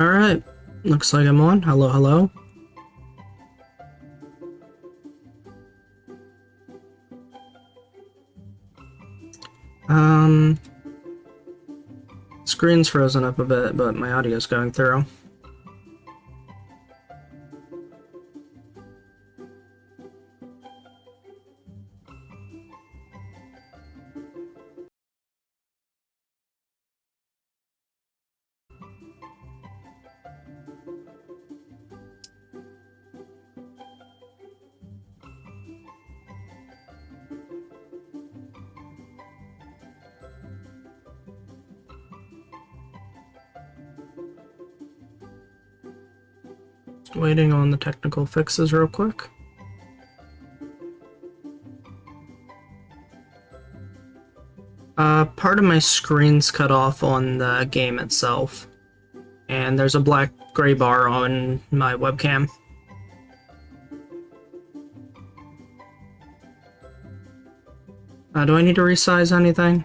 Alright, looks like I'm on. Hello, hello. Screen's frozen up a bit, but my audio's going through. Waiting on the technical fixes real quick. Part of my screen's cut off on the game itself, and there's a black gray bar on my webcam. Do I need to resize anything?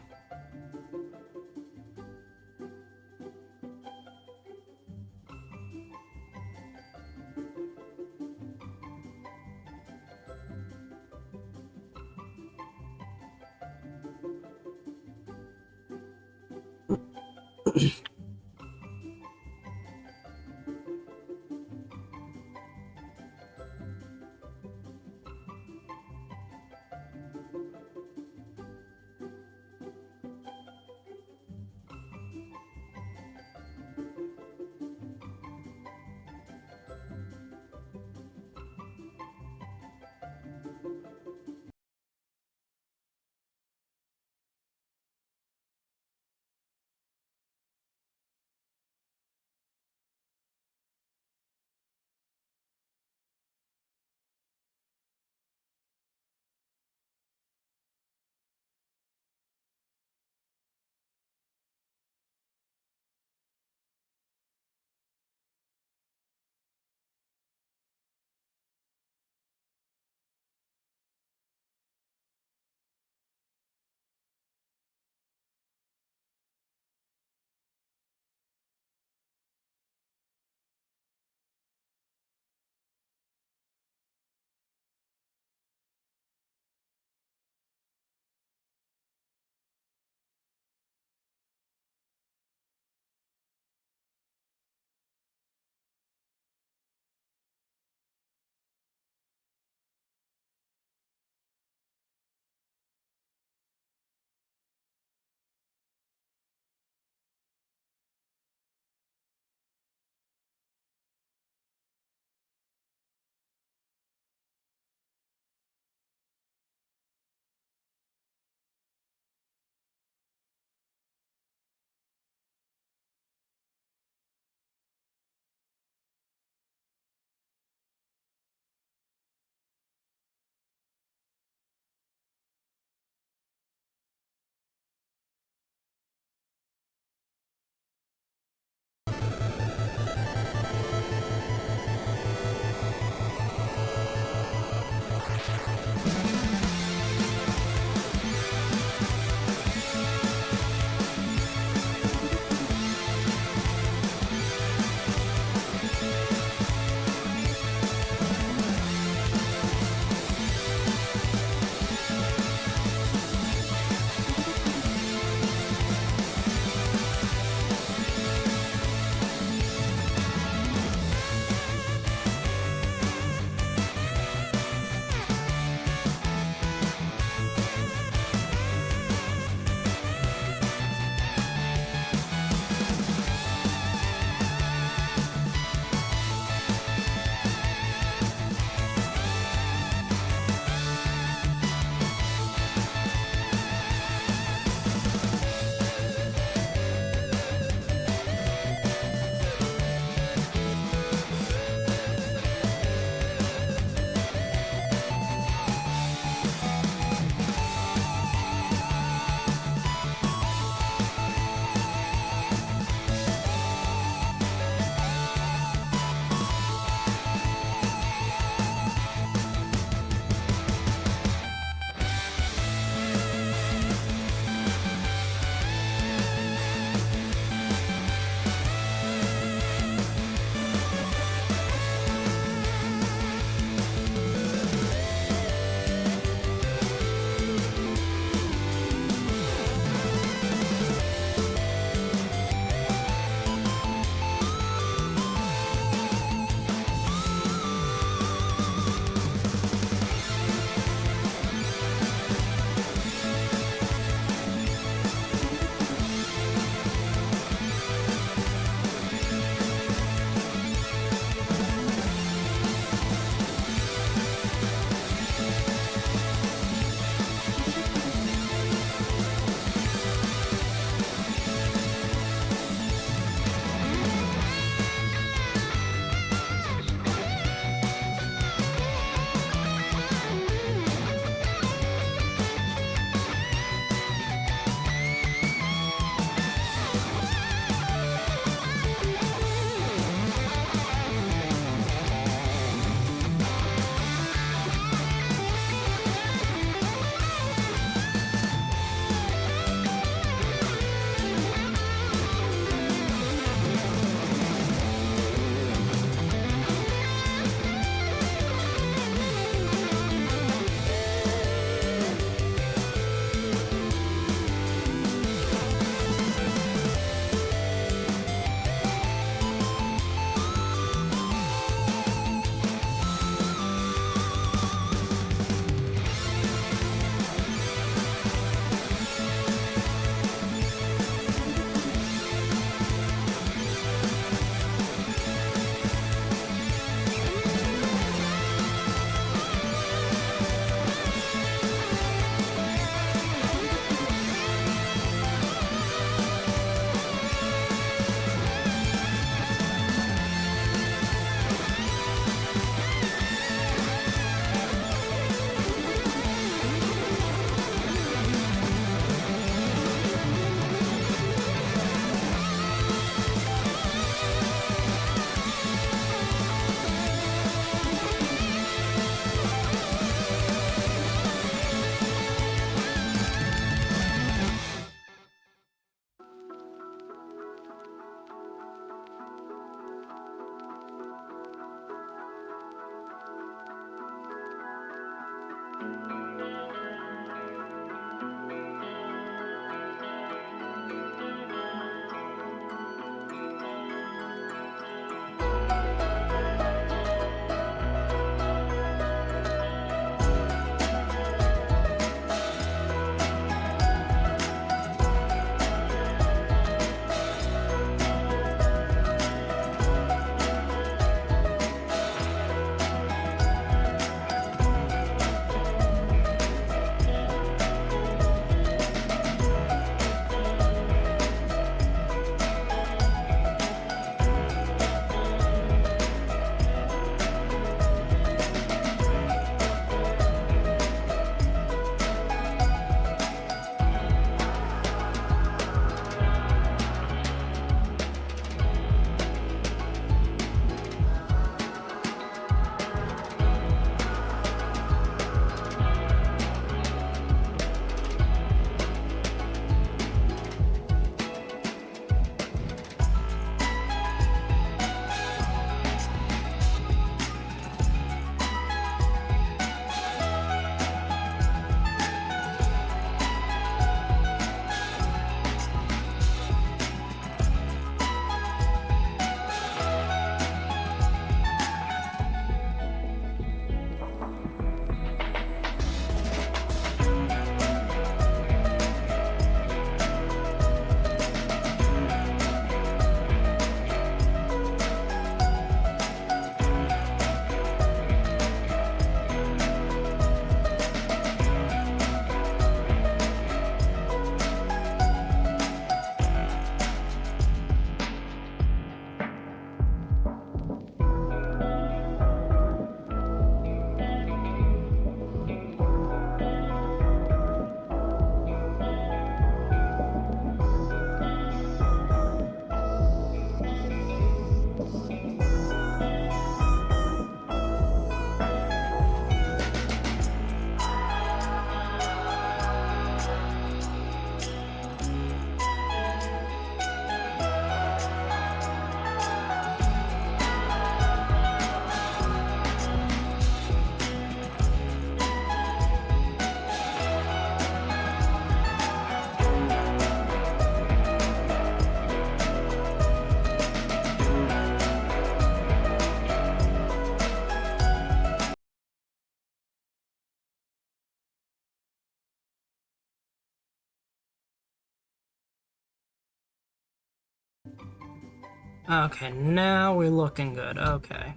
Okay, now we're looking good. Okay.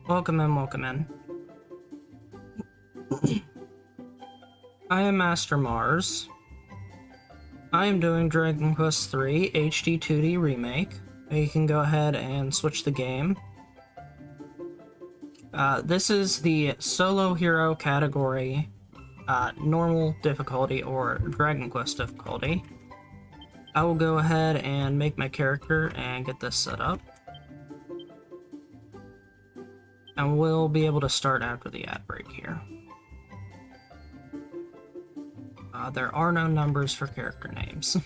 Welcome in, welcome in. I am Mastermarz. I am doing Dragon Quest III HD-2D remake. You can go ahead and switch the game. This is the solo hero category, normal difficulty or Dragon Quest difficulty. I will go ahead and make my character and get this set up. And we'll be able to start after the ad break here. There are no numbers for character names.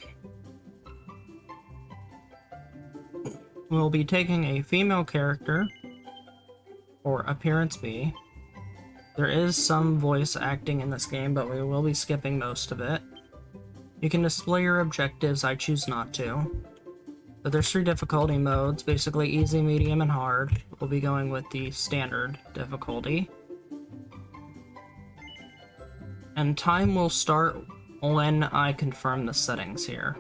We'll be taking a female character, or appearance B. There is some voice acting in this game, but we will be skipping most of it. You can display your objectives, I choose not to. But there's 3 difficulty modes, basically easy, medium, and hard. We'll be going with the standard difficulty. And time will start when I confirm the settings here.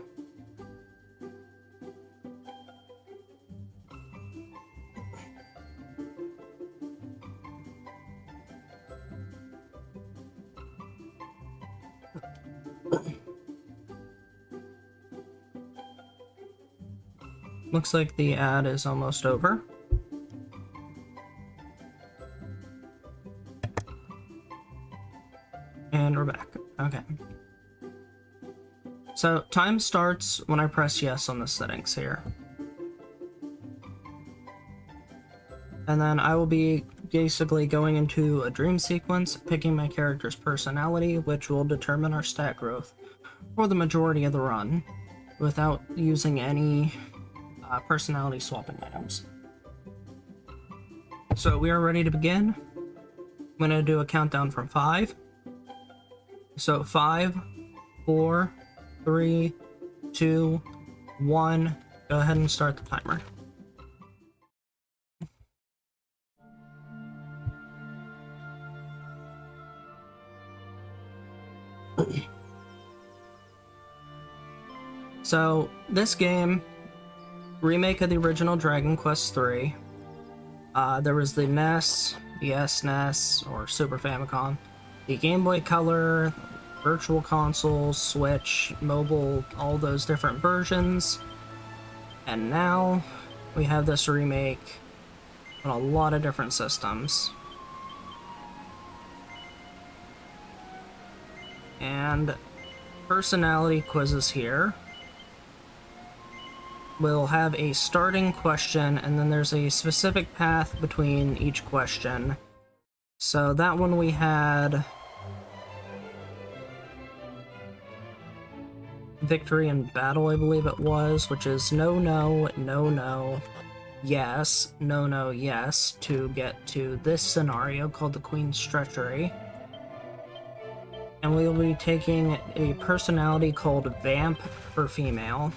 Looks like the ad is almost over. And we're back. Okay. So, time starts when I press yes on the settings here. And then I will be basically going into a dream sequence, picking my character's personality, which will determine our stat growth for the majority of the run, without using any personality swapping items. So we are ready to begin. I'm going to do a countdown from 5. So 5, 4, 3, 2, 1. Go ahead and start the timer. So this game, remake of the original Dragon Quest III. There was the NES, the SNES, or Super Famicom, the Game Boy Color, Virtual Console, Switch, mobile, all those different versions. And now we have this remake on a lot of different systems. And personality quizzes here. We'll have a starting question, and then there's a specific path between each question. So that one we had victory in battle, I believe it was, which is no, no, no, no, yes, no, no, yes, to get to this scenario called the Queen's Treachery. And we will be taking a personality called Vamp for female.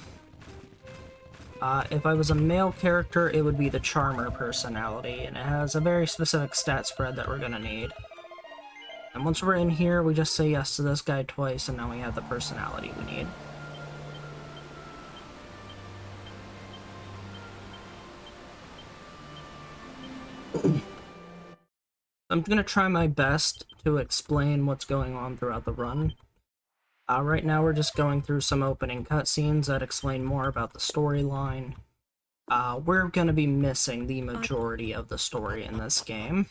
If I was a male character, it would be the Charmer personality, and it has a very specific stat spread that we're gonna need. And once we're in here, we just say yes to this guy twice, and now we have the personality we need. I'm gonna try my best to explain what's going on throughout the run. Right now we're just going through some opening cutscenes that explain more about the storyline. We're gonna be missing the majority of the story in this game.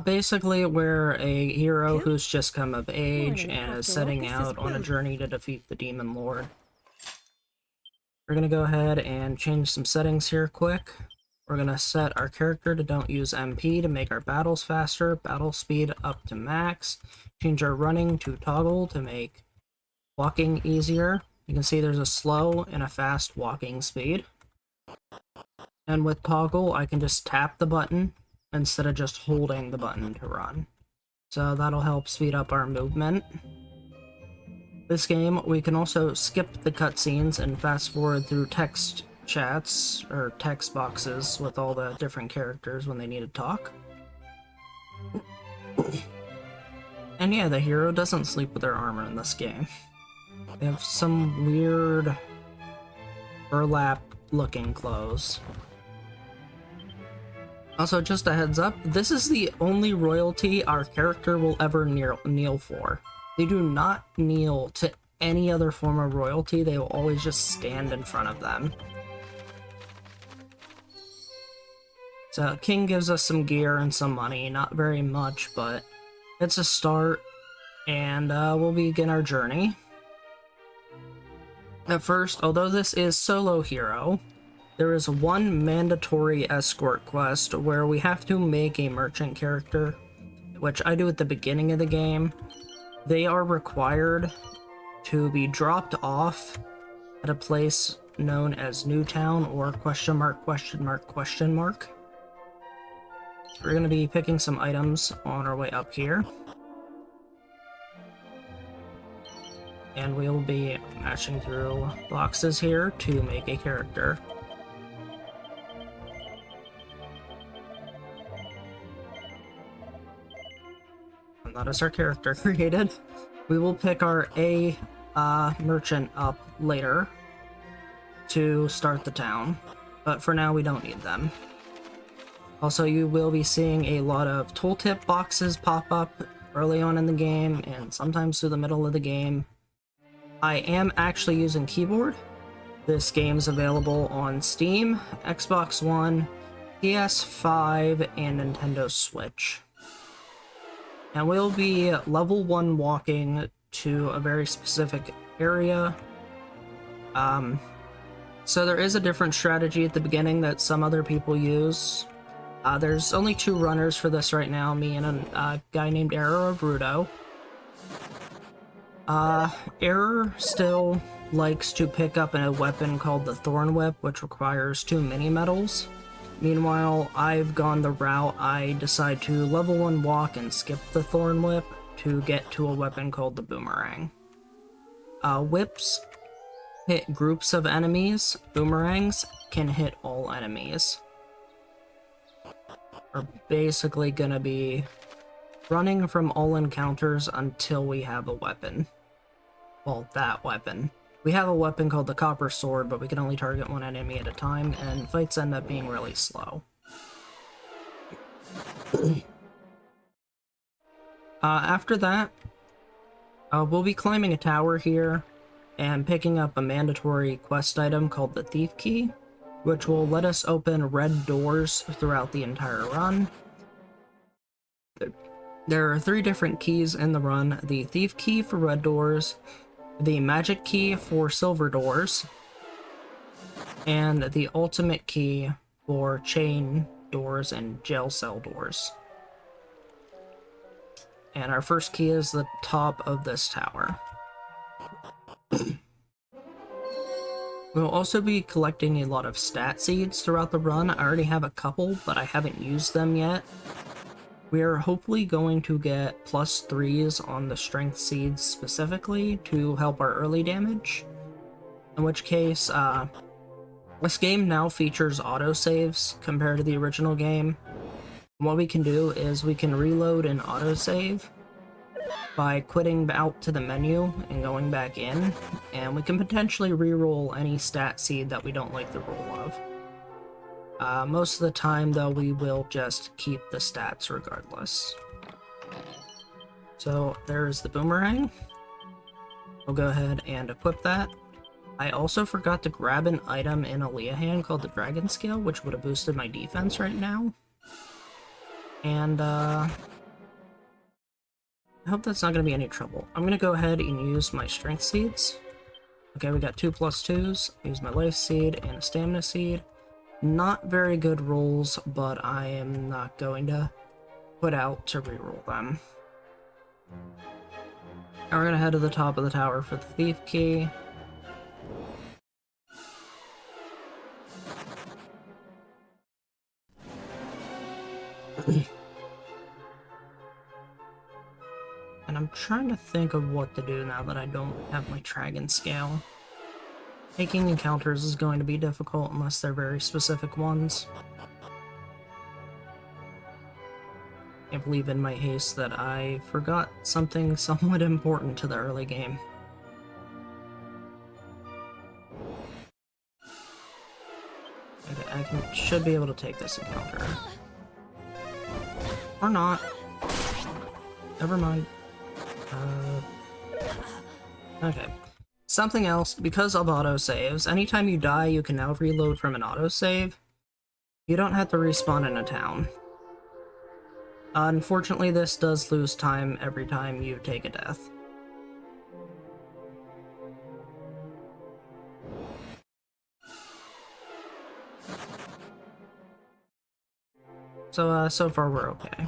Basically, we're a hero who's just come of age and is setting out on a journey to defeat the Demon Lord. We're gonna go ahead and change some settings here quick. We're gonna set our character to don't use MP to make our battles faster, battle speed up to max, change our running to toggle to make walking easier. You can see there's a slow and a fast walking speed. And with toggle, I can just tap the button instead of just holding the button to run. So that'll help speed up our movement. This game, we can also skip the cutscenes and fast forward through text chats, or text boxes, with all the different characters when they need to talk. And yeah, the hero doesn't sleep with their armor in this game. They have some weird burlap looking clothes. Also, just a heads up, this is the only royalty our character will ever kneel for. They do not kneel to any other form of royalty, they will always just stand in front of them. So, King gives us some gear and some money, not very much, but it's a start, and we'll begin our journey. At first, although this is solo hero, there is one mandatory escort quest where we have to make a merchant character, which I do at the beginning of the game. They are required to be dropped off at a place known as Newtown, or question mark, question mark, question mark. We're going to be picking some items on our way up here. And we'll be mashing through boxes here to make a character. And that is our character created. We will pick our A merchant up later to start the town, but for now we don't need them. Also, you will be seeing a lot of tooltip boxes pop up early on in the game and sometimes through the middle of the game. I am actually using keyboard. This game is available on Steam, Xbox One, PS5, and Nintendo Switch. And we'll be level 1 walking to a very specific area. So there is a different strategy at the beginning that some other people use. There's only 2 runners for this right now, me and a guy named Error of Rudo. Error still likes to pick up a weapon called the Thorn Whip, which requires 2 mini medals. Meanwhile, I've gone the route I decide to level 1 walk and skip the Thorn Whip to get to a weapon called the Boomerang. Whips hit groups of enemies. Boomerangs can hit all enemies. We're basically gonna be running from all encounters until we have a weapon. Well, that weapon. We have a weapon called the Copper Sword, but we can only target 1 enemy at a time, and fights end up being really slow. After that, we'll be climbing a tower here and picking up a mandatory quest item called the Thief Key, which will let us open red doors throughout the entire run. There are 3 different keys in the run: the Thief Key for red doors, the Magic Key for silver doors, and the Ultimate Key for chain doors and jail cell doors. And our first key is the top of this tower. We'll also be collecting a lot of stat seeds throughout the run. I already have a couple, but I haven't used them yet. We are hopefully going to get +3s on the strength seeds specifically to help our early damage. In which case, this game now features autosaves compared to the original game. What we can do is we can reload and autosave by quitting out to the menu and going back in, and we can potentially reroll any stat seed that we don't like the roll of. Most of the time, though, we will just keep the stats regardless. So there's the Boomerang. We'll go ahead and equip that. I also forgot to grab an item in Aleahan called the Dragon Scale, which would have boosted my defense right now. And, I hope that's not going to be any trouble. I'm going to go ahead and use my Strength Seeds. Okay, we got 2 +2s. Use my Life Seed and a Stamina Seed. Not very good rolls, but I am not going to put out to reroll them. Now we're going to head to the top of the tower for the Thief Key. And I'm trying to think of what to do now that I don't have my Dragon Scale. Making encounters is going to be difficult unless they're very specific ones. I can't believe in my haste that I forgot something somewhat important to the early game. should be able to take this encounter. Or not. Never mind. Okay. Something else, because of autosaves, anytime you die, you can now reload from an autosave. You don't have to respawn in a town. Unfortunately, this does lose time every time you take a death. So, so far we're okay.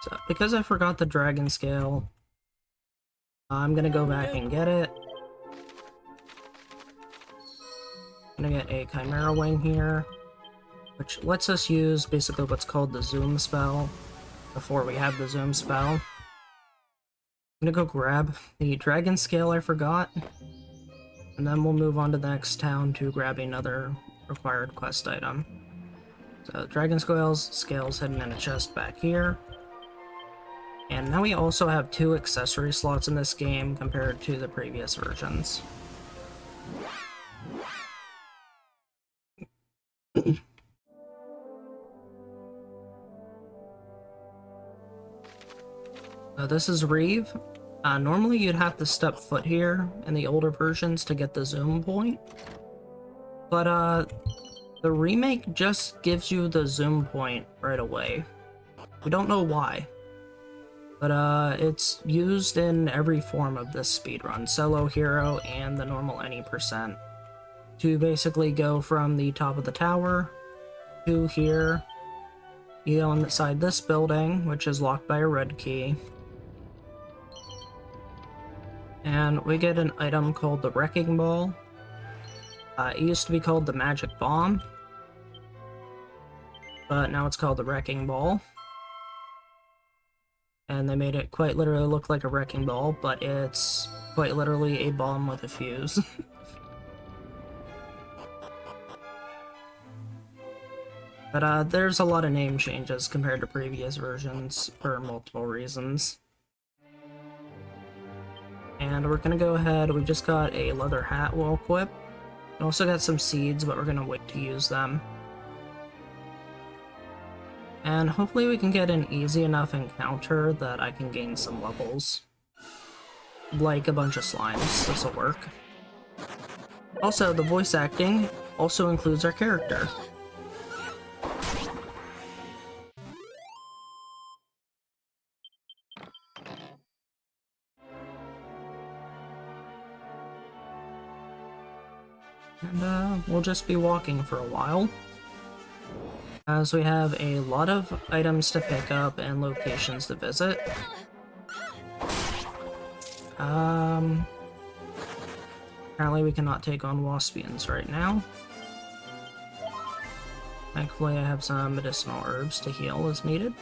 So, because I forgot the dragon scale, I'm gonna go back and get it. I'm gonna get a Chimera Wing here, which lets us use basically what's called the Zoom spell before we have the Zoom spell. I'm gonna go grab the dragon scale I forgot, and then we'll move on to the next town to grab another required quest item. So, dragon scales hidden in a chest back here. And now we also have 2 accessory slots in this game compared to the previous versions. This is Reeve. Normally you'd have to step foot here in the older versions to get the zoom point. But the remake just gives you the zoom point right away. We don't know why. But it's used in every form of this speedrun, solo, hero, and the normal any percent, to basically go from the top of the tower to here. You go inside this building, which is locked by a red key, and we get an item called the Wrecking Ball. It used to be called the Magic Bomb, but now it's called the Wrecking Ball. And they made it quite literally look like a wrecking ball, but it's quite literally a bomb with a fuse. But there's a lot of name changes compared to previous versions for multiple reasons. And we're gonna go ahead, we just got a leather hat we'll equip. We also got some seeds, but we're gonna wait to use them. And hopefully we can get an easy enough encounter that I can gain some levels. Like a bunch of slimes, this'll work. Also, the voice acting also includes our character. And we'll just be walking for a while, as we have a lot of items to pick up and locations to visit. Apparently we cannot take on Waspians right now. Thankfully I have some medicinal herbs to heal as needed.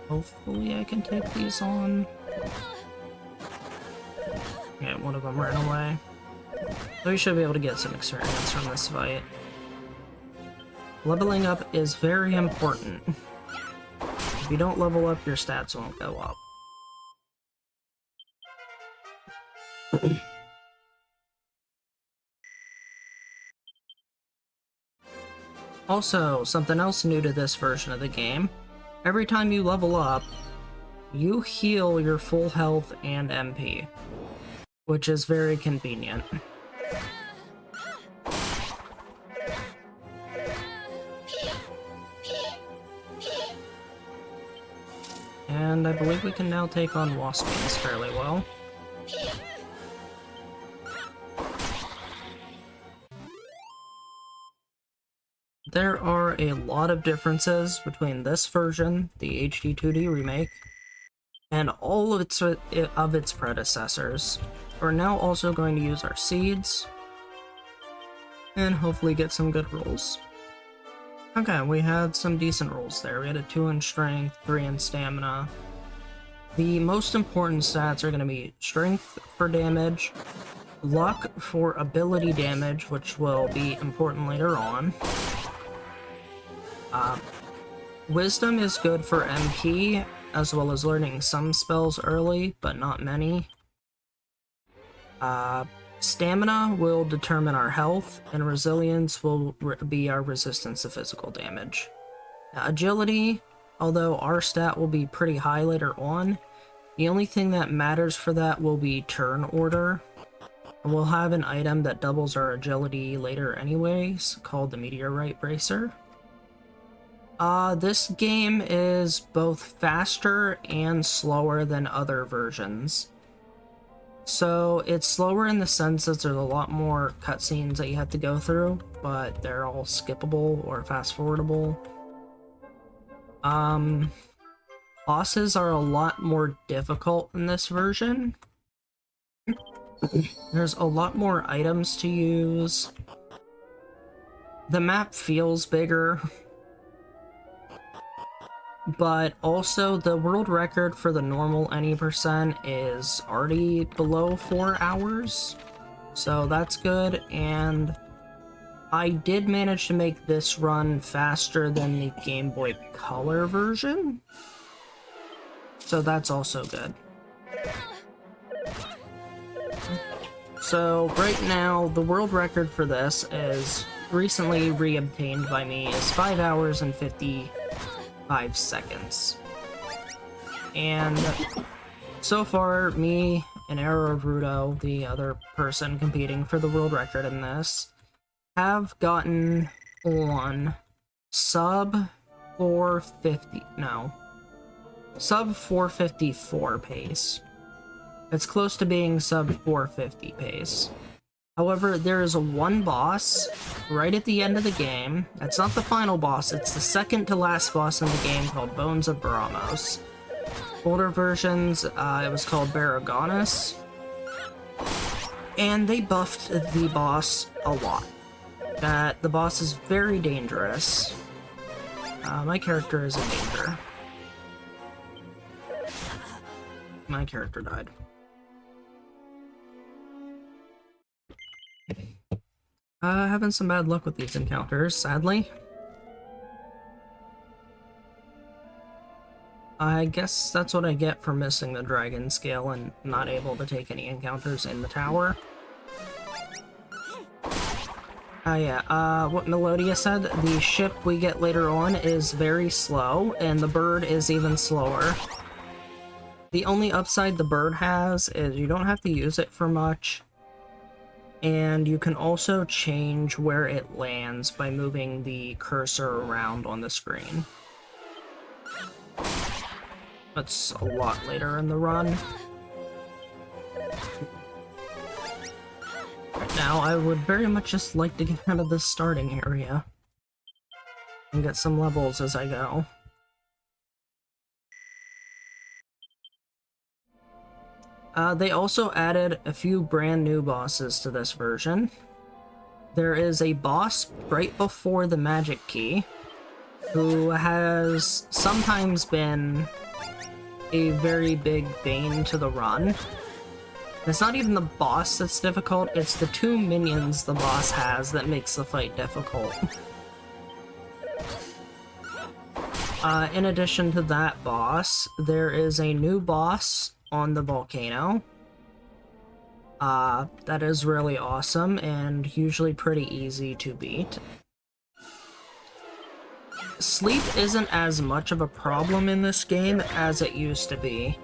Hopefully I can take these on. Yeah, one of them ran away. So we should be able to get some experience from this fight. Leveling up is very important. If you don't level up, your stats won't go up. Also, something else new to this version of the game. Every time you level up, you heal your full health and MP, which is very convenient. And I believe we can now take on Waspians fairly well. There are a lot of differences between this version, the HD-2D remake, and all of its predecessors. We're now also going to use our seeds, and hopefully get some good rolls. Okay, we had some decent rolls there. We had a 2 in strength, 3 in stamina. The most important stats are going to be strength for damage, luck for ability damage, which will be important later on. Wisdom is good for MP, as well as learning some spells early, but not many. Stamina will determine our health, and resilience will be our resistance to physical damage. Now, agility, although our stat will be pretty high later on, the only thing that matters for that will be turn order. And we'll have an item that doubles our agility later anyways, called the Meteorite Bracer. This game is both faster and slower than other versions. So it's slower in the sense that there's a lot more cutscenes that you have to go through, but they're all skippable or fast forwardable. Bosses are a lot more difficult in this version. There's a lot more items to use. The map feels bigger. But also, the world record for the normal any percent is already below 4 hours, so that's good, and I did manage to make this run faster than the Game Boy Color version, so that's also good. So, right now, the world record for this is recently re-obtained by me is 5 hours and 55 seconds. And so far, me and rrlat8, the other person competing for the world record in this, have gotten on sub 454 pace. It's close to being sub 450 pace. However, there is one boss right at the end of the game. It's not the final boss, it's the second to last boss in the game called Bones of Baramos. Older versions, it was called Baragonus. And they buffed the boss a lot. The boss is very dangerous. My character is in danger. My character died. Having some bad luck with these encounters, sadly. I guess that's what I get for missing the dragon scale and not able to take any encounters in the tower. What Melodia said, the ship we get later on is very slow, and the bird is even slower. The only upside the bird has is you don't have to use it for much. And you can also change where it lands by moving the cursor around on the screen. That's a lot later in the run. Right now, I would very much just like to get out of this starting area and get some levels as I go. They also added a few brand new bosses to this version. There is a boss right before the magic key, who has sometimes been a very big bane to the run. It's not even the boss that's difficult, it's the two minions the boss has that makes the fight difficult. In addition to that boss, there is a new boss on the volcano. That is really awesome and usually pretty easy to beat. Sleep isn't as much of a problem in this game as it used to be.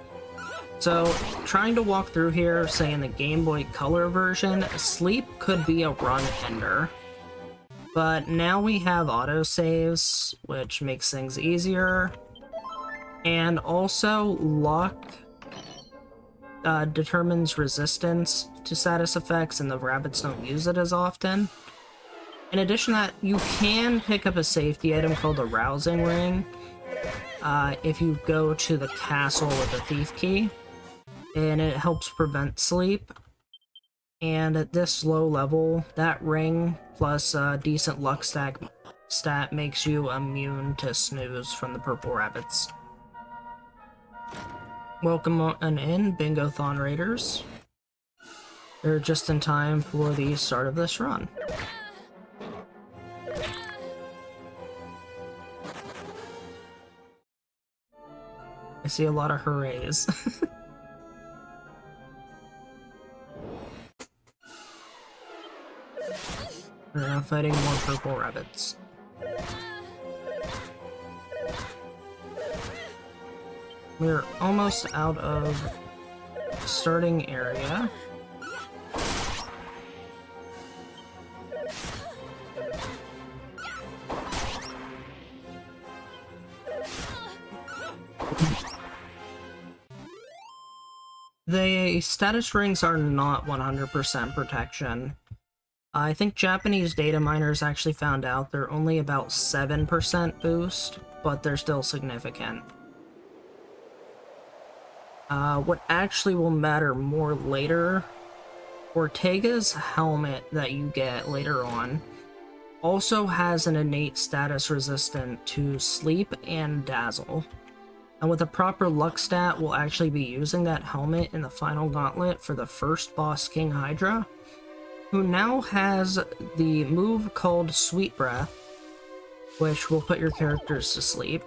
So, trying to walk through here, say in the Game Boy Color version, sleep could be a run ender. But now we have autosaves, which makes things easier. And also, luck determines resistance to status effects, and the rabbits don't use it as often. In addition to that, you can pick up a safety item called the Rousing Ring if you go to the castle with the Thief Key, and it helps prevent sleep. And at this low level, that ring plus a decent luck stat makes you immune to snooze from the purple rabbits. Welcome on in, Bingo-thon Raiders. They're just in time for the start of this run. I see a lot of hoorays. We're now fighting more purple rabbits. We're almost out of the starting area. The status rings are not 100% protection. I think Japanese data miners actually found out they're only about 7% boost, but they're still significant. What actually will matter more later, Ortega's helmet that you get later on also has an innate status resistant to sleep and dazzle. And with a proper luck stat, we'll actually be using that helmet in the final gauntlet for the first boss, King Hydra, who now has the move called Sweet Breath, which will put your characters to sleep,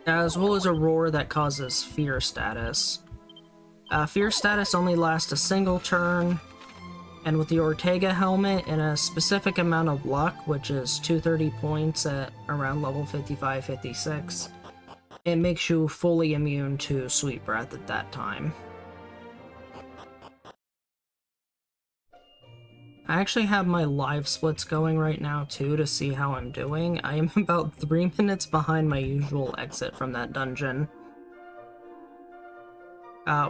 as well as a roar that causes fear status. Fear status only lasts a single turn, and with the Ortega helmet and a specific amount of luck, which is 230 points at around level 55-56, it makes you fully immune to Sweet Breath at that time. I actually have my live splits going right now too to see how I'm doing. I am about 3 minutes behind my usual exit from that dungeon.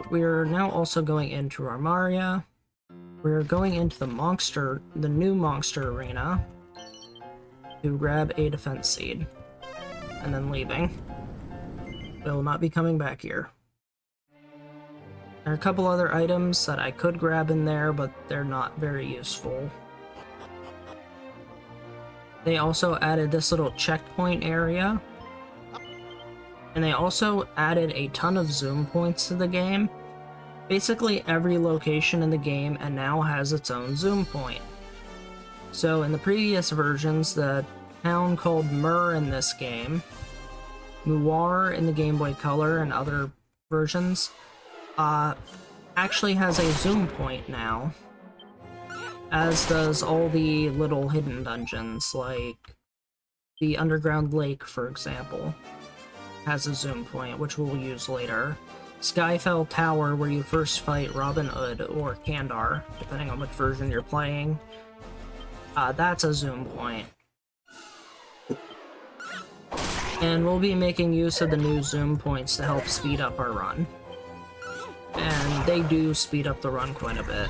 We're now also going into Armaria. We're going into the new monster arena to grab a defense seed, and then leaving. Will not be coming back here. There are a couple other items that I could grab in there, but they're not very useful. They also added this little checkpoint area, and they also added a ton of zoom points to the game. Basically every location in the game and now has its own zoom point. So in the previous versions, the town called Mur in this game, Muar in the Game Boy Color and other versions, actually has a zoom point now, as does all the little hidden dungeons, like the Underground Lake, for example, has a zoom point, which we'll use later. Skyfell Tower, where you first fight Robin Hood or Kandar, depending on which version you're playing, that's a zoom point. And we'll be making use of the new zoom points to help speed up our run. And they do speed up the run quite a bit.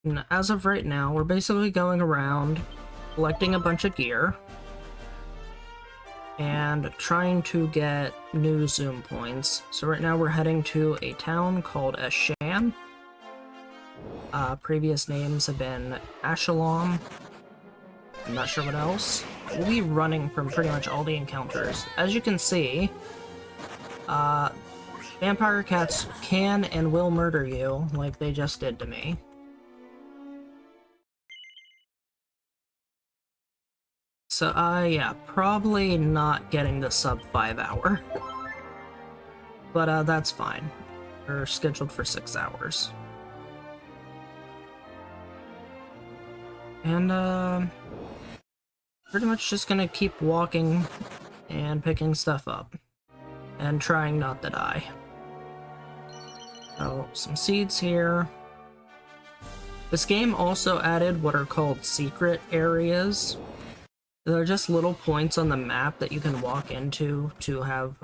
And as of right now, we're basically going around collecting a bunch of gear and trying to get new zoom points. So right now we're heading to a town called Ashan. Previous names have been Ashalom. I'm not sure what else. We'll be running from pretty much all the encounters. As you can see, vampire cats can and will murder you, like they just did to me. So, yeah, probably not getting the sub 5 hour. But, that's fine. We're scheduled for 6 hours. And, pretty much just gonna keep walking and picking stuff up. And trying not to die. So, some seeds here. This game also added what are called secret areas. They're just little points on the map that you can walk into to have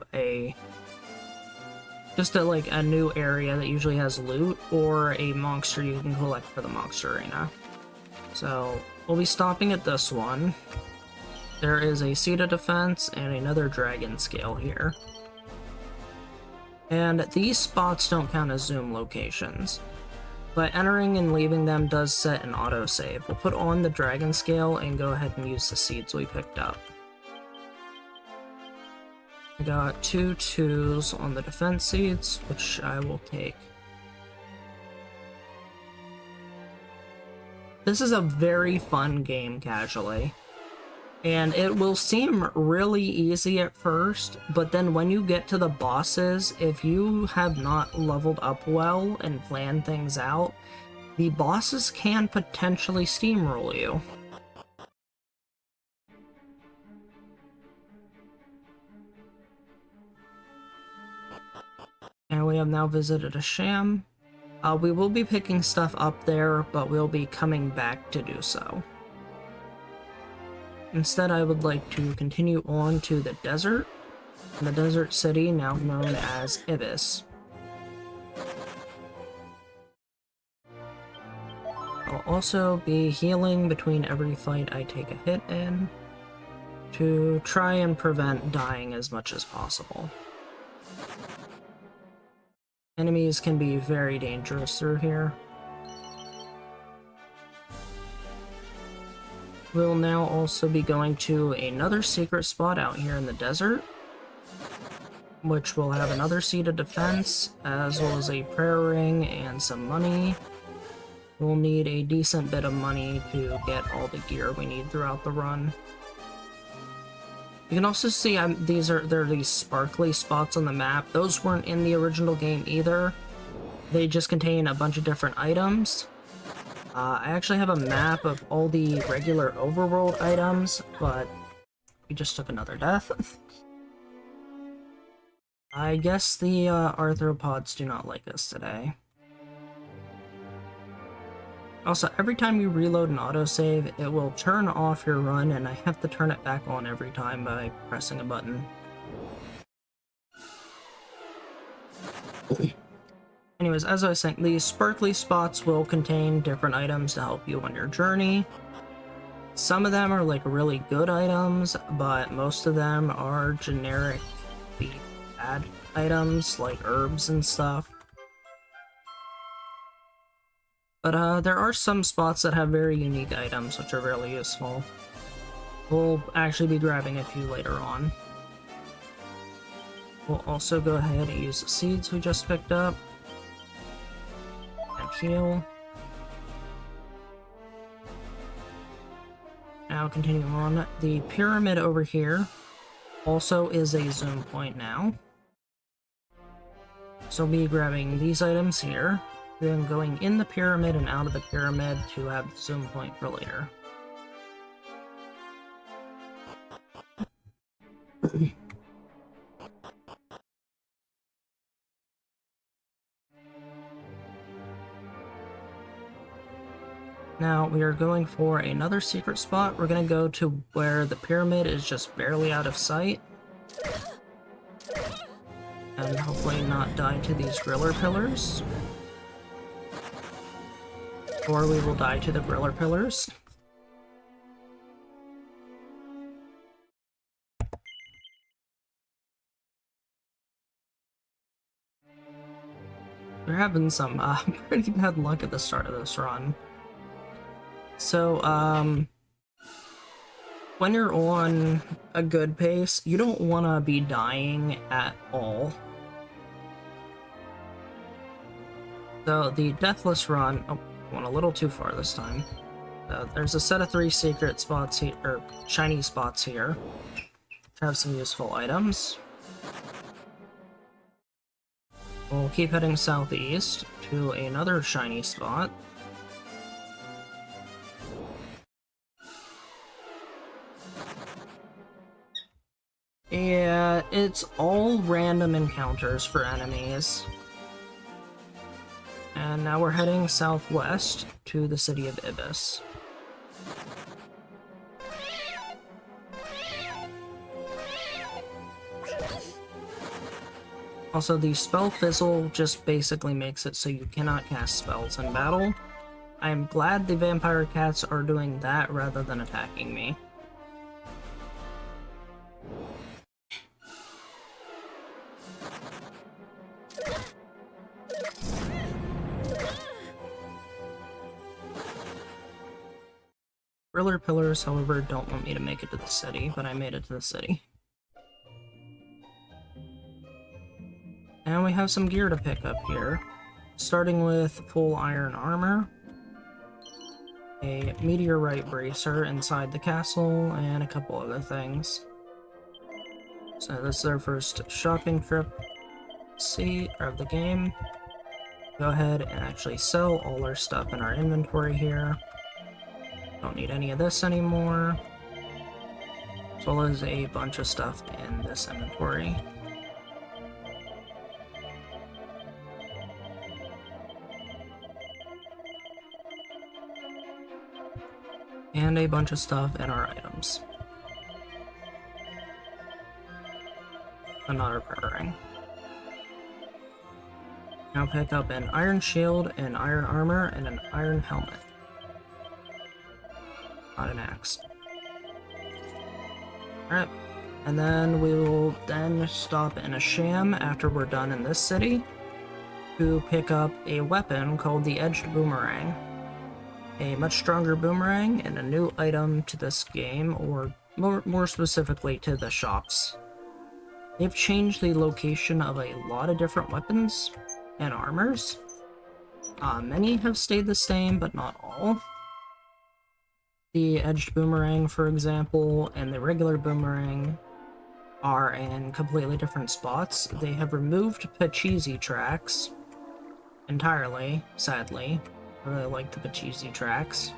just a new area that usually has loot or a monster you can collect for the monster arena. So we'll be stopping at this one. There is a seed of defense and another dragon scale here. And these spots don't count as zoom locations. But entering and leaving them does set an autosave. We'll put on the dragon scale and go ahead and use the seeds we picked up. I got 2 2s on the defense seats, which I will take. This is a very fun game casually, and it will seem really easy at first, but then when you get to the bosses, if you have not leveled up well and planned things out, the bosses can potentially steamroll you. And we have now visited a sham. We will be picking stuff up there, but we'll be coming back to do so. Instead, I would like to continue on to the desert, the desert city now known as Ibis. I'll also be healing between every fight I take a hit in, to try and prevent dying as much as possible. Enemies can be very dangerous through here. We'll now also be going to another secret spot out here in the desert, which will have another seat of defense, as well as a prayer ring and some money. We'll need a decent bit of money to get all the gear we need throughout the run. You can also see there are these sparkly spots on the map. Those weren't in the original game either. They just contain a bunch of different items. I actually have a map of all the regular overworld items, but we just took another death. I guess the arthropods do not like us today. Also, every time you reload an autosave, it will turn off your run, and I have to turn it back on every time by pressing a button. Anyways, as I was saying, these sparkly spots will contain different items to help you on your journey. Some of them are like really good items, but most of them are generic bad items like herbs and stuff. But there are some spots that have very unique items, which are really useful. We'll actually be grabbing a few later on. We'll also go ahead and use the seeds we just picked up. And heal. Now continue on. The pyramid over here also is a zoom point now. So we'll be grabbing these items here. Then going in the pyramid and out of the pyramid to have the zoom point for later. Now we are going for another secret spot. We're going to go to where the pyramid is just barely out of sight. And hopefully not die to these griller pillars. Or we will die to the griller pillars. We're having some pretty bad luck at the start of this run. So, when you're on a good pace, you don't want to be dying at all. So, the Deathless run... Oh, went a little too far this time. There's a set of 3 secret spots here, or shiny spots here, which have some useful items. We'll keep heading southeast to another shiny spot. Yeah, it's all random encounters for enemies. And now we're heading southwest to the city of Ibis. Also, the spell fizzle just basically makes it so you cannot cast spells in battle. I'm glad the vampire cats are doing that rather than attacking me. Griller pillars, however, don't want me to make it to the city, but I made it to the city. And we have some gear to pick up here, starting with full iron armor, a meteorite bracer inside the castle, and a couple other things. So this is our first shopping trip of the game. Go ahead and actually sell all our stuff in our inventory here. Don't need any of this anymore, as well as a bunch of stuff in this inventory. And a bunch of stuff in our items. Another power ring. Now pick up an iron shield, an iron armor, and an iron helmet. Not an axe. Alright, and then we will then stop in a sham after we're done in this city to pick up a weapon called the edged boomerang. A much stronger boomerang and a new item to this game, or more specifically to the shops. They've changed the location of a lot of different weapons and armors. Many have stayed the same, but not all. The edged boomerang, for example, and the regular boomerang are in completely different spots. They have removed Pachisi tracks entirely, sadly. I really like the Pachisi tracks.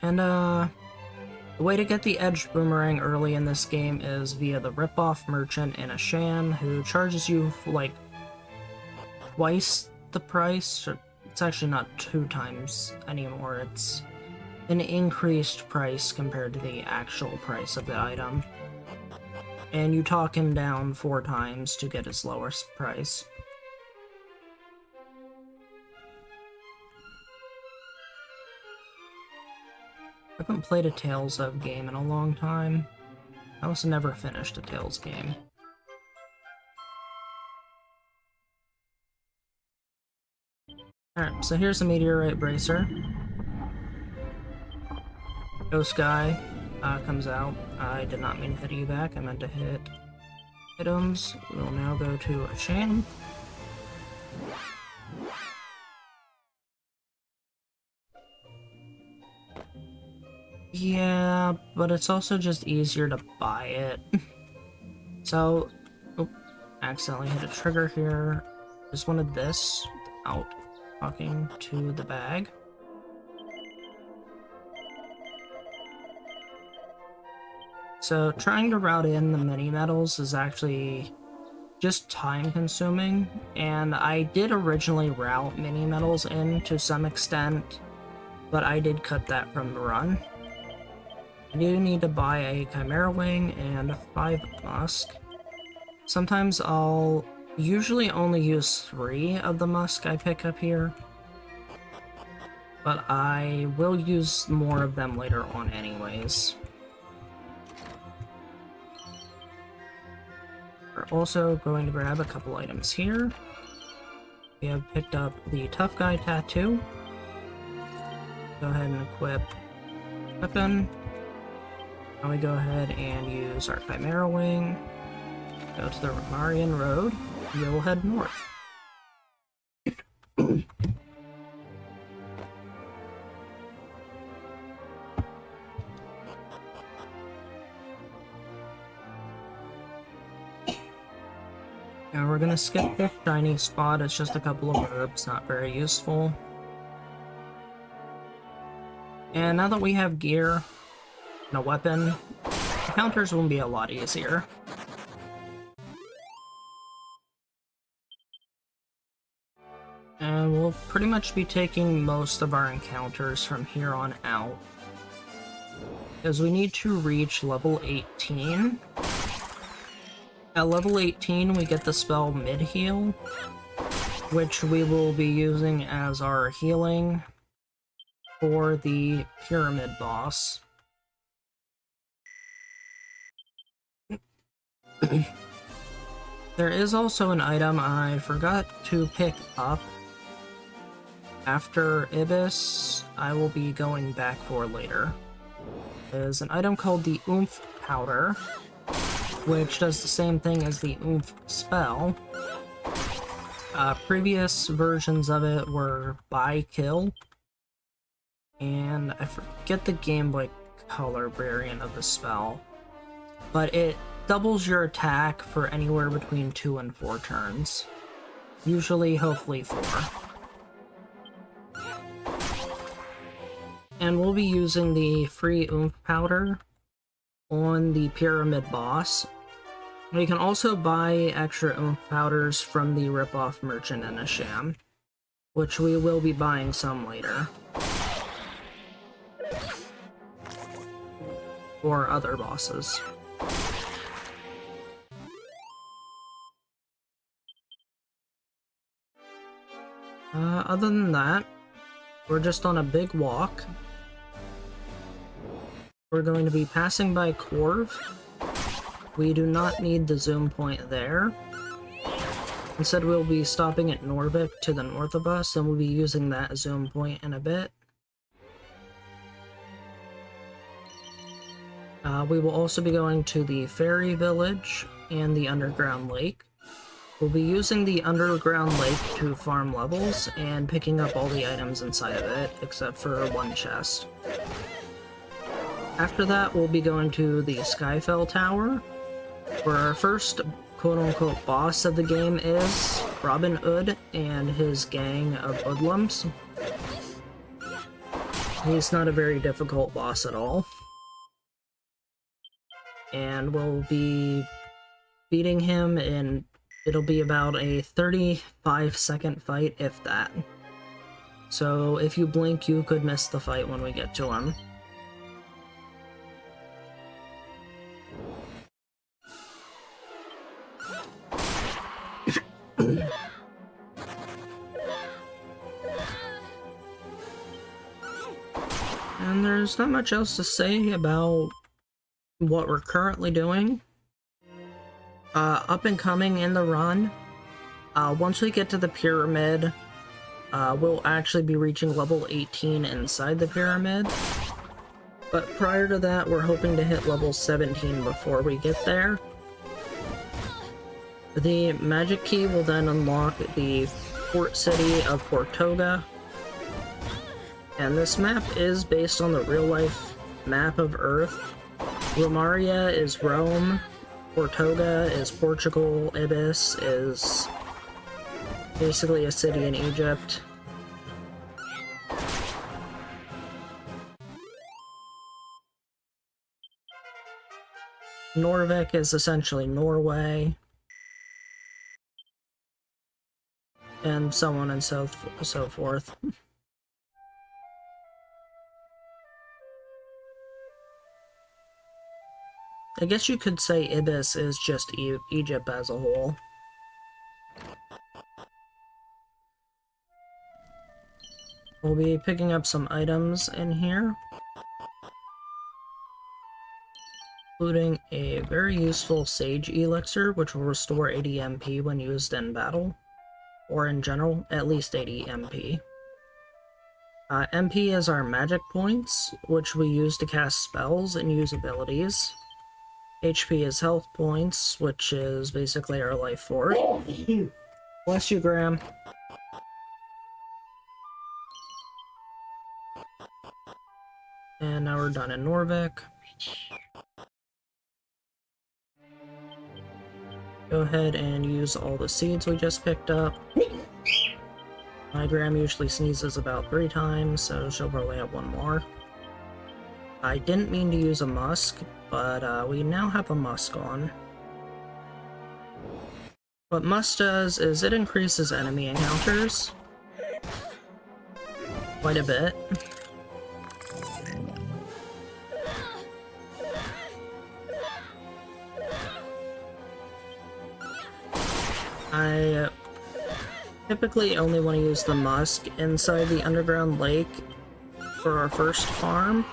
And, the way to get the edged boomerang early in this game is via the rip-off merchant in a sham, who charges you, like, twice the price. It's actually not 2 times anymore, it's an increased price compared to the actual price of the item. And you talk him down 4 times to get his lowest price. I haven't played a Tales of game in a long time. I also never finished a Tales game. Alright, so here's the meteorite bracer. Ghost guy comes out. I did not mean to hit you back, I meant to hit items. We'll now go to a sham. Yeah, but it's also just easier to buy it. So, oh, accidentally hit a trigger here. Just wanted this without talking to the bag. So, trying to route in the mini metals is actually just time consuming, and I did originally route mini metals in to some extent, but I did cut that from the run. I do need to buy a Chimera Wing and 5 Musk. Sometimes I'll usually only use 3 of the Musk I pick up here, but I will use more of them later on anyways. We're also going to grab a couple items here. We have picked up the Tough Guy tattoo. Go ahead and equip weapon. Now we go ahead and use our Chimera Wing, go to the Ramarian Road, and we'll head north. Now we're gonna skip this shiny spot, it's just a couple of herbs, not very useful. And now that we have gear, and a weapon, encounters will be a lot easier. And we'll pretty much be taking most of our encounters from here on out, because we need to reach level 18. At level 18 we get the spell Mid-Heal, which we will be using as our healing for the Pyramid boss. There is also an item I forgot to pick up. After Ibis, I will be going back for later. There's an item called the Oomph Powder, which does the same thing as the Oomph spell. Previous versions of it were by kill, and I forget the Game Boy Color variant of the spell, but it doubles your attack for anywhere between 2 and 4 turns. Usually, hopefully 4. And we'll be using the free Oomph powder on the Pyramid boss. You can also buy extra Oomph powders from the Ripoff Merchant in Asham, which we will be buying some later. Or other bosses. Other than that, we're just on a big walk. We're going to be passing by Corv. We do not need the zoom point there. Instead, we'll be stopping at Norvik to the north of us, and we'll be using that zoom point in a bit. We will also be going to the Fairy Village and the Underground Lake. We'll be using the Underground Lake to farm levels and picking up all the items inside of it, except for one chest. After that, we'll be going to the Skyfell Tower, where our first quote-unquote boss of the game is Robin Hood and his gang of hoodlums. He's not a very difficult boss at all. And we'll be beating him in, it'll be about a 35-second fight, if that. So if you blink, you could miss the fight when we get to him. And there's not much else to say about what we're currently doing. Up and coming in the run, once we get to the pyramid, we'll actually be reaching level 18 inside the pyramid. But prior to that, we're hoping to hit level 17 before we get there. The magic key will then unlock the port city of Portoga. And this map is based on the real-life map of Earth. Romaria is Rome, Portoga is Portugal, Ibis is basically a city in Egypt. Norvik is essentially Norway. And so on and so forth. I guess you could say Ibis is just Egypt as a whole. We'll be picking up some items in here, including a very useful Sage Elixir, which will restore 80 MP when used in battle, or in general, at least 80 MP. MP is our magic points, which we use to cast spells and use abilities. HP is health points, which is basically our life force. Bless you, Graham. And now we're done in Norvik. Go ahead and use all the seeds we just picked up. My Graham usually sneezes about 3 times, so she'll probably have 1 more. I didn't mean to use a musk, but we now have a musk on. What musk does is it increases enemy encounters quite a bit. I typically only want to use the musk inside the underground lake for our first farm,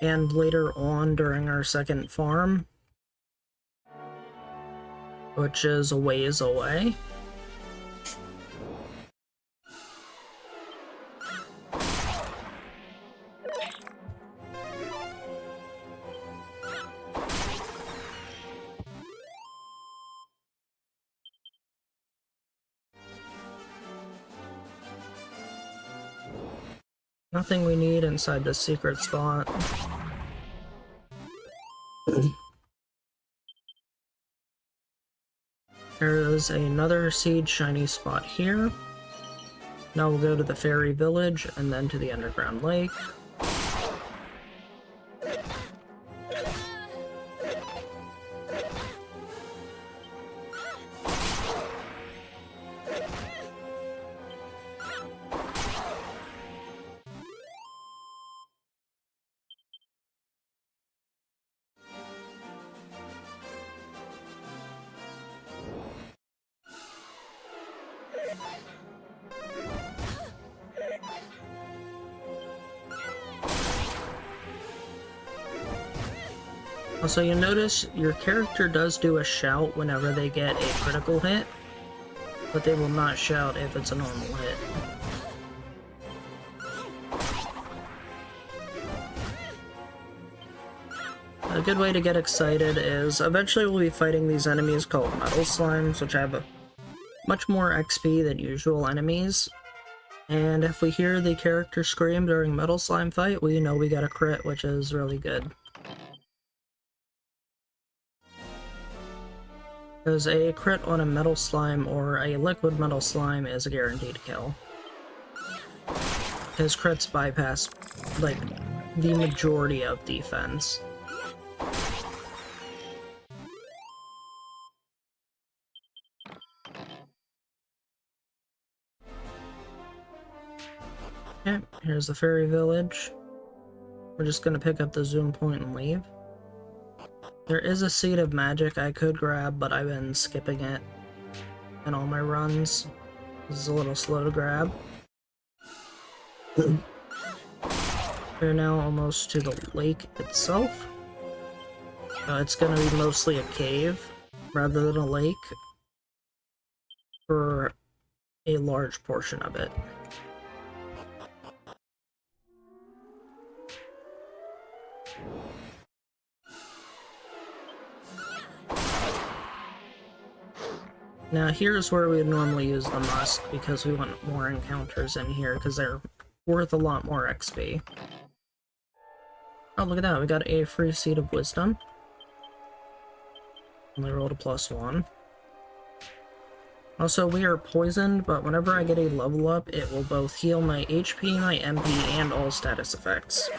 and later on during our second farm, which is a ways away. Nothing we need inside this secret spot. There is another seed shiny spot here. Now we'll go to the fairy village and then to the underground lake. Also, you notice your character does do a shout whenever they get a critical hit, but they will not shout if it's a normal hit. A good way to get excited is eventually we'll be fighting these enemies called metal slimes, which have a much more XP than usual enemies. And if we hear the character scream during metal slime fight, we know we got a crit, which is really good. Because a crit on a metal slime or a liquid metal slime is a guaranteed kill. His crits bypass, like, the majority of defense. Okay, here's the fairy village. We're just gonna pick up the zoom point and leave. There is a seed of magic I could grab, but I've been skipping it in all my runs. This is a little slow to grab. We're now almost to the lake itself. It's gonna be mostly a cave rather than a lake for a large portion of it. Now here's where we would normally use the musk, because we want more encounters in here, because they're worth a lot more XP. Oh, look at that, we got a free seed of wisdom. Only rolled a +1. Also, we are poisoned, but whenever I get a level up, it will both heal my HP, my MP, and all status effects.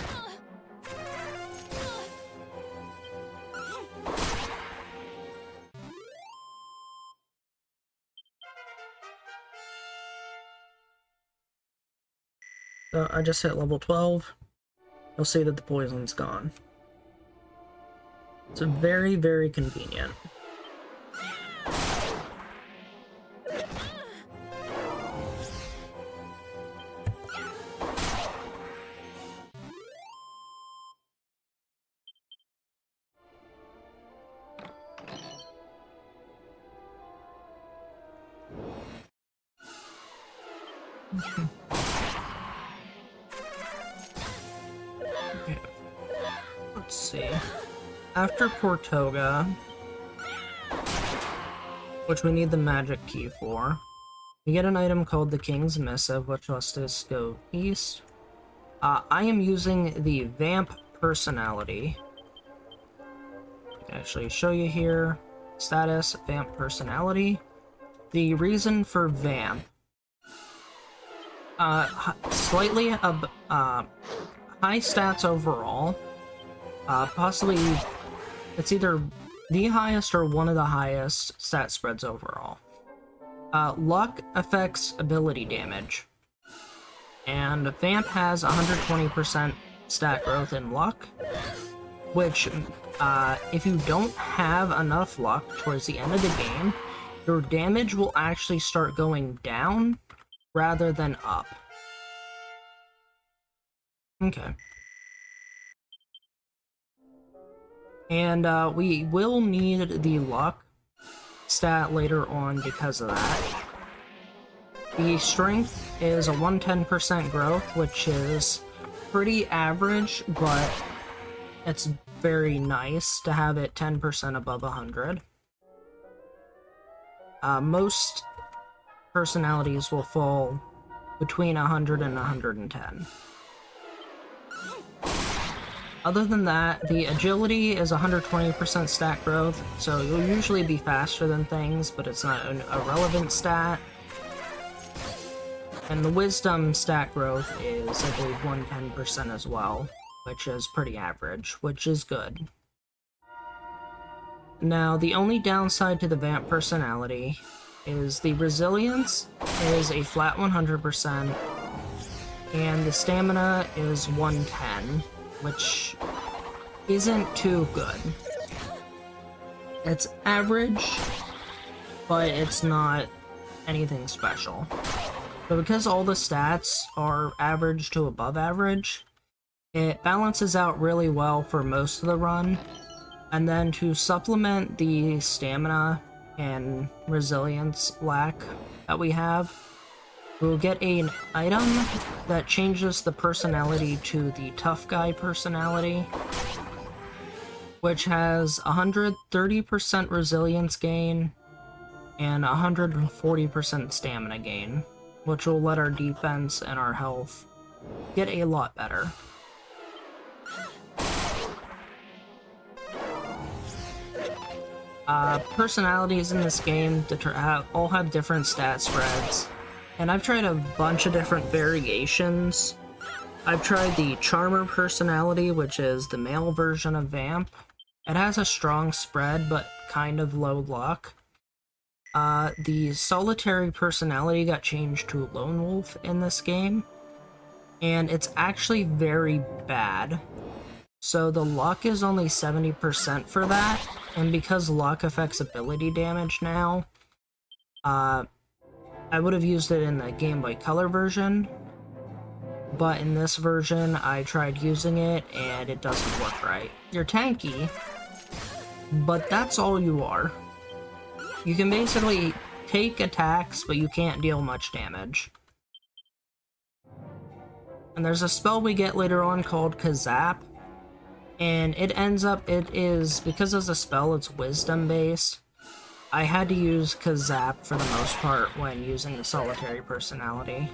So I just hit level 12. You'll see that the poison's gone. It's very, very convenient. Okay. Let's see. After Portoga, which we need the magic key for, we get an item called the King's Missive, which lets us go east. I am using the Vamp personality. I can actually show you here. Status, Vamp personality. The reason for Vamp. Slightly high stats overall. Possibly, it's either the highest or one of the highest stat spreads overall. Luck affects ability damage. And Vamp has 120% stat growth in luck, which, if you don't have enough luck towards the end of the game, your damage will actually start going down rather than up. Okay. And we will need the luck stat later on because of that. The strength is a 110% growth, which is pretty average, but it's very nice to have it 10% above 100. Most personalities will fall between 100 and 110. Other than that, the agility is 120% stat growth, so you'll usually be faster than things, but it's not a relevant stat. And the wisdom stat growth is, I believe, 110% as well, which is pretty average, which is good. Now, the only downside to the vamp personality is the resilience is a flat 100%, and the stamina is 110, which isn't too good. It's average, but it's not anything special. But because all the stats are average to above average, it balances out really well for most of the run. And then to supplement the stamina and resilience lack that we have, we'll get an item that changes the personality to the tough guy personality, which has 130% resilience gain and 140% stamina gain, which will let our defense and our health get a lot better. Personalities in this game all have different stat spreads, and I've tried a bunch of different variations. I've tried the Charmer personality, which is the male version of Vamp. It has a strong spread, but kind of low luck. The Solitary personality got changed to Lone Wolf in this game, and it's actually very bad. So the luck is only 70% for that, and because luck affects ability damage now, I would have used it in the Game Boy Color version, but in this version I tried using it and it doesn't work right. You're tanky, but that's all you are. You can basically take attacks, but you can't deal much damage. And there's a spell we get later on called Kazap, and it is, because as a spell it's wisdom based, I had to use Kazap for the most part when using the Solitary personality.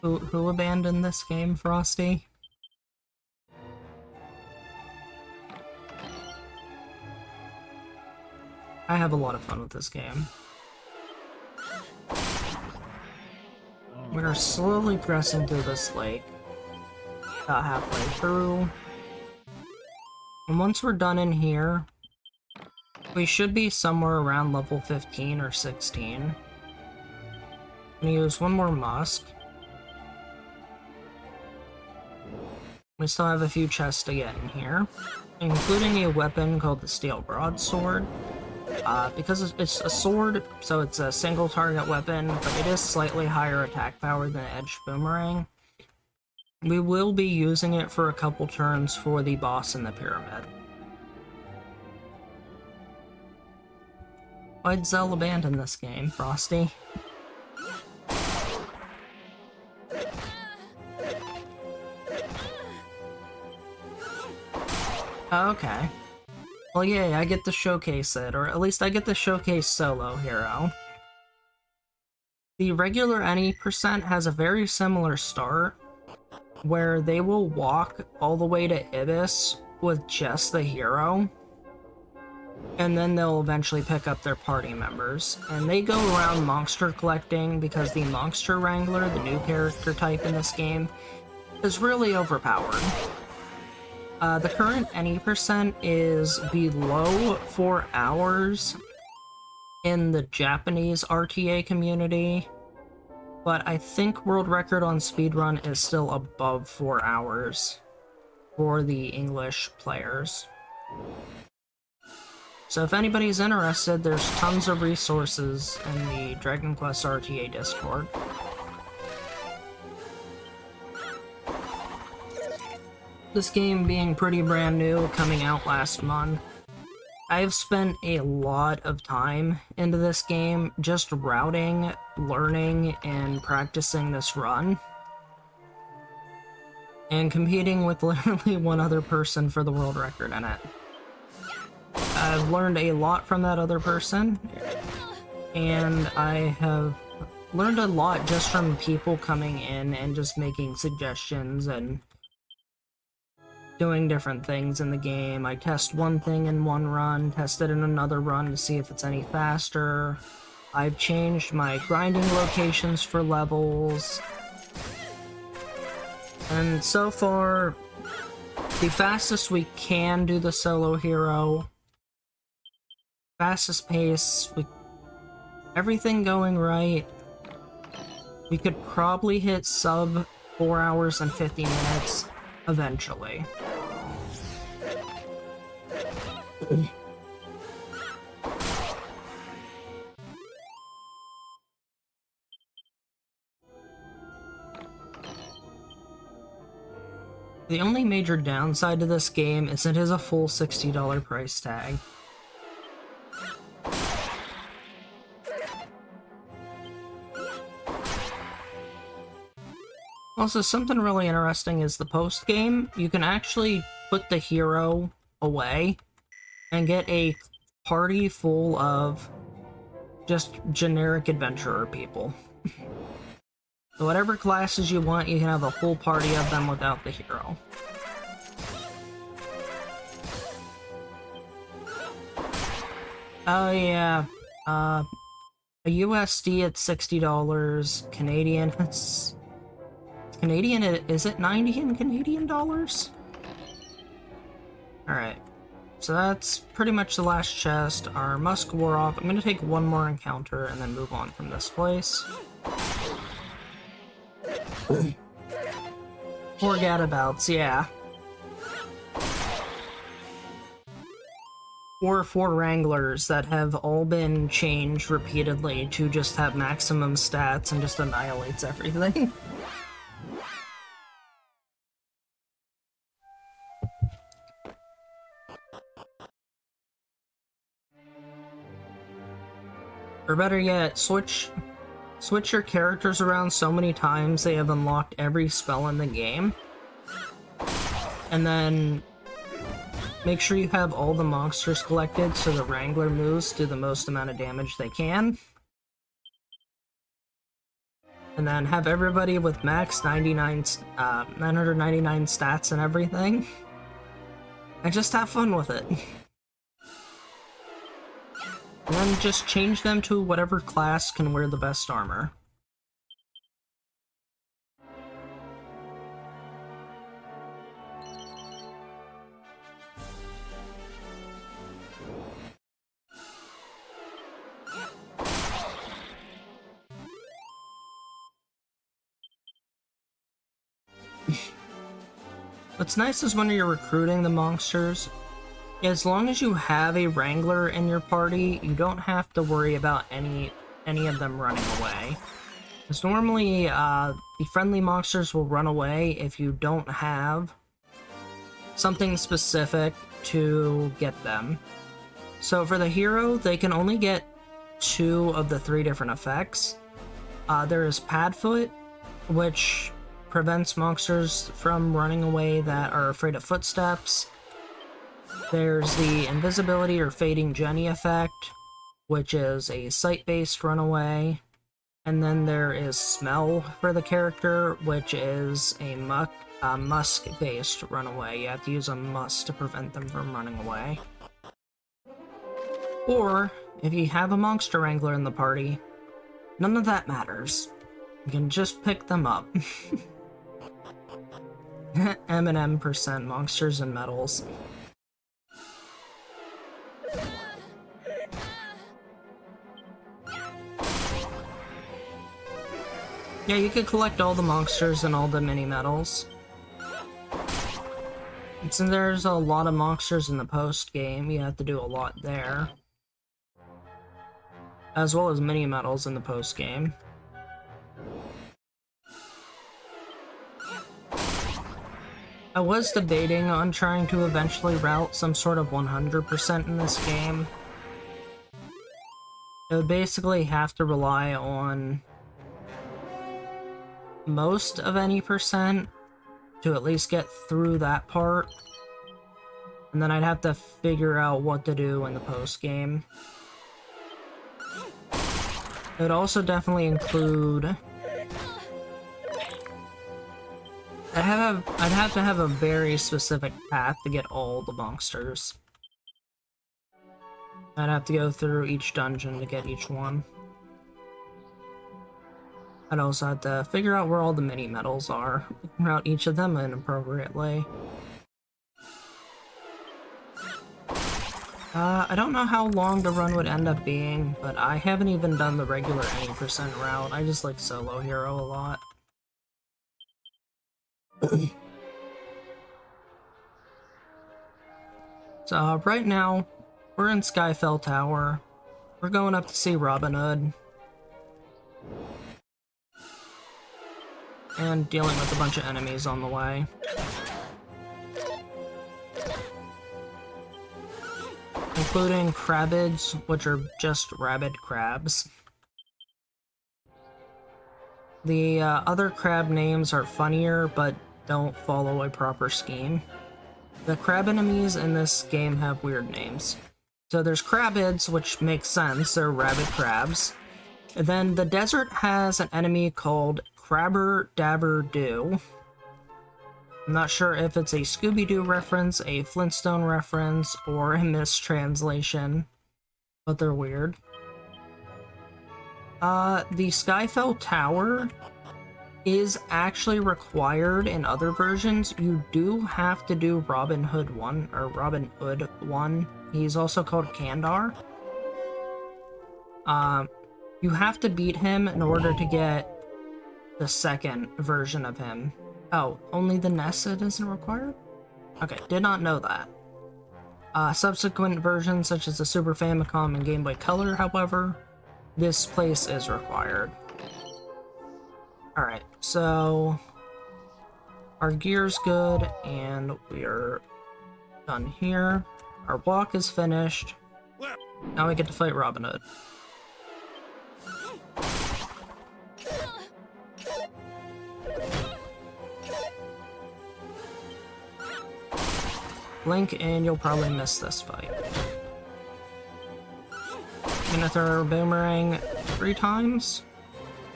Who abandoned this game, Frosty? I have a lot of fun with this game. We are slowly progressing through this lake, about halfway through. And once we're done in here, we should be somewhere around level 15 or 16. I'm gonna use one more musk. We still have a few chests to get in here, including a weapon called the Steel Broadsword. Because it's a sword, so it's a single target weapon, but it is slightly higher attack power than Edged Boomerang. We will be using it for a couple turns for the boss in the pyramid. Why'd Zell abandon this game, Frosty? Okay. Well, yay, I get to showcase it, or at least I get to showcase Solo Hero. The regular any percent has a very similar start, where they will walk all the way to Ibis with just the hero, and then they'll eventually pick up their party members. And they go around monster collecting because the Monster Wrangler, the new character type in this game, is really overpowered. The current any percent is below 4 hours in the Japanese RTA community, but I think world record on speedrun is still above 4 hours for the English players. So if anybody's interested, there's tons of resources in the Dragon Quest RTA Discord. This game being pretty brand new, coming out last month, I've spent a lot of time into this game just routing, learning, and practicing this run. And competing with literally one other person for the world record in it. I've learned a lot from that other person, and I have learned a lot just from people coming in and just making suggestions and doing different things in the game. I test one thing in one run, test it in another run to see if it's any faster. I've changed my grinding locations for levels. And so far, the fastest we can do the solo hero, fastest pace, everything going right, we could probably hit sub 4 hours and 50 minutes eventually. The only major downside to this game is it is a full $60 price tag. Also, something really interesting is the post-game. You can actually put the hero away and get a party full of just generic adventurer people. So whatever classes you want, you can have a full party of them without the hero. Oh yeah, a USD at $60, Canadian, it's Canadian, is it 90 in Canadian dollars? Alright, so that's pretty much the last chest. Our musk wore off. I'm gonna take one more encounter and then move on from this place. Poor gadabouts, yeah. Or 4 wranglers that have all been changed repeatedly to just have maximum stats and just annihilates everything. Or better yet, switch your characters around so many times they have unlocked every spell in the game. And then make sure you have all the monsters collected so the Wrangler moves do the most amount of damage they can. And then have everybody with max 999 stats and everything. And just have fun with it. And then just change them to whatever class can wear the best armor. What's nice is when you're recruiting the monsters, as long as you have a Wrangler in your party, you don't have to worry about any of them running away. Because normally, the friendly monsters will run away if you don't have something specific to get them. So for the hero, they can only get 2 of the 3 different effects. There is Padfoot, which prevents monsters from running away that are afraid of footsteps. There's the Invisibility or Fading Jenny effect, which is a sight-based runaway. And then there is Smell for the character, which is a musk-based runaway. You have to use a musk to prevent them from running away. Or, if you have a Monster Wrangler in the party, none of that matters. You can just pick them up. M&M % monsters and medals. Yeah, you could collect all the monsters and all the mini medals. And since there's a lot of monsters in the post game, you have to do a lot there. As well as mini medals in the post game. I was debating on trying to eventually route some sort of 100% in this game. It would basically have to rely on most of any percent to at least get through that part. And then I'd have to figure out what to do in the post-game. It would also definitely include... I'd have to have a very specific path to get all the monsters. I'd have to go through each dungeon to get each one. I'd also have to figure out where all the mini-medals are, route each of them inappropriately. I don't know how long the run would end up being, but I haven't even done the regular any percent route. I just like solo hero a lot. So right now, we're in Skyfell Tower. We're going up to see Robin Hood. And dealing with a bunch of enemies on the way. Including crabids, which are just rabid crabs. The other crab names are funnier, but don't follow a proper scheme. The crab enemies in this game have weird names. So there's crabids, which makes sense, they're rabid crabs. And then the desert has an enemy called Crabber Dabber Doo. I'm not sure if it's a Scooby-Doo reference, a Flintstone reference, or a mistranslation, but they're weird. The Skyfell Tower is actually required in other versions. You do have to do Robin Hood 1, or Robin Hood 1. He's also called Kandar. You have to beat him in order to get the second version of him. Oh, only the Nested isn't required? Okay, did not know that. Subsequent versions, such as the Super Famicom and Game Boy Color, however, this place is required. Alright, so... our gear's good, and we're done here. Our walk is finished. Now we get to fight Robin Hood. Blink and you'll probably miss this fight. I'm gonna throw a boomerang 3 times.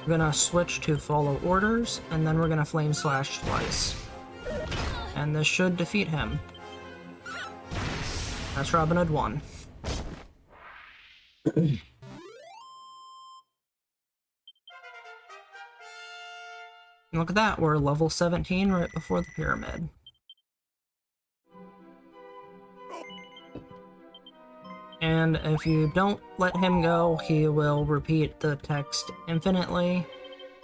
We're gonna switch to follow orders, and then we're gonna flame slash twice. And this should defeat him. That's Robin Hood 1. Look at that, we're level 17 right before the pyramid. And if you don't let him go, he will repeat the text infinitely,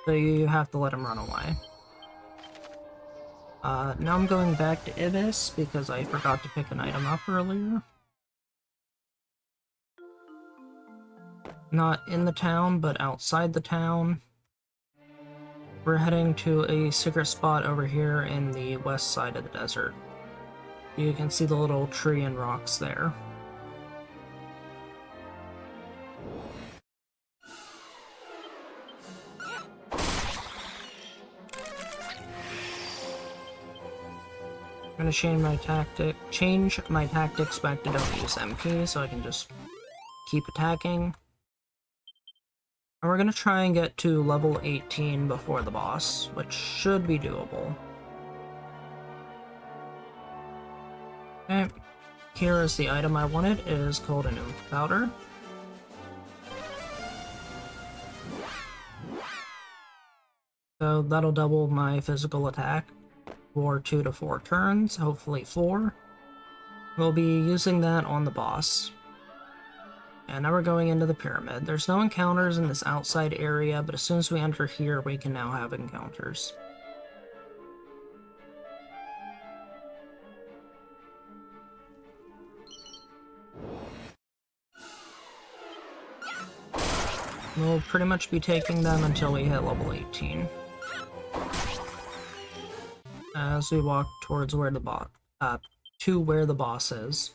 so you have to let him run away. Now I'm going back to Ibis because I forgot to pick an item up earlier. Not in the town, but outside the town. We're heading to a secret spot over here in the west side of the desert. You can see the little tree and rocks there. I'm gonna change my tactics back to don't use MP so I can just keep attacking. And we're gonna try and get to level 18 before the boss, which should be doable. Okay, here is the item I wanted. It is called an Oomph Powder. So that'll double my physical attack for 2 to 4 turns, hopefully 4. We'll be using that on the boss. And now we're going into the pyramid. There's no encounters in this outside area, but as soon as we enter here, we can now have encounters. We'll pretty much be taking them until we hit level 18. as we walk towards where the boss is.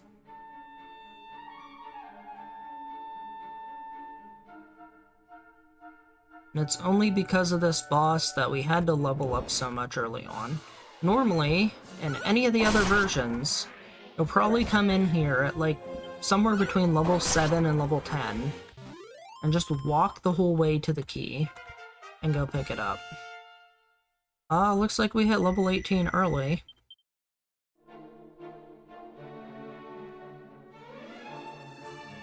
And it's only because of this boss that we had to level up so much early on. Normally, in any of the other versions, you'll probably come in here at like somewhere between level 7 and level 10 and just walk the whole way to the key and go pick it up. Looks like we hit level 18 early.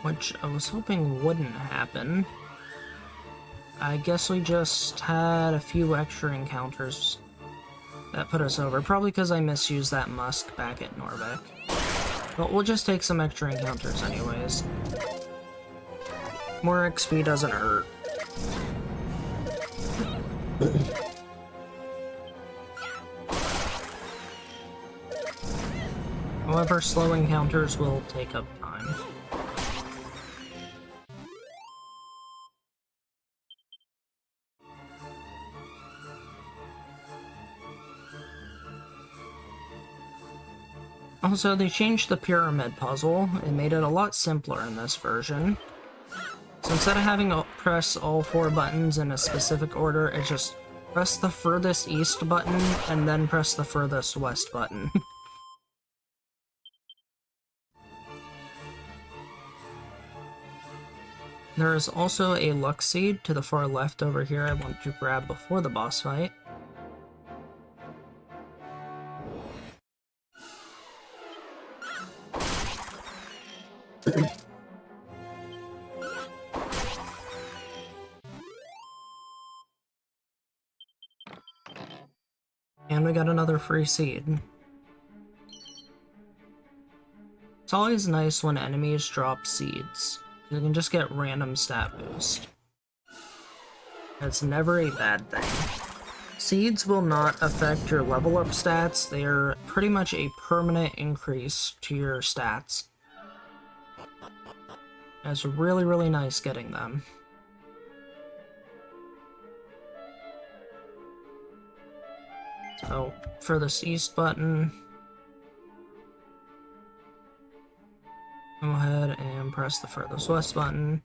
Which I was hoping wouldn't happen. I guess we just had a few extra encounters that put us over, probably because I misused that musk back at Norvik. But we'll just take some extra encounters anyways. More XP doesn't hurt. However, slow encounters will take up time. Also, they changed the pyramid puzzle and made it a lot simpler in this version. So instead of having to press all 4 buttons in a specific order, it's just press the furthest east button and then press the furthest west button. There is also a luck seed to the far left over here I want to grab before the boss fight. And we got another free seed. It's always nice when enemies drop seeds. You can just get random stat boost. It's never a bad thing. Seeds will not affect your level up stats. They are pretty much a permanent increase to your stats. It's really, really nice getting them. So, furthest east button. Go ahead and press the furthest west button.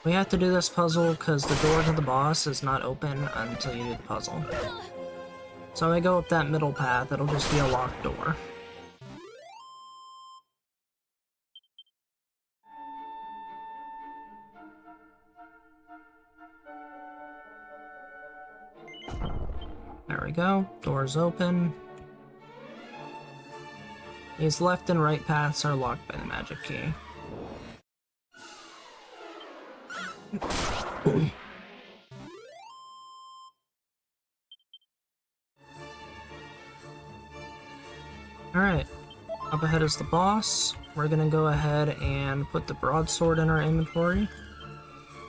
We have to do this puzzle because the door to the boss is not open until you do the puzzle. So when I go up that middle path, it'll just be a locked door. There we go, door's open. These left and right paths are locked by the magic key. Alright, up ahead is the boss. We're gonna go ahead and put the broadsword in our inventory.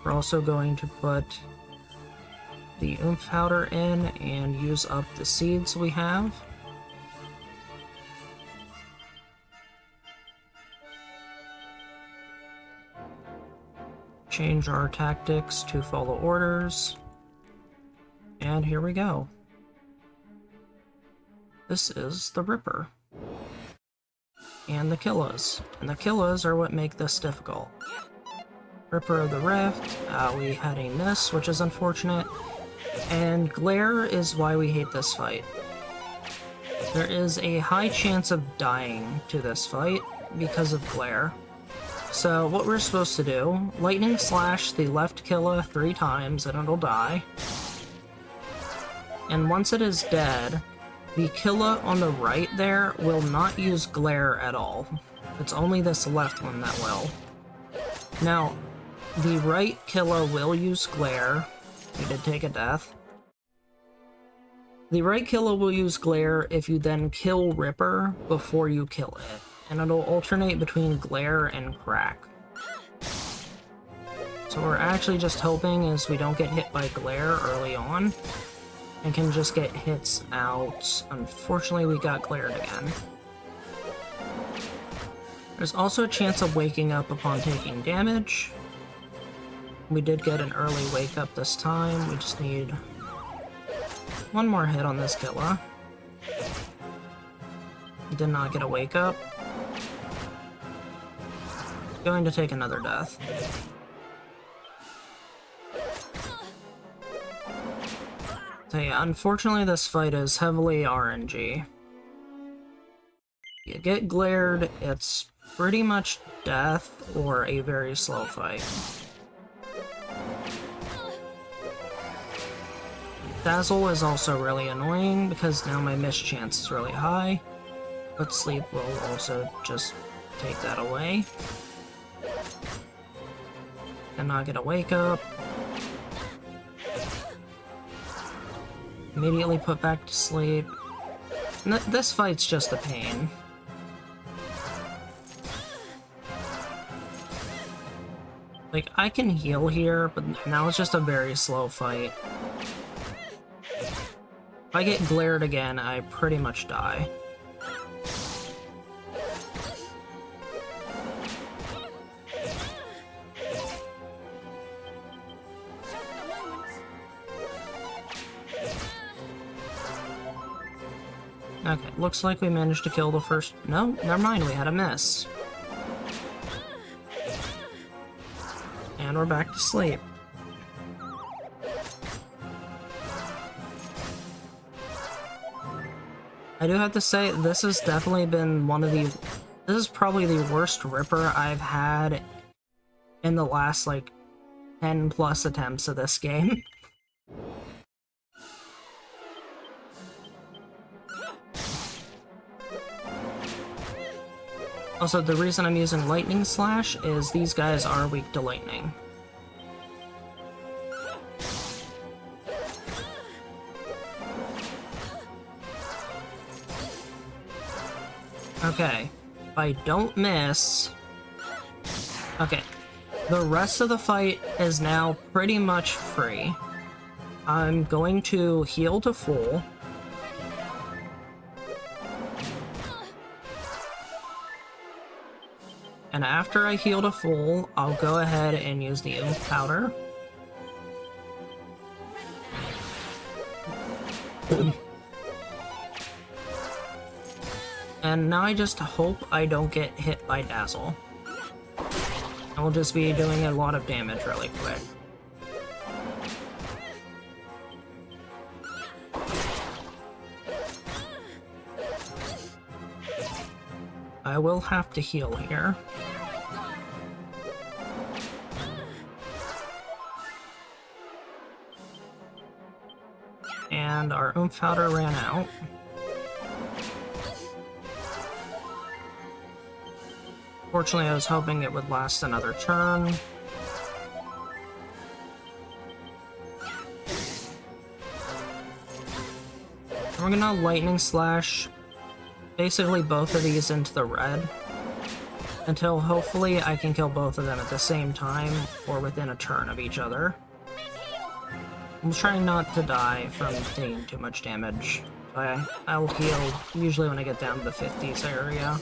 We're also going to put the oomph powder in and use up the seeds we have. Change our tactics to follow orders. And here we go. This is the Ripper. And the Killas. And the Killas are what make this difficult. Ripper of the Rift, we had a miss, which is unfortunate. And Glare is why we hate this fight. There is a high chance of dying to this fight because of Glare. So what we're supposed to do, lightning slash the left Killa 3 times and it'll die. And once it is dead, the Killa on the right there will not use Glare at all. It's only this left one that will. Now, the right Killa will use Glare. We did take a death. The right Killa will use Glare if you then kill Ripper before you kill it. And it'll alternate between Glare and Crack. So we're actually just hoping is we don't get hit by Glare early on, and can just get hits out. Unfortunately, we got glared again. There's also a chance of waking up upon taking damage. We did get an early wake up this time. We just need one more hit on this Killa. did not get a wake up. Going to take another death. So yeah, unfortunately this fight is heavily RNG. You get glared, it's pretty much death or a very slow fight. Dazzle is also really annoying because now my miss chance is really high, but sleep will also just take that away. Cannot get a wake up. Immediately put back to sleep. This fight's just a pain. Like, I can heal here, but now it's just a very slow fight. If I get glared again, I pretty much die. Okay, looks like we managed to kill the first... No, never mind, we had a miss. And we're back to sleep. I do have to say, this has definitely been one of the... This is probably the worst Ripper I've had in the last, like, 10 plus attempts of this game. Also, the reason I'm using Lightning Slash is these guys are weak to lightning. Okay, if I don't miss... Okay, the rest of the fight is now pretty much free. I'm going to heal to full. And after I heal to full, I'll go ahead and use the Oomph Powder. And now I just hope I don't get hit by Dazzle. I'll just be doing a lot of damage really quick. I will have to heal here. And our Oomph Powder ran out. Fortunately, I was hoping it would last another turn. We're gonna Lightning Slash basically both of these into the red until hopefully I can kill both of them at the same time or within a turn of each other. I'm trying not to die from taking too much damage. I'll heal usually when I get down to the 50s area.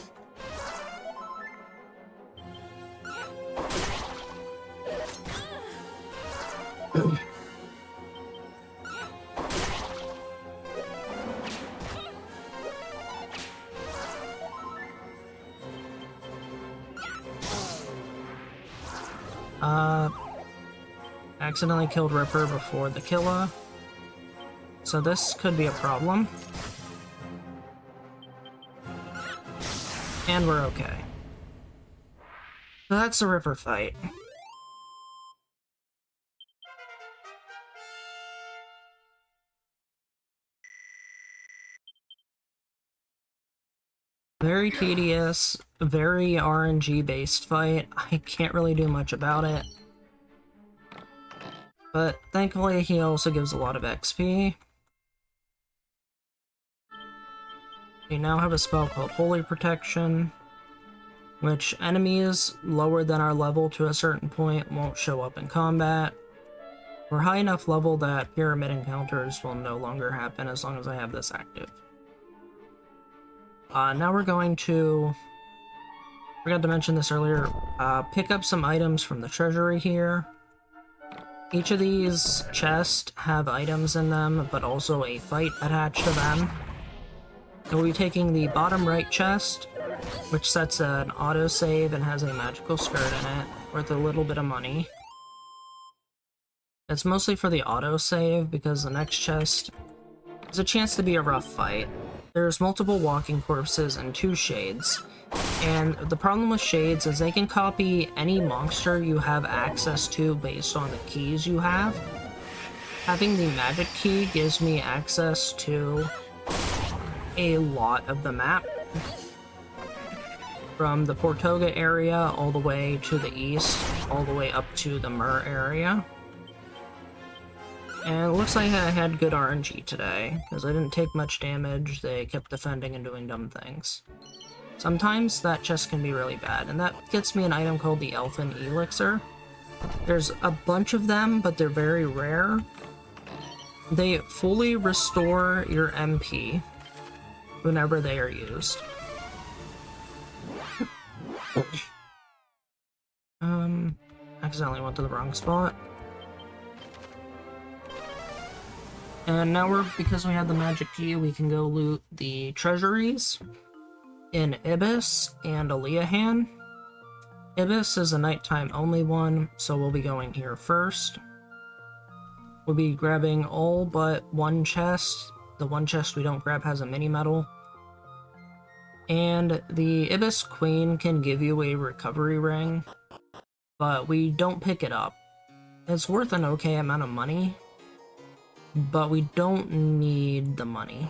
Accidentally killed Ripper before the Killa, so this could be a problem. And we're okay. So that's the Ripper fight. Very tedious, very RNG based fight. I can't really do much about it. But thankfully he also gives a lot of XP. We now have a spell called Holy Protection, which enemies lower than our level to a certain point won't show up in combat. We're high enough level that pyramid encounters will no longer happen as long as I have this active. Now we're going to, forgot to mention this earlier, pick up some items from the treasury here. Each of these chests have items in them, but also a fight attached to them. We'll be taking the bottom right chest, which sets an autosave and has a magical skirt in it, worth a little bit of money. It's mostly for the autosave, because the next chest is a chance to be a rough fight. There's multiple walking corpses and 2 shades, and the problem with shades is they can copy any monster you have access to based on the keys you have. Having the magic key gives me access to a lot of the map, from the Portoga area all the way to the east, all the way up to the Mur area. And it looks like I had good RNG today, because I didn't take much damage, they kept defending and doing dumb things. Sometimes that chest can be really bad, and that gets me an item called the Elfin Elixir. There's a bunch of them, but they're very rare. They fully restore your MP whenever they are used. Accidentally went to the wrong spot. And now because we have the magic key, we can go loot the treasuries in Ibis and Aliahan. Ibis is a nighttime only one, so we'll be going here first. We'll be grabbing all but one chest. The one chest we don't grab has a mini medal. And the Ibis Queen can give you a recovery ring, but we don't pick it up. It's worth an okay amount of money, but we don't need the money.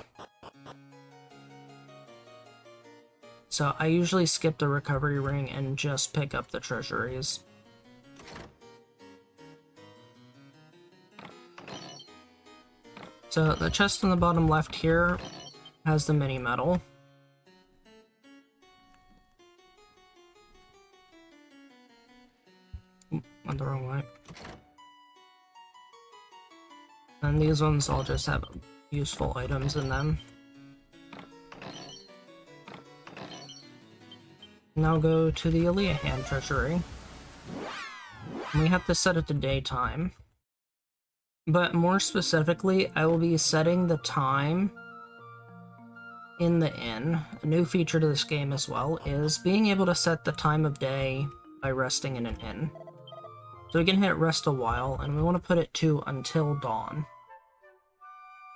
So I usually skip the recovery ring and just pick up the treasuries. So the chest in the bottom left here has the mini medal. Went the wrong way. And these ones all just have useful items in them. Now go to the Aliahan treasury. We have to set it to daytime. But more specifically, I will be setting the time in the inn. A new feature to this game as well is being able to set the time of day by resting in an inn. So we can hit rest a while, and we want to put it to until dawn.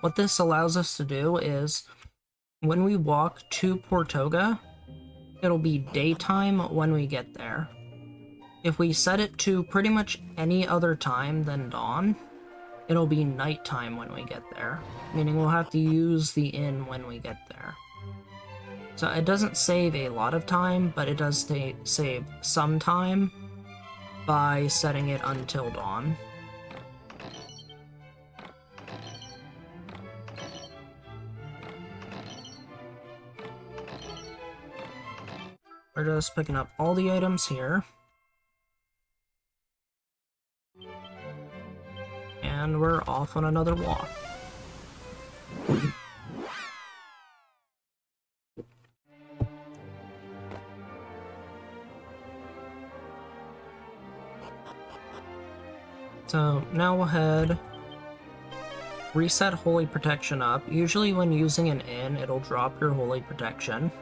What this allows us to do is, when we walk to Portoga, it'll be daytime when we get there. If we set it to pretty much any other time than dawn, it'll be nighttime when we get there, meaning we'll have to use the inn when we get there. So it doesn't save a lot of time, but it does save some time by setting it until dawn. We're just picking up all the items here. And we're off on another walk. So now we'll head, reset Holy Protection up. Usually when using an inn, it'll drop your Holy Protection.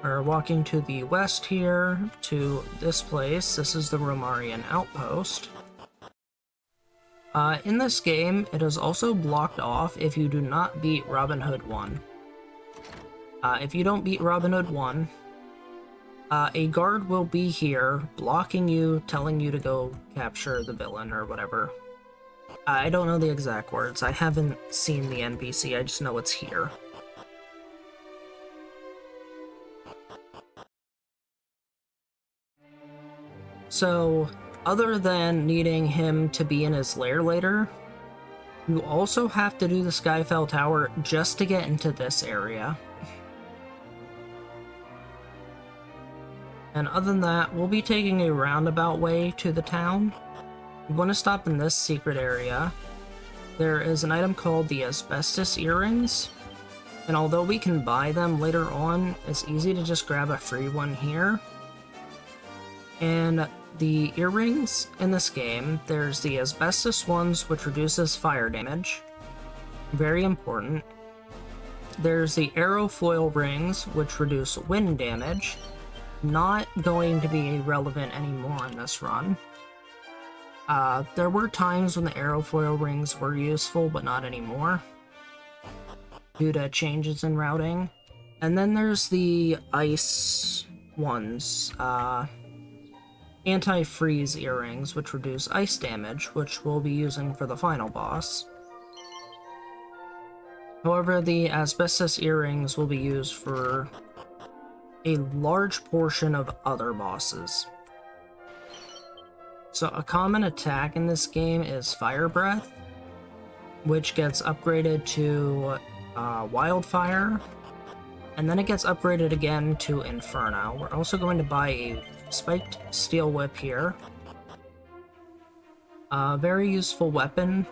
We're walking to the west here, to this place. This is the Romarian Outpost. In this game, it is also blocked off if you do not beat Robin Hood 1. If you don't beat Robin Hood 1, a guard will be here, blocking you, telling you to go capture the villain or whatever. I don't know the exact words. I haven't seen the NPC, I just know it's here. So, other than needing him to be in his lair later, you also have to do the Skyfell Tower just to get into this area. And other than that, we'll be taking a roundabout way to the town. We want to stop in this secret area. There is an item called the Asbestos Earrings, and although we can buy them later on, it's easy to just grab a free one here. And the earrings in this game, there's the asbestos ones, which reduces fire damage. Very important. there's the aerofoil rings, which reduce wind damage. Not going to be relevant anymore in this run. There were times when the aerofoil rings were useful, but not anymore, due to changes in routing. And then there's the ice ones, anti-freeze earrings, which reduce ice damage, which we'll be using for the final boss. However, the asbestos earrings will be used for a large portion of other bosses. So a common attack in this game is Fire Breath, which gets upgraded to Wildfire, and then it gets upgraded again to Inferno. We're also going to buy a Spiked Steel Whip here. A very useful weapon.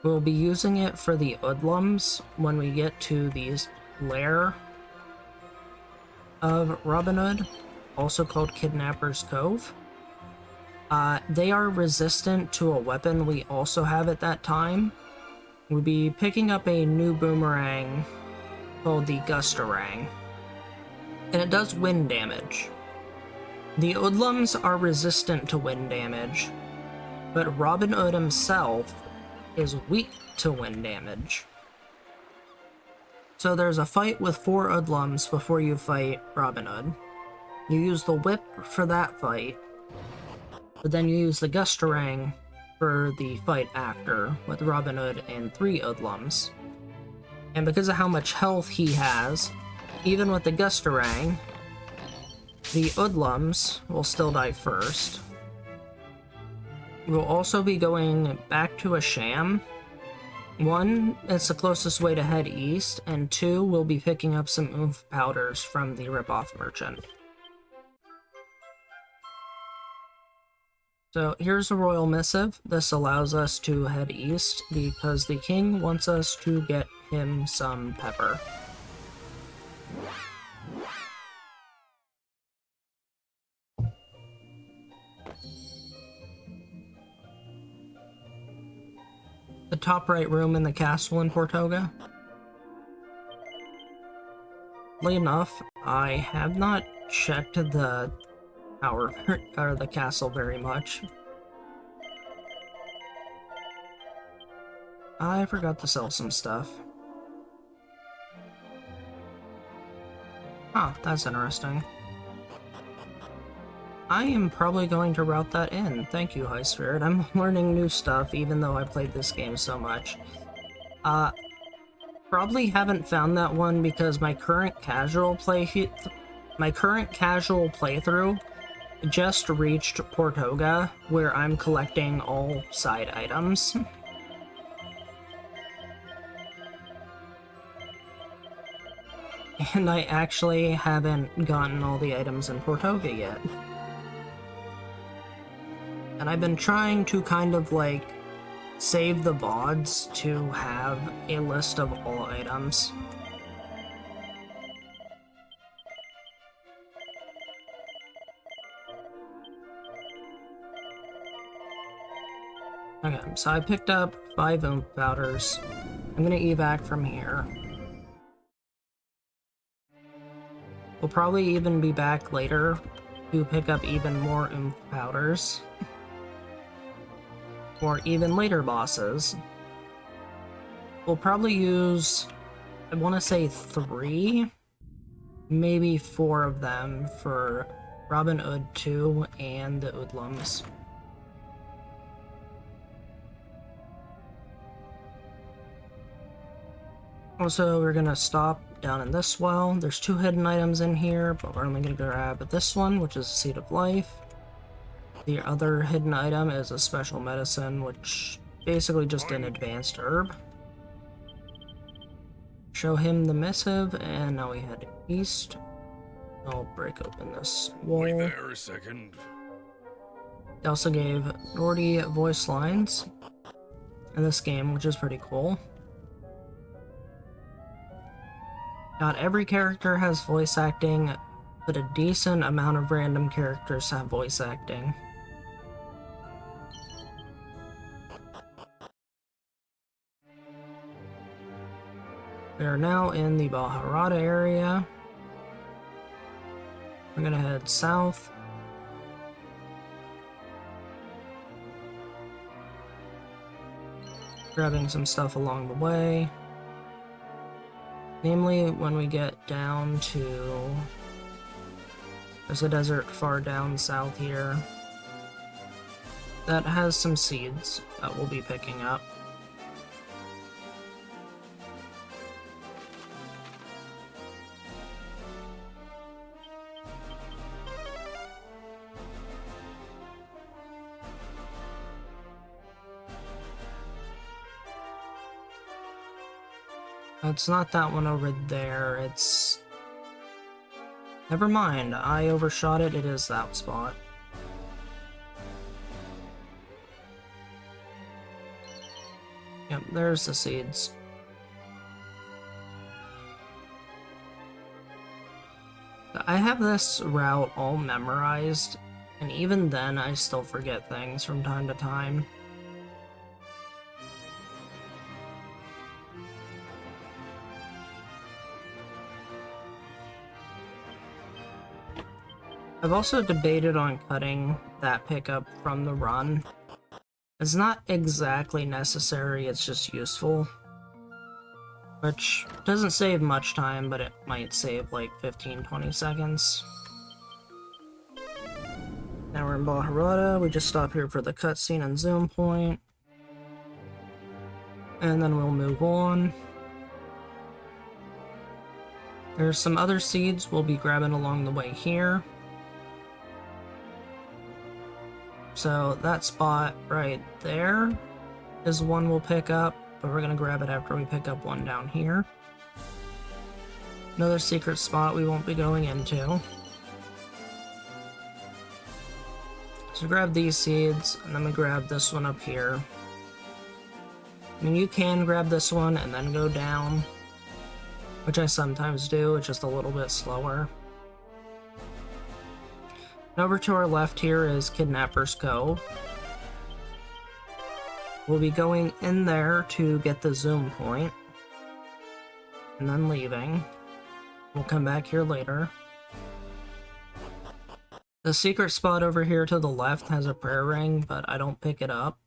We'll be using it for the Hoodlums when we get to the lair of Robin Hood, also called Kidnapper's Cove. They are resistant to a weapon we also have at that time. We'll be picking up a new boomerang called the Gustarang, and it does wind damage. The Hoodlums are resistant to wind damage, but Robin Hood himself is weak to wind damage. So there's a fight with 4 Hoodlums before you fight Robin Hood. You use the whip for that fight, but then you use the Gustarang for the fight after, with Robin Hood and 3 Hoodlums. And because of how much health he has, even with the Gustarang, the Hoodlums will still die first. We'll also be going back to a sham. 1, it's the closest way to head east, and 2, we'll be picking up some oomph powders from the ripoff merchant. So here's a royal missive. This allows us to head east because the king wants us to get him some pepper. The top right room in the castle in Portoga. Oddly enough, I have not checked the tower or the castle very much. I forgot to sell some stuff. Huh, that's interesting. I am probably going to route that in. Thank you, High Spirit. I'm learning new stuff even though I played this game so much. Probably haven't found that one because my current casual playthrough just reached Portoga, where I'm collecting all side items. And I actually haven't gotten all the items in Portoga yet. And I've been trying to kind of like save the VODs to have a list of all items. Okay, so I picked up 5 oomph powders. I'm gonna evac from here. We'll probably even be back later to pick up even more oomph powders. For even later bosses. We'll probably use, I want to say 3, maybe 4 of them for Robin Hood 2 and the Hoodlums. Also, we're gonna stop down in this well. There's 2 hidden items in here, but we're only gonna grab this one, which is a Seed of Life. The other hidden item is a special medicine, which basically just an advanced herb. Show him the missive, and now we head east. I'll break open this wall. Wait there a second. They also gave Nordy voice lines in this game, which is pretty cool. Not every character has voice acting, but a decent amount of random characters have voice acting. We are now in the Baharata area. We're gonna head south. Grabbing some stuff along the way. Namely, when we get down to... There's a desert far down south here that has some seeds that we'll be picking up. It's not that one over there, it's... Never mind, I overshot it, it is that spot. Yep, there's the seeds. I have this route all memorized, and even then I still forget things from time to time. I've also debated on cutting that pickup from the run. It's not exactly necessary, it's just useful. Which doesn't save much time, but it might save like 15-20 seconds. Now we're in Baharata, we just stop here for the cutscene and zoom point. And then we'll move on. There's some other seeds we'll be grabbing along the way here. So that spot right there is one we'll pick up, but we're gonna grab it after we pick up one down here. Another secret spot we won't be going into. So grab these seeds, and then we grab this one up here. I mean, you can grab this one and then go down, which I sometimes do, it's just a little bit slower. Over to our left here is Kidnapper's Cove. We'll be going in there to get the zoom point, and then leaving. We'll come back here later. The secret spot over here to the left has a prayer ring, but I don't pick it up.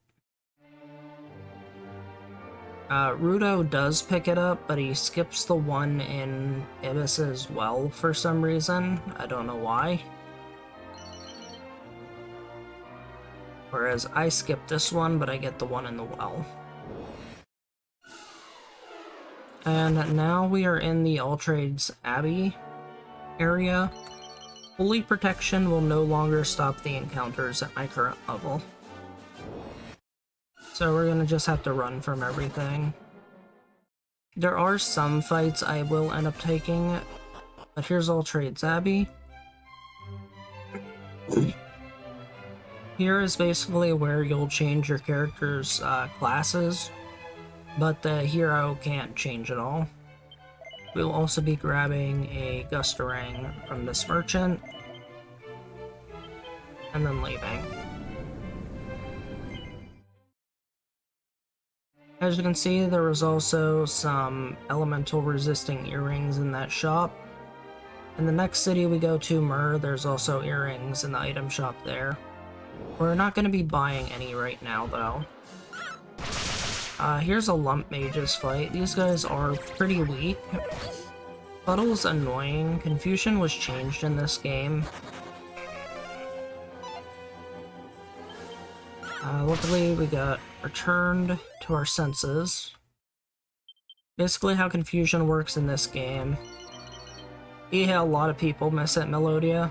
Rudo does pick it up, but he skips the one in Ibis as well for some reason. I don't know why. Whereas I skip this one, but I get the one in the well. And now we are in the All-Trades Abbey area. Holy Protection will no longer stop the encounters at my current level. So we're gonna just have to run from everything. There are some fights I will end up taking, but here's All-Trades Abbey. Here is basically where you'll change your character's classes, but the hero can't change it all. We'll also be grabbing a Gustarang from this merchant, and then leaving. As you can see, there was also some elemental resisting earrings in that shop. In the next city we go to, Myrrh, there's also earrings in the item shop there. We're not going to be buying any right now, though. Here's a Lump Mages fight. These guys are pretty weak. Puddle's annoying. Confusion was changed in this game. Luckily, we got returned to our senses. Basically how Confusion works in this game. Yeah, a lot of people miss it, Melodia.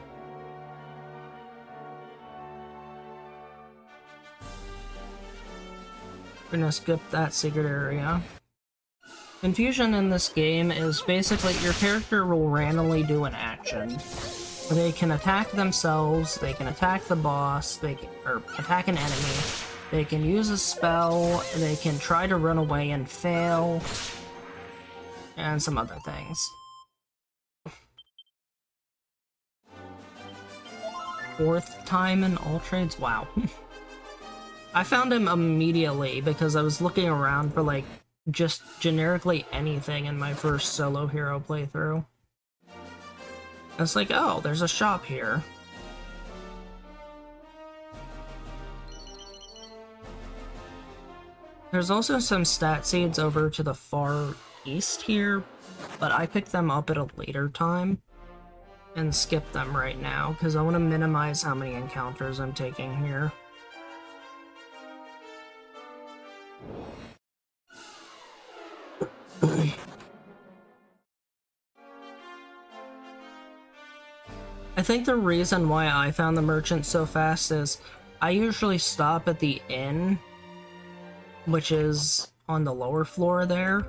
We're gonna skip that secret area. Confusion in this game is basically your character will randomly do an action. They can attack themselves, they can attack the boss, or attack an enemy, they can use a spell, they can try to run away and fail, and some other things. Fourth time in All-Trades? Wow. I found him immediately because I was looking around for like just generically anything in my first solo hero playthrough. It's like, oh, there's a shop here. There's also some stat seeds over to the far east here, but I picked them up at a later time and skip them right now because I want to minimize how many encounters I'm taking here. I think the reason why I found the merchant so fast is I usually stop at the inn, which is on the lower floor there.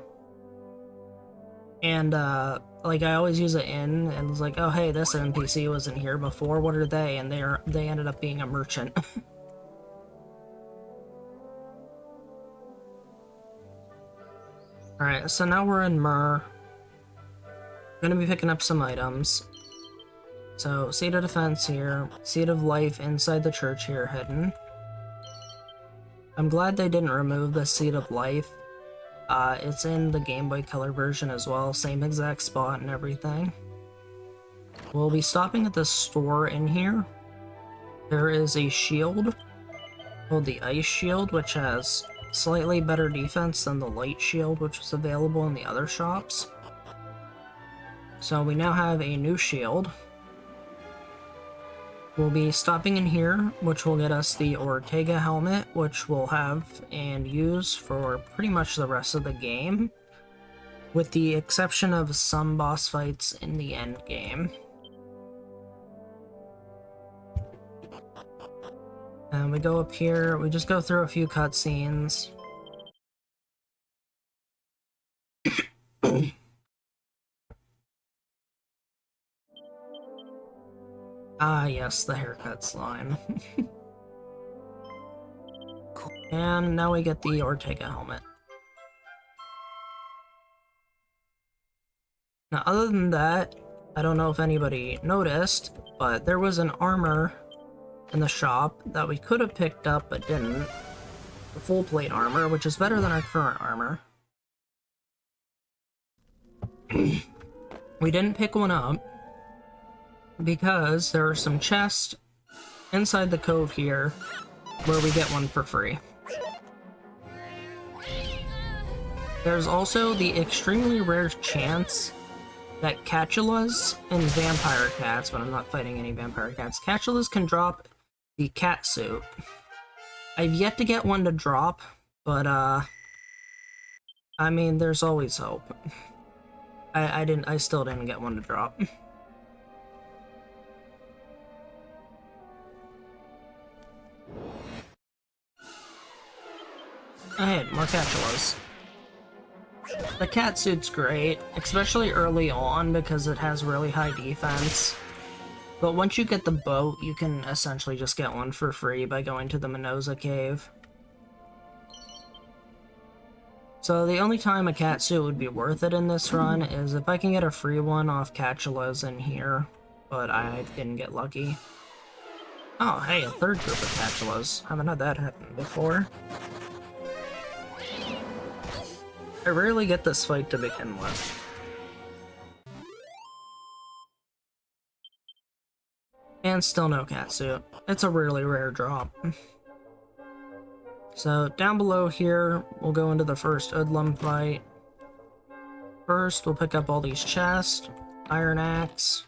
And, like, I always use an inn, and it's like, oh, hey, this NPC wasn't here before, what are they? And they ended up being a merchant. Alright, so now we're in Myrrh. Gonna be picking up some items. So, Seat of Defense here, Seat of Life inside the church here hidden. I'm glad they didn't remove the Seat of Life. It's in the Game Boy Color version as well, same exact spot and everything. We'll be stopping at the store in here. There is a shield called the Ice Shield, which has slightly better defense than the Light Shield, which was available in the other shops. So we now have a new shield. We'll be stopping in here, which will get us the Ortega helmet, which we'll have and use for pretty much the rest of the game, with the exception of some boss fights in the end game. And we go up here, we just go through a few cutscenes. Ah, yes, the haircut slime. And now we get the Ortega helmet. Now, other than that, I don't know if anybody noticed, but there was an armor in the shop that we could have picked up but didn't. The full plate armor, which is better than our current armor. We didn't pick one up because there are some chests inside the cove here where we get one for free. There's also the extremely rare chance that Catulas and vampire cats, but I'm not fighting any vampire cats, Catulas can drop the cat suit. I've yet to get one to drop, but I mean, there's always hope. I still didn't get one to drop. Ahead, more Catulas. The cat suit's great, especially early on because it has really high defense. But once you get the boat, you can essentially just get one for free by going to the Minoza cave. So the only time a cat suit would be worth it in this run is if I can get a free one off Catulas in here, but I didn't get lucky. Oh, hey, a third group of Catulas. Haven't had that happen before. I rarely get this fight to begin with. And still no catsuit. It's a really rare drop. So down below here, we'll go into the first Hoodlum fight. First, we'll pick up all these chests, Iron Axe,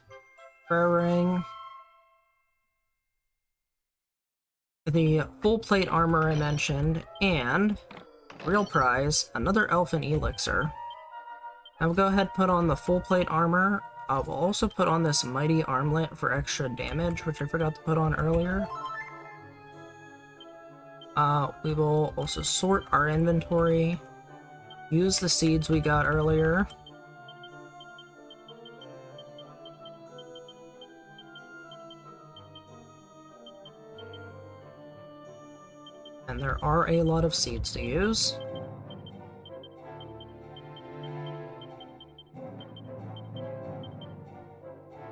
Prayer Ring, the full plate armor I mentioned, and real prize, another Elfin Elixir. I will go ahead and put on the full plate armor. I will also put on this Mighty Armlet for extra damage, which I forgot to put on earlier. We will also sort our inventory, use the seeds we got earlier. And there are a lot of seeds to use.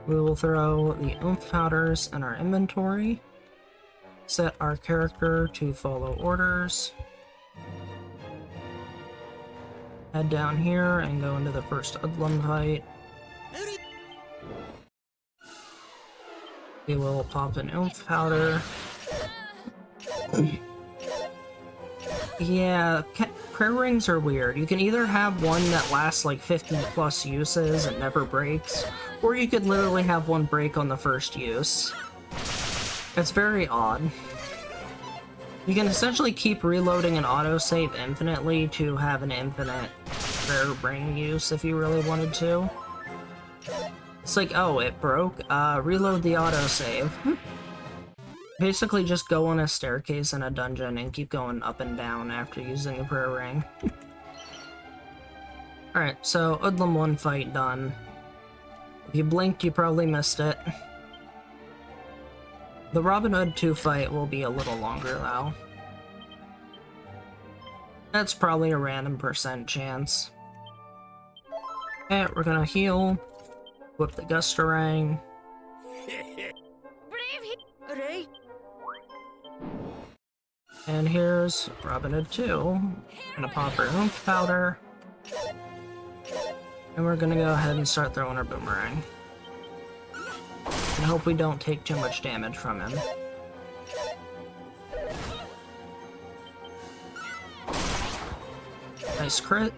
We will throw the oomph powders in our inventory, set our character to follow orders, head down here and go into the first Hoodlum fight. We will pop an oomph powder. Yeah, prayer rings are weird. You can either have one that lasts like 50 plus uses and never breaks, or you could literally have one break on the first use. It's very odd. You can essentially keep reloading an autosave infinitely to have an infinite prayer ring use if you really wanted to. It's like, oh, it broke? Reload the autosave. Basically just go on a staircase in a dungeon and keep going up and down after using the prayer ring. Alright, so Hoodlum 1 fight done. If you blinked, you probably missed it. The Robin Hood 2 fight will be a little longer, though. That's probably a random % chance. Okay, we're gonna heal. Whip the Gustarang. And here's Robin Hood 2. Gonna pop her oomph powder. And we're gonna go ahead and start throwing our boomerang. And hope we don't take too much damage from him. Nice crit.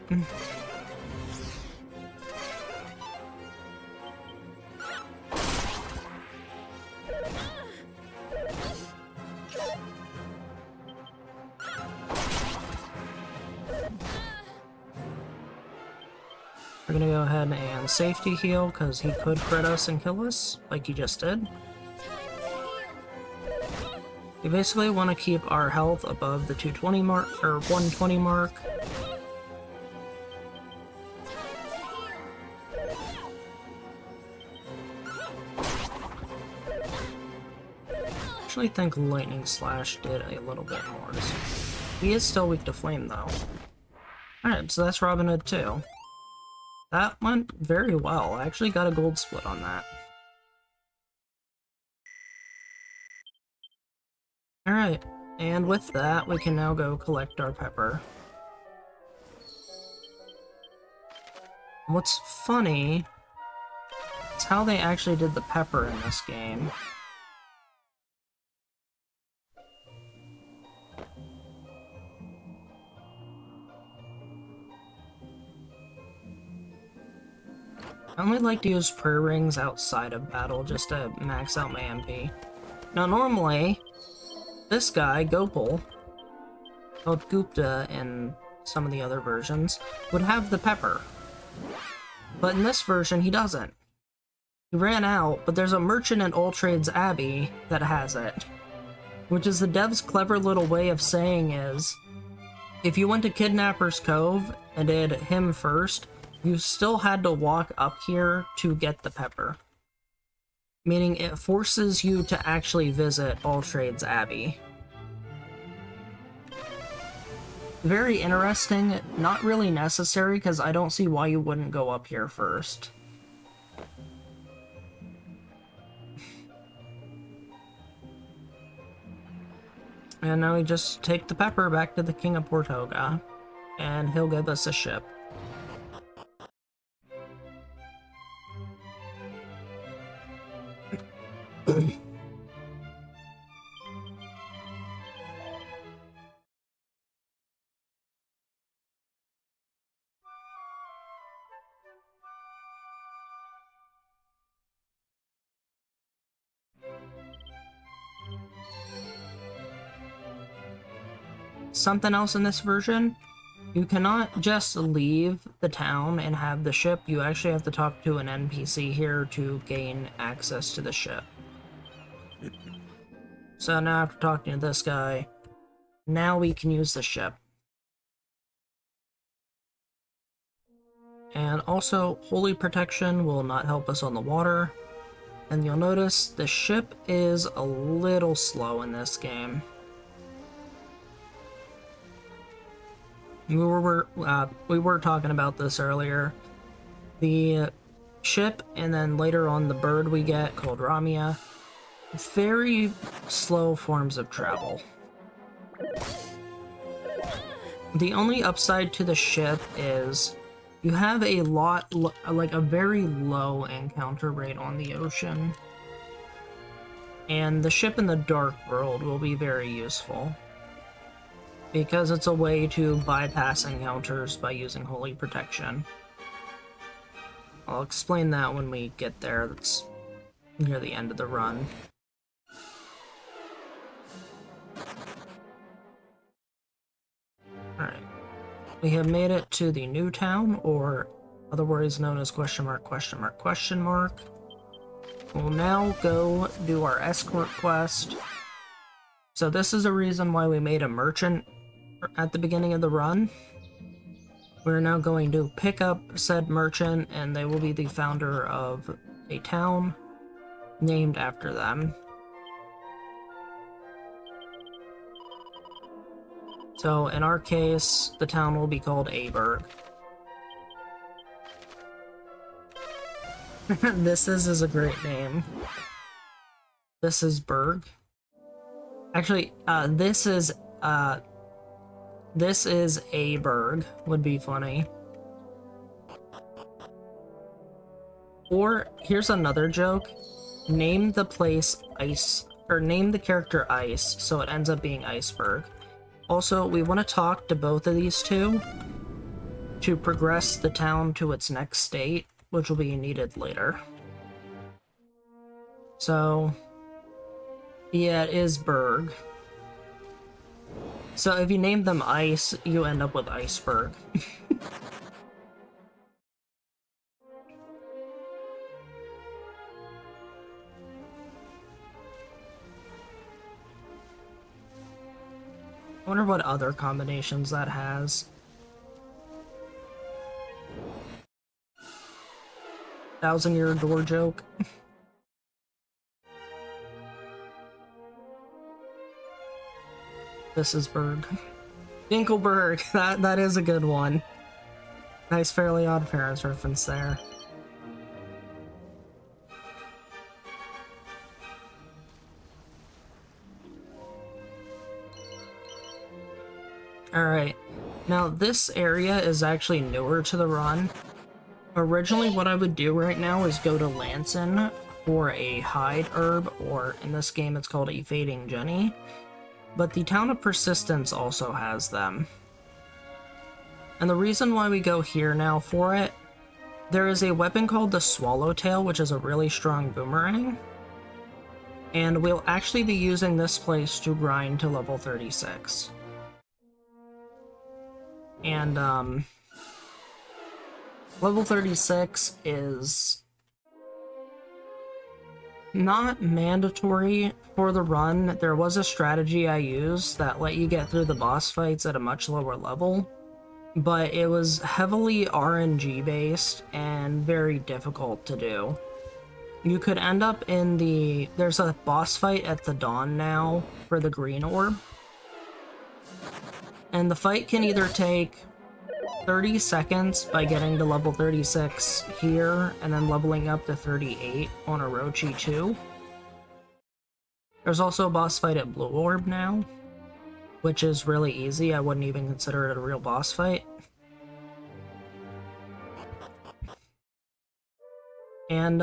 We're gonna go ahead and safety heal, because he could crit us and kill us, like he just did. We basically want to keep our health above the 220 mark, or 120 mark. I actually think Lightning Slash did a little bit more. He is still weak to Flame, though. Alright, so that's Robin Hood 2. That went very well. I actually got a gold split on that. Alright, and with that, we can now go collect our pepper. What's funny is how they actually did the pepper in this game. I only like to use prayer rings outside of battle just to max out my MP. Now normally, this guy, Gopal, called Gupta in some of the other versions, would have the pepper. But in this version, he doesn't. He ran out, but there's a merchant in All Trades Abbey that has it. Which is the dev's clever little way of saying is, if you went to Kidnapper's Cove and did him first, you still had to walk up here to get the pepper. Meaning it forces you to actually visit All Trades Abbey. Very interesting, not really necessary because I don't see why you wouldn't go up here first. And now we just take the pepper back to the King of Portoga, and he'll give us a ship. Something else in this version, you cannot just leave the town and have the ship, you actually have to talk to an NPC here to gain access to the ship. So now after talking to this guy, now we can use the ship. And also, Holy Protection will not help us on the water, and you'll notice the ship is a little slow in this game. We were talking about this earlier. The ship, and then later on the bird we get, called Ramia, very slow forms of travel. The only upside to the ship is you have a lot, like a very low encounter rate on the ocean. And the ship in the Dark World will be very useful, because it's a way to bypass encounters by using Holy Protection. I'll explain that when we get there. That's near the end of the run. Alright. We have made it to the new town, or otherwise known as question mark, question mark, question mark. We'll now go do our escort quest. So this is a reason why we made a merchant at the beginning of the run. We're now going to pick up said merchant, and they will be the founder of a town named after them. So in our case, the town will be called Aberg. This is a great name. This is Berg. Actually, this is Aberg would be funny. Or here's another joke. Name the place Ice, or name the character Ice, so it ends up being Iceberg. Also, we want to talk to both of these two to progress the town to its next state, which will be needed later. So, yeah, it is Berg. So if you name them Ice, you end up with Iceberg. I wonder what other combinations that has. Thousand-year door joke. This is Berg. Dinkelberg! That is a good one. Nice Fairly Odd Parents reference there. Alright, now this area is actually newer to the run. Originally what I would do right now is go to Lanson for a hide herb, or in this game it's called a Fading Jenny. But the Town of Persistence also has them. And the reason why we go here now for it, there is a weapon called the Swallowtail, which is a really strong boomerang. And we'll actually be using this place to grind to level 36. And, level 36 is not mandatory for the run. There was a strategy I used that let you get through the boss fights at a much lower level, but it was heavily RNG based and very difficult to do. You could end up in the... There's a boss fight at the dawn now for the green orb, and the fight can either take 30 seconds by getting to level 36 here, and then leveling up to 38 on Orochi 2. There's also a boss fight at Blue Orb now, which is really easy. I wouldn't even consider it a real boss fight. And,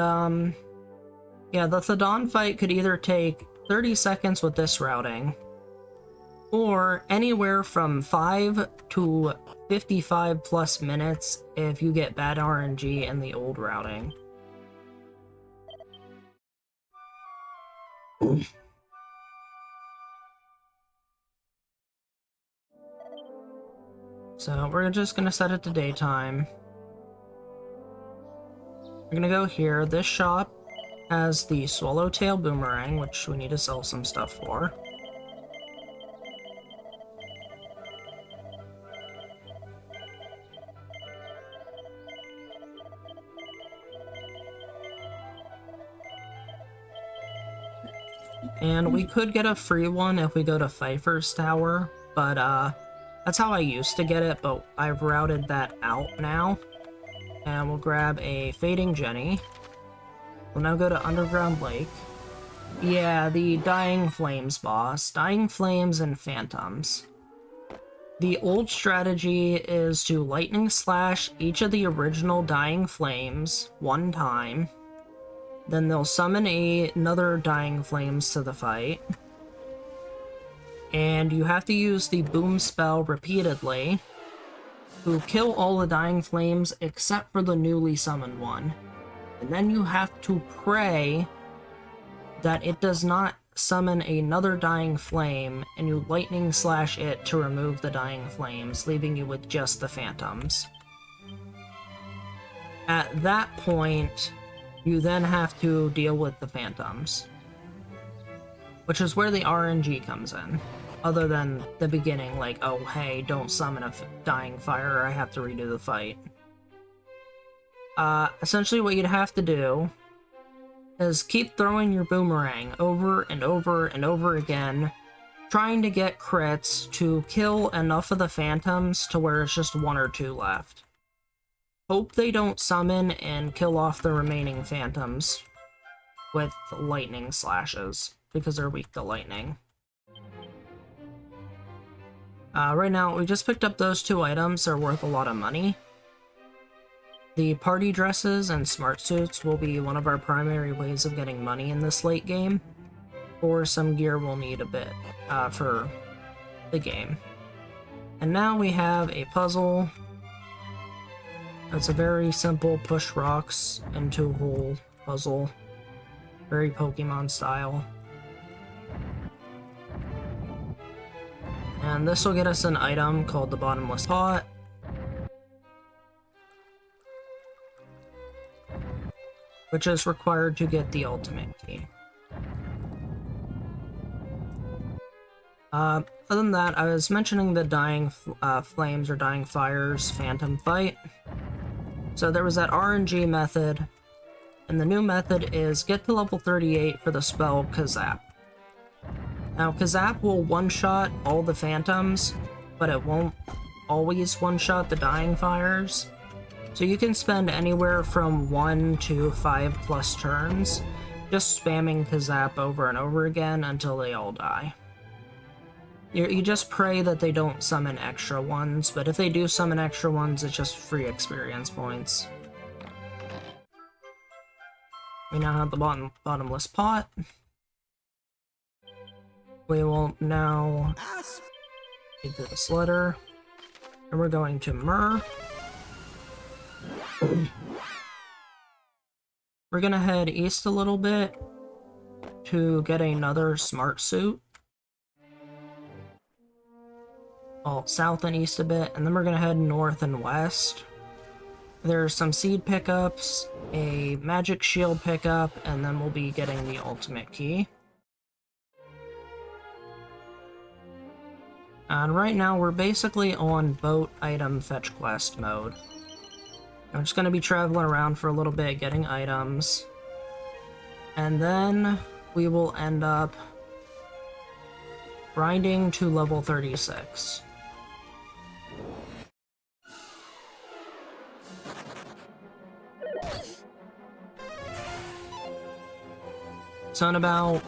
yeah, the Thadon fight could either take 30 seconds with this routing, or anywhere from 5 to 55 plus minutes if you get bad RNG in the old routing. So we're just gonna set it to daytime. We're gonna go here. This shop has the Swallowtail Boomerang, which we need to sell some stuff for. And we could get a free one if we go to Pfeiffer's Tower, but that's how I used to get it, but I've routed that out now. And we'll grab a Fading Jenny. We'll now go to Underground Lake. Yeah, the Dying Flames boss. Dying Flames and Phantoms. The old strategy is to lightning slash each of the original dying flames one time. Then they'll summon another dying flames to the fight. And you have to use the boom spell repeatedly to kill all the dying flames except for the newly summoned one. And then you have to pray that it does not summon another dying flame, and you lightning slash it to remove the dying flames, leaving you with just the phantoms. At that point, you then have to deal with the phantoms, which is where the RNG comes in. Other than the beginning, like, oh hey, don't summon a dying fire, or I have to redo the fight. Essentially what you'd have to do is keep throwing your boomerang over and over and over again, trying to get crits to kill enough of the phantoms to where it's just 1 or 2 left. Hope they don't summon and kill off the remaining phantoms with lightning slashes, because they're weak to lightning. Right now, we just picked up those 2 items. They're worth a lot of money. The party dresses and smart suits will be one of our primary ways of getting money in this late game, or some gear we'll need a bit for the game. And now we have a puzzle. It's a very simple push rocks into a hole puzzle, very Pokemon style. And this will get us an item called the bottomless pot. Which is required to get the ultimate key. Other than that, I was mentioning the dying flames or dying fires phantom fight. So there was that RNG method, and the new method is get to level 38 for the spell Kazap. Now, Kazap will one-shot all the phantoms, but it won't always one-shot the dying fires. So you can spend anywhere from 1 to 5+ turns just spamming Kazap over and over again until they all die. You just pray that they don't summon extra ones, but if they do summon extra ones, it's just free experience points. We now have the bottomless pot. We will now read this letter, and we're going to Myrrh. We're gonna head east a little bit to get another smart suit. Well, south and east a bit, and then we're gonna head north and west. There's some seed pickups, a magic shield pickup, and then we'll be getting the ultimate key. And right now we're basically on boat item fetch quest mode. I'm just going to be traveling around for a little bit, getting items. And then we will end up grinding to level 36. So in about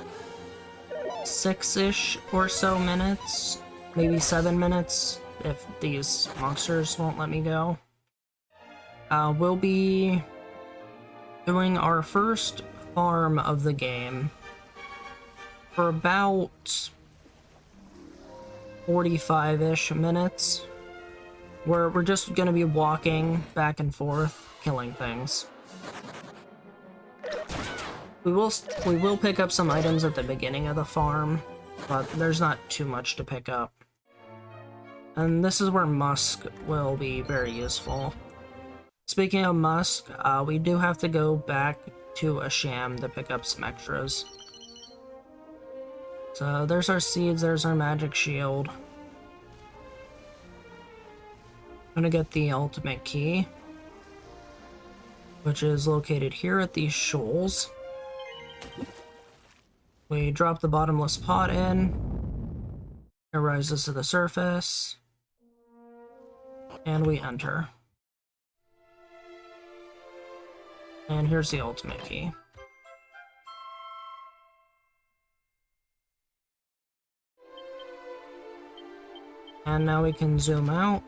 6-ish or so minutes, maybe 7 minutes, if these monsters won't let me go, we'll be doing our first farm of the game for about 45-ish minutes, where we're just going to be walking back and forth, killing things. We will pick up some items at the beginning of the farm, but there's not too much to pick up. And this is where Musk will be very useful. Speaking of Musk, we do have to go back to a sham to pick up some extras. So there's our seeds, there's our magic shield. I'm gonna get the ultimate key, which is located here at these shoals. We drop the bottomless pot in, it rises to the surface, and we enter. And here's the ultimate key. And now we can zoom out,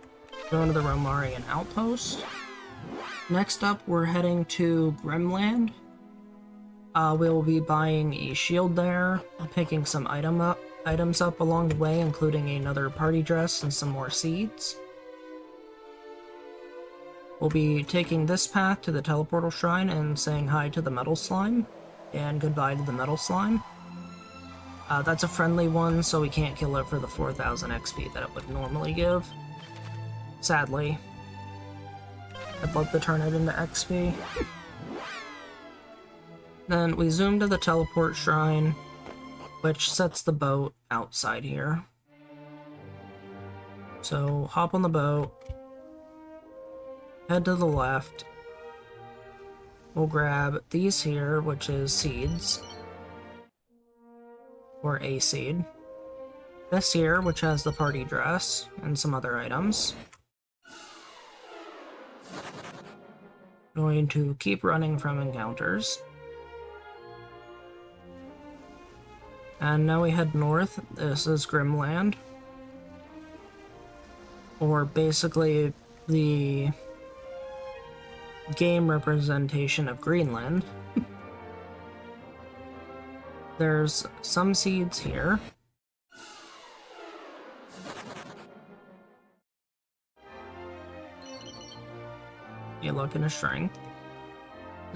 go into the Romarian Outpost. Next up, we're heading to Grimland. We will be buying a shield there, picking some items up along the way, including another party dress and some more seeds. We'll be taking this path to the Teleportal Shrine and saying hi to the Metal Slime, and goodbye to the Metal Slime. That's a friendly one, so we can't kill it for the 4,000 XP that it would normally give. Sadly. I'd love to turn it into XP. Then we zoom to the Teleport Shrine, which sets the boat outside here. So hop on the boat, head to the left. We'll grab these here, which is seeds. Or a seed. This here, which has the party dress and some other items. Going to keep running from encounters. And now we head north. This is Grimland. Or basically the game representation of Greenland. There's some seeds here. A luck and a strength.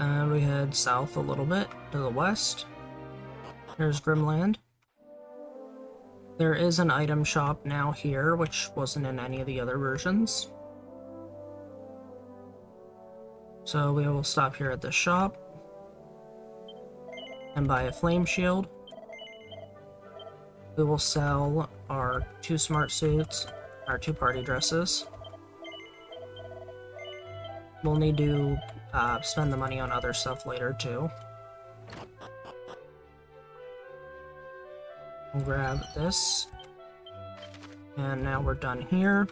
And we head south a little bit to the west. Here's Grimland. There is an item shop now here, which wasn't in any of the other versions. So we will stop here at the shop and buy a flame shield. We will sell our 2 smart suits, our 2 party dresses. We'll need to spend the money on other stuff later too. We'll grab this. And now we're done here.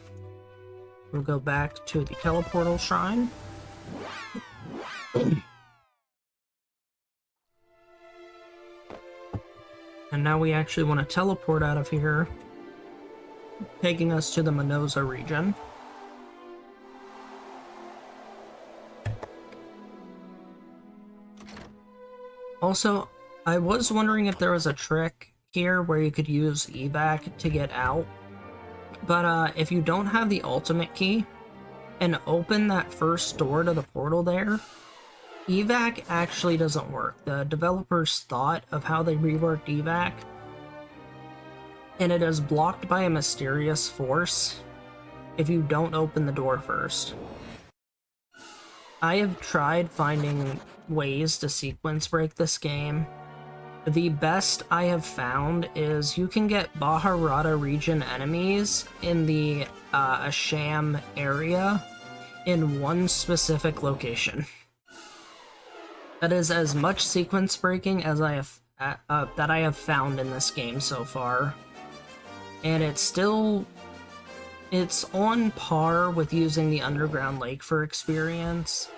We'll go back to the Teleportal Shrine. And now we actually want to teleport out of here, taking us to the Minoza region. Also, I was wondering if there was a trick here where you could use evac to get out, but if you don't have the ultimate key and open that first door to the portal there, evac actually doesn't work. The developers thought of how they reworked evac, and it is blocked by a mysterious force if you don't open the door first. I have tried finding ways to sequence break this game. The best I have found is you can get Baharata region enemies in the Asham area in one specific location. That is as much sequence breaking as I have found in this game so far, and it's on par with using the Underground Lake for experience,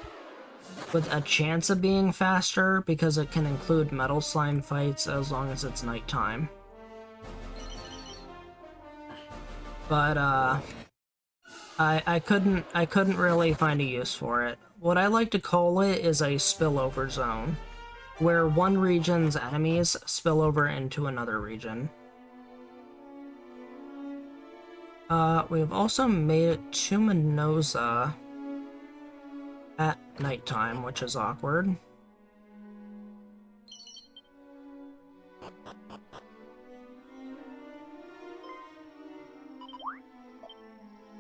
with a chance of being faster because it can include metal slime fights as long as it's nighttime. But I couldn't really find a use for it. What I like to call it is a spillover zone, where one region's enemies spill over into another region. We've also made it to Minoza at nighttime, which is awkward.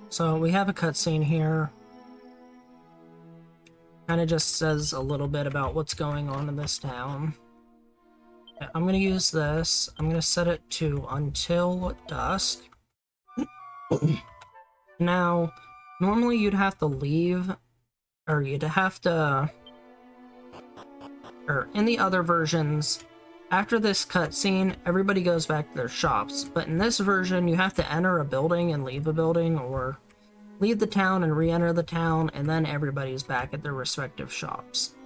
So we have a cutscene here. Kind of just says a little bit about what's going on in this town. I'm gonna use this. I'm gonna set it to until dusk. Now, normally you'd have to leave, or you'd have to, or in the other versions, after this cutscene, everybody goes back to their shops. But in this version, you have to enter a building and leave a building, or leave the town and re-enter the town, and then everybody's back at their respective shops.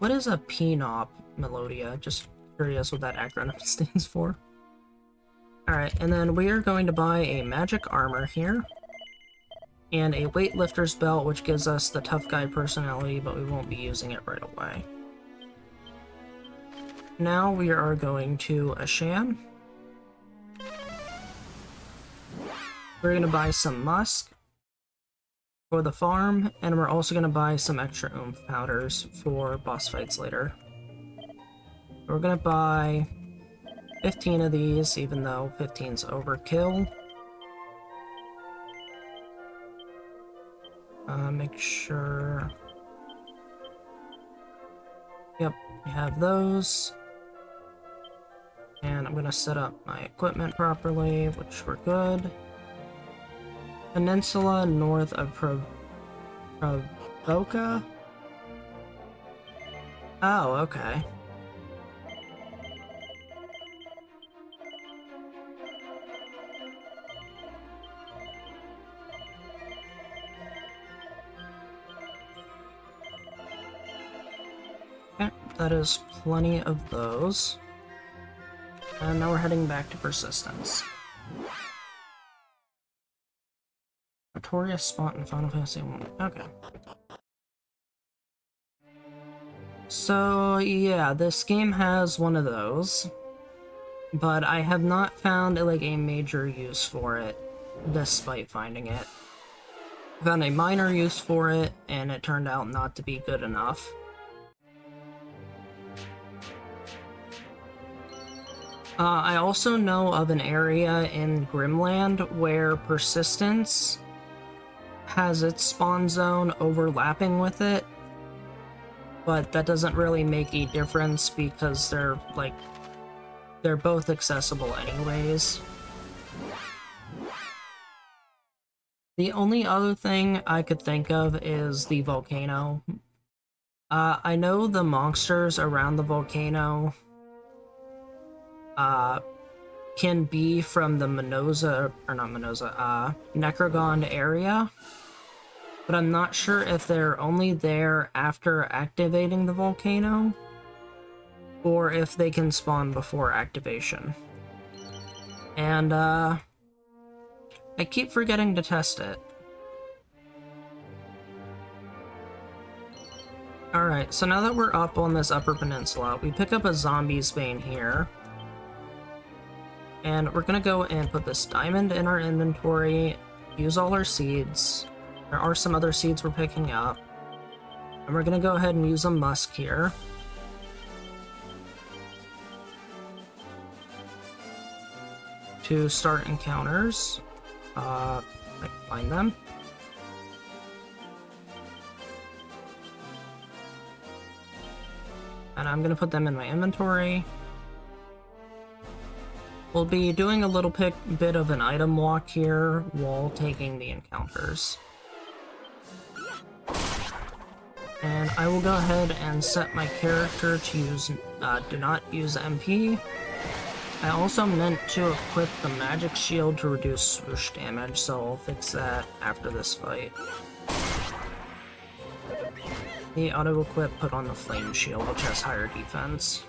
What is a Penop, Melodia? Just Curious what that acronym stands for. Alright, and then we are going to buy a magic armor here. And a weightlifter's belt, which gives us the tough guy personality, but we won't be using it right away. Now we are going to Ashan. We're going to buy some musk for the farm, and we're also going to buy some extra oomph powders for boss fights later. We're going to buy 15 of these, even though 15's overkill. Make sure... Yep, we have those. And I'm gonna set up my equipment properly, which we're good. Peninsula north of Provoca? Oh, okay. Okay, that is plenty of those. And now we're heading back to Persistence. Notorious spot in Final Fantasy 1. Okay. So, yeah, this game has one of those, but I have not found, like, a major use for it, despite finding it. I found a minor use for it, and it turned out not to be good enough. I also know of an area in Grimland where Persistence has its spawn zone overlapping with it, but that doesn't really make a difference because they're both accessible anyways. The only other thing I could think of is the volcano. I know the monsters around the volcano can be from the Necrogond area, but I'm not sure if they're only there after activating the volcano, or if they can spawn before activation. And, I keep forgetting to test it. Alright, so now that we're up on this upper peninsula, we pick up a zombie's bane here. And we're gonna go and put this diamond in our inventory, use all our seeds. There are some other seeds we're picking up. And we're gonna go ahead and use a musk here. To start encounters. I can find them. And I'm gonna put them in my inventory. We'll be doing a little bit of an item walk here while taking the encounters. And I will go ahead and set my character to use, do not use MP. I also meant to equip the magic shield to reduce swoosh damage, so I'll fix that after this fight. The auto-equip put on the flame shield, which has higher defense.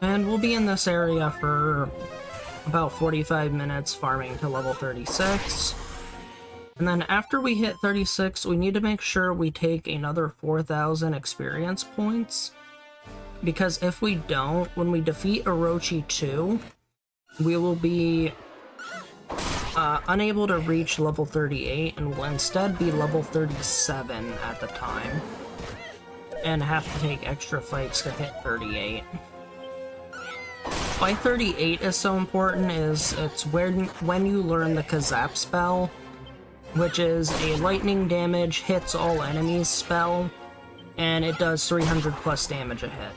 And we'll be in this area for about 45 minutes farming to level 36. And then after we hit 36, we need to make sure we take another 4,000 experience points. Because if we don't, when we defeat Orochi 2, we will be unable to reach level 38 and will instead be level 37 at the time. And have to take extra fights to hit 38. Why 38 is so important is it's when you learn the Kazap spell, which is a lightning damage hits all enemies spell, and it does 300 plus damage a hit.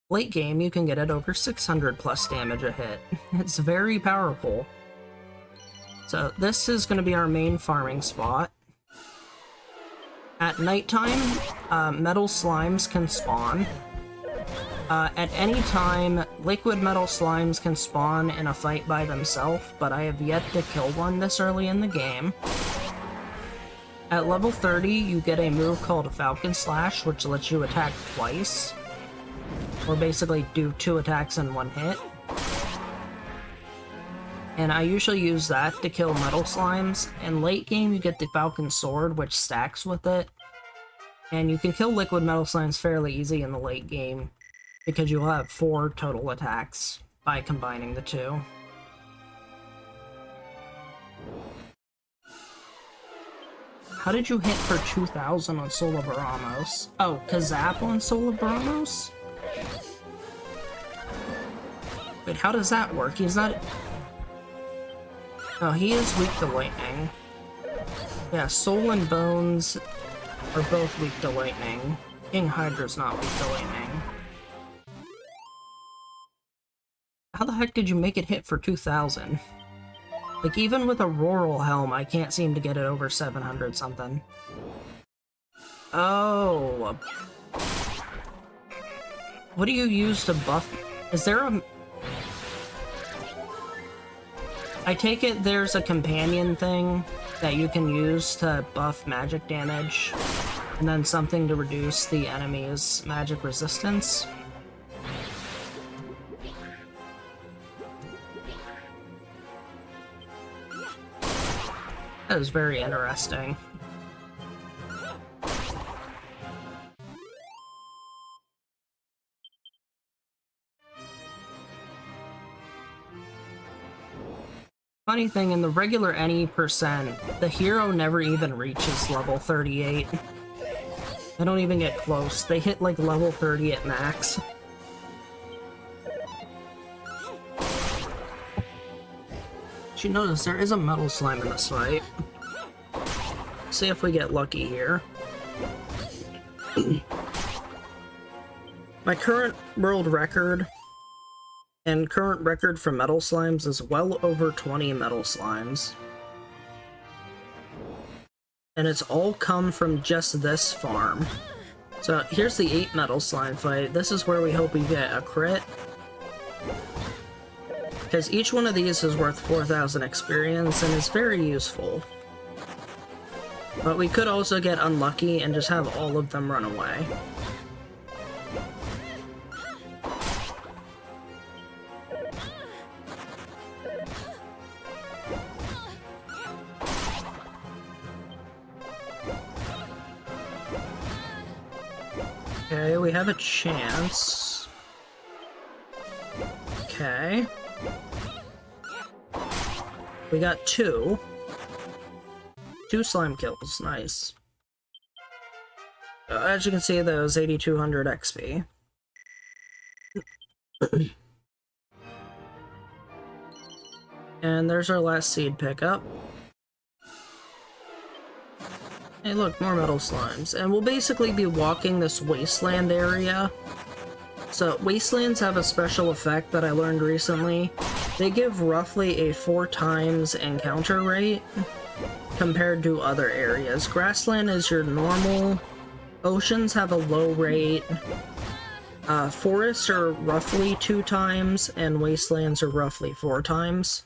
Late game, you can get it over 600 plus damage a hit. It's very powerful. So this is going to be our main farming spot. At nighttime, metal slimes can spawn. At any time, liquid metal slimes can spawn in a fight by themselves, but I have yet to kill one this early in the game. At level 30, you get a move called Falcon Slash, which lets you attack twice. Or basically do 2 attacks in 1 hit. And I usually use that to kill metal slimes. In late game, you get the Falcon Sword, which stacks with it. And you can kill liquid metal slimes fairly easy in the late game, because you'll have 4 total attacks by combining the 2. How did you hit for 2,000 on Soul of Baramos? Oh, Kazap on Soul of Baramos? Wait, how does that work? He's not... Oh, he is weak to lightning. Yeah, Soul and Bones are both weak to lightning. King Hydra's not weak to lightning. How the heck did you make it hit for 2,000? Like, even with a Rural Helm, I can't seem to get it over 700 something. Oh. What do you use to buff? Is there a... I take it there's a companion thing that you can use to buff magic damage, and then something to reduce the enemy's magic resistance. That is very interesting. Funny thing, in the regular any percent, the hero never even reaches level 38. They don't even get close. They hit like level 30 at max. Did you notice there is a metal slime in this fight? See if we get lucky here. My current world record and current record for metal slimes is well over 20 metal slimes. And it's all come from just this farm. So here's the 8 metal slime fight. This is where we hope we get a crit. Because each one of these is worth 4,000 experience and is very useful. But we could also get unlucky and just have all of them run away. Okay, we have a chance. Okay. We got 2. 2 slime kills, nice. As you can see, those 8,200 XP. And there's our last seed pickup. Hey look, more metal slimes. And we'll basically be walking this wasteland area. So, wastelands have a special effect that I learned recently. They give roughly a 4 times encounter rate compared to other areas. Grassland is your normal. Oceans have a low rate. Forests are roughly 2 times, and wastelands are roughly 4 times.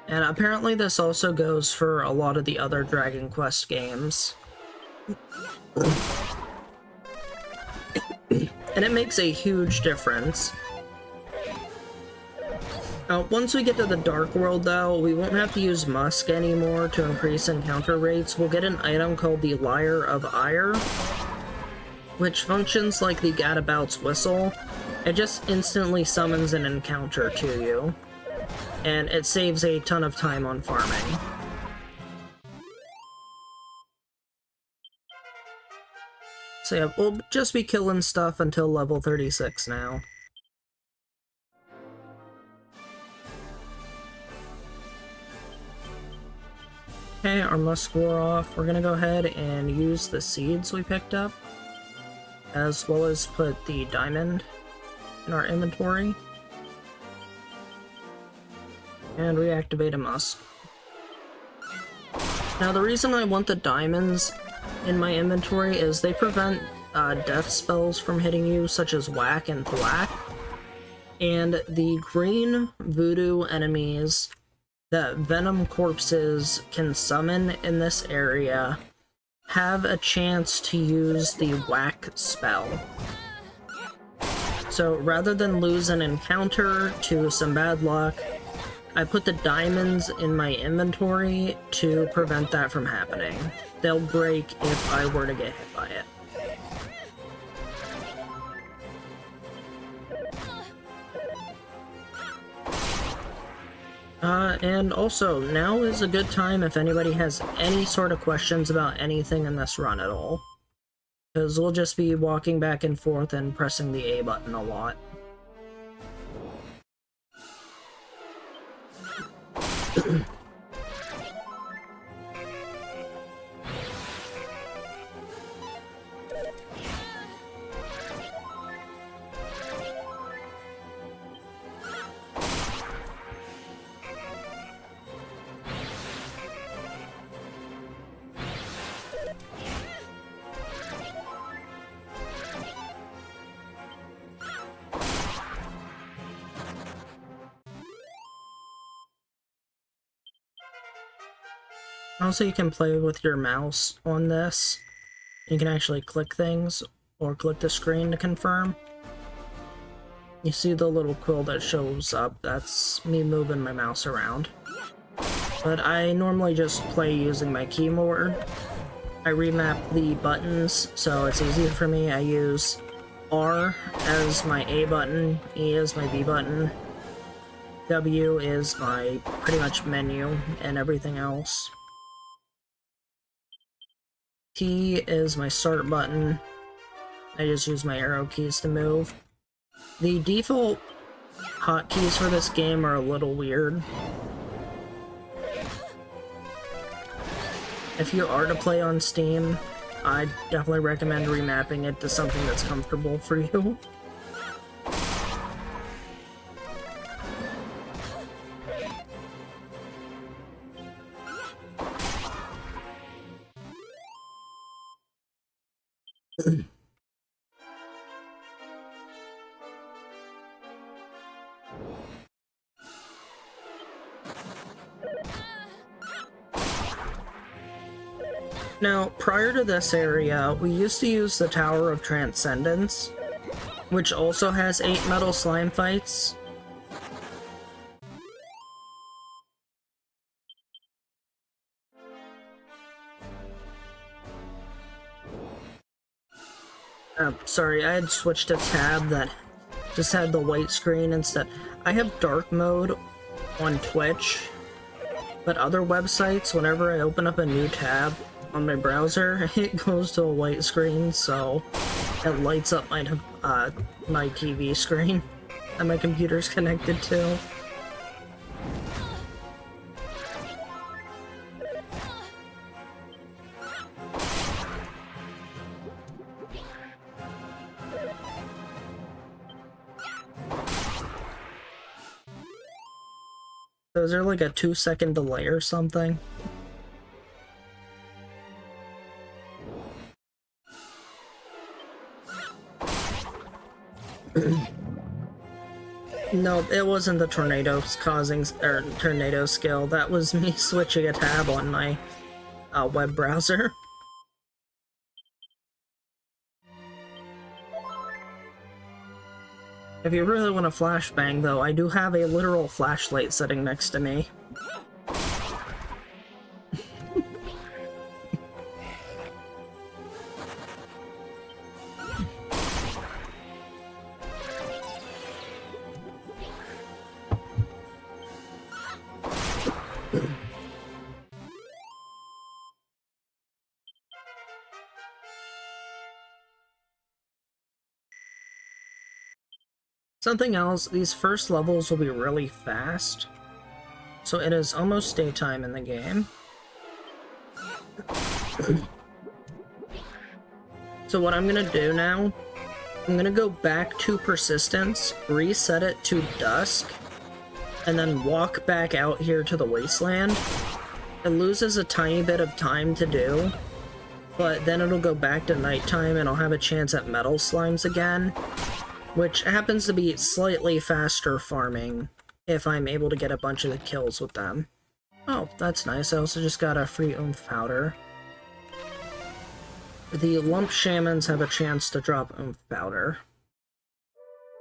And apparently this also goes for a lot of the other Dragon Quest games. And it makes a huge difference. Once we get to the Dark World, though, we won't have to use Musk anymore to increase encounter rates. We'll get an item called the Lyre of Ire, which functions like the Gadabout's Whistle. It just instantly summons an encounter to you, and it saves a ton of time on farming. So yeah, we'll just be killing stuff until level 36 now. Okay, our musk wore off. We're gonna go ahead and use the seeds we picked up, as well as put the diamond in our inventory. And reactivate a musk. Now, the reason I want the diamonds in my inventory is they prevent death spells from hitting you, such as whack and thwack. And the green voodoo enemies that venom corpses can summon in this area have a chance to use the whack spell. So rather than lose an encounter to some bad luck, I put the diamonds in my inventory to prevent that from happening. They'll break if I were to get hit by it. And also, now is a good time if anybody has any sort of questions about anything in this run at all. Because we'll just be walking back and forth and pressing the A button a lot. Also, you can play with your mouse on this. You can actually click things, or click the screen to confirm. You see the little quill that shows up, that's me moving my mouse around. But I normally just play using my keyboard. I remap the buttons, so it's easier for me. I use R as my A button, E as my B button, W is my pretty much menu, and everything else. T is my start button. I just use my arrow keys to move. The default hotkeys for this game are a little weird. If you are to play on Steam, I definitely recommend remapping it to something that's comfortable for you. Now, prior to this area, we used to use the Tower of Transcendence, which also has 8 metal slime fights. Sorry, I had switched a tab that just had the white screen instead. I have dark mode on Twitch, but other websites, whenever I open up a new tab on my browser, it goes to a white screen, so it lights up my my TV screen that my computer's connected to. So is there like a 2-second delay or something? No, it wasn't the tornadoes causing, or tornado skill. That was me switching a tab on my web browser. If you really want a flashbang, though, I do have a literal flashlight sitting next to me. Something else, these first levels will be really fast, so it is almost daytime in the game. So what I'm gonna do now, I'm gonna go back to persistence, reset it to dusk, and then walk back out here to the wasteland, It loses a tiny bit of time to do, but then it'll go back to nighttime and I'll have a chance at metal slimes again, which happens to be slightly faster farming if I'm able to get a bunch of the kills with them. Oh, that's nice. I also just got a free oomph powder. The lump shamans have a chance to drop oomph powder,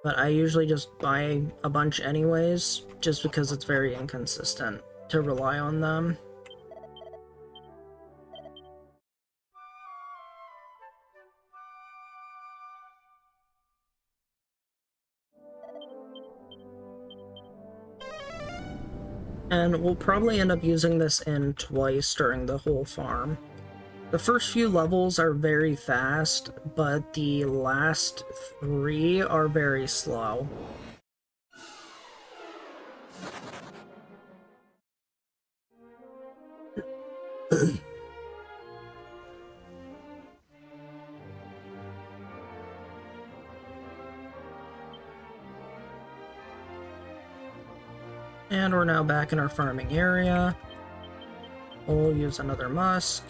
but I usually just buy a bunch anyways, just because it's very inconsistent to rely on them. And we'll probably end up using this in twice during the whole farm. The first few levels are very fast, but the last 3 are very slow. And we're now back in our farming area. We'll use another musk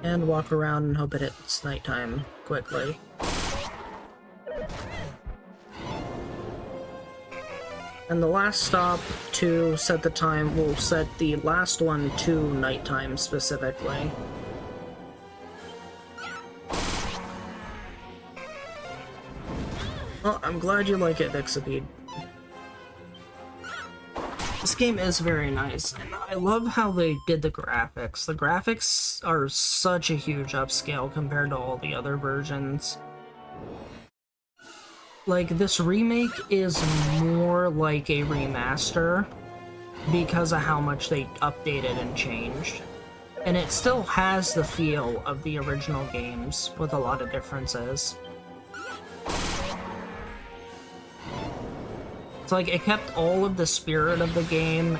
and walk around and hope it hits nighttime quickly. And the last stop to set the time will set the last one to nighttime specifically. Well, I'm glad you like it, Vixipede. This game is very nice, and I love how they did the graphics. The graphics are such a huge upscale compared to all the other versions. Like, this remake is more like a remaster because of how much they updated and changed. And it still has the feel of the original games with a lot of differences. It's like, it kept all of the spirit of the game,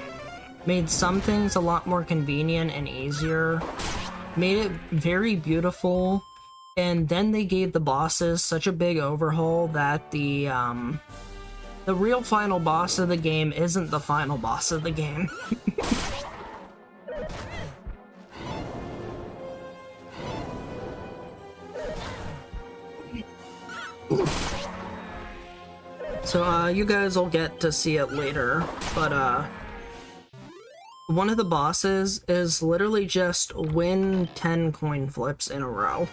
made some things a lot more convenient and easier, made it very beautiful, and then they gave the bosses such a big overhaul that the real final boss of the game isn't the final boss of the game. So, you guys will get to see it later, but, one of the bosses is literally just win 10 coin flips in a row.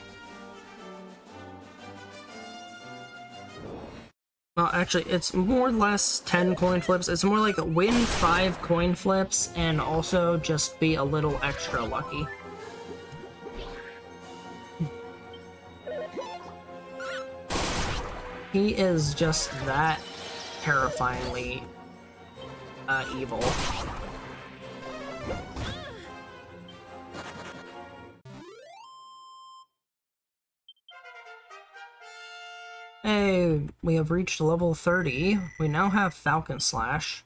Well, actually, it's more or less 10 coin flips. It's more like win 5 coin flips and also just be a little extra lucky. He is just that terrifyingly evil. Hey, we have reached level 30. We now have Falcon Slash.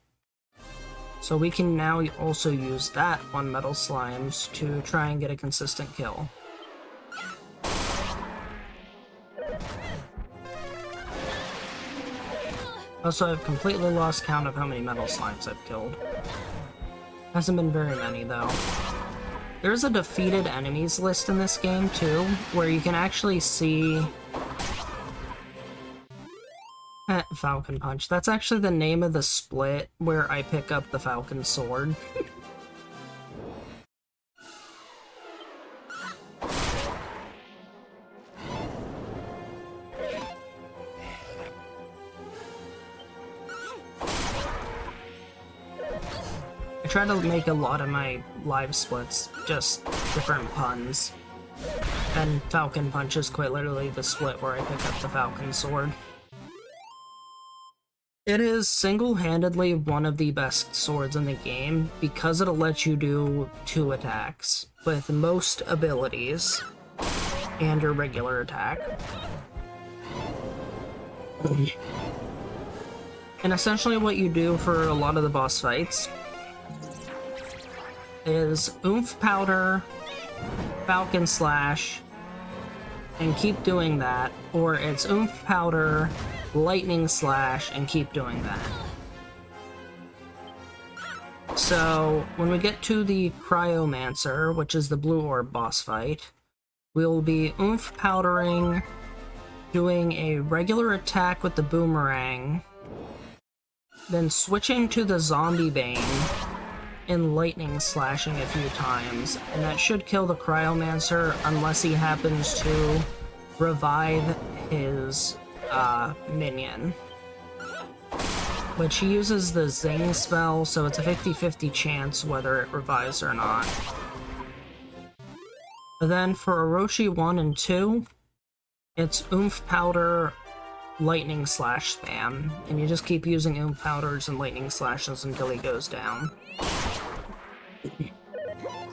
So we can now also use that on Metal Slimes to try and get a consistent kill. Also, I've completely lost count of how many Metal Slimes I've killed. Hasn't been very many, though. There's a defeated enemies list in this game, too, where you can actually see... Falcon Punch. That's actually the name of the split where I pick up the Falcon Sword. I try to make a lot of my live splits just different puns. And Falcon Punch is quite literally the split where I pick up the Falcon Sword. It is single-handedly one of the best swords in the game because it'll let you do 2 attacks with most abilities and your regular attack. And essentially what you do for a lot of the boss fights is Oomph Powder, Falcon Slash, and keep doing that, or it's Oomph Powder, Lightning Slash, and keep doing that. So, when we get to the Cryomancer, which is the Blue Orb boss fight, we'll be oomph powdering, doing a regular attack with the boomerang, then switching to the Zombie Bane, and lightning slashing a few times, and that should kill the Cryomancer unless he happens to revive his minion. Which he uses the Zing spell, so it's a 50-50 chance whether it revives or not. But then for Orochi 1 and 2, it's Oomph Powder, Lightning Slash spam, and you just keep using Oomph Powders and Lightning Slashes until he goes down.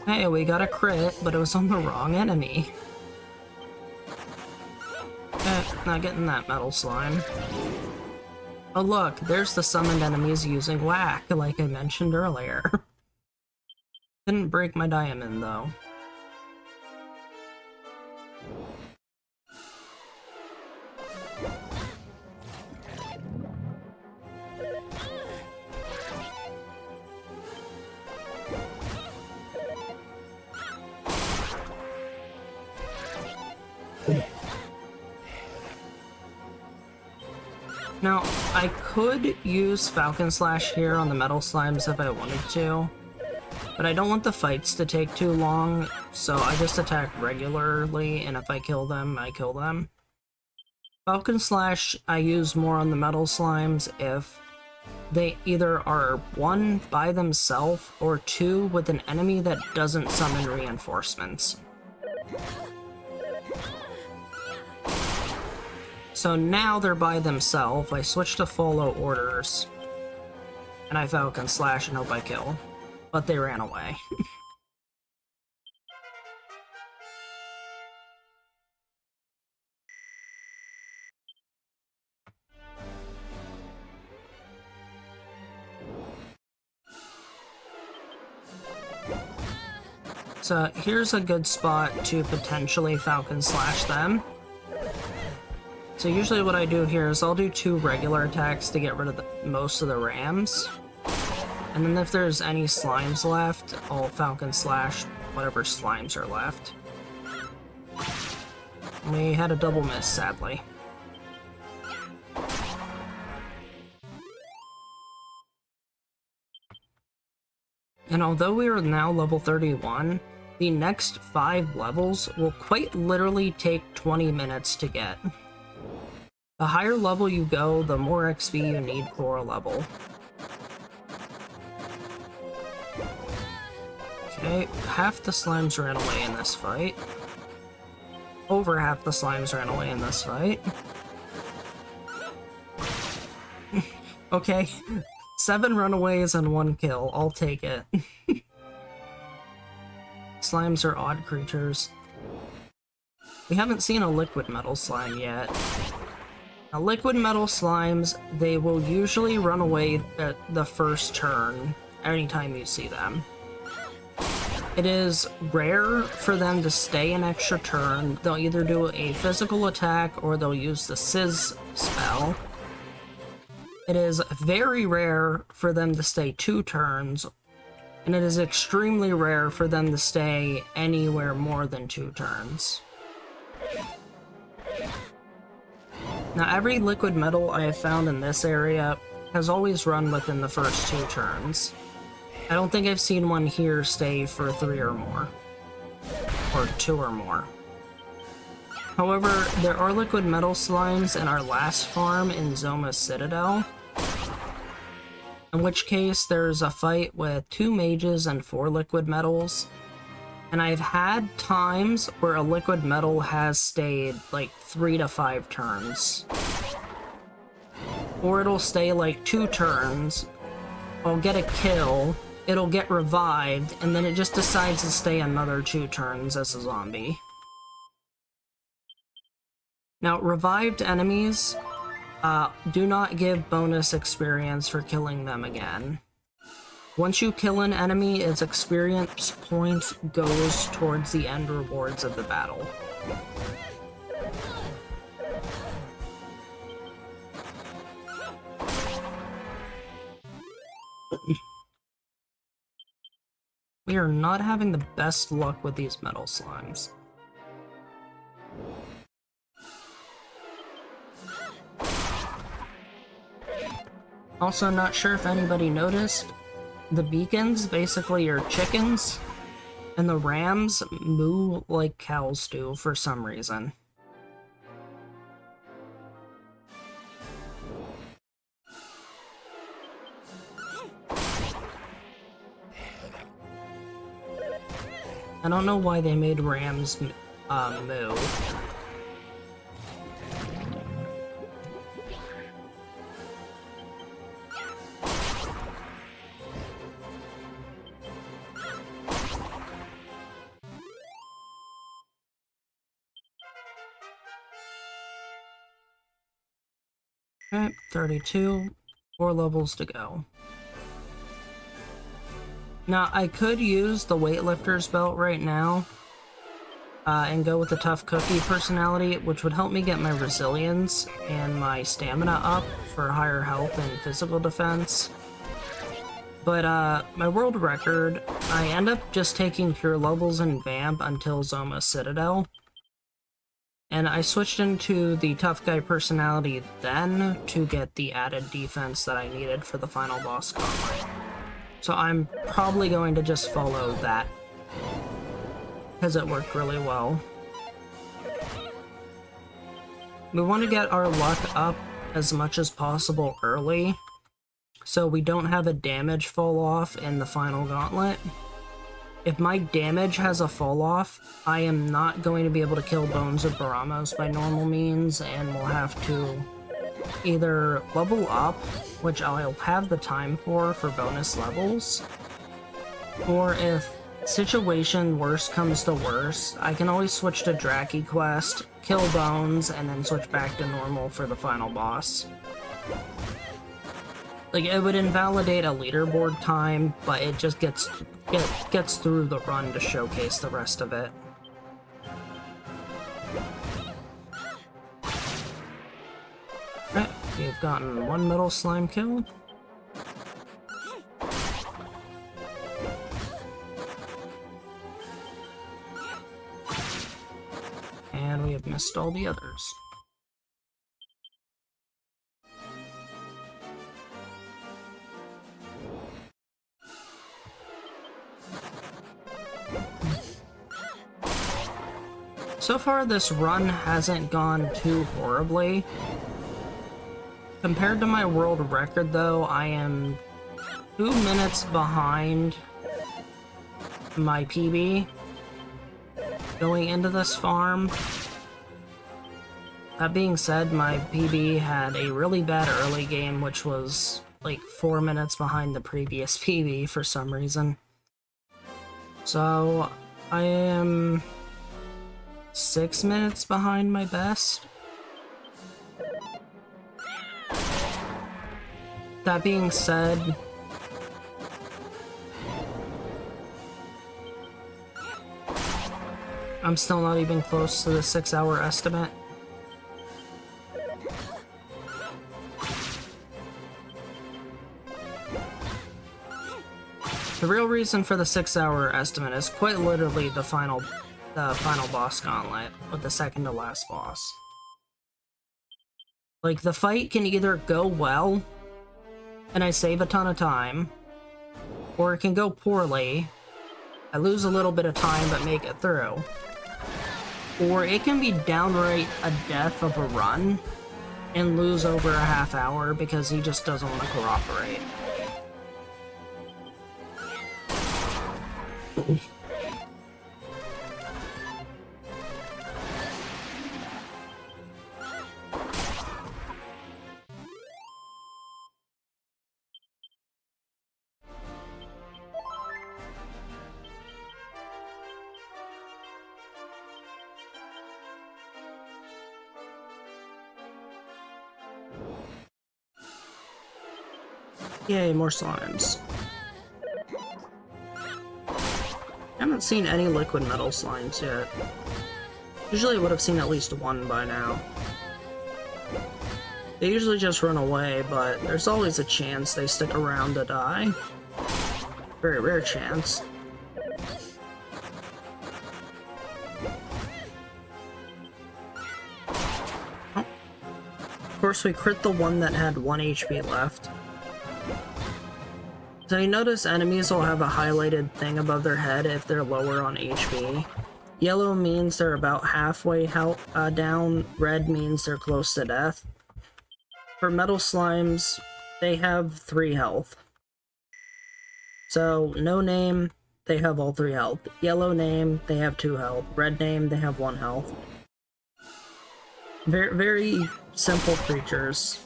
Hey, we got a crit, but it was on the wrong enemy. Not getting that Metal Slime. Oh look, there's the summoned enemies using whack, like I mentioned earlier. Didn't break my diamond, though. Now, I could use Falcon Slash here on the Metal Slimes if I wanted to, but I don't want the fights to take too long, so I just attack regularly, and if I kill them, I kill them. Falcon Slash I use more on the Metal Slimes if they either are 1 by themselves or 2 with an enemy that doesn't summon reinforcements. So now they're by themselves, I switch to follow orders, and I Falcon Slash and hope I kill. But they ran away. So here's a good spot to potentially Falcon Slash them. So usually what I do here is I'll do 2 regular attacks to get rid of most of the rams. And then if there's any slimes left, I'll Falcon Slash whatever slimes are left. We had a double miss, sadly. And although we are now level 31, the next 5 levels will quite literally take 20 minutes to get. The higher level you go, the more XP you need for a level. Okay, half the slimes ran away in this fight. Over half the slimes ran away in this fight. Okay, 7 runaways and 1 kill, I'll take it. Slimes are odd creatures. We haven't seen a liquid metal slime yet. Now, liquid metal slimes, they will usually run away at the first turn, anytime you see them. It is rare for them to stay an extra turn. They'll either do a physical attack or they'll use the Sizz spell. It is very rare for them to stay 2 turns, and it is extremely rare for them to stay anywhere more than 2 turns. Now, every liquid metal I have found in this area has always run within the first 2 turns. I don't think I've seen one here stay for 3 or more. Or 2 or more. However, there are liquid metal slimes in our last farm in Zoma Citadel. In which case, there's a fight with 2 mages and 4 liquid metals. And I've had times where a liquid metal has stayed like 3 to 5 turns. Or it'll stay like 2 turns, I'll get a kill, it'll get revived, and then it just decides to stay another 2 turns as a zombie. Now, revived enemies do not give bonus experience for killing them again. Once you kill an enemy, its experience points goes towards the end rewards of the battle. We are not having the best luck with these metal slimes. Also, not sure if anybody noticed, the beacons basically are chickens, and the rams moo like cows do for some reason. I don't know why they made rams moo. Alright, 32. 4 levels to go. Now, I could use the weightlifter's belt right now, and go with the tough cookie personality, which would help me get my resilience and my stamina up for higher health and physical defense. But, my world record, I end up just taking pure levels in Vamp until Zoma Citadel. And I switched into the tough guy personality then to get the added defense that I needed for the final boss gauntlet. So I'm probably going to just follow that, because it worked really well. We want to get our luck up as much as possible early, so we don't have a damage fall off in the final gauntlet. If my damage has a fall off, I am not going to be able to kill Bones or Baramos by normal means, and we'll have to either level up, which I'll have the time for bonus levels, or if situation worse comes to worse, I can always switch to Draki Quest, kill Bones, and then switch back to normal for the final boss. Like, it would invalidate a leaderboard time, but it just gets through the run to showcase the rest of it. Alright, we've gotten 1 metal slime kill. And we have missed all the others. So far, this run hasn't gone too horribly. Compared to my world record, though, I am 2 minutes behind my PB going into this farm. That being said, my PB had a really bad early game, which was like 4 minutes behind the previous PB for some reason. So, I am 6 minutes behind my best. That being said, I'm still not even close to the 6-hour estimate. The real reason for the 6-hour estimate is quite literally the final boss gauntlet with the second to last boss. Like, the fight can either go well and I save a ton of time, or it can go poorly, I lose a little bit of time but make it through. Or it can be downright a death of a run and lose over a half hour because he just doesn't want to cooperate. Yay, more slimes. I haven't seen any liquid metal slimes yet. Usually I would have seen at least one by now. They usually just run away, but there's always a chance they stick around to die. Very rare chance. course, we crit the one that had 1 HP left. So you notice enemies will have a highlighted thing above their head if they're lower on HP. Yellow means they're about halfway down, red means they're close to death. For metal slimes, they have 3 health. So, no name, they have all 3 health. Yellow name, they have 2 health. Red name, they have 1 health. Very, very simple creatures.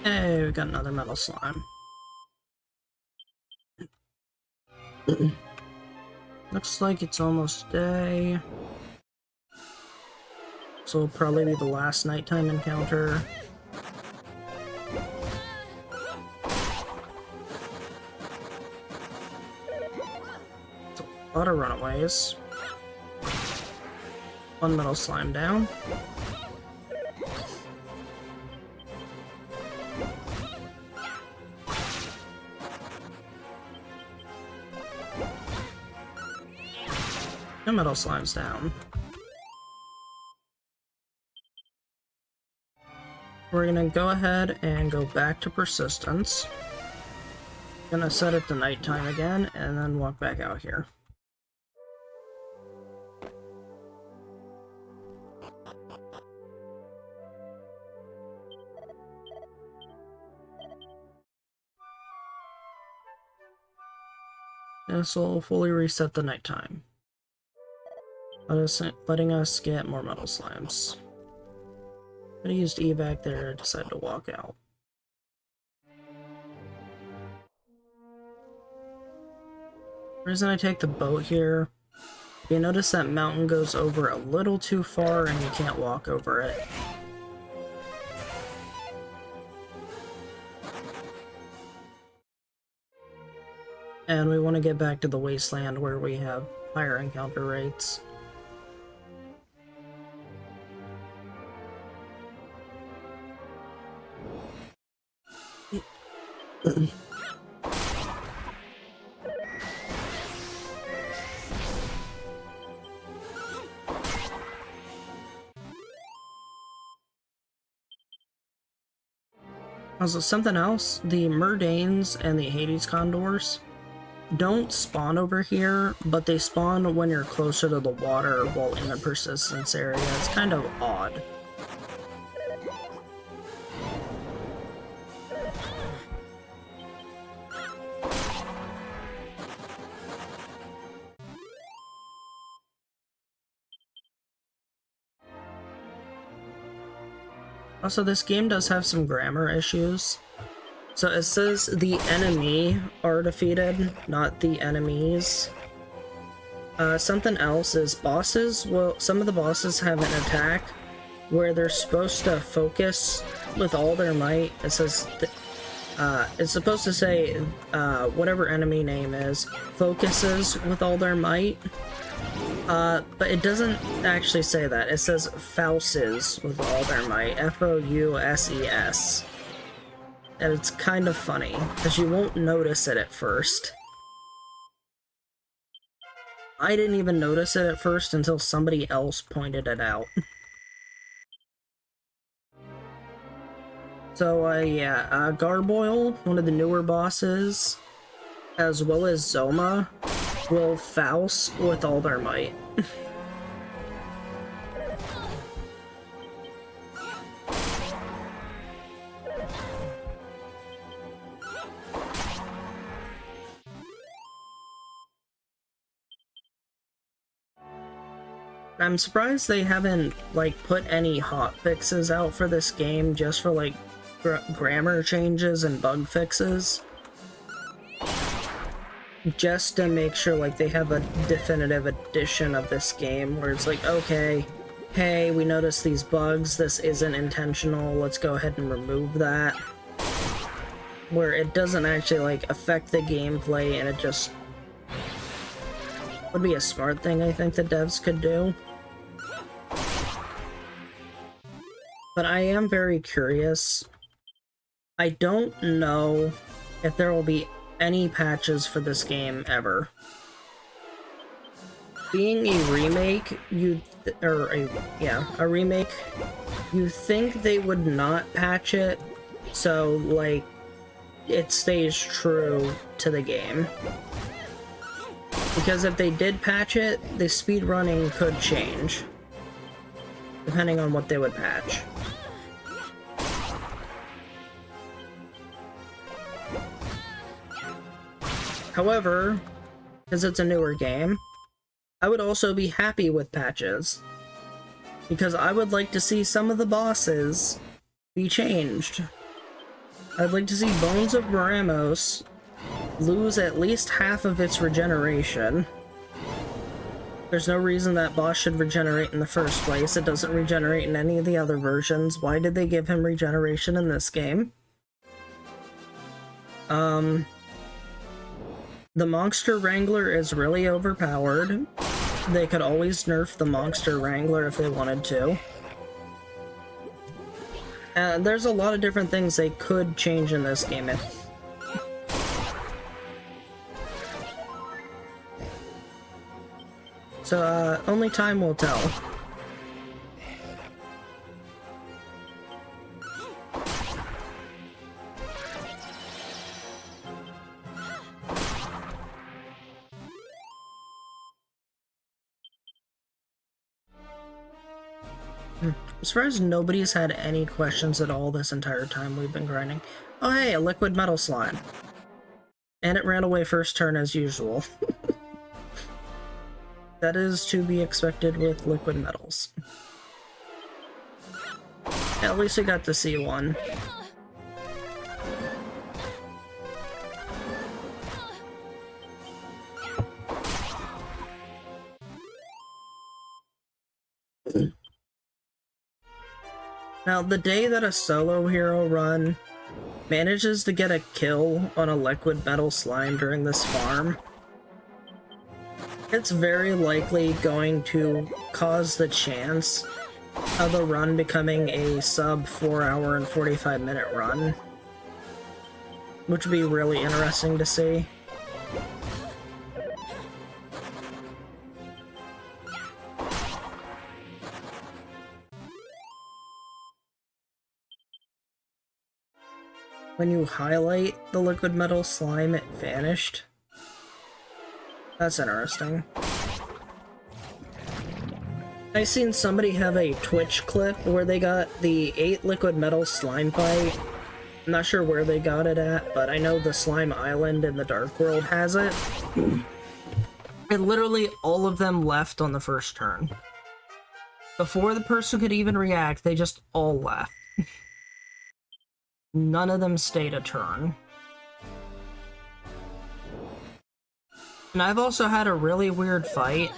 Hey, we got another metal slime. Looks like it's almost day. So it'll probably be the last nighttime encounter. It's a lot of runaways. 1 metal slime down. The metal slime's down. We're gonna go ahead and go back to persistence. Gonna set it to nighttime again, and then walk back out here. This will fully reset the nighttime, letting us get more metal slimes. I used evac there, I decided to walk out. The reason I take the boat here, you notice that mountain goes over a little too far and you can't walk over it. And we want to get back to the wasteland where we have higher encounter rates. Also, something else, the Murdanes and the Hades condors don't spawn over here, but they spawn when you're closer to the water while in the persistence area. It's kind of odd. Also, this game does have some grammar issues. So it says the enemy are defeated, not the enemies. Something else is bosses. Well, some of the bosses have an attack where they're supposed to focus with all their might. It says, it's supposed to say whatever enemy name is, focuses with all their might. But it doesn't actually say that. It says fouses with all their might. F-O-U-S-E-S. And it's kind of funny, because you won't notice it at first. I didn't even notice it at first until somebody else pointed it out. So, yeah, Garboil, one of the newer bosses, as well as Zoma, will Faust with all their might. I'm surprised they haven't, like, put any hotfixes out for this game just for, like, grammar changes and bug fixes. Just to make sure, like, they have a definitive edition of this game where it's like, okay, hey, we noticed these bugs, this isn't intentional, let's go ahead and remove that. Where it doesn't actually, like, affect the gameplay and it just would be a smart thing I think the devs could do. But I am very curious. I don't know if there will be any patches for this game ever. Being a remake, a remake, you think they would not patch it, so, like, it stays true to the game. Because if they did patch it, the speedrunning could change, depending on what they would patch. However, because it's a newer game, I would also be happy with patches, because I would like to see some of the bosses be changed. I'd like to see Bones of Baramos lose at least half of its regeneration. There's no reason that boss should regenerate in the first place. It doesn't regenerate in any of the other versions. Why did they give him regeneration in this game? The Monster Wrangler is really overpowered. They could always nerf the Monster Wrangler if they wanted to. There's a lot of different things they could change in this game. So, only time will tell. I'm surprised nobody's had any questions at all this entire time we've been grinding. Oh hey, a liquid metal slime. And it ran away first turn as usual. That is to be expected with liquid metals. Yeah, at least we got to see one. Now, the day that a solo hero run manages to get a kill on a liquid metal slime during this farm, it's very likely going to cause the chance of the run becoming a sub 4 hour and 45 minute run, which would be really interesting to see. When you highlight the liquid metal slime, it vanished. That's interesting. I seen somebody have a Twitch clip where they got the 8 liquid metal slime fight. I'm not sure where they got it at, but I know the Slime Island in the Dark World has it. And literally all of them left on the first turn. Before the person could even react, they just all left. None of them stayed a turn. And I've also had a really weird fight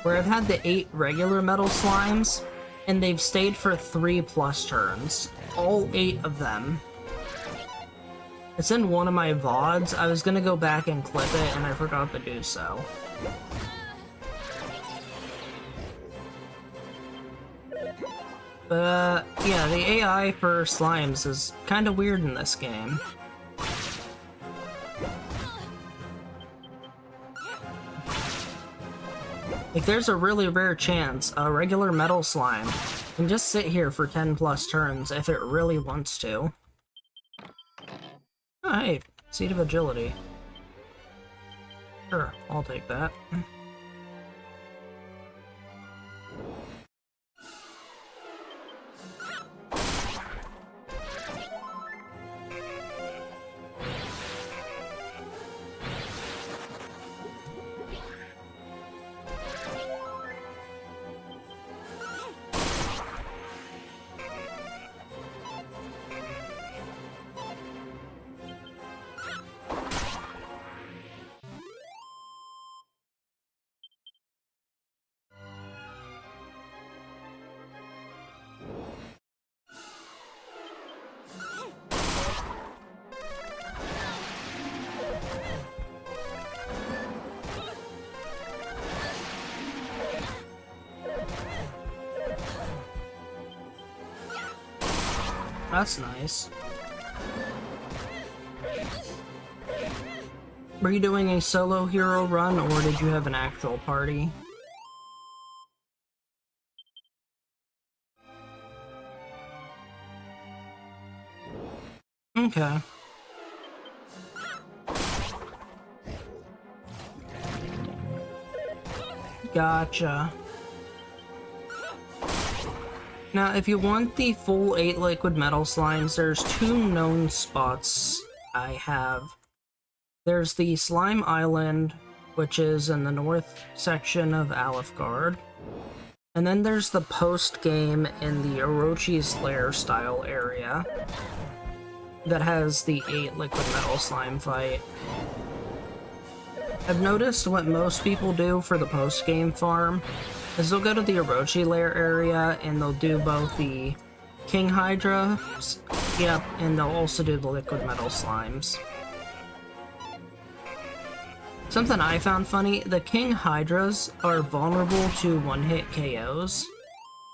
where I've had the 8 regular metal slimes, and they've stayed for 3+ turns. All 8 of them. It's in one of my VODs. I was gonna go back and clip it, and I forgot to do so. But, yeah, the AI for slimes is kinda weird in this game. Like, there's a really rare chance a regular metal slime can just sit here for 10 plus turns if it really wants to. Oh, hey, Seed of Agility. Sure, I'll take that. That's nice. Were you doing a solo hero run, or did you have an actual party? Okay. Gotcha. Now, if you want the full 8 liquid metal slimes, there's 2 known spots I have. There's the Slime Island, which is in the north section of Alifgard. And then there's the post-game in the Orochi's Lair style area that has the 8 liquid metal slime fight. I've noticed what most people do for the post-game farm is they'll go to the Orochi Lair area and they'll do both the King Hydra, yep, and they'll also do the liquid metal slimes. Something I found funny, the King Hydras are vulnerable to one-hit KOs,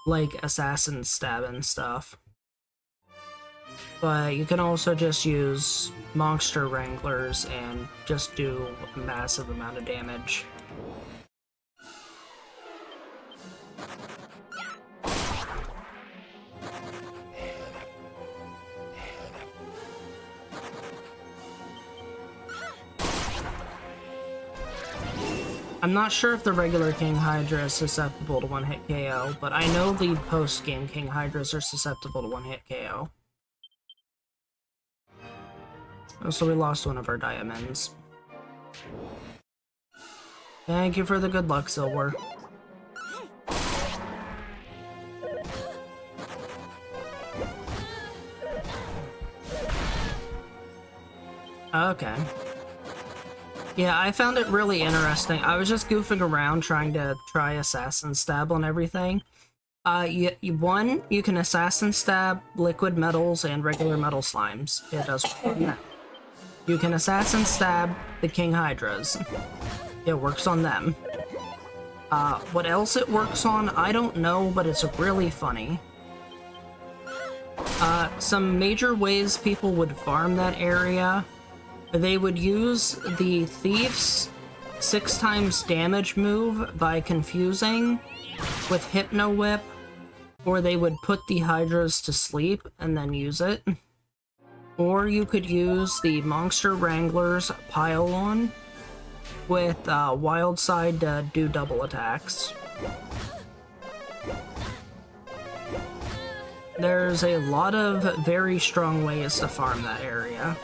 like Assassin Stab and stuff. But you can also just use Monster Wranglers and just do a massive amount of damage. I'm not sure if the regular King Hydra is susceptible to one-hit KO, but I know the post-game King Hydras are susceptible to one-hit KO. Oh, so we lost one of our diamonds. Thank you for the good luck, Silver. Okay. Yeah, I found it really interesting. I was just goofing around trying to try Assassin Stab on everything. One, you can Assassin Stab liquid metals and regular metal slimes. It does work on them. You can Assassin Stab the King Hydras. It works on them. What else it works on, I don't know, but it's really funny. Some major ways people would farm that area. They would use the Thief's 6 times damage move by confusing with Hypno Whip, or they would put the Hydras to sleep and then use it. Or you could use the Monster Wrangler's Pile-On with Wild Side to do double attacks. There's a lot of very strong ways to farm that area.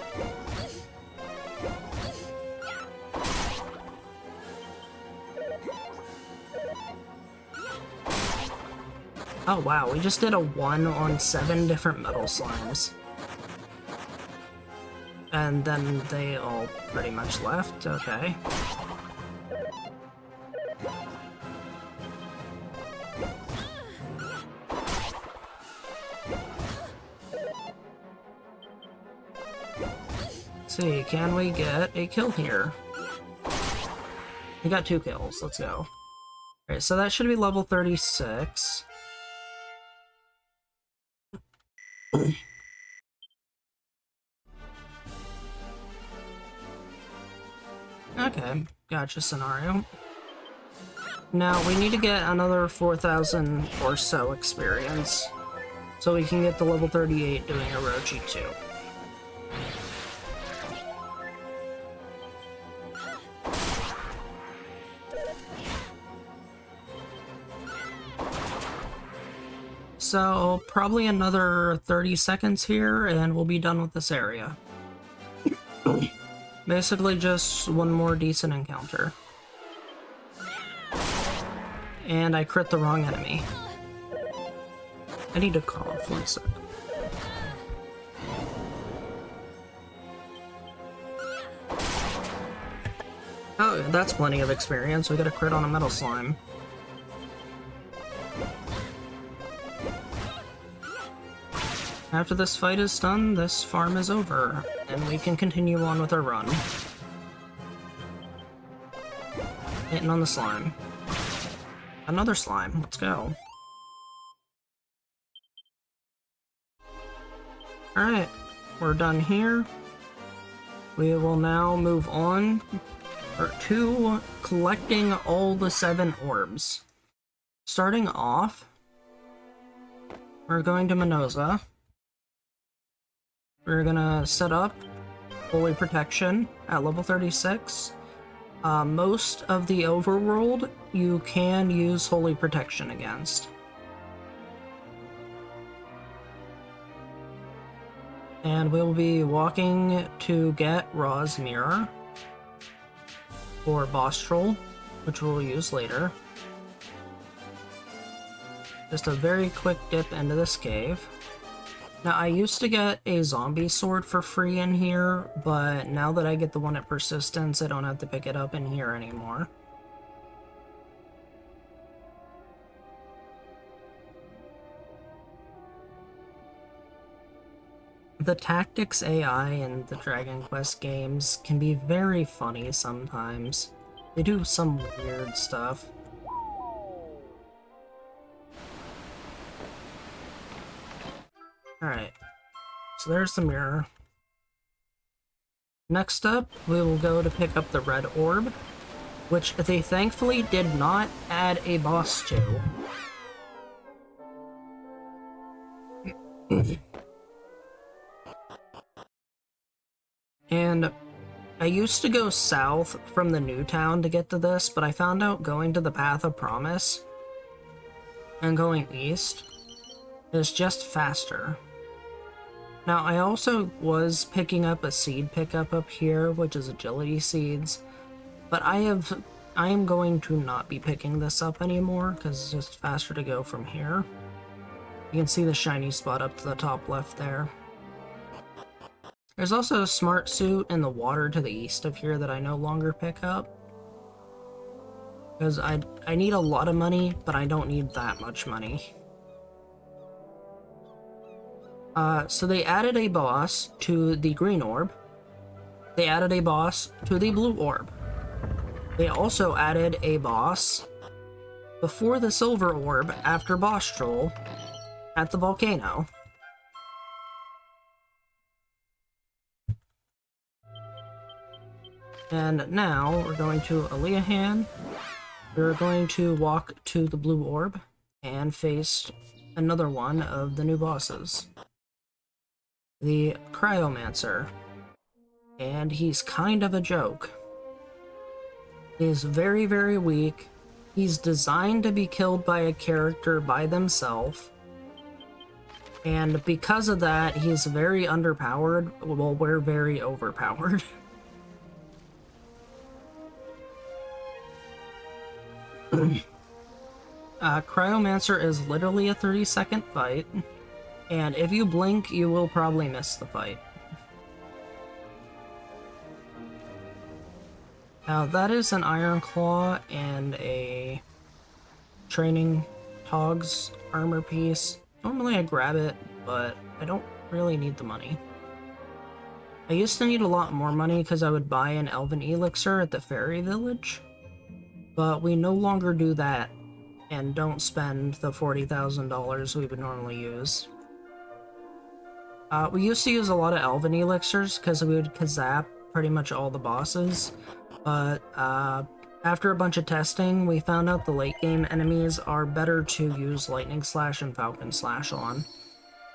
Oh wow, we just did a 1 on 7 different metal slimes. And then they all pretty much left, okay. Let's see, can we get a kill here? We got 2 kills, let's go. Alright, so that should be level 36. Okay, gotcha scenario. Now, we need to get another 4,000 or so experience, so we can get to level 38 doing Orochi 2. So, probably another 30 seconds here, and we'll be done with this area. Basically just one more decent encounter. And I crit the wrong enemy. I need to cough, one sec. Oh, that's plenty of experience. We got a crit on a metal slime. After this fight is done, this farm is over, and we can continue on with our run. Hitting on the slime. Another slime, let's go. Alright, we're done here. We will now move on to collecting all the 7 orbs. Starting off, we're going to Minoza. We're gonna set up Holy Protection at level 36. Most of the overworld you can use Holy Protection against. And we'll be walking to get Ra's Mirror for Boss Troll, which we'll use later. Just a very quick dip into this cave. Now, I used to get a zombie sword for free in here, but now that I get the one at Persistence, I don't have to pick it up in here anymore. The tactics AI in the Dragon Quest games can be very funny sometimes. They do some weird stuff. Alright, so there's the mirror. Next up, we will go to pick up the red orb, which they thankfully did not add a boss to. And I used to go south from the new town to get to this, but I found out going to the Path of Promise and going east is just faster. Now, I also was picking up a seed pickup up here, which is agility seeds, but I am going to not be picking this up anymore because it's just faster to go from here. You can see the shiny spot up to the top left there. There's also a smart suit in the water to the east of here that I no longer pick up. Because I need a lot of money, but I don't need that much money. So they added a boss to the green orb. They added a boss to the blue orb. They also added a boss before the silver orb after Boss Troll at the volcano. And now we're going to Aliahan. We're going to walk to the blue orb and face another one of the new bosses. The Cryomancer. And he's kind of a joke. He's very, very weak. He's designed to be killed by a character by themselves. And because of that, he's very underpowered. Well, we're very overpowered. Cryomancer is literally a 30-second fight. And if you blink, you will probably miss the fight. Now that is an Iron Claw and a Training Togs armor piece. Normally I grab it, but I don't really need the money. I used to need a lot more money because I would buy an Elven Elixir at the Fairy Village. But we no longer do that and don't spend the $40,000 we would normally use. We used to use a lot of Elven Elixirs because we would kazap pretty much all the bosses, but After a bunch of testing, we found out the late game enemies are better to use Lightning Slash and Falcon Slash on,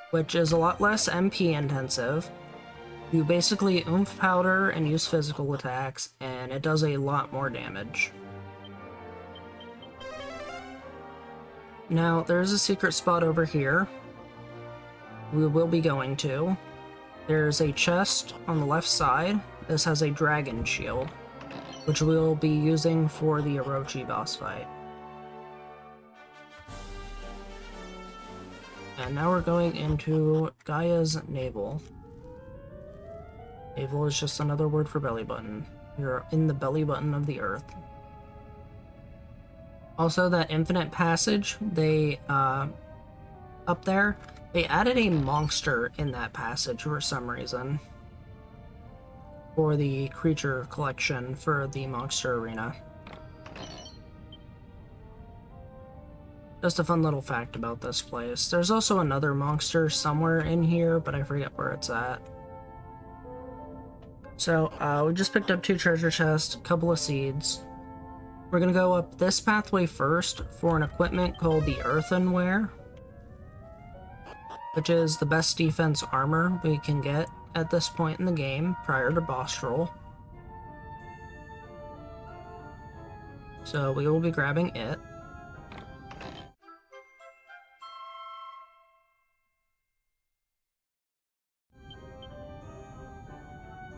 which is a lot less MP intensive. You basically oomph powder and use physical attacks, and it does a lot more damage. Now, there's a secret spot over here we will be going to. There's a chest on the left side. This has a dragon shield, which we'll be using for the Orochi boss fight. And now we're going into Gaia's navel. Navel is just another word for belly button. You're in the belly button of the earth. Also, that infinite passage, they, up there, they added a monster in that passage for some reason. For the creature collection for the monster arena. Just a fun little fact about this place. There's also another monster somewhere in here, but I forget where it's at. So, we just picked up 2 treasure chests, a couple of seeds. We're gonna go up this pathway first for an equipment called the Earthenware, which is the best defense armor we can get at this point in the game, prior to boss roll. So we will be grabbing it.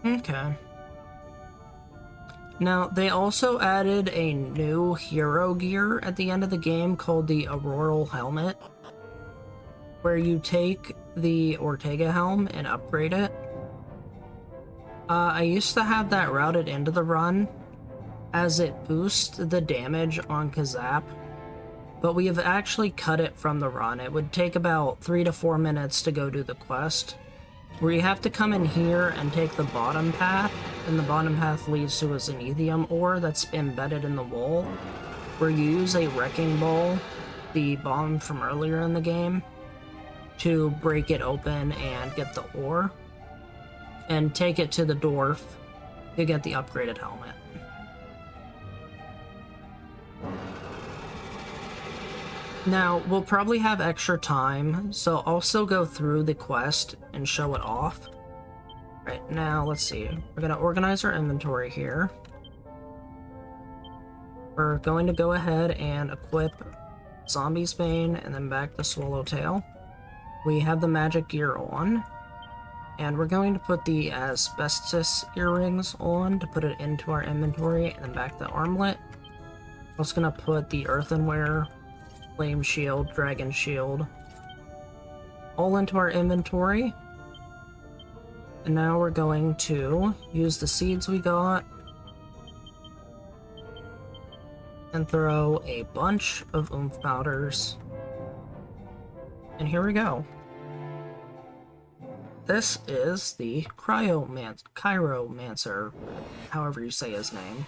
Okay. Now, they also added a new hero gear at the end of the game called the Auroral Helmet, where you take the Ortega helm and upgrade it. I used to have that routed into the run, as it boosts the damage on Kazap, but we have actually cut it from the run. It would take about 3 to 4 minutes to go do the quest, where you have to come in here and take the bottom path, and the bottom path leads to a Zenithium ore that's embedded in the wall, where you use a Wrecking Ball, the bomb from earlier in the game, to break it open and get the ore, and take it to the dwarf to get the upgraded helmet. Now, we'll probably have extra time, so I'll still go through the quest and show it off. Right, now, let's see. We're gonna organize our inventory here. We're going to go ahead and equip Zombie's Bane and then back the Swallowtail. We have the magic gear on, and we're going to put the asbestos earrings on to put it into our inventory, and then back the armlet. I'm also gonna put the earthenware, flame shield, dragon shield, all into our inventory. And now we're going to use the seeds we got and throw a bunch of oomph powders. And here we go. This is the Chiromancer, however you say his name.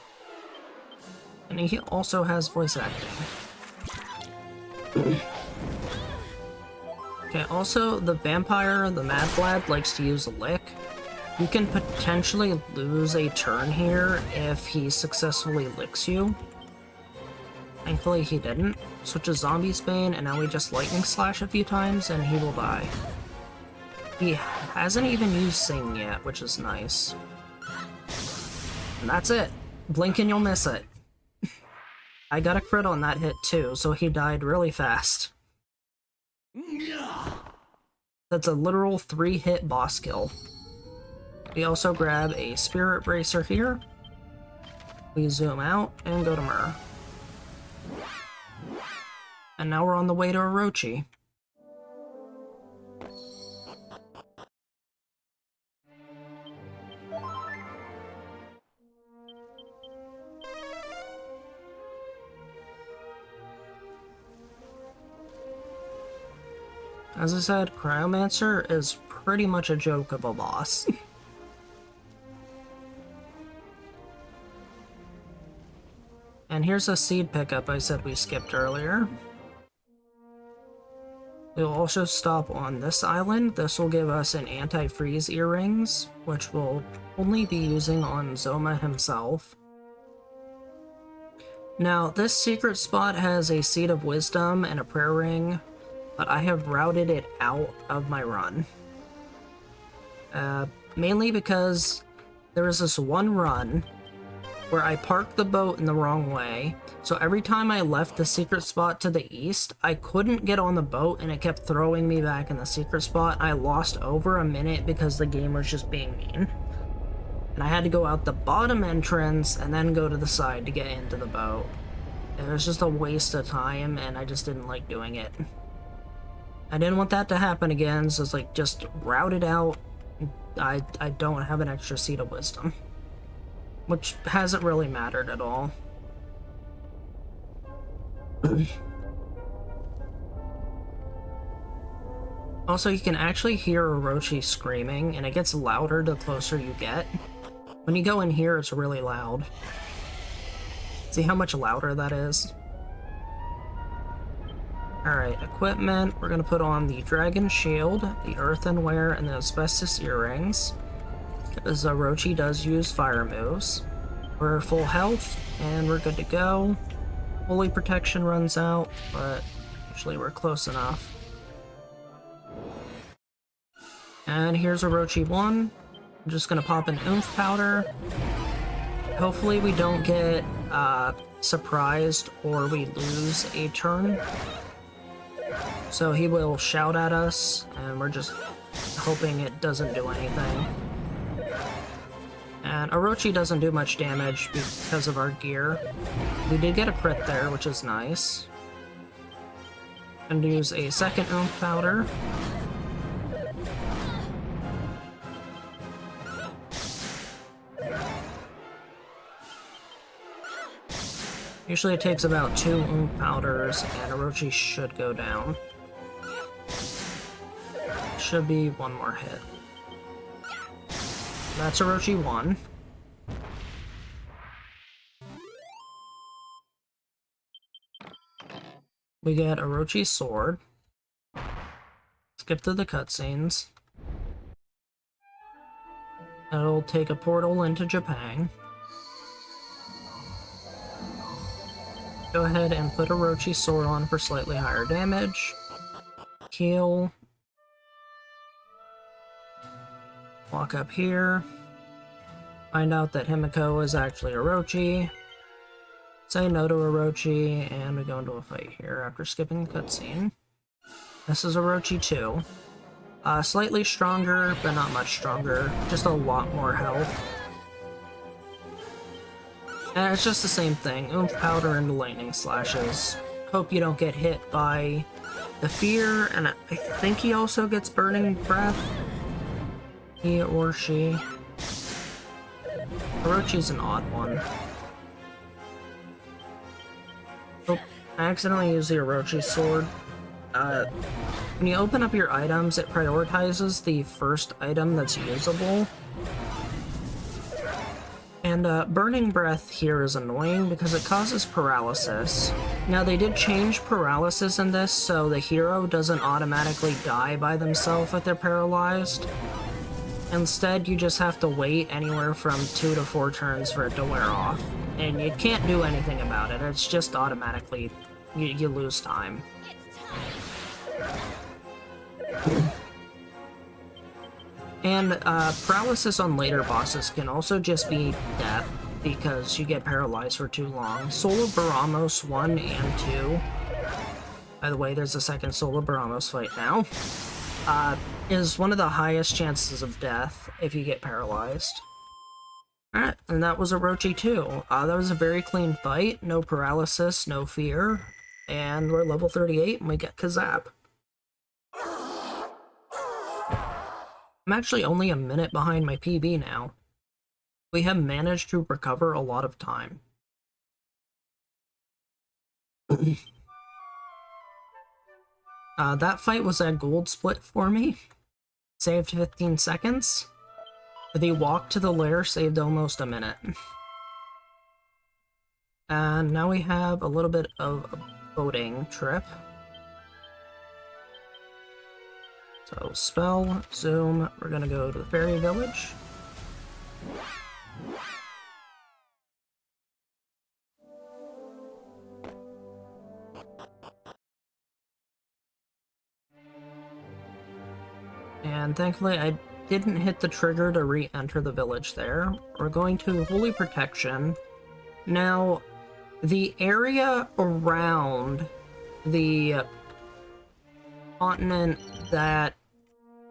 And he also has voice acting. Okay, also, the vampire, the Mad Lad, likes to use a lick. You can potentially lose a turn here if he successfully licks you. Thankfully, he didn't. Switch to Zombie's Bane, and now we just Lightning Slash a few times, and he will die. He hasn't even used Sing yet, which is nice. And that's it. Blink and you'll miss it. I got a crit on that hit too, so he died really fast. That's a literal 3-hit boss kill. We also grab a Spirit Bracer here. We zoom out and go to Myrrh. And now we're on the way to Orochi. As I said, Cryomancer is pretty much a joke of a boss. And here's a seed pickup I said we skipped earlier. We'll also stop on this island. This will give us an anti-freeze earrings, which we'll only be using on Zoma himself. Now, this secret spot has a Seed of Wisdom and a Prayer Ring, but I have routed it out of my run. Mainly because there was this one run where I parked the boat in the wrong way, so every time I left the secret spot to the east, I couldn't get on the boat and it kept throwing me back in the secret spot. I lost over a minute because the game was just being mean. And I had to go out the bottom entrance and then go to the side to get into the boat. It was just a waste of time, and I just didn't like doing it. I didn't want that to happen again, so it's like, just route it out. I don't have an extra Seed of Wisdom, which hasn't really mattered at all. Also, you can actually hear Orochi screaming, and it gets louder the closer you get. When you go in here, it's really loud. See how much louder that is? Alright, equipment. We're gonna put on the Dragon Shield, the Earthenware, and the Asbestos Earrings, because Orochi does use fire moves. We're full health, and we're good to go. Holy Protection runs out, but usually we're close enough. And here's Orochi 1. I'm just gonna pop an Oomph Powder. Hopefully we don't get surprised or we lose a turn. So he will shout at us, and we're just hoping it doesn't do anything. And Orochi doesn't do much damage because of our gear. We did get a crit there, which is nice. And use a second Oomph Powder. Usually it takes about 2 Oomph Powders, and Orochi should go down. Should be one more hit. That's Orochi 1. We get Orochi's sword. Skip to the cutscenes. It'll take a portal into Japan. Go ahead and put Orochi's sword on for slightly higher damage. Heal. Walk up here. Find out that Himiko is actually Orochi. Say no to Orochi, and we go into a fight here after skipping the cutscene. This is Orochi 2. Slightly stronger, but not much stronger. Just a lot more health. And it's just the same thing. Oomph Powder and Lightning Slashes. Hope you don't get hit by the fear, and I think he also gets Burning Breath. He or she. Orochi's an odd one. Oh, I accidentally used the Orochi sword. When you open up your items, it prioritizes the first item that's usable. And Burning Breath here is annoying because it causes paralysis. Now, they did change paralysis in this, so the hero doesn't automatically die by themselves if they're paralyzed. Instead, you just have to wait anywhere from 2 to 4 turns for it to wear off. And you can't do anything about it, it's just automatically, you lose time. And paralysis on later bosses can also just be death, because you get paralyzed for too long. Soul of Baramos 1 and 2, by the way, there's a second Soul of Baramos fight now, is one of the highest chances of death if you get paralyzed. Alright, and that was Orochi 2. That was a very clean fight, no paralysis, no fear, and we're level 38 and we get Kazap. I'm actually only a minute behind my PB now. We have managed to recover a lot of time. That fight was a gold split for me. Saved 15 seconds. The walk to the lair saved almost a minute. And now we have a little bit of a boating trip. So, spell, zoom, we're gonna go to the fairy village. and thankfully I didn't hit the trigger to re-enter the village there. We're going to Holy Protection. Now, the area around the continent that,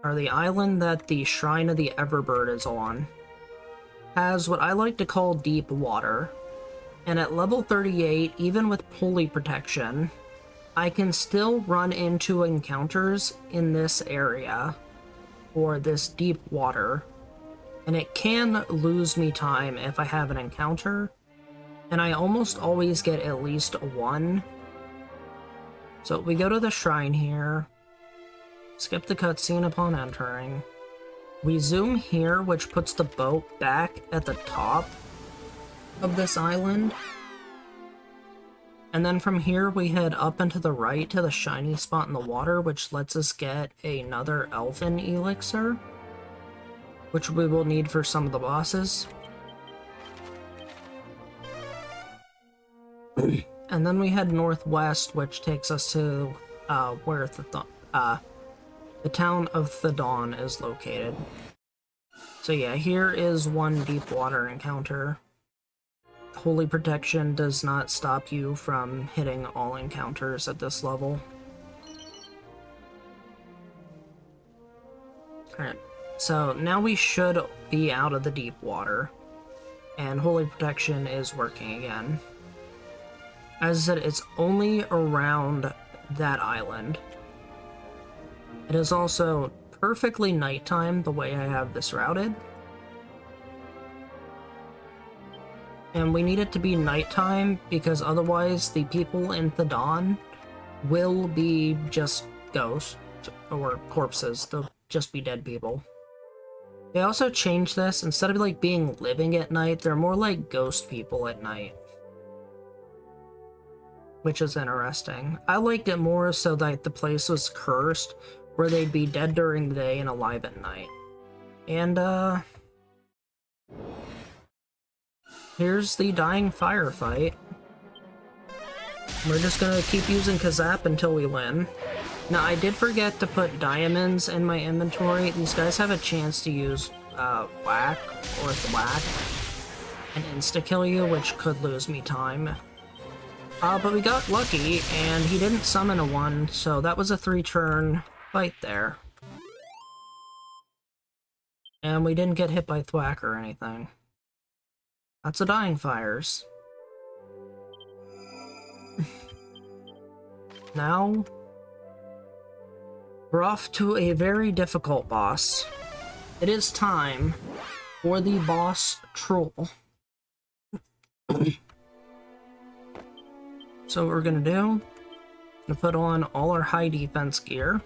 or the island that the Shrine of the Everbird is on, has what I like to call deep water. And at level 38, even with Holy Protection, I can still run into encounters in this area, or this deep water, and it can lose me time if I have an encounter, and I almost always get at least one. So we go to the shrine here, skip the cutscene upon entering, we zoom here, which puts the boat back at the top of this island, and then from here we head up and to the right to the shiny spot in the water, which lets us get another elven elixir, which we will need for some of the bosses. And then we head northwest, which takes us to where the town of Thadon is located. So yeah, here is one deep water encounter. Holy Protection does not stop you from hitting all encounters at this level. Alright, so now we should be out of the deep water, and Holy Protection is working again. As I said, it's only around that island. It is also perfectly nighttime the way I have this routed. And we need it to be nighttime because otherwise the people in Thadon will be just ghosts or corpses. They'll just be dead people. They also changed this. Instead of like being living at night, they're more like ghost people at night, which is interesting. I liked it more so that the place was cursed, where they'd be dead during the day and alive at night. And here's the dying firefight. We're just gonna keep using Kazap until we win. Now, I did forget to put diamonds in my inventory. These guys have a chance to use whack or thwack and insta-kill you, which could lose me time. But we got lucky, and he didn't summon a 1, so that was a 3-turn fight there. And we didn't get hit by thwack or anything. That's a dying fires. Now, we're off to a very difficult boss. It is time for the boss troll. So what we're gonna do, we're gonna put on all our high defense gear.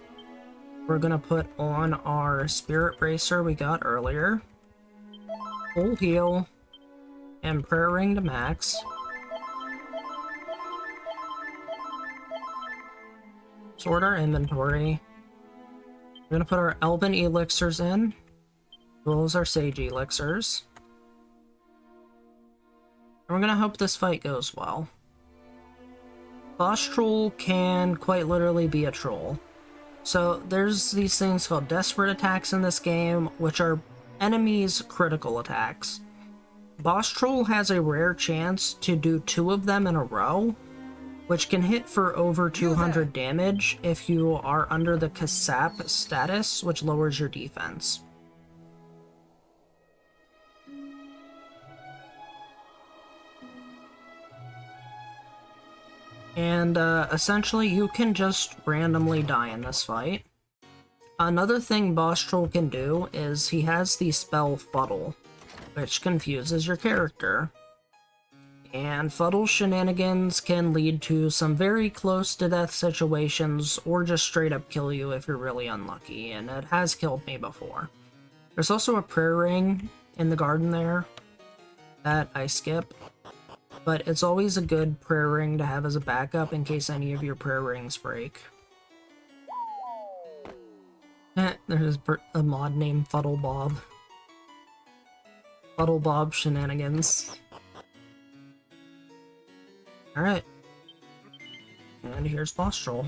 We're gonna put on our spirit bracer we got earlier, full heal, and prayer ring to max. Sort our inventory. We're gonna put our elven elixirs in, as well as our sage elixirs. And we're gonna hope this fight goes well. Boss troll can quite literally be a troll. So there's these things called desperate attacks in this game, which are enemies' critical attacks. Boss troll has a rare chance to do 2 of them in a row, which can hit for over 200 damage if you are under the Kasap status, which lowers your defense. And essentially you can just randomly die in this fight. Another thing Boss Troll can do is he has the spell Fuddle, which confuses your character. And Fuddle shenanigans can lead to some very close to death situations, or just straight up kill you if you're really unlucky, and it has killed me before. There's also a prayer ring in the garden there that I skip, but it's always a good prayer ring to have as a backup in case any of your prayer rings break. There's a mod named Fuddle Bob. Fuddle Bob shenanigans. Alright. And here's Boss Troll.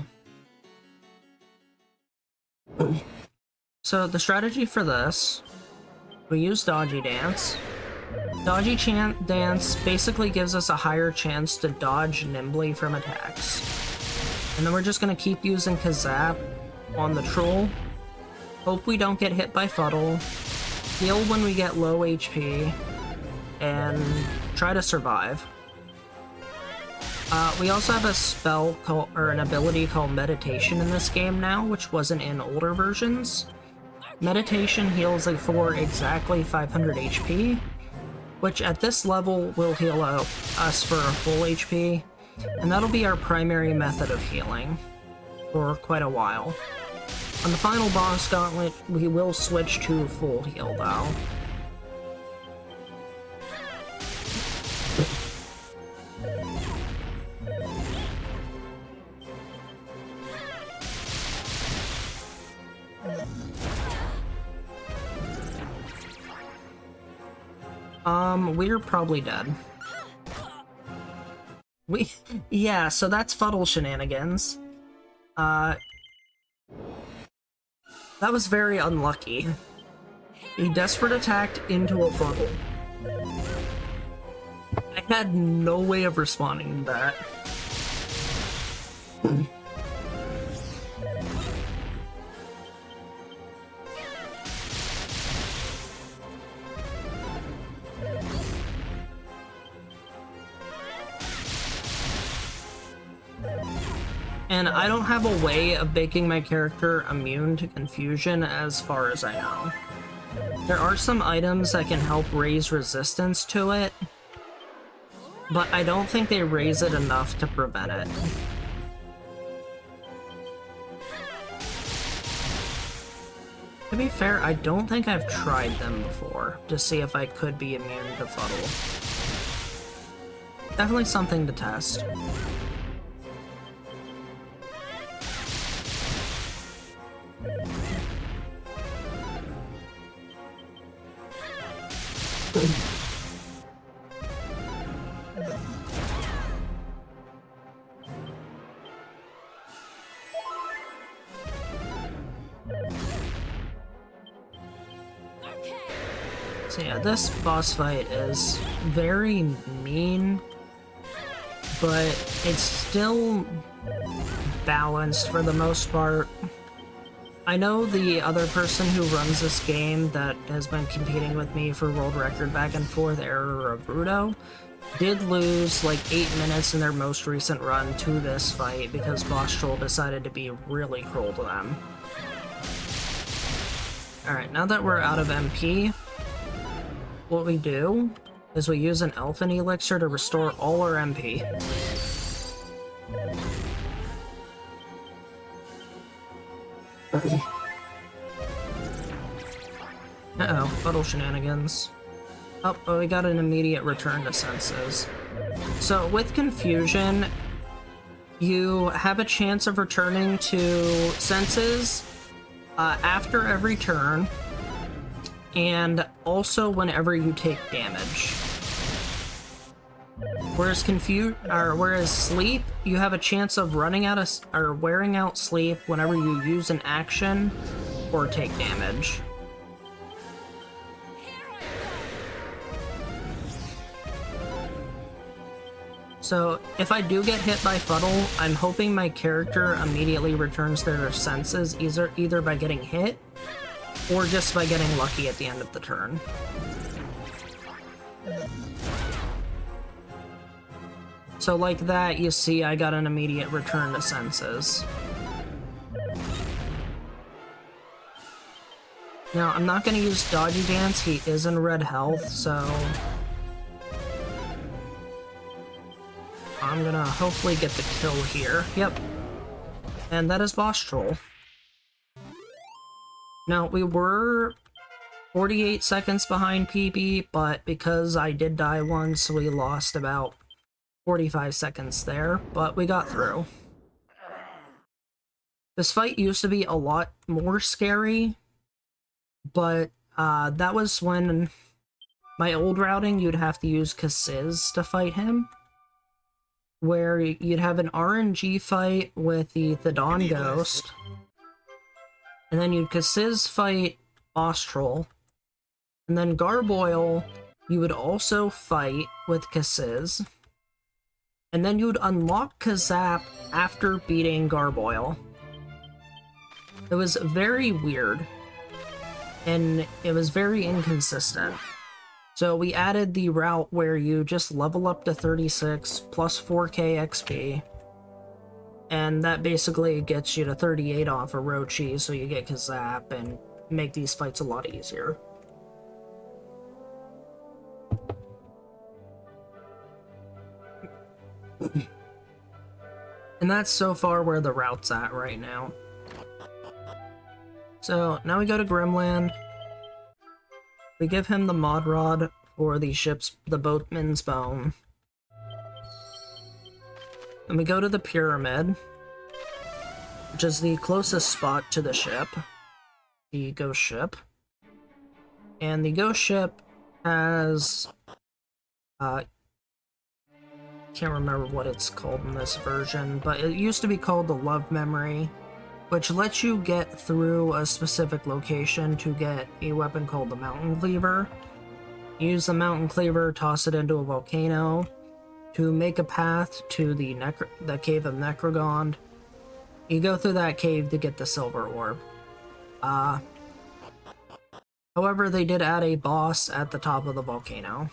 So the strategy for this, we use Dodgy Dance. Dodgy Dance basically gives us a higher chance to dodge nimbly from attacks. And then we're just going to keep using Kazap on the Troll. Hope we don't get hit by Fuddle. Heal when we get low HP. And try to survive. We also have a spell called, or an ability called Meditation in this game now, which wasn't in older versions. Meditation heals for exactly 500 HP, which at this level will heal us for a full HP, and that'll be our primary method of healing for quite a while. On the final boss gauntlet, we will switch to full heal though. We're probably dead. Yeah, so that's Fuddle shenanigans. That was very unlucky. He desperate attacked into a Fuddle. I had no way of responding to that. And I don't have a way of making my character immune to confusion as far as I know. There are some items that can help raise resistance to it, but I don't think they raise it enough to prevent it. To be fair, I don't think I've tried them before to see if I could be immune to Fuddle. Definitely something to test. So yeah, this boss fight is very mean, but it's still balanced for the most part. I know the other person who runs this game that has been competing with me for world record back and forth, Error of Bruto, did lose like 8 minutes in their most recent run to this fight because Boss Troll decided to be really cruel to them. Alright, now that we're out of MP, what we do is we use an Elfin Elixir to restore all our MP. Uh-oh, Fuddle shenanigans. Oh, but we got an immediate return to senses. So, with confusion, you have a chance of returning to senses after every turn, and also whenever you take damage. Whereas sleep, you have a chance of running out of or wearing out sleep whenever you use an action or take damage. So if I do get hit by Fuddle, I'm hoping my character immediately returns their senses, either by getting hit or just by getting lucky at the end of the turn. So like that, you see I got an immediate return to senses. Now, I'm not going to use Dodgy Dance, he is in red health, so I'm gonna hopefully get the kill here. Yep. And that is Boss Troll. Now, we were 48 seconds behind PB, but because I did die once, we lost about 45 seconds there, but we got through. This fight used to be a lot more scary, but that was when my old routing, you'd have to use Kasiz to fight him, where you'd have an RNG fight with the Dawn Ghost, and then you'd Kasiz fight Boss Troll, and then Garboil you would also fight with Kasiz, and then you'd unlock Kazap after beating Garboil. It was very weird, and it was very inconsistent. So we added the route where you just level up to 36 plus 4k XP, and that basically gets you to 38 off of Orochi, so you get Kazap and make these fights a lot easier. And that's so far where the route's at right now. So now we go to Grimland. We give him the mod rod for the boatman's bone. And we go to the pyramid, which is the closest spot to the ship, the ghost ship. And the ghost ship has, can't remember what it's called in this version, but it used to be called the Love Memory, which lets you get through a specific location to get a weapon called the Mountain Cleaver. Use the Mountain Cleaver, toss it into a volcano to make a path to the Cave of Necrogond. You go through that cave to get the Silver Orb. However, they did add a boss at the top of the volcano.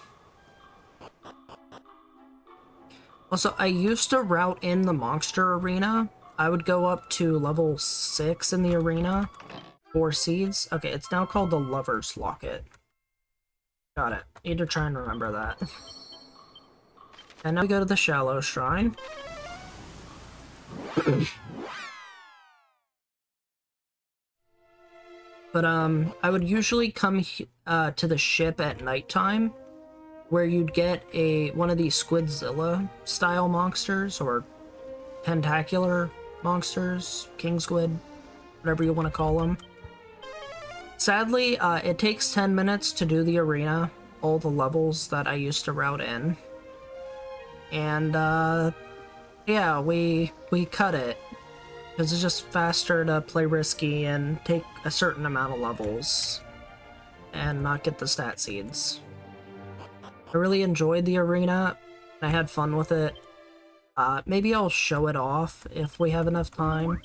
Also, I used to route in the monster arena. I would go up to level 6 in the arena. 4 seeds. Okay, it's now called the Lover's Locket. Got it. Need to try and remember that. And now we go to the Shallow Shrine. But, I would usually come to the ship at nighttime, where you'd get one of these Squidzilla-style monsters, or tentacular monsters, king squid, whatever you want to call them. Sadly, it takes 10 minutes to do the arena, all the levels that I used to route in. And, yeah, we cut it, because it's just faster to play risky and take a certain amount of levels, and not get the stat seeds. I really enjoyed the arena, and I had fun with it. Maybe I'll show it off if we have enough time.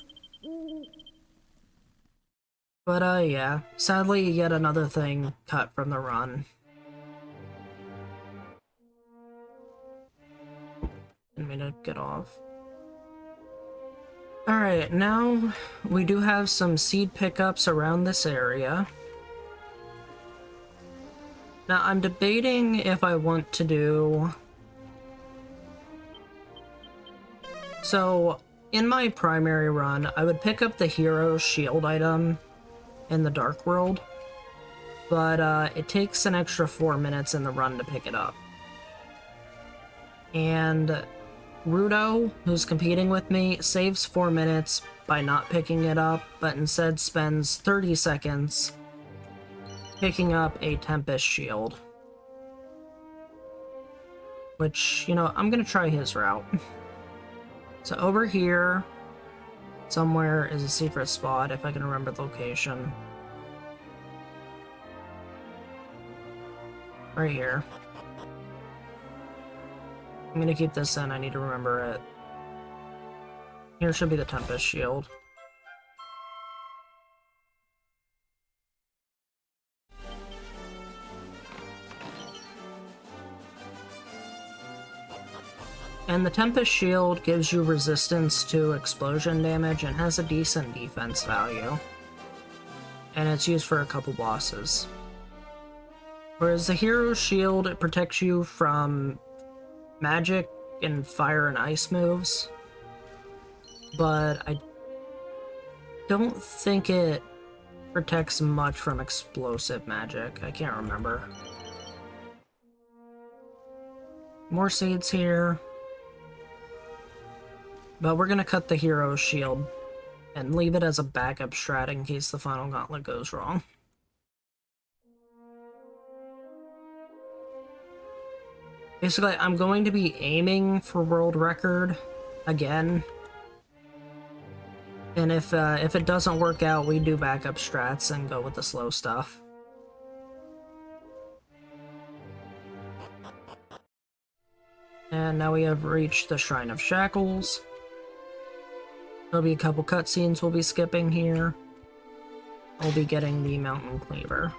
But, yeah. Sadly, yet another thing cut from the run. Didn't mean to get off. Alright, now we do have some seed pickups around this area. Now, I'm debating if I want to do... So, in my primary run, I would pick up the hero shield item in the Dark World, but it takes an extra 4 minutes in the run to pick it up. And Rudo, who's competing with me, saves 4 minutes by not picking it up, but instead spends 30 seconds picking up a Tempest shield. Which, you know, I'm gonna try his route. So over here, somewhere is a secret spot, if I can remember the location. Right here. I'm gonna keep this in, I need to remember it. Here should be the Tempest shield. And the Tempest shield gives you resistance to explosion damage and has a decent defense value. And it's used for a couple bosses. Whereas the hero shield, it protects you from magic and fire and ice moves. But I don't think it protects much from explosive magic. I can't remember. More seeds here. But we're gonna cut the hero shield and leave it as a backup strat in case the final gauntlet goes wrong. Basically, I'm going to be aiming for world record again And if it doesn't work out, we do backup strats and go with the slow stuff. And now we have reached the Shrine of Shackles. There'll be a couple cutscenes we'll be skipping here. We'll be getting the Mountain Cleaver.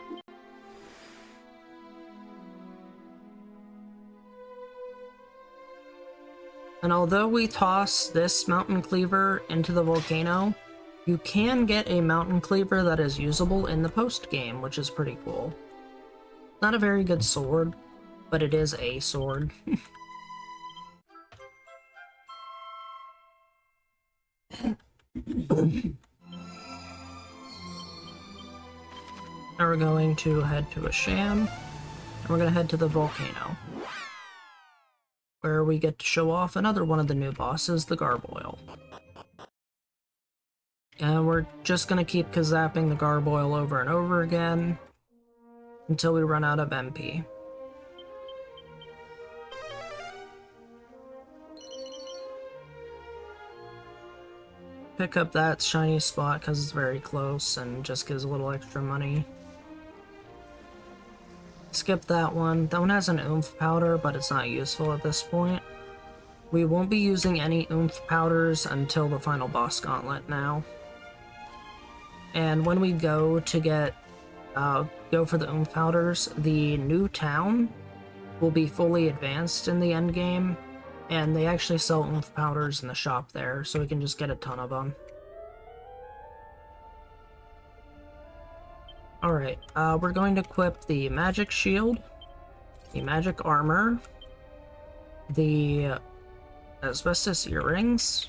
And although we toss this Mountain Cleaver into the volcano, you can get a Mountain Cleaver that is usable in the post-game, which is pretty cool. Not a very good sword, but it is a sword. Now we're going to head to a sham, and we're going to head to the volcano, where we get to show off another one of the new bosses, the Garboil. And we're just going to keep zapping the Garboil over and over again until we run out of MP. Pick up that shiny spot because it's very close and just gives a little extra money. Skip that one. That one has an oomph powder, but it's not useful at this point. We won't be using any oomph powders until the final boss gauntlet now. And when we go to go for the oomph powders, the new town will be fully advanced in the end game, and they actually sell oomph powders in the shop there, so we can just get a ton of them. Alright, we're going to equip the magic shield, the magic armor, the asbestos earrings,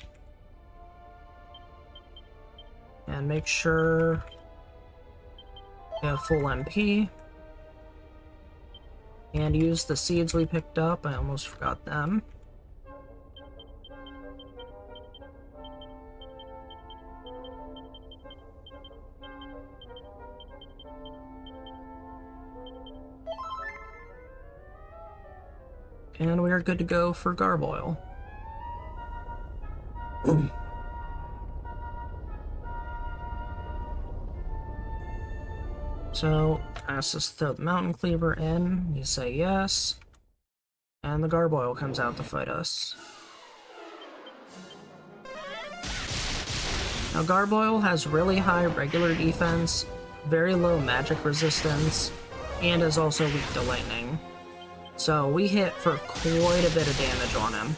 and make sure we have full MP, and use the seeds we picked up. I almost forgot them. And we are good to go for Garboil. So, asks us to throw the Mountain Cleaver in, you say yes, and the Garboil comes out to fight us. Now Garboil has really high regular defense, very low magic resistance, and is also weak to lightning. So we hit for quite a bit of damage on him.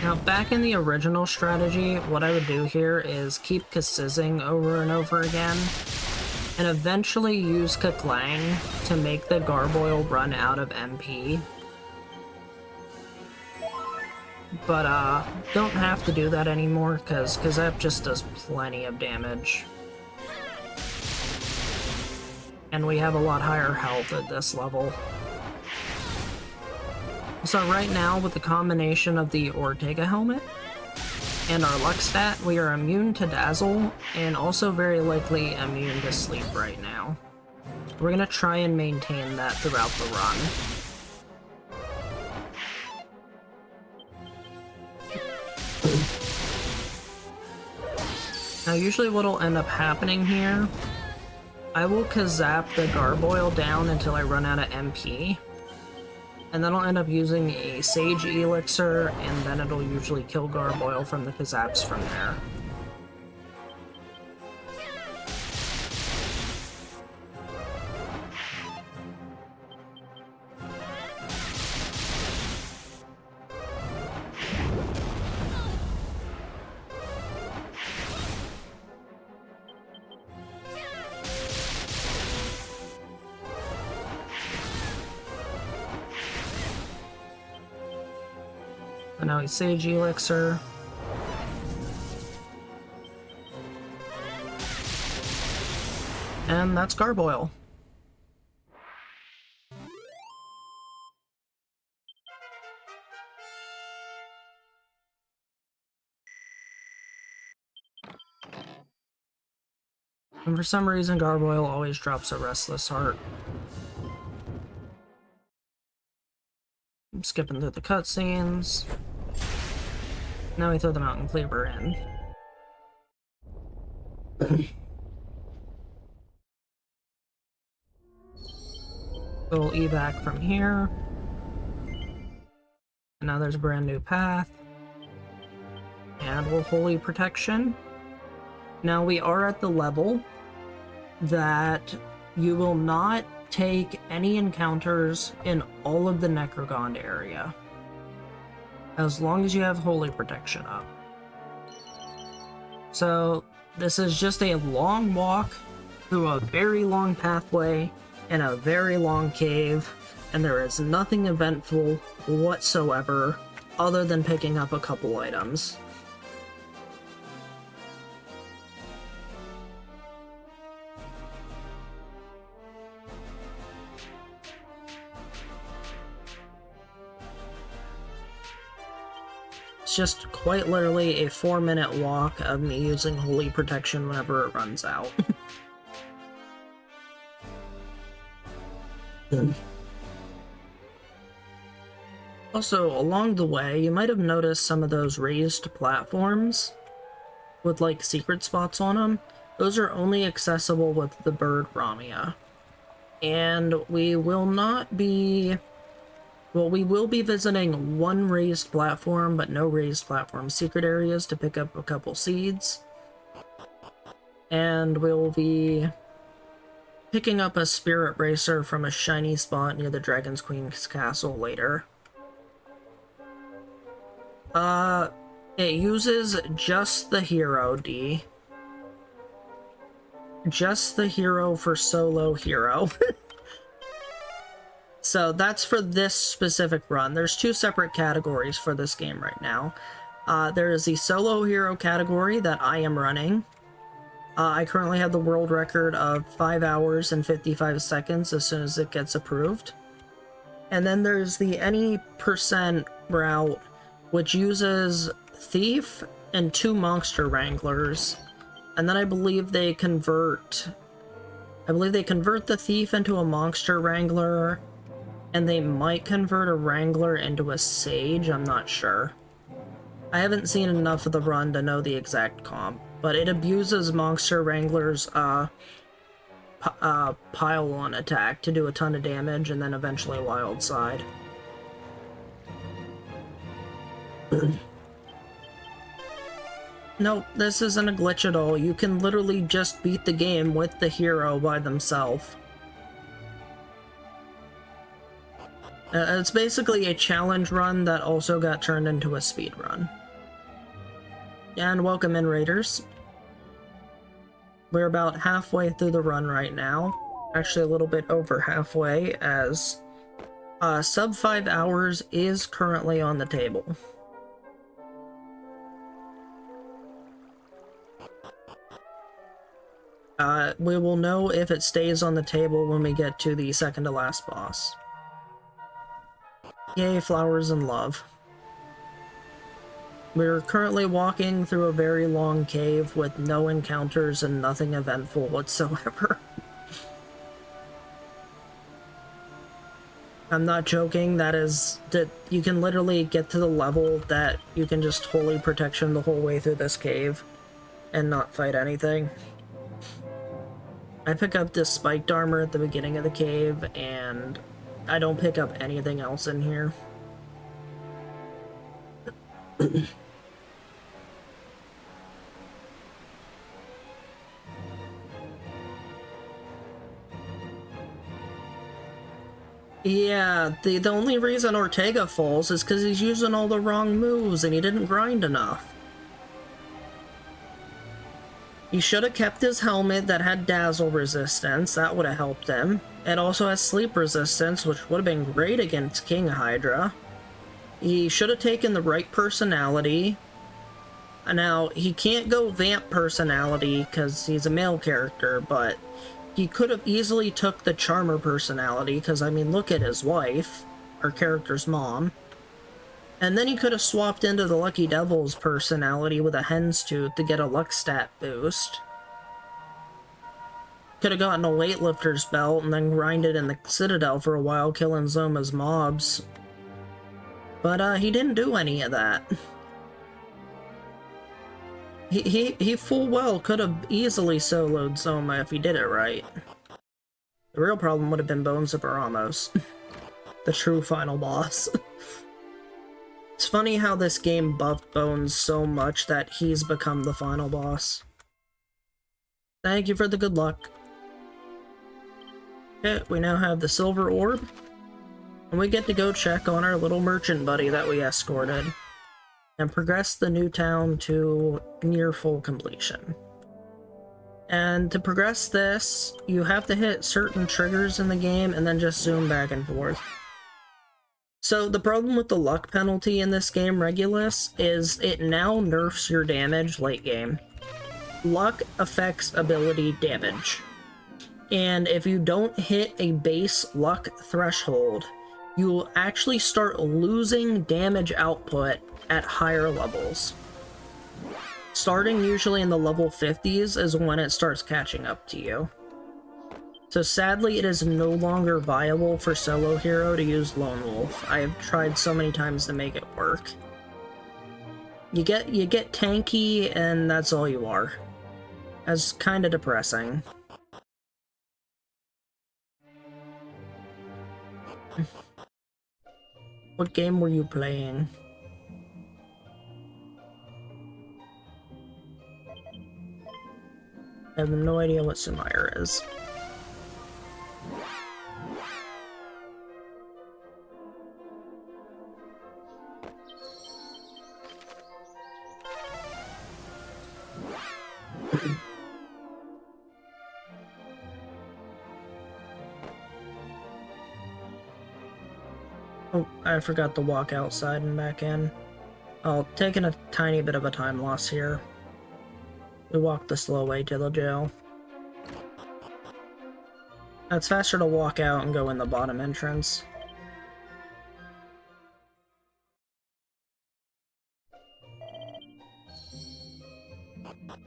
Now, back in the original strategy, what I would do here is keep Kasizzing over and over again, and eventually use Kaklang to make the Garboil run out of MP. But, don't have to do that anymore, because that just does plenty of damage. And we have a lot higher health at this level. So right now, with the combination of the Ortega helmet and our luck stat, we are immune to Dazzle, and also very likely immune to Sleep right now. We're gonna try and maintain that throughout the run. Now usually what'll end up happening here, I will Kazap the Garboil down until I run out of MP. And then I'll end up using a Sage Elixir, and then it'll usually kill Garboil from the Kazaps from there. And now he's Sage Elixir. And that's Garboil. And for some reason, Gargoyle always drops a Restless Heart. I'm skipping through the cutscenes. Now we throw the Mountain Cleaver in. We'll evac from here. And now there's a brand new path. And we'll Holy Protection. Now we are at the level that you will not take any encounters in all of the Necrogond area, as long as you have Holy Protection up. So this is just a long walk through a very long pathway in a very long cave, and there is nothing eventful whatsoever other than picking up a couple items. It's just quite literally a 4-minute walk of me using Holy Protection whenever it runs out. Also, along the way, you might have noticed some of those raised platforms with, like, secret spots on them. Those are only accessible with the bird Ramia. And we will not be... Well, we will be visiting one raised platform, but no raised platform secret areas to pick up a couple seeds. And we'll be picking up a Spirit Bracer from a shiny spot near the Dragon's Queen's castle later. It uses just the hero, D. Just the hero for solo hero. So that's for this specific run. There's two separate categories for this game right now. There is the solo hero category that I am running. I currently have the world record of 5 hours and 55 seconds as soon as it gets approved. And then there's the any percent route, which uses Thief and 2 Monster Wranglers. And then I believe they convert the Thief into a Monster Wrangler, and they might convert a Wrangler into a Sage, I'm not sure. I haven't seen enough of the run to know the exact comp, but it abuses Monster Wrangler's pile-on attack to do a ton of damage, and then eventually Wild Side. Nope, this isn't a glitch at all. You can literally just beat the game with the hero by themselves. It's basically a challenge run that also got turned into a speed run. And welcome in, Raiders. We're about halfway through the run right now. Actually, a little bit over halfway, as sub 5 hours is currently on the table. We will know if it stays on the table when we get to the second to last boss. Yay, flowers and love. We're currently walking through a very long cave with no encounters and nothing eventful whatsoever. I'm not joking, that you can literally get to the level that you can just Holy Protection the whole way through this cave and not fight anything. I pick up this spiked armor at the beginning of the cave, and I don't pick up anything else in here. Yeah, the only reason Ortega falls is because he's using all the wrong moves and he didn't grind enough. He should have kept his helmet that had dazzle resistance, that would have helped him. It also has sleep resistance, which would have been great against King Hydra. He should have taken the right personality. Now, he can't go vamp personality because he's a male character, but he could have easily took the charmer personality, because, I mean, look at his wife, our character's mom. And then he could have swapped into the Lucky Devil's personality with a hen's tooth to get a luck stat boost. Could have gotten a weightlifter's belt and then grinded in the Citadel for a while, killing Zoma's mobs. But he didn't do any of that. He full well could have easily soloed Zoma if he did it right. The real problem would have been Bones of Baramos, the true final boss. It's funny how this game buffed Bones so much that he's become the final boss. Thank you for the good luck. Okay, we now have the silver orb, and we get to go check on our little merchant buddy that we escorted, and progress the new town to near full completion. And to progress this, you have to hit certain triggers in the game and then just zoom back and forth. So the problem with the luck penalty in this game, Regulus, is it now nerfs your damage late game. Luck affects ability damage. And if you don't hit a base luck threshold, you will actually start losing damage output at higher levels. Starting usually in the level 50s is when it starts catching up to you. So sadly, it is no longer viable for solo hero to use Lone Wolf. I have tried so many times to make it work. You get tanky, and that's all you are. That's kinda depressing. What game were you playing? I have no idea what Sumaira is. Oh, I forgot to walk outside and back in. Oh, taking a tiny bit of a time loss here. We walked the slow way to the jail. It's faster to walk out and go in the bottom entrance.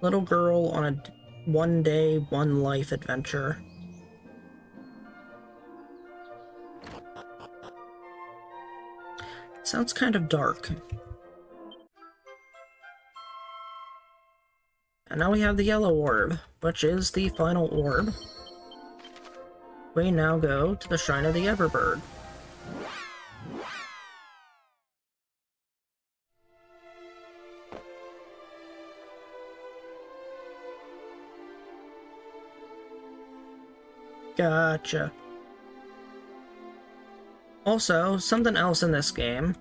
Little girl on a one day, one life adventure. Sounds kind of dark. And now we have the yellow orb, which is the final orb. We now go to the Shrine of the Everbird. Gotcha. Also, something else in this game.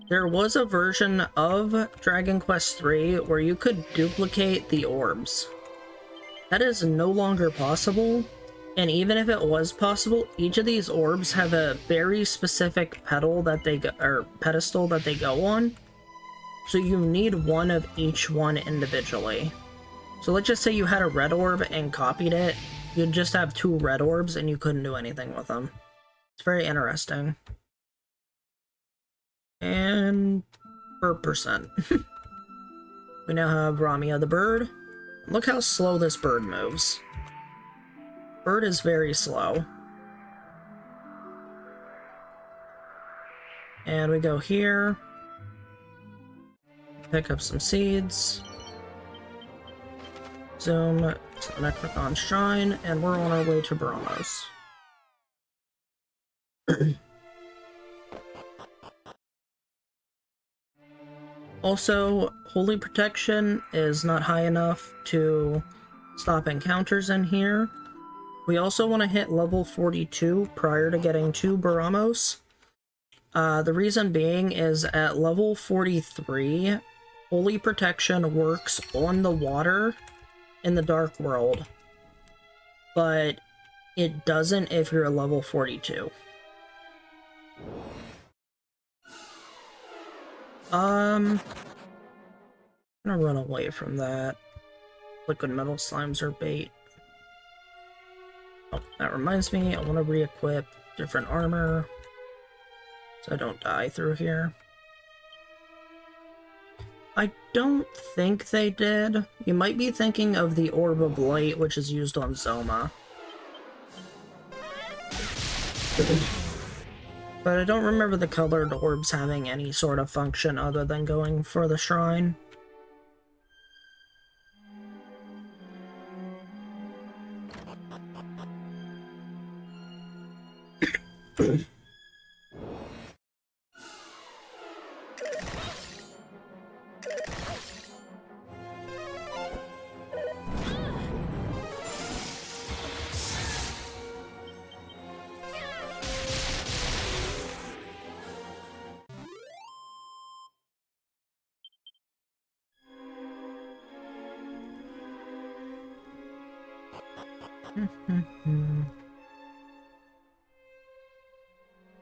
There was a version of Dragon Quest III where you could duplicate the orbs. That is no longer possible, and even if it was possible, each of these orbs have a very specific pedestal that they go on. So you need one of each one individually. So let's just say you had a red orb and copied it, you'd just have 2 red orbs and you couldn't do anything with them. It's very interesting. And per percent. We now have Ramia the bird. Look how slow this bird moves. Bird is very slow. And we go here. Pick up some seeds. Zoom to the Necrothon Shrine, and we're on our way to Baramos. Also, Holy Protection is not high enough to stop encounters in here. We also want to hit level 42 prior to getting to Baramos. The reason being is at level 43, Holy Protection works on the water in the Dark World, but it doesn't if you're a level 42. I'm gonna run away from that. Liquid metal slimes are bait. Oh, that reminds me, I want to re-equip different armor so I don't die through here. I don't think they did. You might be thinking of the Orb of Light, which is used on Zoma. But I don't remember the colored orbs having any sort of function other than going for the shrine.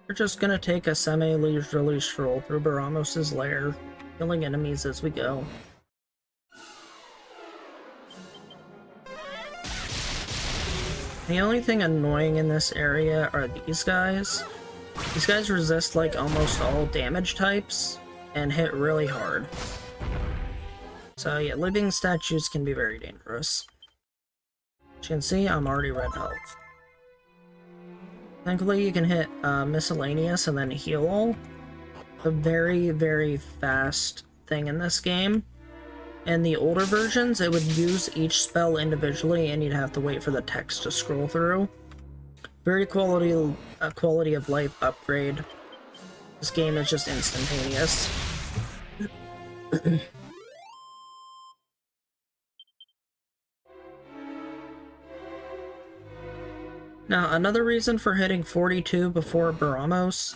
We're just gonna take a semi-leisurely stroll through Baramos's lair, killing enemies as we go. The only thing annoying in this area are these guys. These guys resist like almost all damage types and hit really hard. So yeah, living statues can be very dangerous. As you can see, I'm already red health. Thankfully, you can hit miscellaneous and then heal all. A very, very fast thing in this game. In the older versions, it would use each spell individually and you'd have to wait for the text to scroll through. Very quality of life upgrade. This game is just instantaneous. Now, another reason for hitting 42 before Baramos,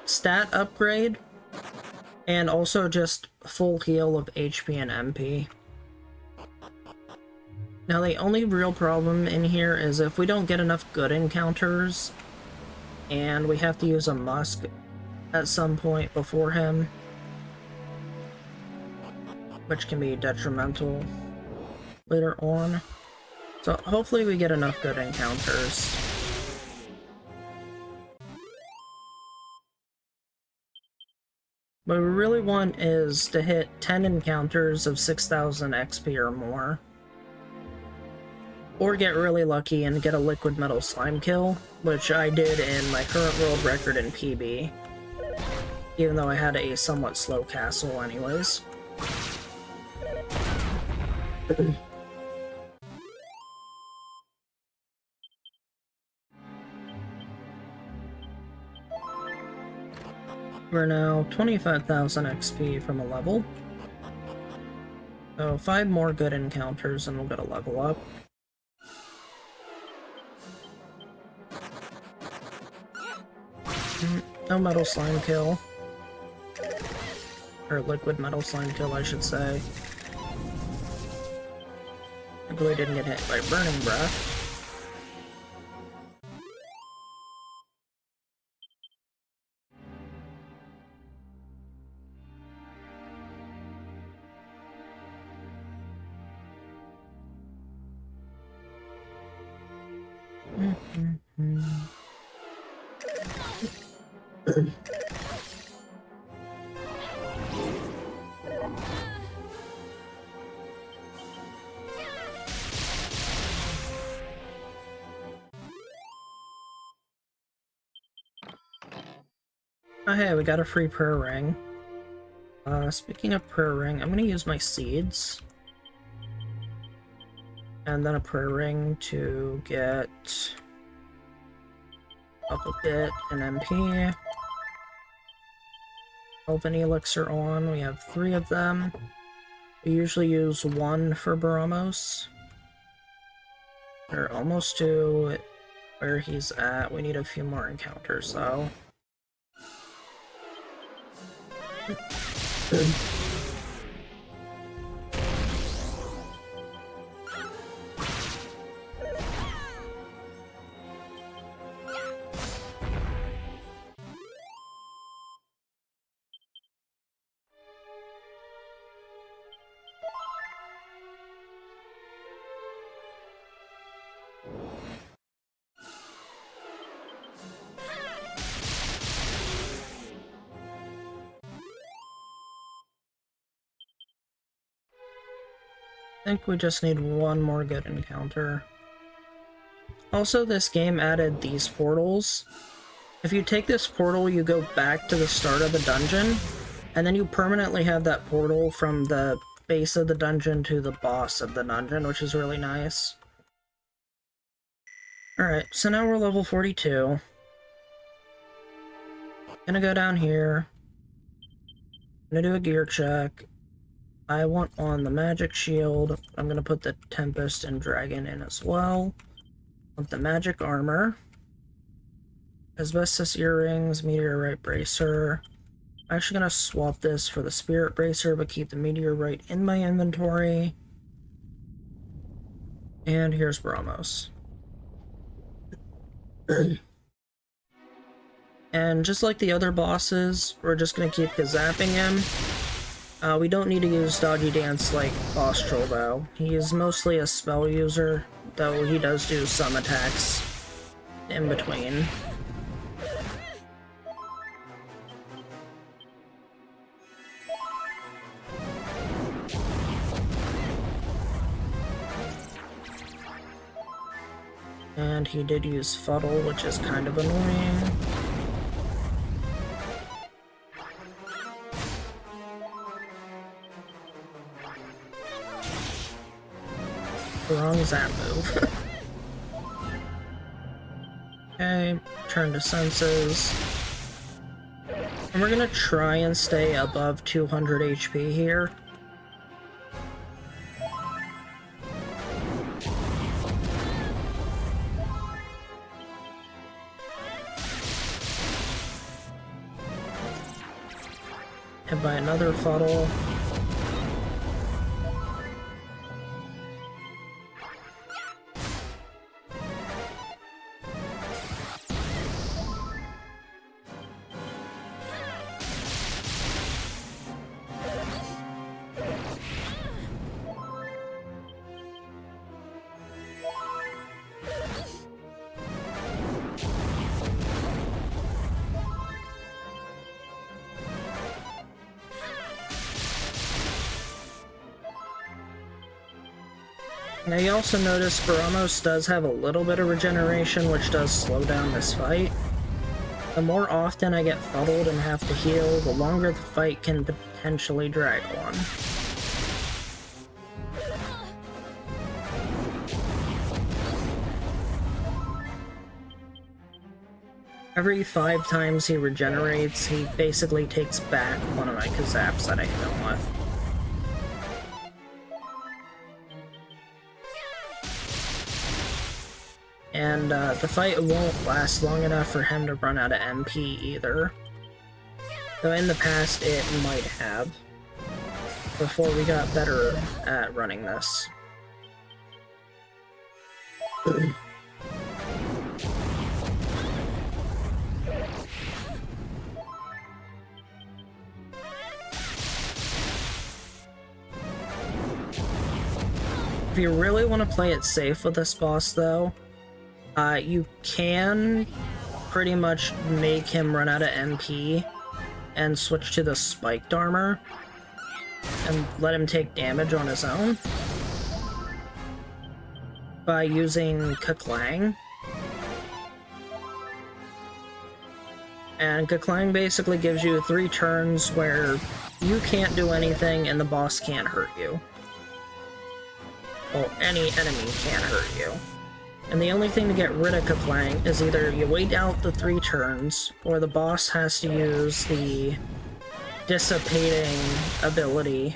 stat upgrade, and also just full heal of HP and MP. Now, the only real problem in here is if we don't get enough good encounters, and we have to use a Musk at some point before him, which can be detrimental later on. So hopefully we get enough good encounters. What we really want is to hit 10 encounters of 6,000 XP or more. Or get really lucky and get a liquid metal slime kill, which I did in my current world record in PB. Even though I had a somewhat slow castle anyways. We're now 25,000 XP from a level. So 5 more good encounters and we'll get a level up. No metal slime kill. Or liquid metal slime kill, I should say. Thankfully didn't get hit by burning breath. Oh hey, we got a free prayer ring. Speaking of prayer ring, I'm gonna use my seeds. And then a prayer ring to get up a bit in MP. Elven elixir on, we have 3 of them. We usually use 1 for Baramos. We're almost to where he's at. We need a few more encounters though. I think we just need one more good encounter. Also, this game added these portals. If you take this portal, you go back to the start of the dungeon, and then you permanently have that portal from the base of the dungeon to the boss of the dungeon, which is really nice. Alright, so now we're level 42. Gonna go down here. Gonna do a gear check. I want on the magic shield. I'm gonna put the Tempest and Dragon in as well. Want the magic armor. Asbestos earrings, meteorite bracer. I'm actually gonna swap this for the spirit bracer, but keep the meteorite in my inventory. And here's Bramos. And just like the other bosses, we're just gonna keep gazapping him. We don't need to use Dodgy Dance like Boss Troll though. He is mostly a spell user, though he does do some attacks in between. And he did use Fuddle, which is kind of annoying. The wrong zap move. Okay, turn to senses. And we're gonna try and stay above 200 HP here. Hit by another Fuddle. Now you also notice Baramos does have a little bit of regeneration, which does slow down this fight. The more often I get fuddled and have to heal, the longer the fight can potentially drag on. Every 5 times he regenerates, he basically takes back one of my Kazaps that I hit him with. And the fight won't last long enough for him to run out of MP either. Though in the past it might have, before we got better at running this. If you really want to play it safe with this boss though, you can pretty much make him run out of MP and switch to the spiked armor and let him take damage on his own by using Kaklang. And Kaklang basically gives you 3 turns where you can't do anything and the boss can't hurt you. Well, any enemy can't hurt you. And the only thing to get rid of Kaklang is either you wait out the 3 turns, or the boss has to use the dissipating ability,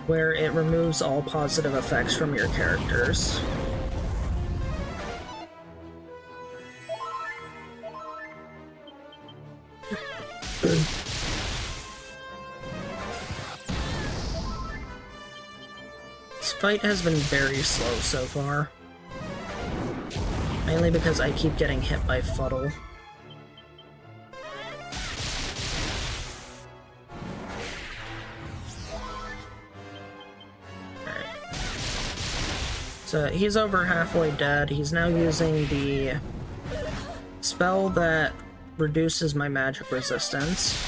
where it removes all positive effects from your characters. This fight has been very slow so far. Mainly because I keep getting hit by Fuddle. Alright. So he's over halfway dead. He's now using the spell that reduces my magic resistance.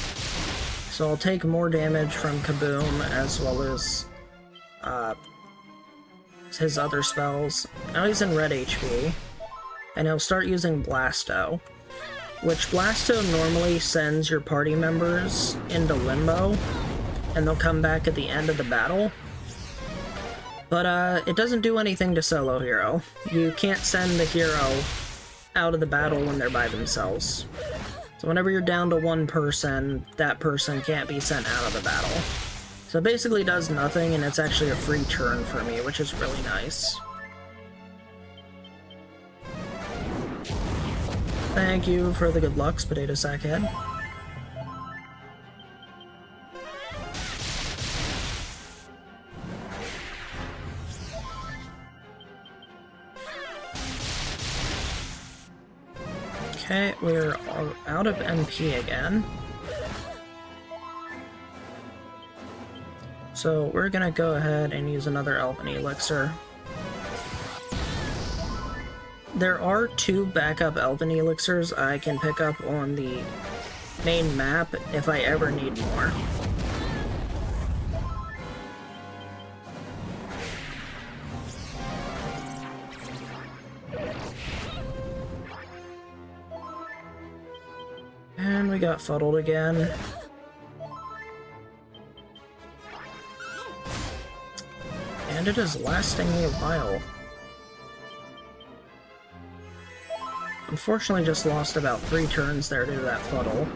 So I'll take more damage from Kaboom as well as his other spells. Now he's in red HP, and he'll start using Blasto, which Blasto normally sends your party members into limbo, and they'll come back at the end of the battle. But it doesn't do anything to solo hero. You can't send the hero out of the battle when they're by themselves. So whenever you're down to one person, that person can't be sent out of the battle. So it basically does nothing, and it's actually a free turn for me, which is really nice. Thank you for the good lucks, Potato Sack Head. Okay, we're out of MP again. So we're gonna go ahead and use another Elven Elixir. There are 2 backup Elven Elixirs I can pick up on the main map if I ever need more. And we got fuddled again. And it is lasting a while. Unfortunately, just lost about 3 turns there due to that fuddle.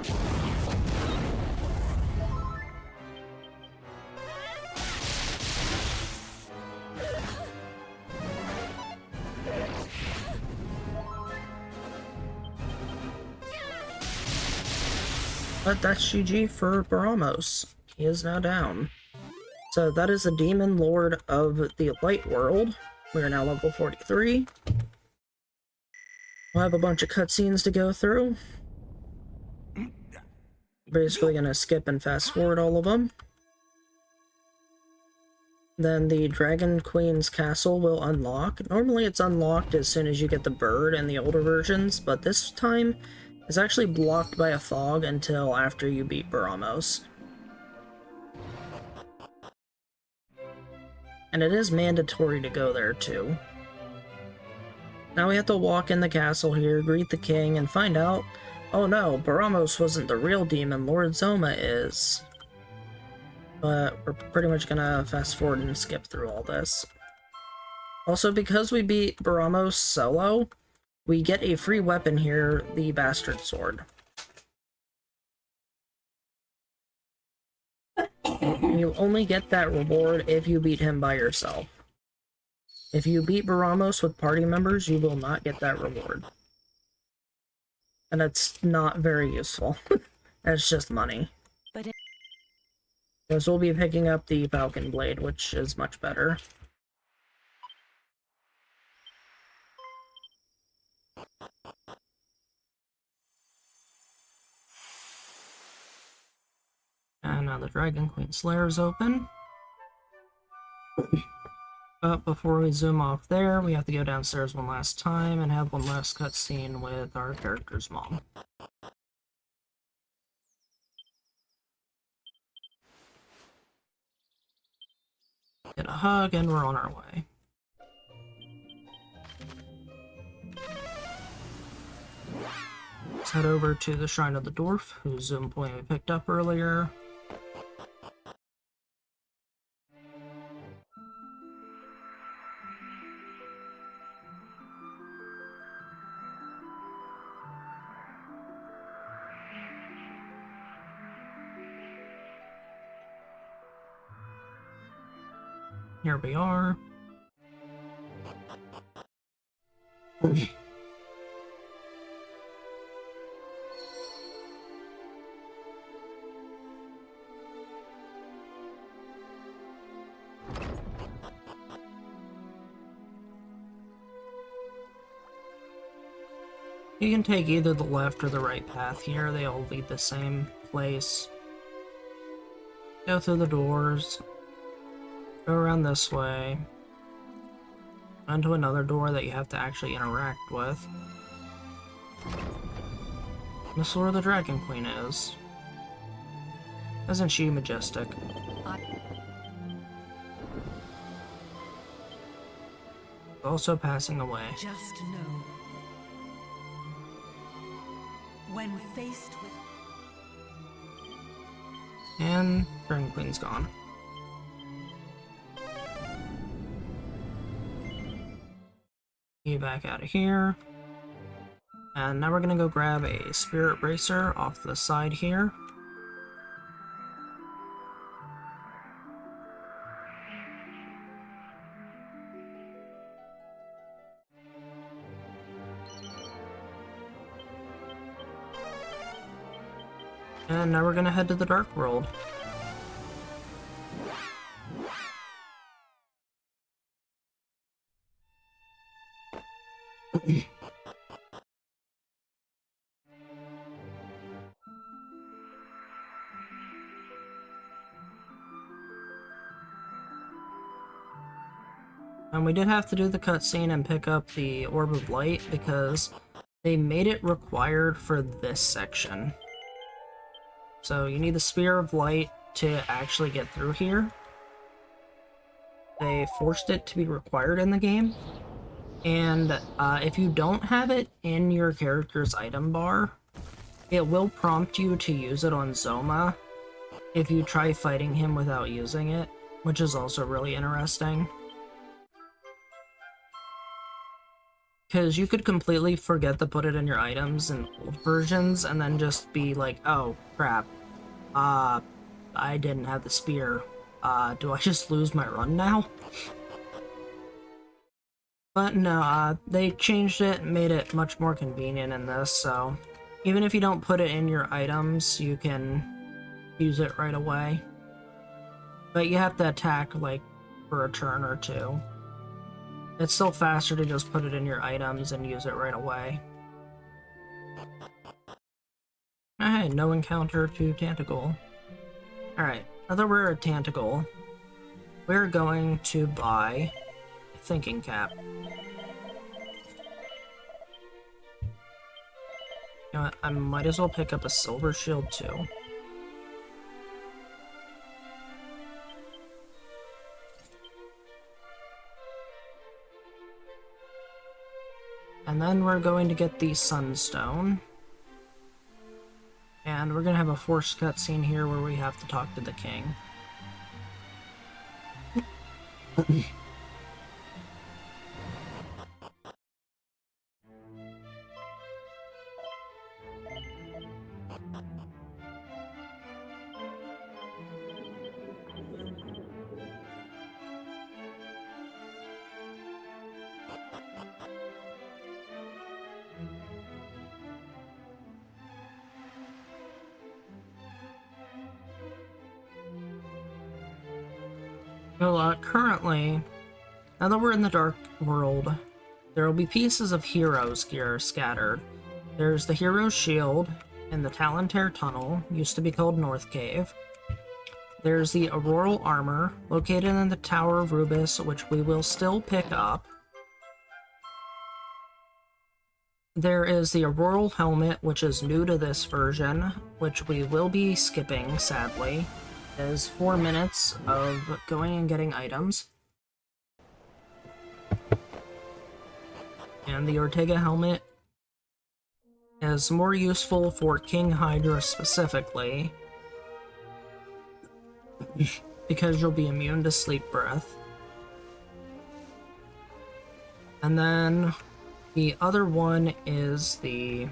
But that's GG for Baramos. He is now down. So that is the Demon Lord of the Light World. We are now level 43. We'll have a bunch of cutscenes to go through. Basically gonna skip and fast forward all of them. Then the Dragon Queen's Castle will unlock. Normally it's unlocked as soon as you get the bird in the older versions, but this time it's actually blocked by a fog until after you beat Baramos. And it is mandatory to go there too. Now we have to walk in the castle here, greet the king, and find out, oh no, Baramos wasn't the real demon, Lord Zoma is. But we're pretty much gonna fast forward and skip through all this. Also, because we beat Baramos solo, we get a free weapon here, the Bastard Sword. You only get that reward if you beat him by yourself. If you beat Baramos with party members, you will not get that reward. And it's not very useful. It's just money. Because we'll be picking up the Falcon Blade, which is much better. And now the Dragon Queen's lair is open. But before we zoom off there, we have to go downstairs one last time and have one last cutscene with our character's mom. Get a hug, and we're on our way. Let's head over to the Shrine of the Dwarf, whose zoom point we picked up earlier. Here we are. You can take either the left or the right path here. They all lead the same place. Go through the doors. Go around this way. Onto another door that you have to actually interact with. This is where the Dragon Queen is. Isn't she majestic? also passing away. Just know, when faced with... And Dragon Queen's gone. Get back out of here. And now we're gonna go grab a Spirit Bracer off the side here. And now we're gonna head to the Dark World. And we did have to do the cutscene and pick up the Orb of Light because they made it required for this section. So you need the Spear of Light to actually get through here. They forced it to be required in the game. And if you don't have it in your character's item bar, it will prompt you to use it on Zoma if you try fighting him without using it, which is also really interesting. Because you could completely forget to put it in your items in old versions and then just be like, oh, crap. I didn't have the spear. Do I just lose my run now? But no, they changed it and made it much more convenient in this, so even if you don't put it in your items, you can use it right away. But you have to attack, like, for a turn or two. It's still faster to just put it in your items and use it right away. Hey, no encounter to Tantacle. Alright, now that we're at Tantacle, we're going to buy a Thinking Cap. You know what, I might as well pick up a Silver Shield too. And then we're going to get the Sunstone. And we're gonna have a forced cutscene here where we have to talk to the king. Well, currently, now that we're in the Dark World, there will be pieces of Hero's gear scattered. There's the Hero's Shield in the Talantair Tunnel, used to be called North Cave. There's the Auroral Armor, located in the Tower of Rubis, which we will still pick up. There is the Auroral Helmet, which is new to this version, which we will be skipping, sadly. It is 4 minutes of going and getting items. And the Ortega Helmet is more useful for King Hydra specifically, because you'll be immune to Sleep Breath. And then the other one is the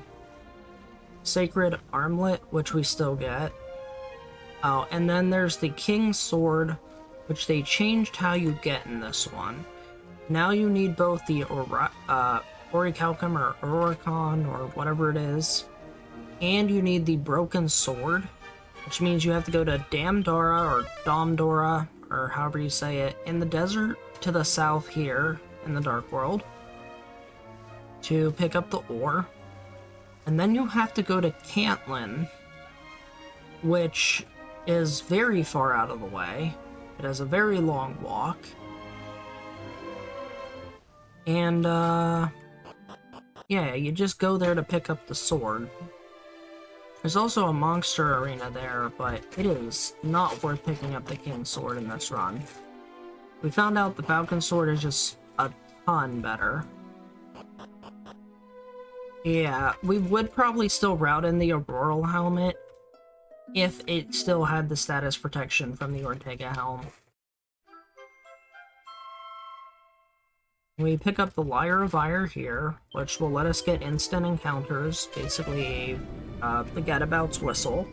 Sacred Armlet, which we still get. Oh, and then there's the King's Sword, which they changed how you get in this one. Now you need both the Orichalcum or Oricon or whatever it is, and you need the Broken Sword, which means you have to go to Damdara or Domdora, or however you say it, in the desert to the south here in the Dark World to pick up the ore. And then you have to go to Cantlin, which is very far out of the way. It has a very long walk. And, yeah, you just go there to pick up the sword. There's also a monster arena there, but it is not worth picking up the King's Sword in this run. We found out the Falcon Sword is just a ton better. Yeah, we would probably still route in the Auroral helmet if it still had the status protection from the Ortega helm. We pick up the Lyre of Ire here, which will let us get instant encounters, basically the Getabout's Whistle,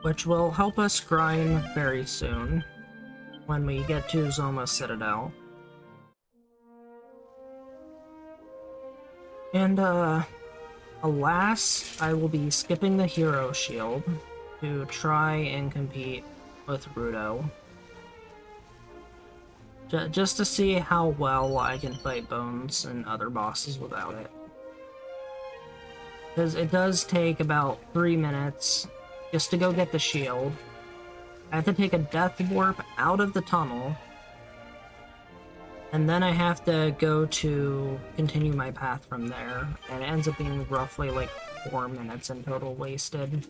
which will help us grind very soon when we get to Zoma Citadel. And, alas, I will be skipping the Hero Shield to try and compete with Rudo. Just to see how well I can fight Bones and other bosses without it. Because it does take about 3 minutes just to go get the shield. I have to take a death warp out of the tunnel, and then I have to go to continue my path from there, and it ends up being roughly like 4 minutes in total wasted.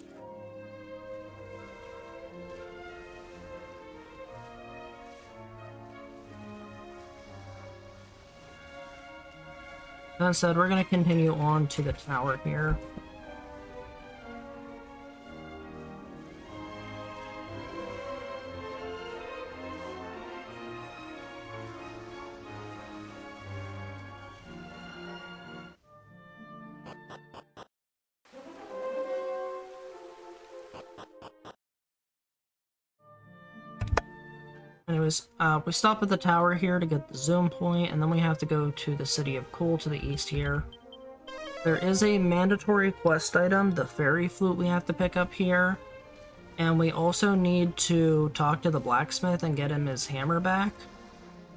That said, we're going to continue on to the tower here. Anyways, we stop at the tower here to get the zoom point, and then we have to go to the City of Cool to the east here. There is a mandatory quest item, the Fairy Flute, we have to pick up here. And we also need to talk to the blacksmith and get him his hammer back.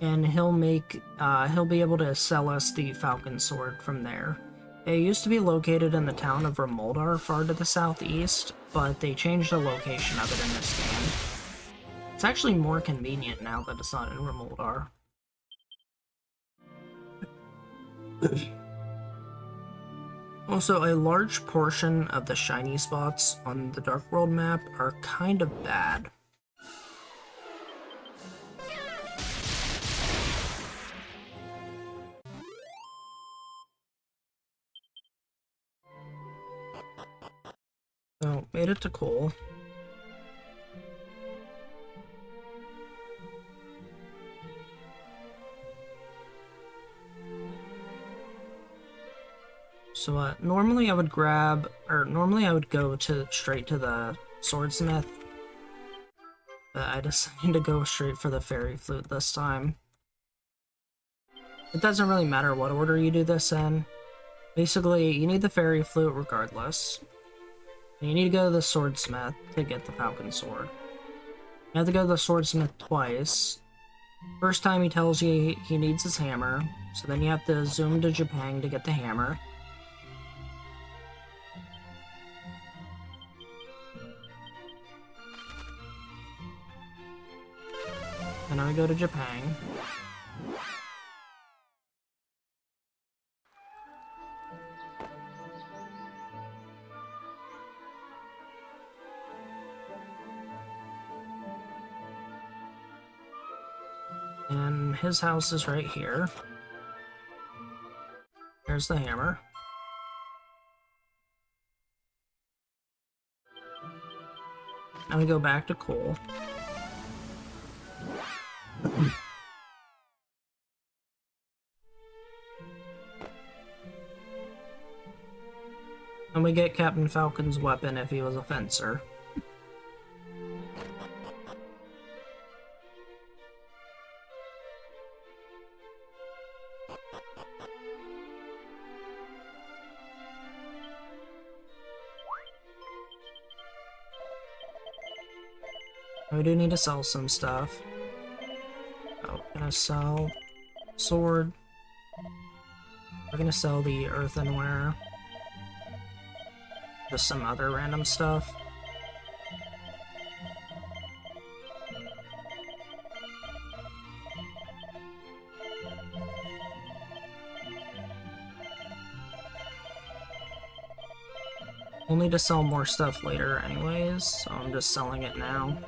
And he'll be able to sell us the Falcon Sword from there. It used to be located in the town of Remoldar, far to the southeast, but they changed the location of it in this game. It's actually more convenient now that it's not in Remoldar. Also, a large portion of the shiny spots on the Dark World map are kind of bad. So, made it to Cole. So, normally I would go straight to the swordsmith, but I decided to go straight for the Fairy Flute this time. It doesn't really matter what order you do this in. Basically, you need the Fairy Flute regardless. And you need to go to the swordsmith to get the Falcon Sword. You have to go to the swordsmith twice. First time he tells you he needs his hammer, so then you have to zoom to Japan to get the hammer. And now we go to Japan. And his house is right here. There's the hammer. Now we go back to Cole. And we get Captain Falcon's weapon if he was a fencer. We do need to sell some stuff. Oh, gonna sell sword. We're gonna sell the earthenware. Just some other random stuff. We'll need to sell more stuff later anyways, so I'm just selling it now.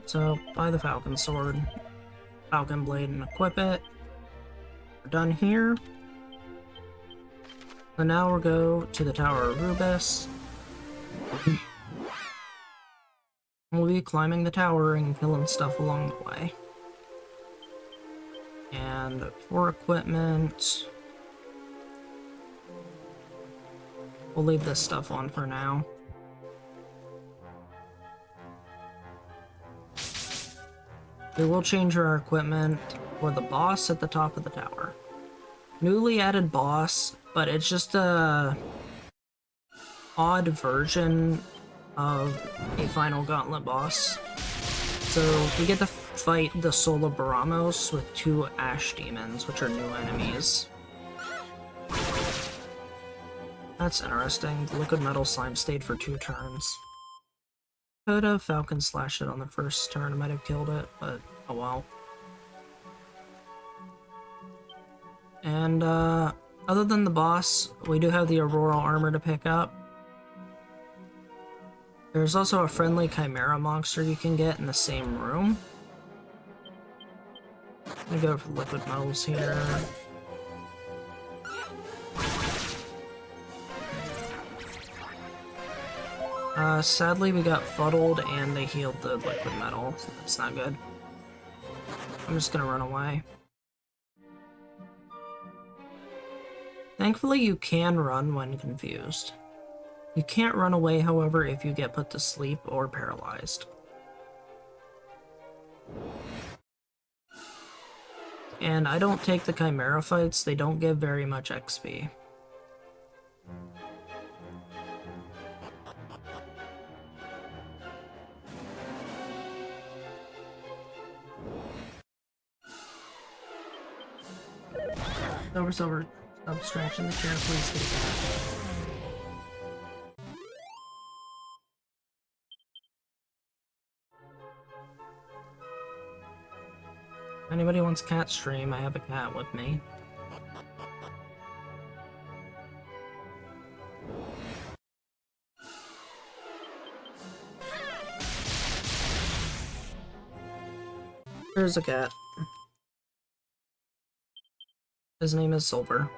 So, buy the Falcon Sword, Falcon Blade, and equip it. We're done here. So now we'll go to the Tower of Rubis. We'll be climbing the tower and killing stuff along the way. And for equipment, we'll leave this stuff on for now. We will change our equipment for the boss at the top of the tower. Newly added boss, but it's just a odd version of a final gauntlet boss. So we get to fight the Sola Baramos with 2 Ash Demons, which are new enemies. That's interesting. The Liquid Metal Slime stayed for 2 turns. Could have Falcon Slashed it on the first turn, it might have killed it, but oh well. And other than the boss, we do have the Aurora armor to pick up. There's also a friendly Chimera monster you can get in the same room. I'm gonna go for liquid metals here. Sadly we got fuddled and they healed the liquid metal. That's not good. I'm just gonna run away. Thankfully you can run when confused. You can't run away, however, if you get put to sleep or paralyzed. And I don't take the Chimera fights, they don't give very much XP. Silver, abstraction the chair, please get back. If anybody wants cat stream, I have a cat with me. There's a cat. His name is Silver.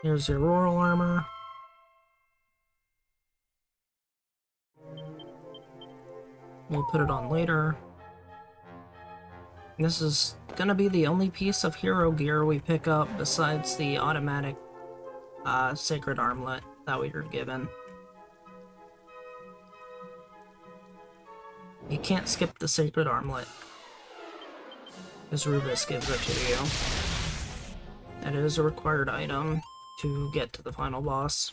Here's the Auroral armor. We'll put it on later. This is gonna be the only piece of hero gear we pick up besides the automatic sacred armlet that we were given. You can't skip the sacred armlet, because Rubis gives it to you. That is a required item to get to the final boss.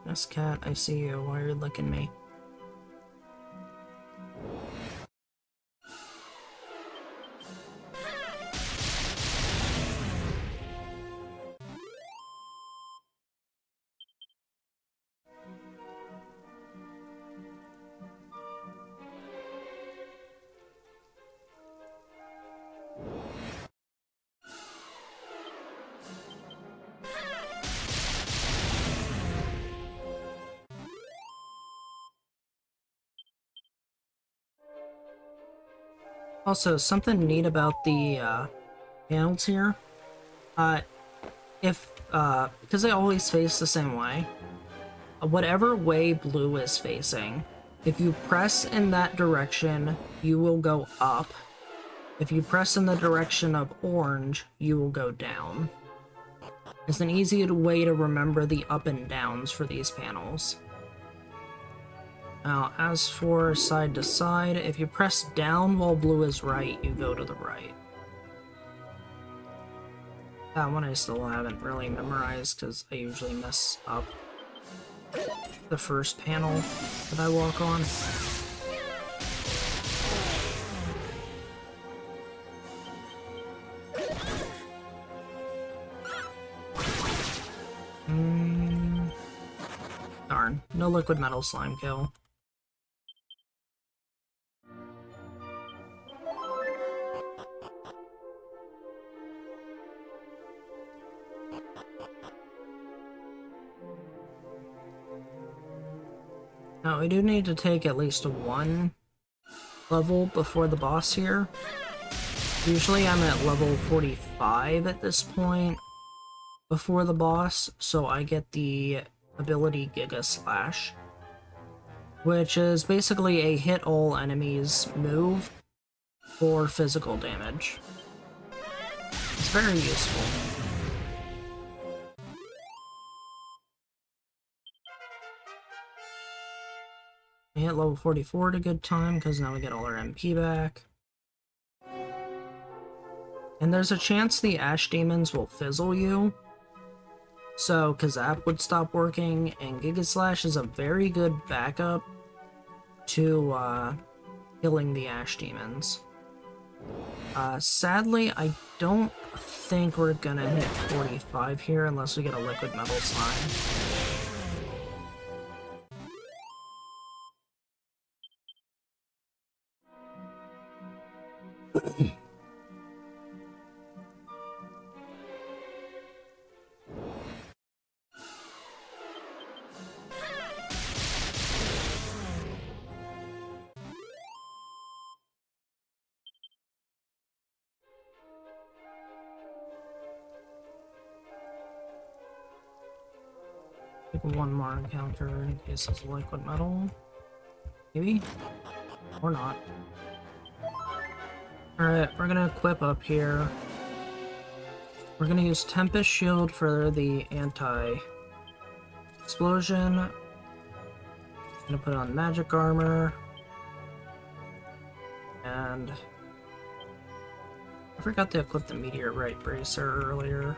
Yes, cat, I see you. Why are you licking me? Also, something neat about the panels here, because they always face the same way, whatever way blue is facing, if you press in that direction, you will go up. If you press in the direction of orange, you will go down. It's an easy way to remember the up and downs for these panels. Now, as for side to side, if you press down while blue is right, you go to the right. That one I still haven't really memorized because I usually mess up the first panel that I walk on. Darn, no a liquid metal slime kill. Now, we do need to take at least one level before the boss here. Usually I'm at level 45 at this point before the boss, so I get the ability Giga Slash, which is basically a hit all enemies move for physical damage. It's very useful. We hit level 44 at a good time, because now we get all our MP back. And there's a chance the Ash Demons will fizzle you, so Kazap would stop working, and Giga Slash is a very good backup to killing the Ash Demons. Sadly, I don't think we're gonna hit 45 here unless we get a liquid metal slime. One more encounter in case it's liquid metal. Maybe? Or not. Alright, we're gonna equip up here. We're gonna use Tempest Shield for the anti-explosion. Gonna put on Magic Armor. And I forgot to equip the Meteorite Bracer earlier.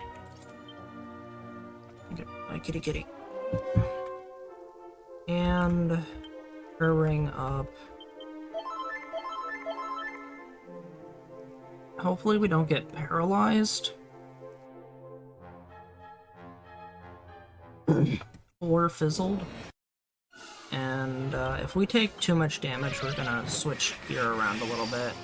Okay, bye kitty kitty. And her ring up. Hopefully we don't get paralyzed. Or fizzled. And if we take too much damage, we're gonna switch gear around a little bit.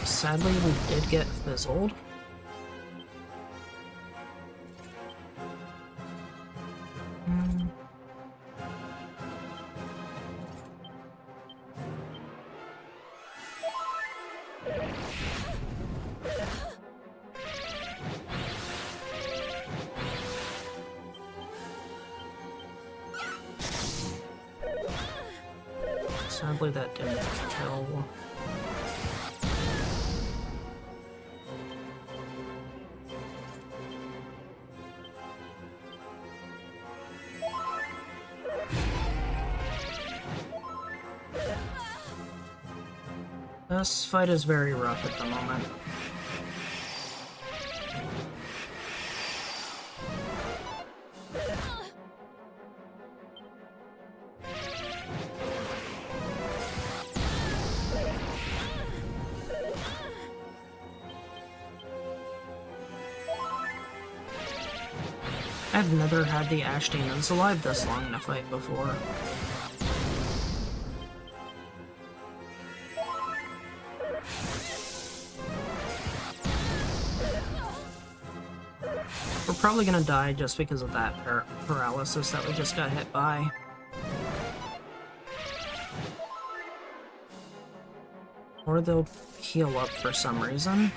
Sadly, we did get fizzled. Sadly, that didn't kill. This fight is very rough at the moment. I've never had the Ash Demons alive this long in a fight before. We're probably gonna die just because of that paralysis that we just got hit by. Or they'll heal up for some reason.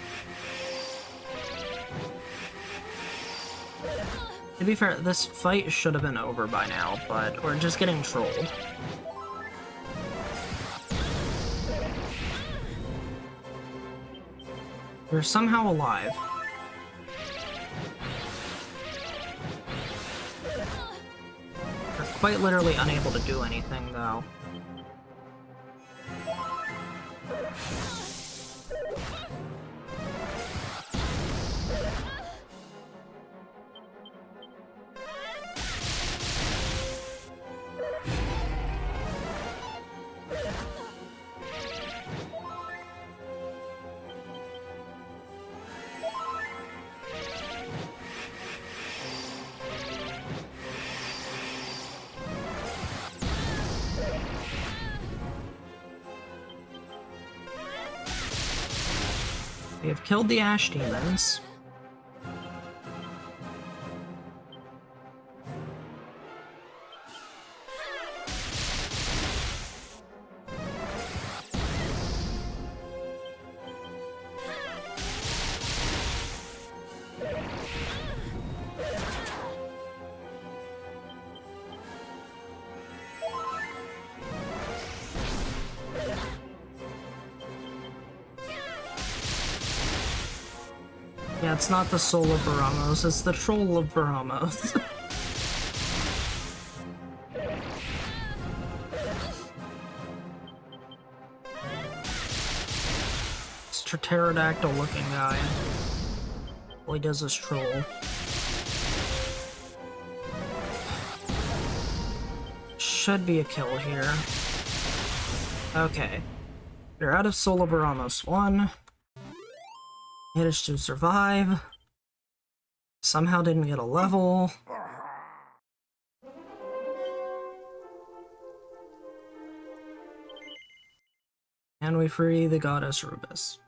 To be fair, this fight should have been over by now, but we're just getting trolled. We're somehow alive. We're quite literally unable to do anything, though. We have killed the ash demons. Yeah, it's not the soul of Baramos, it's the troll of Baramos. It's a pterodactyl looking guy. All he does is troll. Should be a kill here. Okay. You're out of Soul of Baramos 1. Managed to survive. Somehow didn't get a level. And we free the goddess Rubis.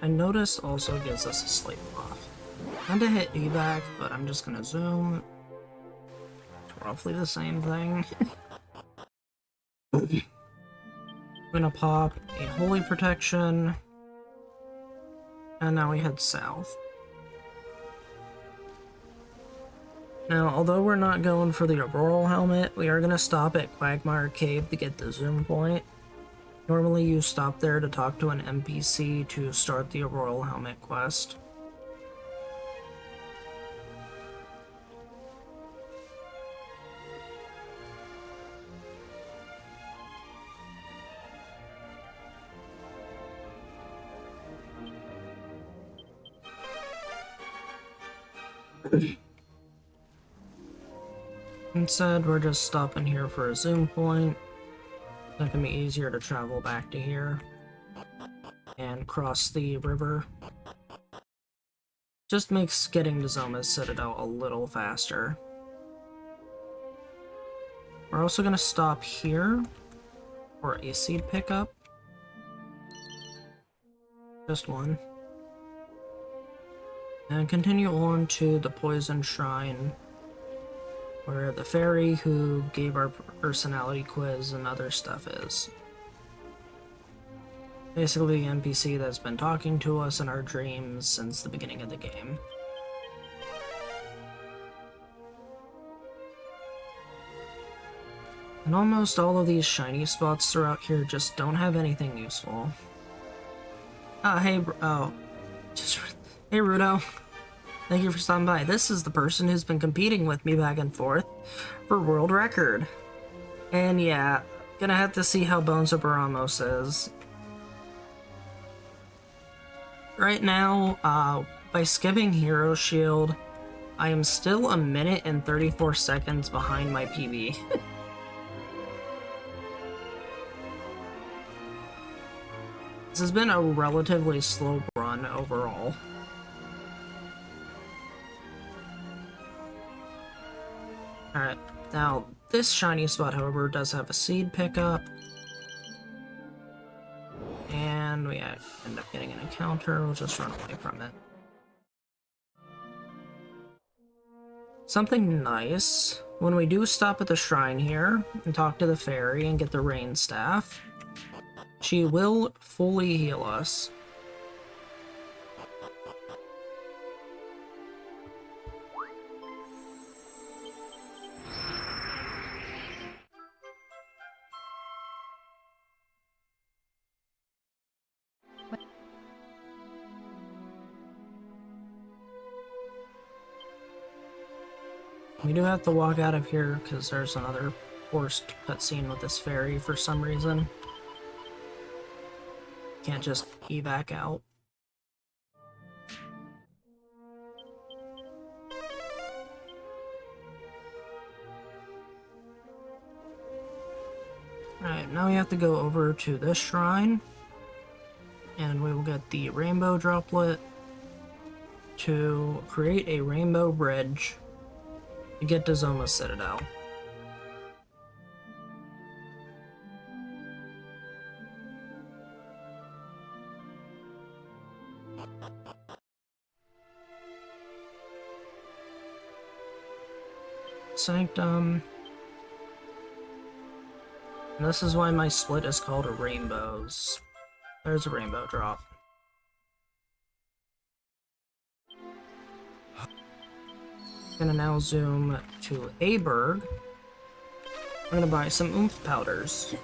I noticed also gives us a slight buff. Kinda hit evac, but I'm just gonna zoom. It's roughly the same thing. I'm gonna pop a holy protection. And now we head south. Now, although we're not going for the Auroral Helmet, we are going to stop at Quagmire Cave to get the zoom point. Normally you stop there to talk to an NPC to start the Auroral Helmet quest. Instead, we're just stopping here for a zoom point. It's gonna be easier to travel back to here and cross the river. Just makes getting to Zoma's Citadel a little faster. We're also gonna stop here for a seed pickup. Just one. And continue on to the Poison Shrine, where the fairy who gave our personality quiz and other stuff is. Basically the NPC that's been talking to us in our dreams since the beginning of the game. And almost all of these shiny spots throughout here just don't have anything useful. Hey, hey Rudo. Thank you for stopping by. This is the person who's been competing with me back and forth for world record. And yeah, gonna have to see how Bones of Baramos is. Right now, by skipping Hero Shield, I am still 1 minute and 34 seconds behind my PB. This has been a relatively slow run overall. Alright, now this shiny spot, however, does have a seed pickup. And we end up getting an encounter, we'll just run away from it. Something nice, when we do stop at the shrine here and talk to the fairy and get the rain staff, she will fully heal us. We do have to walk out of here because there's another forced cutscene with this fairy for some reason. Can't just evac out. Alright, now we have to go over to this shrine, and we will get the rainbow droplet to create a rainbow bridge to get to Zoma's Citadel. Sanctum. And this is why my split is called a rainbows. There's a rainbow drop. Gonna now zoom to Aberg. I'm gonna buy some oomph powders,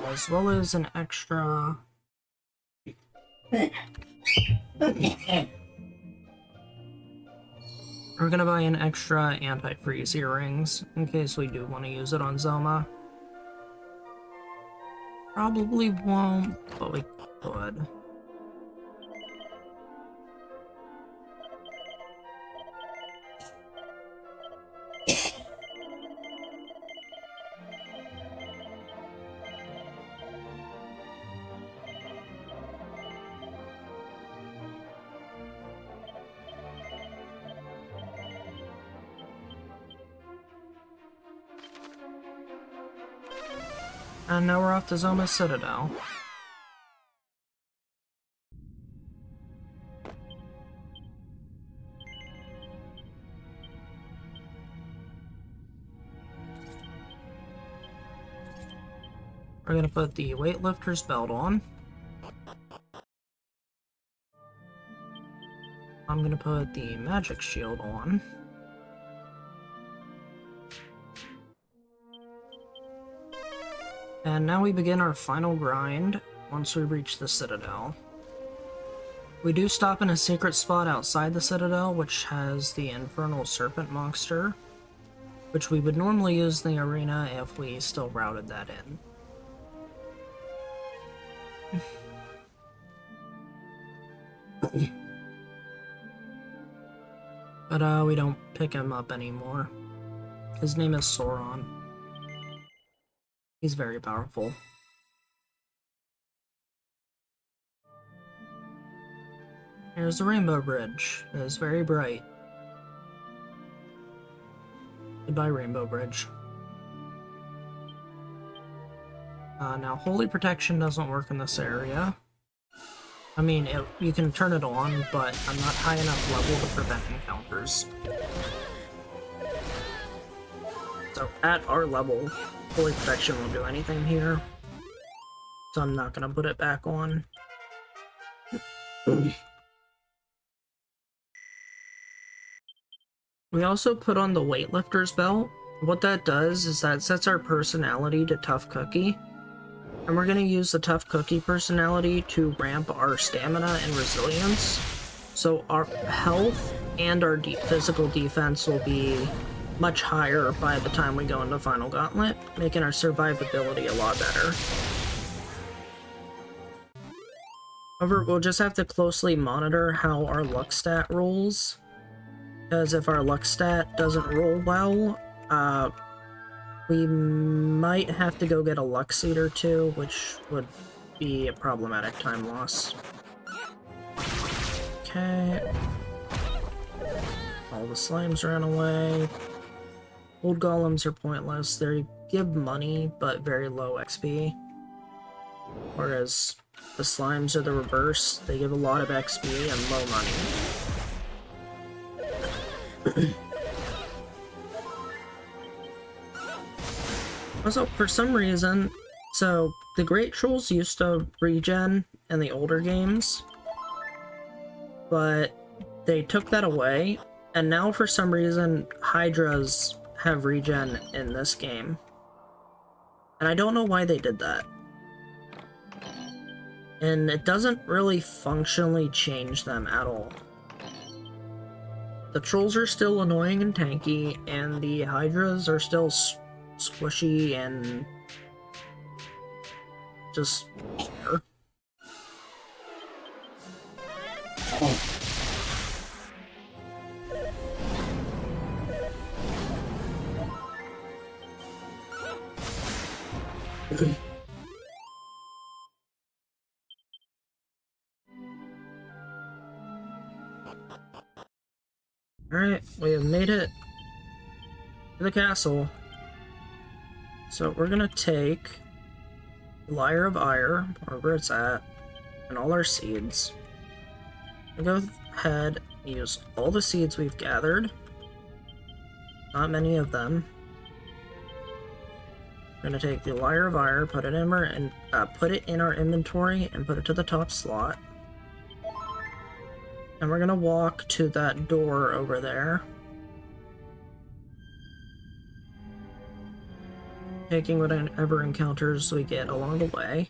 as well as an extra. We're gonna buy an extra anti-freeze earrings in case we do want to use it on Zoma. Probably won't, but we could. And now we're off to Zoma's Citadel. We're gonna put the weightlifter's belt on. I'm gonna put the magic shield on. And now we begin our final grind once we reach the Citadel. We do stop in a secret spot outside the Citadel, which has the Infernal Serpent monster, which we would normally use in the arena if we still routed that in. But we don't pick him up anymore. His name is Sauron. He's very powerful. Here's the Rainbow Bridge. It is very bright. Goodbye, Rainbow Bridge. Now, Holy Protection doesn't work in this area. I mean, you can turn it on, but I'm not high enough level to prevent encounters. So, at our level, Holy Protection won't do anything here. So I'm not gonna put it back on. We also put on the weightlifter's belt. What that does is that sets our personality to Tough Cookie. And we're going to use the Tough Cookie personality to ramp our stamina and resilience. So our health and our physical defense will be much higher by the time we go into Final Gauntlet, making our survivability a lot better. However, we'll just have to closely monitor how our luck stat rolls. Because if our luck stat doesn't roll well, we might have to go get a luck seed or two, which would be a problematic time loss. Okay. All the slimes ran away. Old golems are pointless. They give money, but very low XP. Whereas the slimes are the reverse. They give a lot of XP and low money. Also, for some reason, so the Great Trolls used to regen in the older games, but they took that away, and now for some reason, Hydras have regen in this game. And I don't know why they did that. And it doesn't really functionally change them at all. The Trolls are still annoying and tanky, and the Hydras are still squishy and just there. Alright, we have made it to the castle. So we're gonna take the Lyre of Ire, wherever it's at, and all our seeds. We'll go ahead and use all the seeds we've gathered. Not many of them. We're gonna take the Lyre of Ire, put it in our inventory, and put it to the top slot. And we're gonna walk to that door over there, taking whatever encounters we get along the way.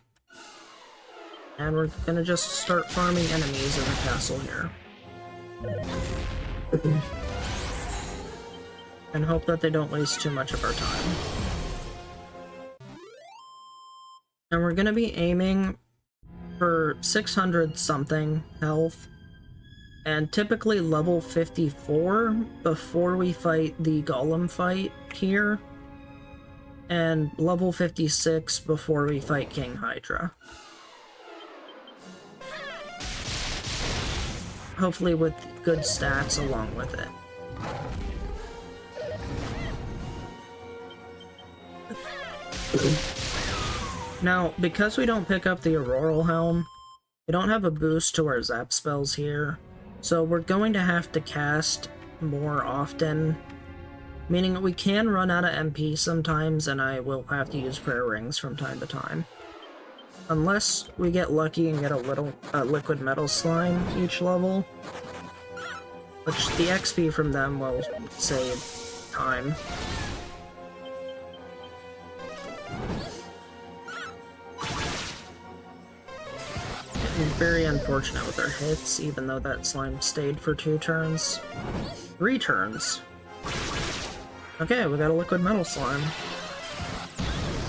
And we're gonna just start farming enemies in the castle here. And hope that they don't waste too much of our time. And we're gonna be aiming for 600 something health, and typically level 54 before we fight the golem fight here, and level 56 before we fight King Hydra. Hopefully with good stats along with it. Now, because we don't pick up the Auroral Helm, we don't have a boost to our zap spells here, so we're going to have to cast more often, meaning that we can run out of MP sometimes, and I will have to use prayer rings from time to time. Unless we get lucky and get a little liquid metal slime each level, which the XP from them will save time. Very unfortunate with our hits, even though that slime stayed for 2 turns. 3 turns! Okay, we got a liquid metal slime.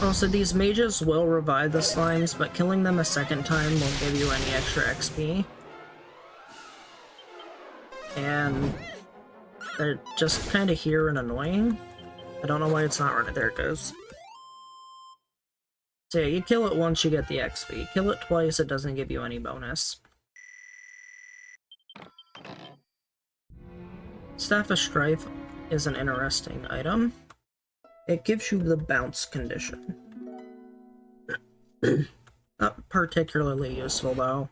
Also, these mages will revive the slimes, but killing them a second time won't give you any extra XP. And they're just kind of here and annoying. I don't know why it's not running. There it goes. So yeah, you kill it once, you get the XP. Kill it twice, it doesn't give you any bonus. Staff of Strife is an interesting item. It gives you the bounce condition. Not particularly useful though.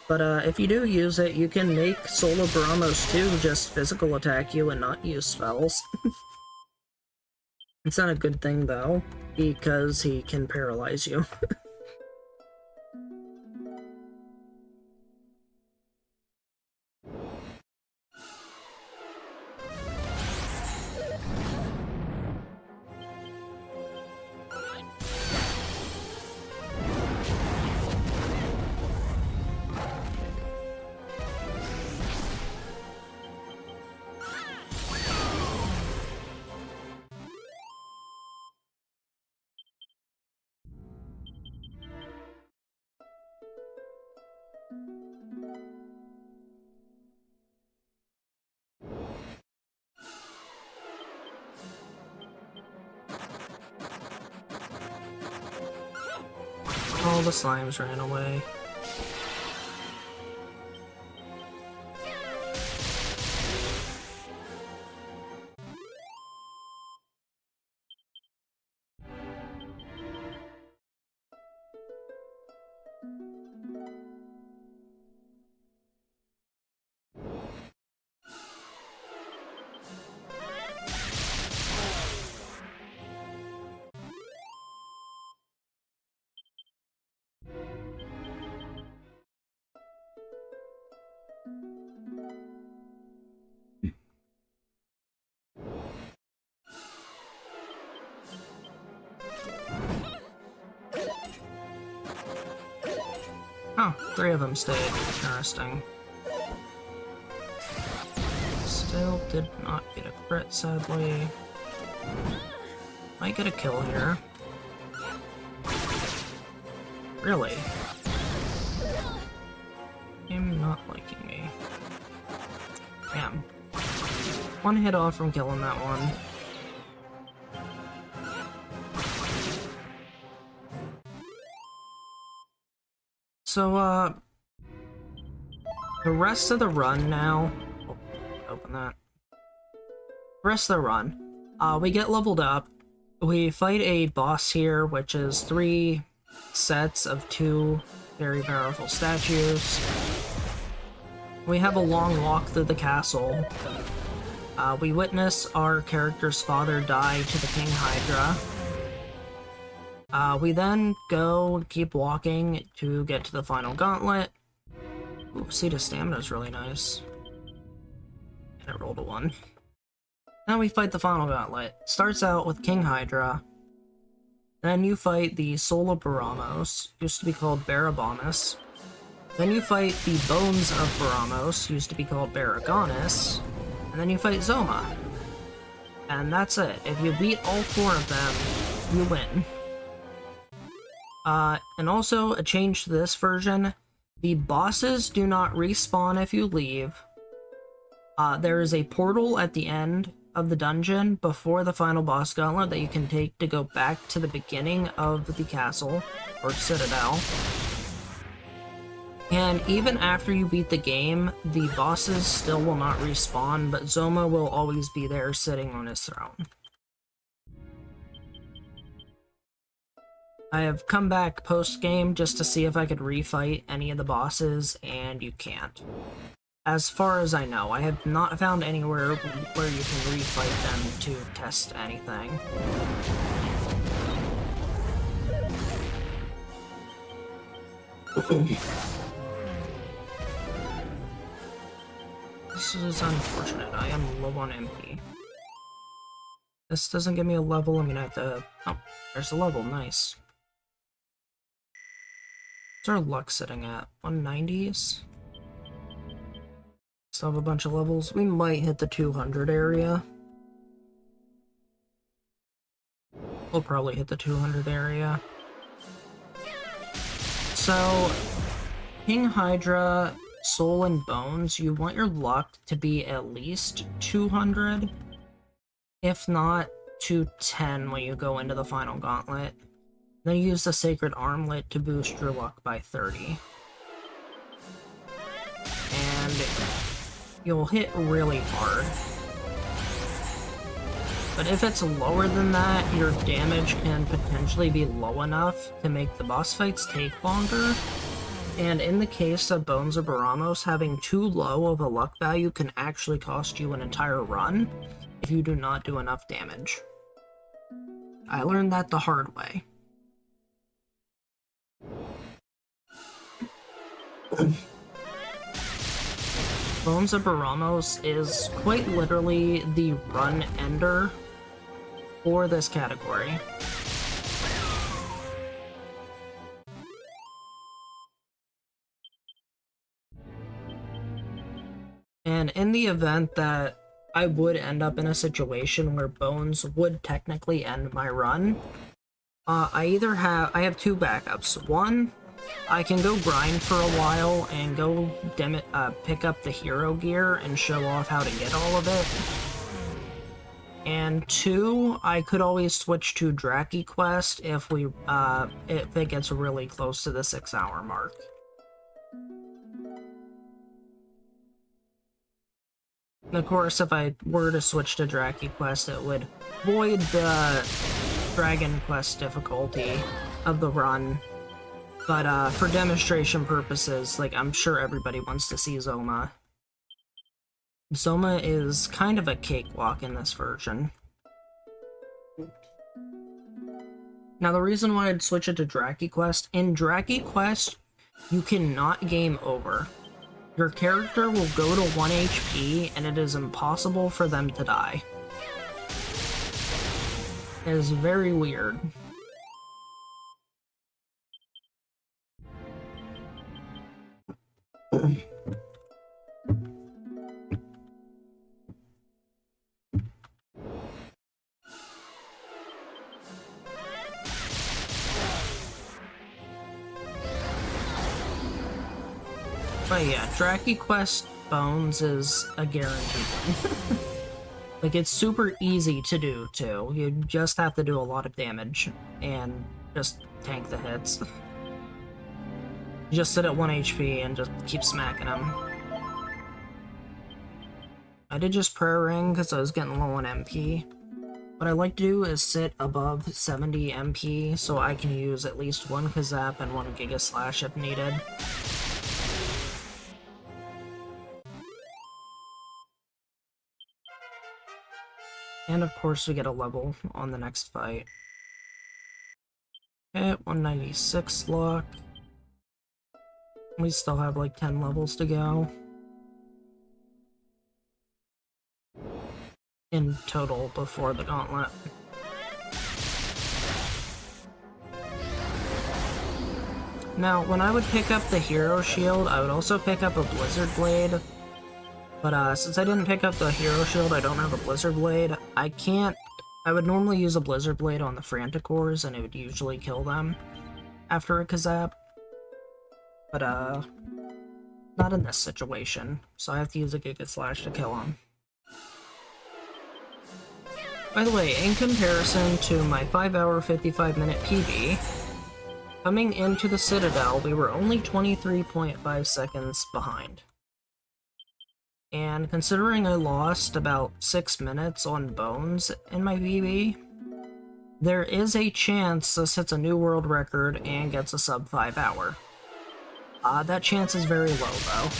But if you do use it, you can make Soul of Baramos 2 just physical attack you and not use spells. It's not a good thing though, because he can paralyze you. All the slimes ran away. Oh, 3 of them stayed. Interesting. Still did not get a crit, sadly. Might get a kill here. Really? I'm not liking me. Damn. 1 hit off from killing that one. So, the rest of the run now... Oh, open that. The rest of the run, we get leveled up. We fight a boss here, which is 3 sets of 2 very powerful statues. We have a long walk through the castle. We witness our character's father die to the King Hydra. We then go keep walking to get to the final gauntlet. Ooh, Seed of Stamina is really nice. And I rolled a 1. Now we fight the final gauntlet. Starts out with King Hydra. Then you fight the Soul of Baramos, used to be called Barabonis. Then you fight the Bones of Baramos, used to be called Baragonis. And then you fight Zoma. And that's it. If you beat all 4 of them, you win. And also, a change to this version, the bosses do not respawn if you leave. There is a portal at the end of the dungeon before the final boss gauntlet that you can take to go back to the beginning of the castle, or citadel. And even after you beat the game, the bosses still will not respawn, but Zoma will always be there sitting on his throne. I have come back post-game just to see if I could refight any of the bosses, and you can't. As far as I know, I have not found anywhere where you can refight them to test anything. This is unfortunate. I am low on MP. This doesn't give me a level. I'm gonna have to... Oh, there's a level. Nice. What's our luck sitting at? 190s? Still have a bunch of levels. We might hit the 200 area. We'll probably hit the 200 area. So, King Hydra, Soul, and Bones, you want your luck to be at least 200, if not 210 when you go into the final gauntlet. Then use the Sacred Armlet to boost your luck by 30. And you'll hit really hard. But if it's lower than that, your damage can potentially be low enough to make the boss fights take longer. And in the case of Bones of Baramos, having too low of a luck value can actually cost you an entire run if you do not do enough damage. I learned that the hard way. Bones of Baramos is quite literally the run ender for this category. And in the event that I would end up in a situation where Bones would technically end my run, I have 2 backups. One, I can go grind for a while and go pick up the hero gear and show off how to get all of it. And 2, I could always switch to Draki Quest if it gets really close to the 6-hour mark. And of course, if I were to switch to Draki Quest, it would void the Dragon Quest difficulty of the run. But for demonstration purposes, like, I'm sure everybody wants to see Zoma. Zoma is kind of a cakewalk in this version. Now, the reason why I'd switch it to Draki Quest, in Draki Quest, you cannot game over. Your character will go to 1 HP, and it is impossible for them to die. It is very weird. But yeah, Draki Quest Bones is a guaranteed win. Like, it's super easy to do, too. You just have to do a lot of damage and just tank the hits. You just sit at 1 HP and just keep smacking them. I did just prayer ring because I was getting low on MP. What I like to do is sit above 70 MP so I can use at least 1 Kazap and 1 Giga Slash if needed. And of course we get a level on the next fight. Okay, 196 luck. We still have like 10 levels to go. In total before the gauntlet. Now, when I would pick up the hero shield, I would also pick up a blizzard blade. But since I didn't pick up the hero shield, I don't have a blizzard blade. I would normally use a blizzard blade on the franticores, and it would usually kill them after a Kazap. But not in this situation, so I have to use a Giga Slash to kill him. By the way, in comparison to my 5-hour, 55-minute PB, coming into the Citadel, we were only 23.5 seconds behind. And considering I lost about 6 minutes on Bones in my PB, there is a chance this hits a new world record and gets a sub 5 hour. That chance is very low, though.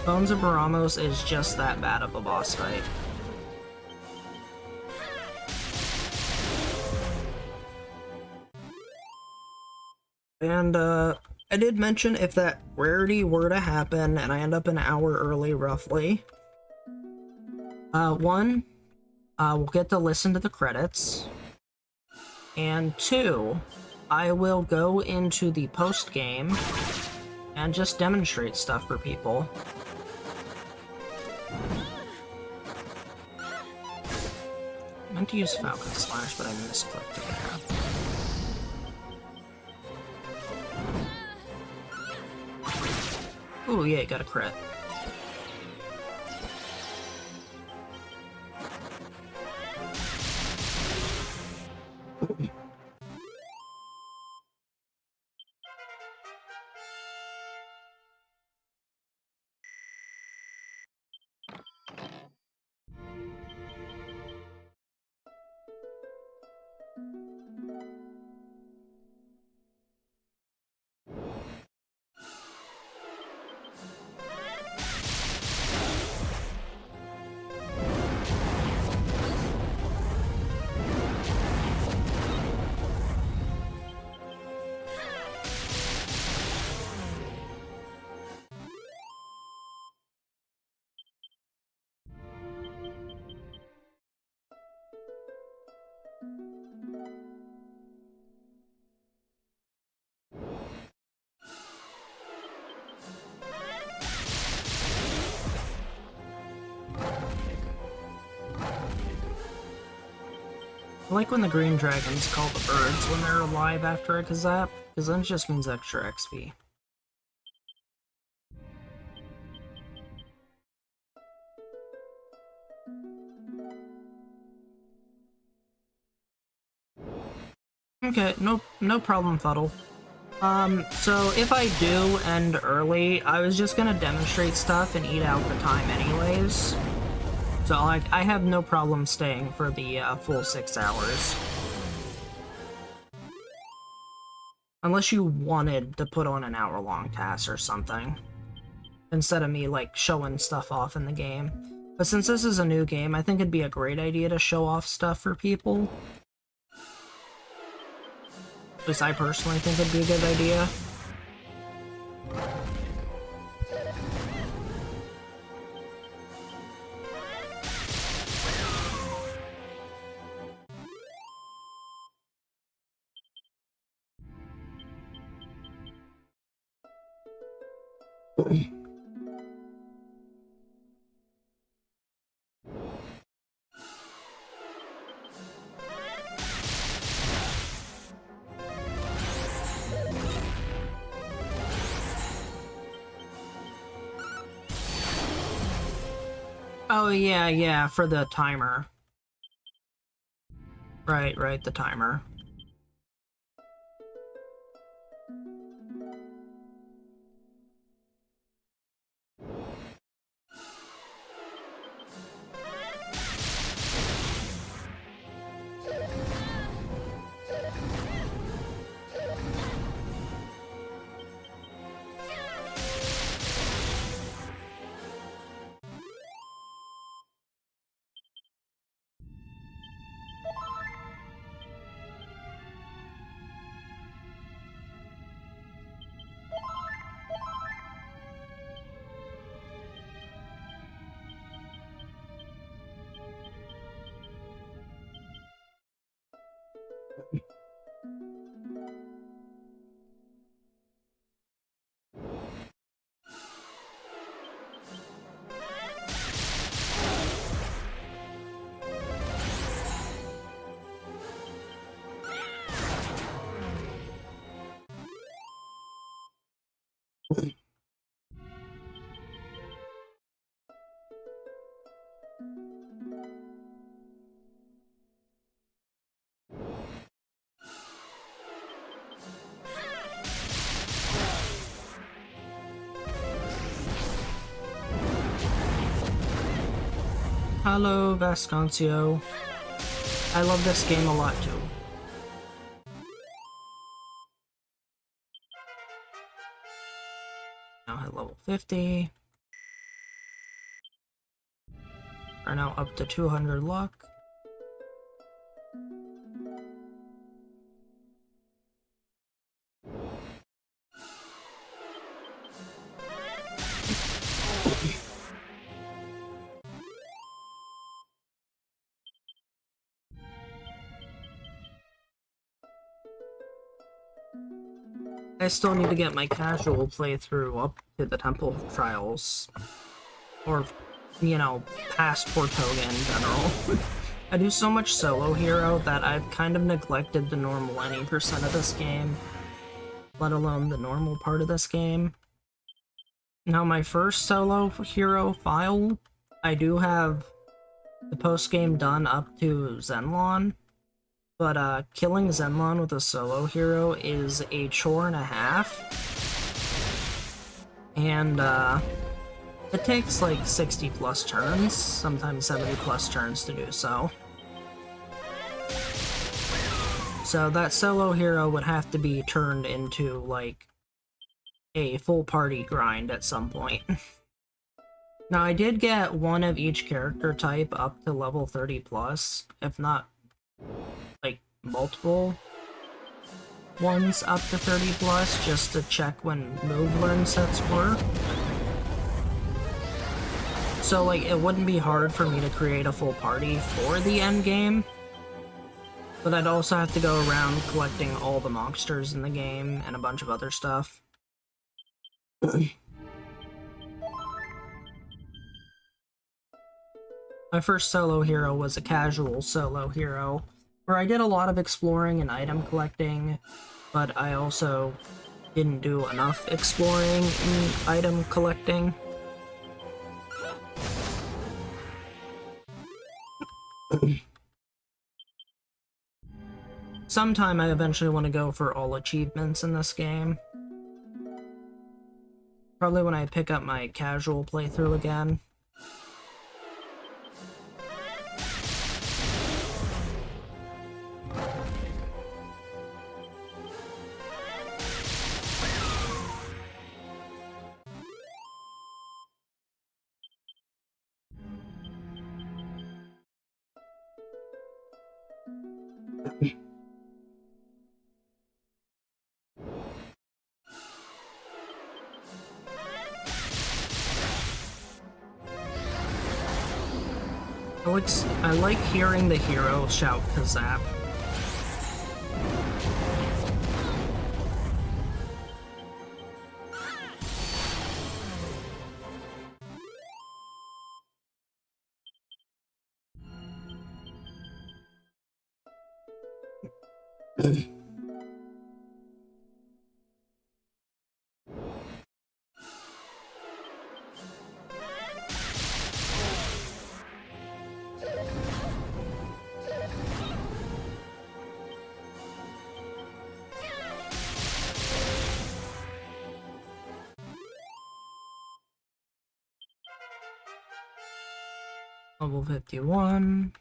Bones of Baramos is just that bad of a boss fight. And, I did mention if that rarity were to happen and I end up an hour early, roughly, one, we'll get to listen to the credits, and two, I will go into the post-game and just demonstrate stuff for people. I meant to use Falcon Slash, but I misclicked it there. Ooh, yeah, got a crit. I like when the green dragons call the birds when they're alive after a Kazap, because then it just means extra XP. Okay, no problem, Fuddle. So if I do end early, I was just gonna demonstrate stuff and eat out the time anyways. So I have no problem staying for the full 6 hours. Unless you wanted to put on an hour-long task or something, instead of me, like, showing stuff off in the game. But since this is a new game, I think it'd be a great idea to show off stuff for people. At least I personally think it'd be a good idea. Oh, yeah, for the timer. Right, the timer. Hello, Vasconcio. I love this game a lot too. Now at level 50. Are now up to 200 luck. I still need to get my casual playthrough up to the Temple Trials. Or, you know, past Portoga in general. I do so much solo hero that I've kind of neglected the normal 90% of this game. Let alone the normal part of this game. Now my first solo hero file, I do have the post-game done up to Zenlon. But killing Zenlon with a solo hero is a chore and a half. And it takes like 60 plus turns, sometimes 70 plus turns to do so. So that solo hero would have to be turned into like a full party grind at some point. Now I did get one of each character type up to level 30 plus, if not like multiple ones up to 30 plus, just to check when move learn sets work. So like it wouldn't be hard for me to create a full party for the end game, but I'd also have to go around collecting all the monsters in the game and a bunch of other stuff. My first solo hero was a casual solo hero, where I did a lot of exploring and item collecting, but I also didn't do enough exploring and item collecting. Sometime I eventually want to go for all achievements in this game. Probably when I pick up my casual playthrough again. I like hearing the hero shout Kazap. Level 51.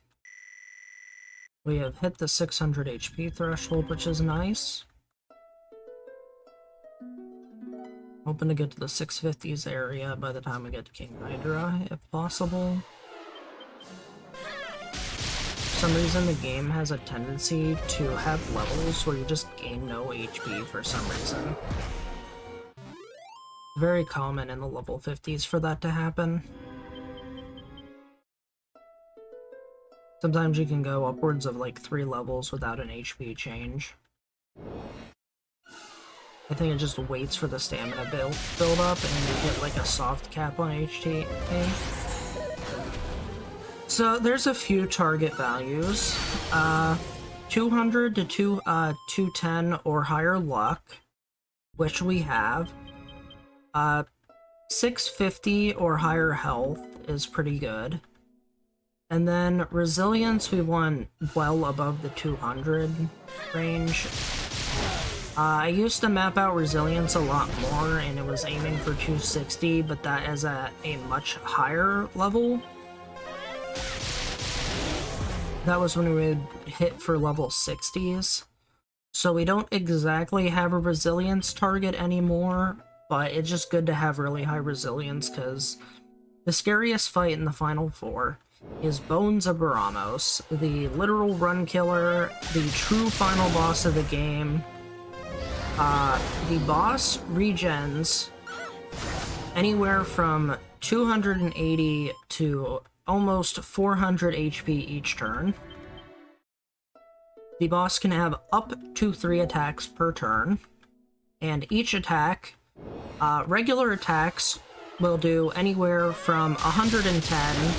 We have hit the 600 HP threshold, which is nice. Hoping to get to the 650s area by the time we get to King Hydra, if possible. For some reason, the game has a tendency to have levels where you just gain no HP for some reason. Very common in the level 50s for that to happen. Sometimes you can go upwards of like 3 levels without an HP change. I think it just waits for the stamina build up and you get like a soft cap on HP. So there's a few target values. 200 to 210 or higher luck, which we have. 650 or higher health is pretty good. And then resilience, we want well above the 200 range. I used to map out resilience a lot more, and it was aiming for 260, but that is at a much higher level. that was when we would hit for level 60s. So we don't exactly have a resilience target anymore, but it's just good to have really high resilience, because the scariest fight in the final four is Bones of Baramos, the literal run killer, the true final boss of the game. The boss regens anywhere from 280 to almost 400 HP each turn. The boss can have up to 3 attacks per turn, and each attack, regular attacks will do anywhere from 110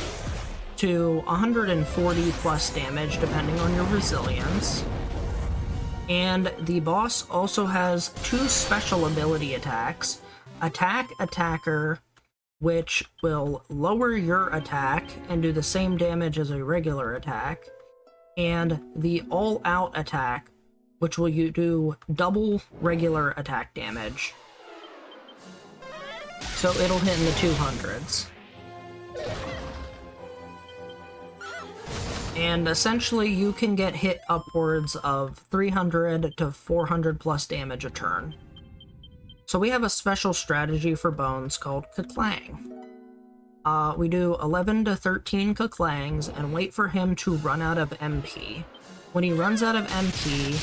to 140 plus damage depending on your resilience. And the boss also has 2 special ability attacks, Attack Attacker, which will lower your attack and do the same damage as a regular attack, and the All Out attack, which will do double regular attack damage. So it'll hit in the 200s. And essentially you can get hit upwards of 300 to 400 plus damage a turn. So we have a special strategy for Bones called Kaklang. We do 11 to 13 Kaklangs and wait for him to run out of MP. When he runs out of MP,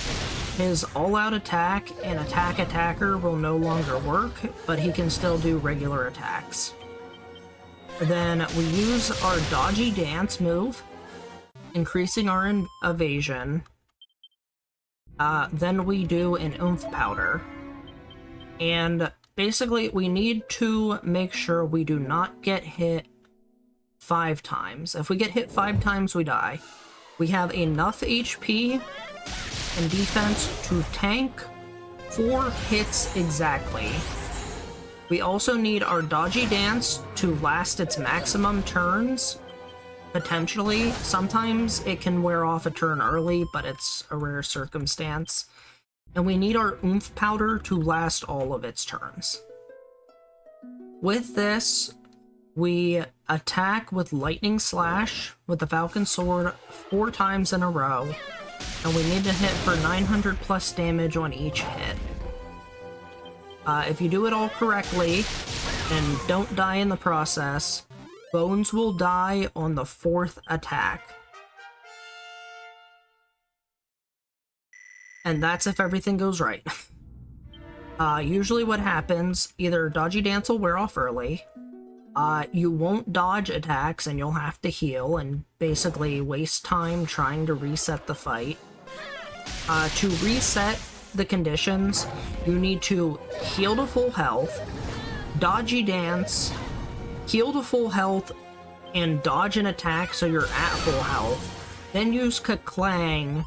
his all-out attack and Attack Attacker will no longer work, but he can still do regular attacks. Then we use our Dodgy Dance move, increasing our evasion. Then we do an Oomph Powder. And basically, we need to make sure we do not get hit 5 times. If we get hit 5 times, we die. We have enough HP and defense to tank 4 hits exactly. We also need our Dodgy Dance to last its maximum turns, potentially. Sometimes it can wear off a turn early, but it's a rare circumstance. And we need our Oomph Powder to last all of its turns. With this, we attack with Lightning Slash with the Falcon Sword 4 times in a row, and we need to hit for 900 plus damage on each hit. If you do it all correctly, and don't die in the process, Bones will die on the 4th attack. And that's if everything goes right. Usually what happens, either Dodgy Dance will wear off early, you won't dodge attacks and you'll have to heal and basically waste time trying to reset the fight. To reset the conditions, you need to heal to full health, Dodgy Dance, heal to full health, and dodge an attack so you're at full health. Then use Kaklang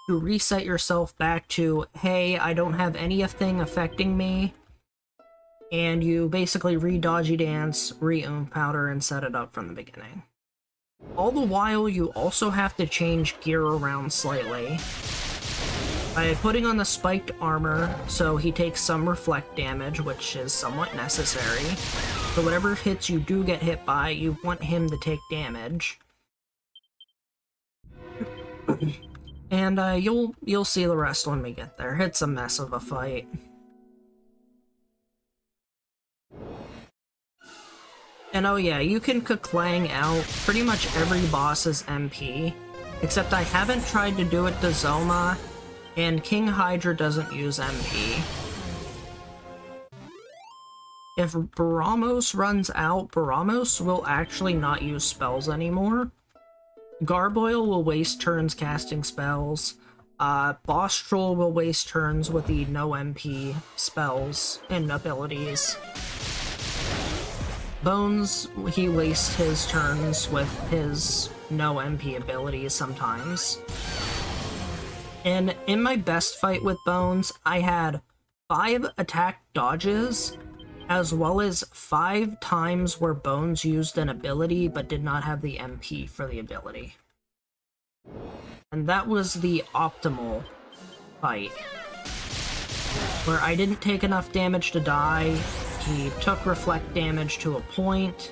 to reset yourself back to, hey, I don't have anything affecting me, and you basically re-Dodgy Dance, re-Oomph Powder, and set it up from the beginning. All the while, you also have to change gear around slightly by putting on the spiked armor, so he takes some reflect damage, which is somewhat necessary. So whatever hits you do get hit by, you want him to take damage. And you'll see the rest when we get there. It's a mess of a fight. And oh yeah, you can Kaklang out pretty much every boss's MP, except I haven't tried to do it to Zoma, and King Hydra doesn't use MP. If Baramos runs out, Baramos will actually not use spells anymore. Garboil will waste turns casting spells. Boss Troll will waste turns with the no MP spells and abilities. Bones, he wastes his turns with his no MP abilities sometimes. And in my best fight with Bones, I had 5 attack dodges, as well as 5 times where Bones used an ability but did not have the MP for the ability. And that was the optimal fight, where I didn't take enough damage to die, he took reflect damage to a point,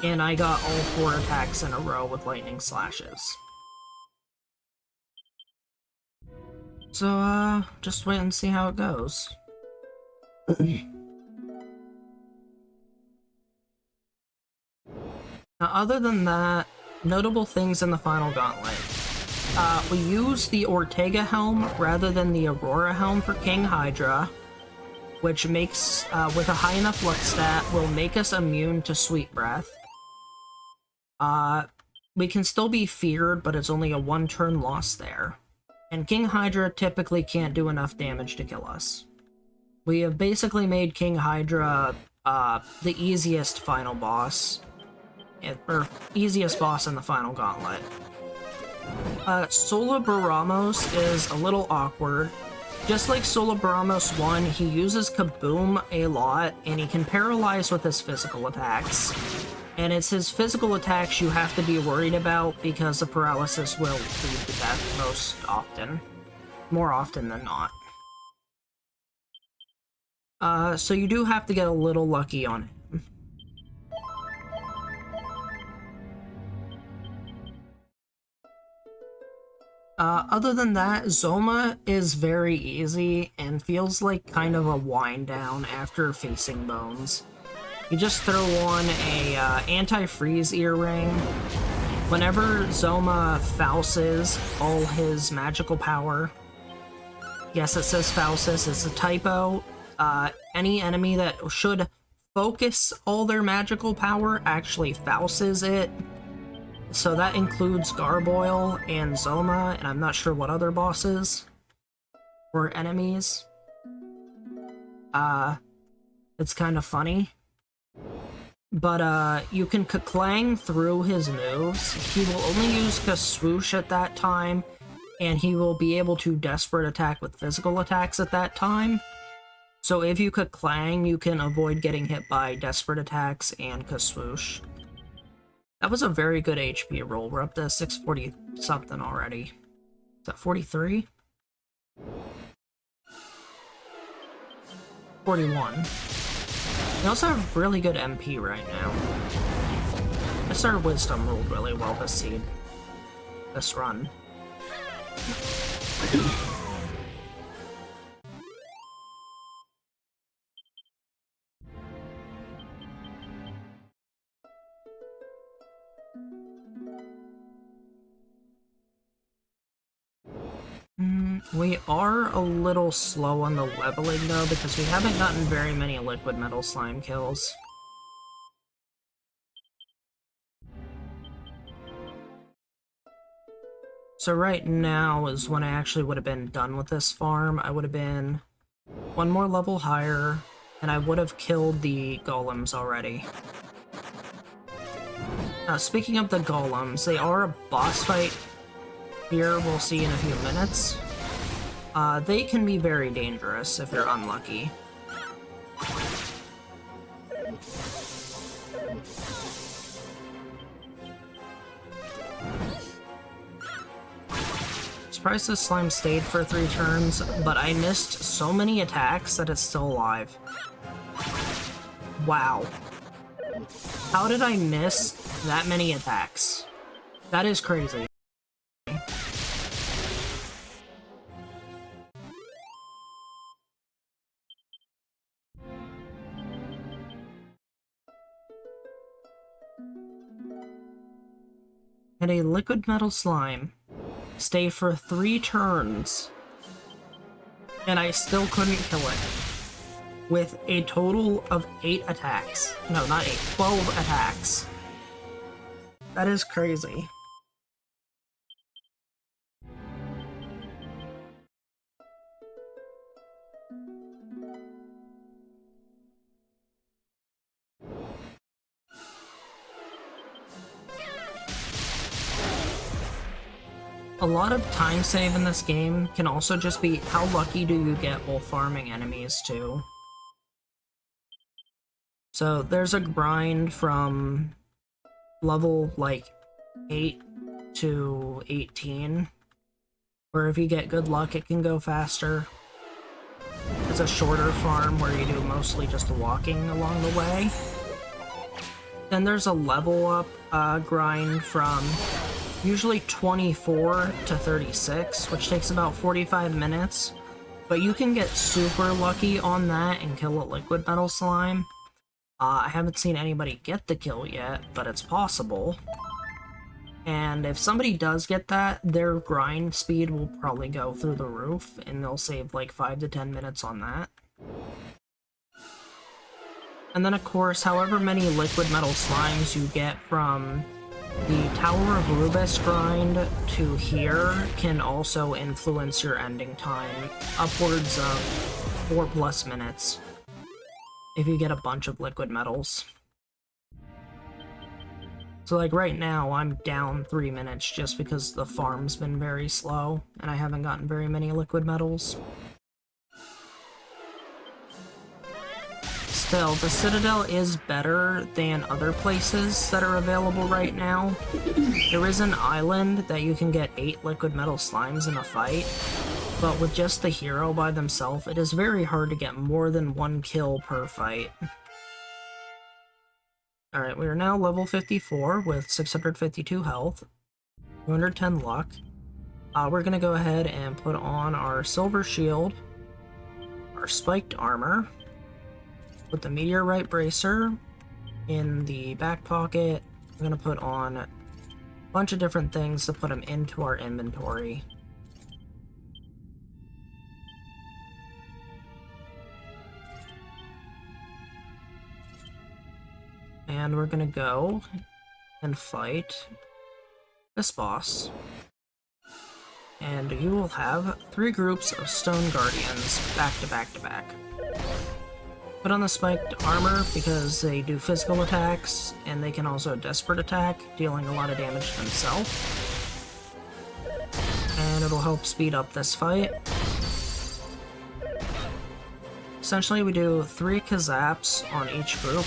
and I got all 4 attacks in a row with lightning slashes. So, just wait and see how it goes. Now, other than that, notable things in the final gauntlet. We use the Ortega helm rather than the Aurora helm for King Hydra, which makes, with a high enough luck stat, will make us immune to Sweet Breath. We can still be feared, but it's only a one-turn loss there. And King Hydra typically can't do enough damage to kill us. We have basically made King Hydra, the easiest final boss. Or easiest boss in the final gauntlet. Sola Baramos is a little awkward. Just like Sola Baramos 1, he uses Kaboom a lot, and he can paralyze with his physical attacks. And it's his physical attacks you have to be worried about, because the paralysis will lead to death most often. More often than not. So you do have to get a little lucky on him. Other than that, Zoma is very easy and feels like kind of a wind down after facing Bones. You just throw on a anti-freeze earring. Whenever Zoma fouses all his magical power, yes, it says fouses, it's a typo. Any enemy that should focus all their magical power actually fouses it. So that includes Garboil and Zoma, and I'm not sure what other bosses or enemies. It's kind of funny. But, you can Ka-Clang through his moves. He will only use Ka-Swoosh at that time, and he will be able to Desperate Attack with physical attacks at that time. So if you Ka-Clang, you can avoid getting hit by Desperate Attacks and Ka-Swoosh. That was a very good HP roll. We're up to 640 something already. Is that 43? 41. We also have really good MP right now. I guess our Wisdom rolled really well this run. We are a little slow on the leveling though, because we haven't gotten very many liquid metal slime kills. So right now is when I actually would have been done with this farm. I would have been one more level higher, and I would have killed the golems already. Speaking of the golems, they are a boss fight here, we'll see in a few minutes. They can be very dangerous if you're unlucky. Surprised this slime stayed for 3 turns, but I missed so many attacks that it's still alive. Wow. How did I miss that many attacks? That is crazy. And a liquid metal slime stay for 3 turns, and I still couldn't kill it, with a total of 8 attacks. No, not 8, 12 attacks. That is crazy. A lot of time save in this game can also just be how lucky do you get while farming enemies too. So there's a grind from level like 8 to 18, where if you get good luck it can go faster. It's a shorter farm where you do mostly just walking along the way. Then there's a level up grind from usually 24 to 36, which takes about 45 minutes. But you can get super lucky on that and kill a liquid metal slime. I haven't seen anybody get the kill yet, but it's possible. And if somebody does get that, their grind speed will probably go through the roof, and they'll save like 5 to 10 minutes on that. And then of course, however many liquid metal slimes you get from the Tower of Rubus grind to here can also influence your ending time, upwards of 4+ minutes, if you get a bunch of liquid metals. So like right now, I'm down 3 minutes just because the farm's been very slow, and I haven't gotten very many liquid metals. Still, the Citadel is better than other places that are available right now. There is an island that you can get 8 liquid metal slimes in a fight, but with just the hero by themselves, it is very hard to get more than 1 kill per fight. Alright, we are now level 54 with 652 health, 210 luck. We're gonna go ahead and put on our silver shield, our spiked armor, put the meteorite bracer in the back pocket. We're gonna put on a bunch of different things to put them into our inventory. And we're gonna go and fight this boss. And you will have 3 groups of stone guardians back to back to back. Put on the spiked armor because they do physical attacks, and they can also desperate attack, dealing a lot of damage to themselves. And it'll help speed up this fight. Essentially, we do 3 Kazaps on each group.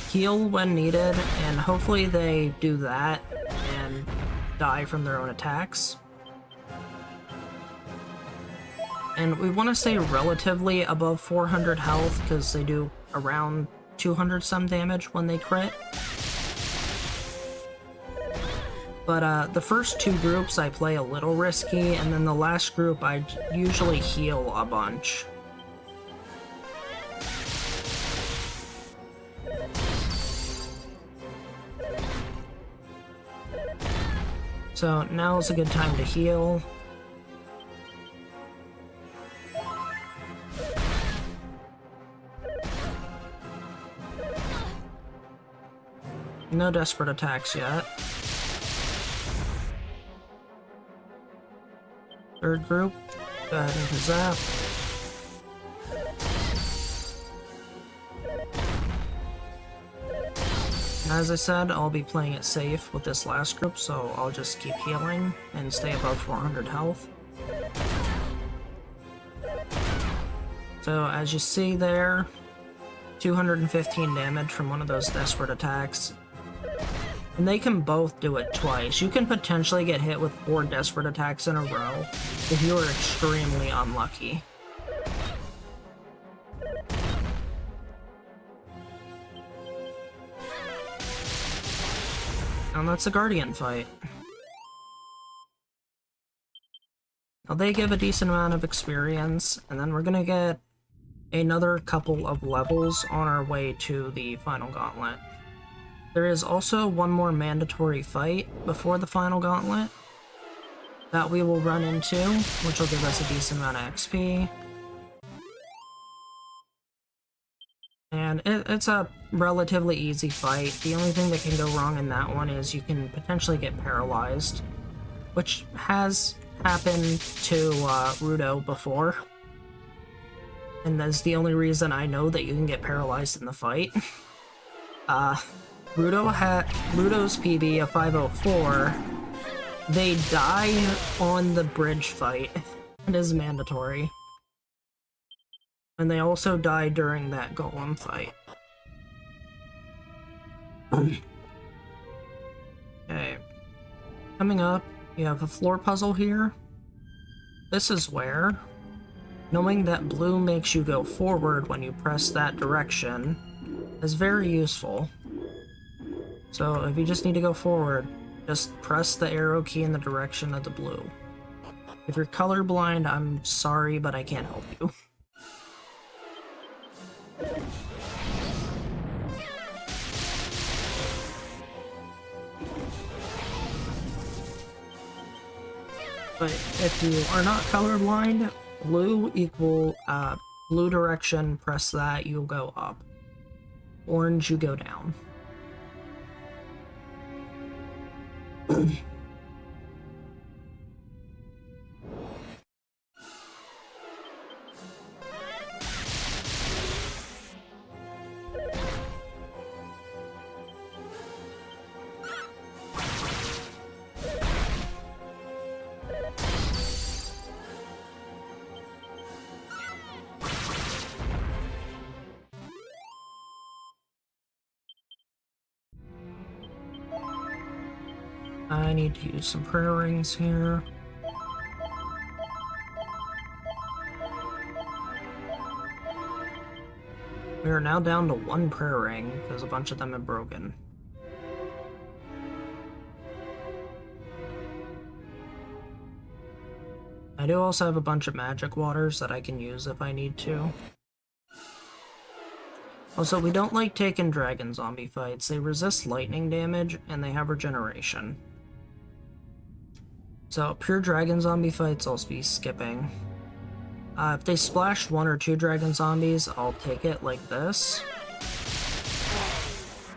Heal when needed, and hopefully they do that and die from their own attacks. And we want to stay relatively above 400 health because they do around 200 some damage when they crit. But the first 2 groups I play a little risky, and then the last group I usually heal a bunch. So now is a good time to heal. No desperate attacks yet. Third group, go ahead and zap. As I said, I'll be playing it safe with this last group, so I'll just keep healing and stay above 400 health. So as you see there, 215 damage from one of those desperate attacks. And they can both do it twice. You can potentially get hit with 4 desperate attacks in a row if you are extremely unlucky. And that's a Guardian fight. Now they give a decent amount of experience, and then we're gonna get another couple of levels on our way to the final gauntlet. There is also one more mandatory fight before the final gauntlet that we will run into, which will give us a decent amount of XP. And it's a relatively easy fight. The only thing that can go wrong in that one is you can potentially get paralyzed, which has happened to Rudo before. And that's the only reason I know that you can get paralyzed in the fight. Rudo's PB, a 504, they die on the bridge fight. It is mandatory. And they also die during that golem fight. Okay. Coming up, you have a floor puzzle here. This is where, knowing that blue makes you go forward when you press that direction is very useful. So if you just need to go forward, Just press the arrow key in the direction of the blue. If you're colorblind, I'm sorry, but I can't help you. But if you are not colorblind, blue equal blue direction, press that, you'll go up. Orange, you go down. I need to use some prayer rings here. We are now down to 1 prayer ring, because a bunch of them have broken. I do also have a bunch of magic waters that I can use if I need to. Also, we don't like taking dragon zombie fights. They resist lightning damage, and they have regeneration. So, pure dragon zombie fights I'll be skipping. If they splash 1 or 2 dragon zombies, I'll take it like this.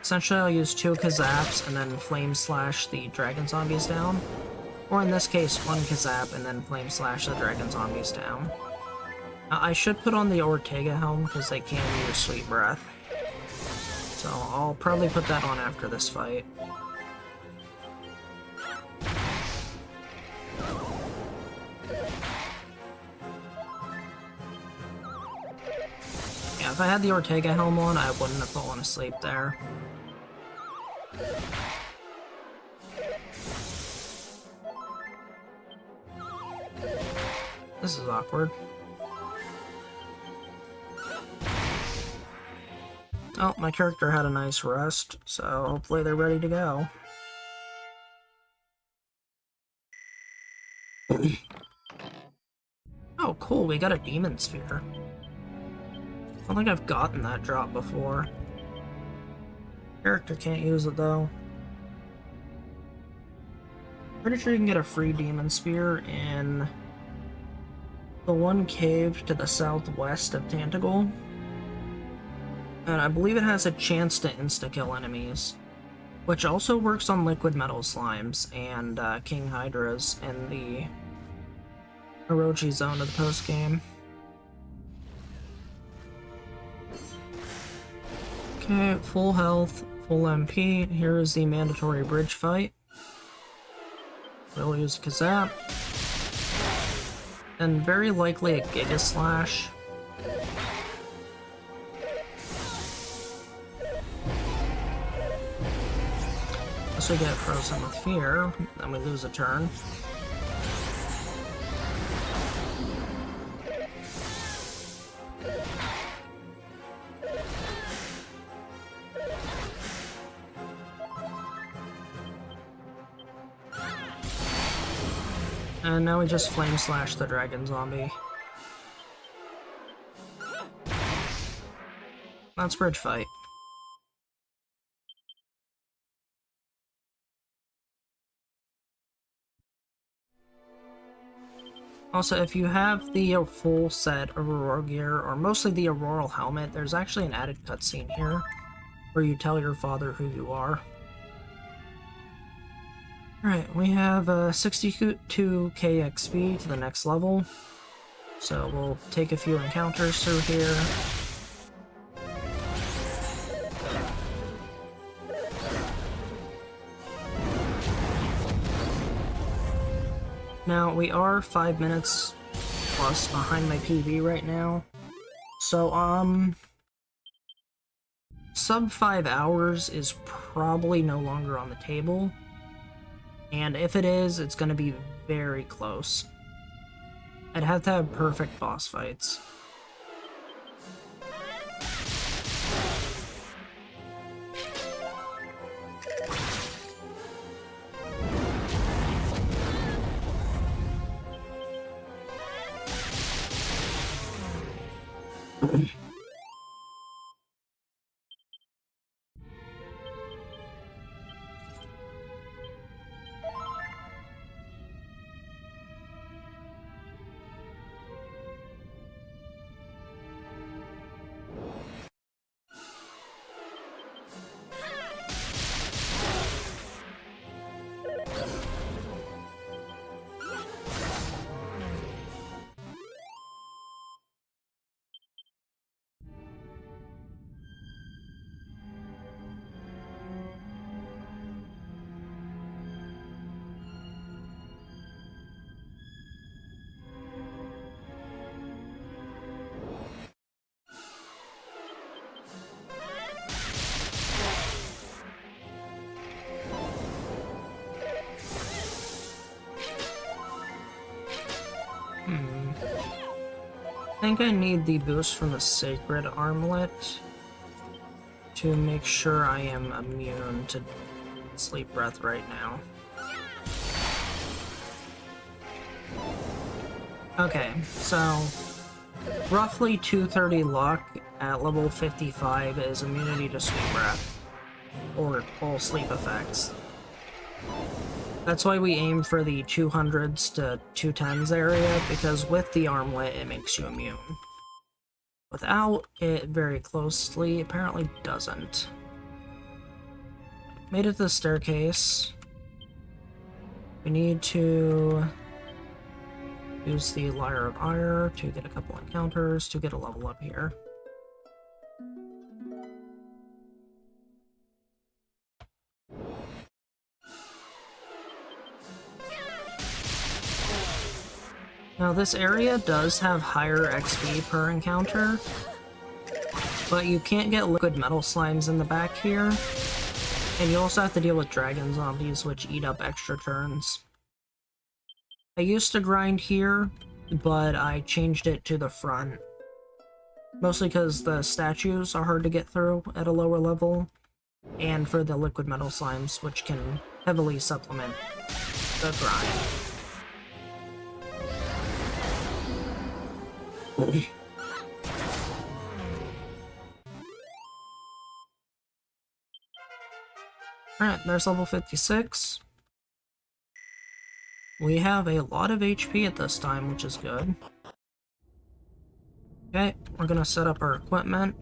Essentially, I'll use 2 Kazaps and then flame slash the dragon zombies down. Or in this case, 1 Kazap and then flame slash the dragon zombies down. I should put on the Ortega helm because they can use Sweet Breath. So I'll probably put that on after this fight. Yeah, if I had the Ortega helm on, I wouldn't have fallen asleep there. This is awkward. Oh, my character had a nice rest, so hopefully they're ready to go. Oh, cool, we got a demon spear. I don't think I've gotten that drop before. Character can't use it though. Pretty sure you can get a free demon spear in the one cave to the southwest of Tentacle. And I believe it has a chance to insta-kill enemies, which also works on liquid metal slimes and King Hydras in the Orochi zone of the post-game. Okay, full health, full MP. Here is the mandatory bridge fight. We'll use Kazap. And very likely a Giga Slash. Unless we get frozen with fear, then we lose a turn. And now we just flame slash the dragon zombie. That's bridge fight. Also, if you have the full set of Aurora gear, or mostly the Auroral helmet, there's actually an added cutscene here, where you tell your father who you are. Alright, we have 62k XP to the next level, so we'll take a few encounters through here. Now, we are 5 minutes plus behind my PB right now, so, sub 5 hours is probably no longer on the table, and if it is, it's gonna be very close. I'd have to have perfect boss fights. I think I need the boost from the Sacred Armlet to make sure I am immune to Sleep Breath right now. Okay, so roughly 230 luck at level 55 is immunity to Sleep Breath, or all sleep effects. That's why we aim for the 200s to 210s area, because with the armlet it makes you immune. Without it very closely, apparently doesn't. Made it to the staircase. We need to use the Lyre of Ire to get a couple encounters to get a level up here. Now this area does have higher XP per encounter, but you can't get liquid metal slimes in the back here, and you also have to deal with dragon zombies, which eat up extra turns. I used to grind here, but I changed it to the front, mostly because the statues are hard to get through at a lower level, and for the liquid metal slimes, which can heavily supplement the grind. Alright, there's level 56. We have a lot of HP at this time, which is good. Okay, we're gonna set up our equipment.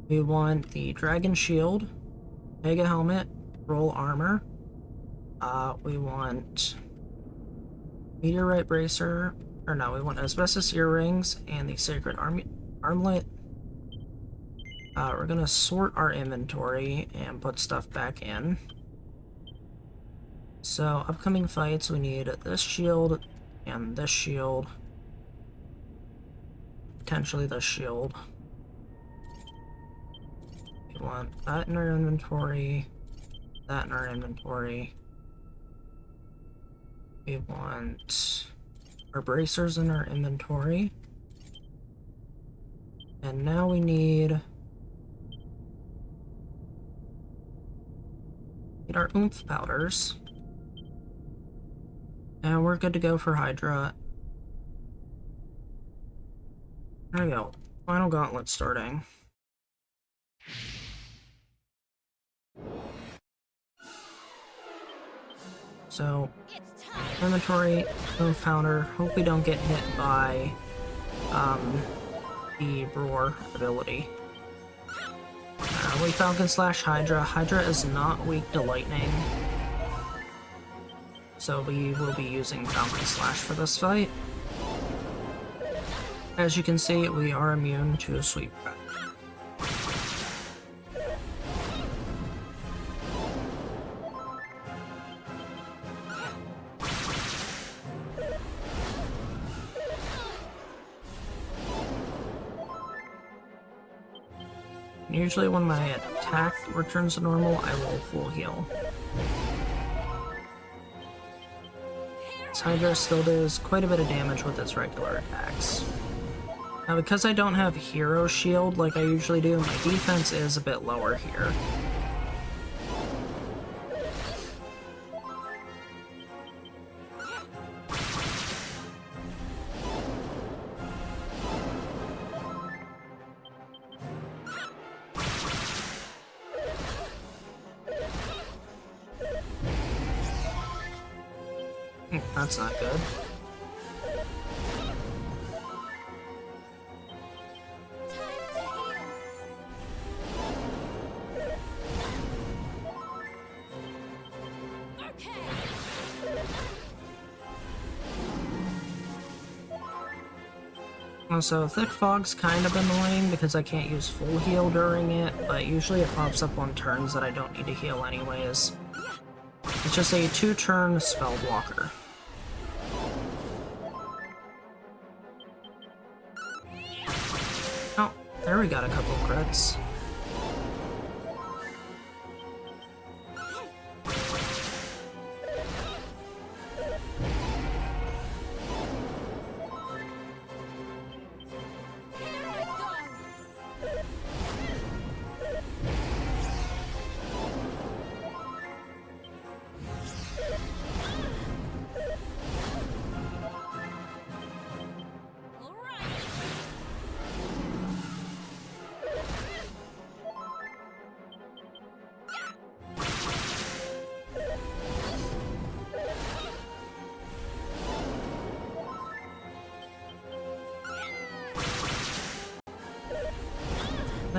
We want the Dragon Shield, Mega Helmet, Roll Armor. We want Meteorite Bracer, or no, we want Asbestos Earrings and the Sacred Armlet. We're gonna sort our inventory and put stuff back in. So, upcoming fights, we need this shield and this shield. Potentially this shield. We want that in our inventory, that in our inventory. We want our bracers in our inventory. And now we need our oomph powders. And we're good to go for Hydra. There we go. Final gauntlet starting. So, inventory, oomph powder. Hope we don't get hit by the Roar ability. We Falcon slash Hydra. Hydra is not weak to lightning, so we will be using Falcon slash for this fight. As you can see, we are immune to Sweep Breath. Usually when my attack returns to normal, I will full heal. This Hydra still does quite a bit of damage with its regular attacks. Now because I don't have Hero Shield like I usually do, my defense is a bit lower here. That's not good. Also, Thick Fog's kind of annoying because I can't use full heal during it, but usually it pops up on turns that I don't need to heal anyways. It's just a 2-turn spell blocker. Oh, there we got a couple of crits.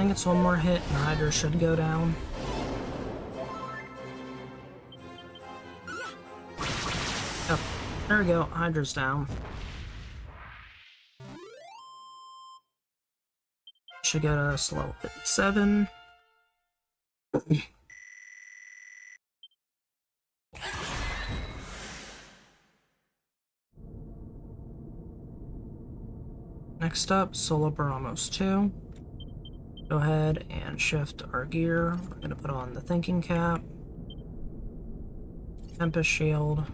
think it's one more hit and Hydra should go down. Yep, there we go, Hydra's down. Should get us level 57. Next up, Solo Baramos 2. Go ahead and shift our gear. We're going to put on the thinking cap, Tempest Shield,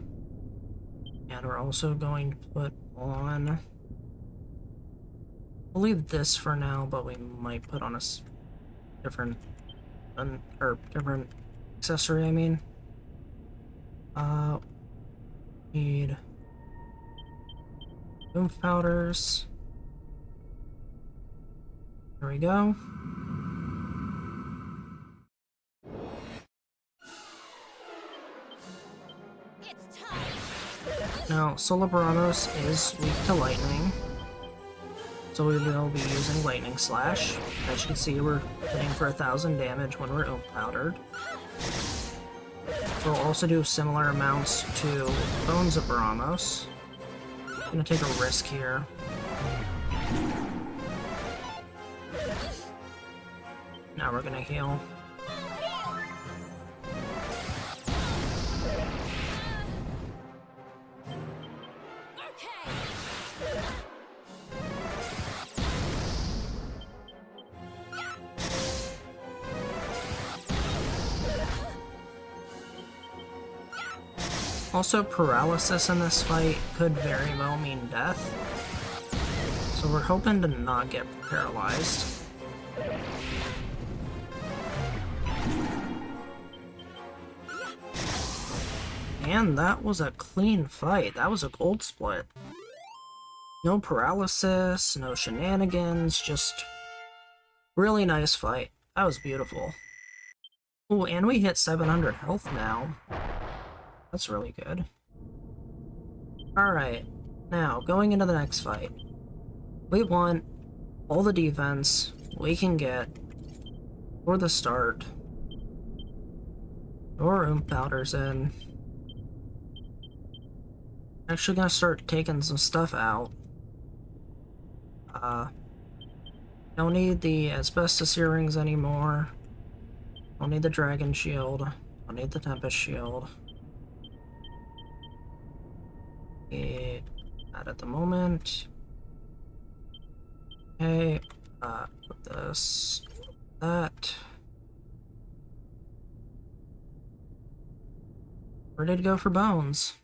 and we're also going to put on, we'll leave this for now, but we might put on a different, different accessory, I mean. Need oomph powders. There we go. Now, Solo Baramos is weak to lightning, so we will be using Lightning Slash. As you can see, we're hitting for 1,000 damage when we're oomph powdered. We'll also do similar amounts to Bones of Baramos. I'm gonna take a risk here. Now we're gonna heal. Also, paralysis in this fight could very well mean death, so we're hoping to not get paralyzed. And that was a clean fight. That was a gold split. No paralysis, no shenanigans, just really nice fight. That was beautiful. Oh, and we hit 700 health now. That's really good. Alright, now going into the next fight. We want all the defense we can get for the start. Or oomph powders in. Actually gonna start taking some stuff out. Don't need the asbestos earrings anymore. Don't need the dragon shield. Don't need the tempest shield. Not at the moment. Okay, put this, that. Ready to go for bones.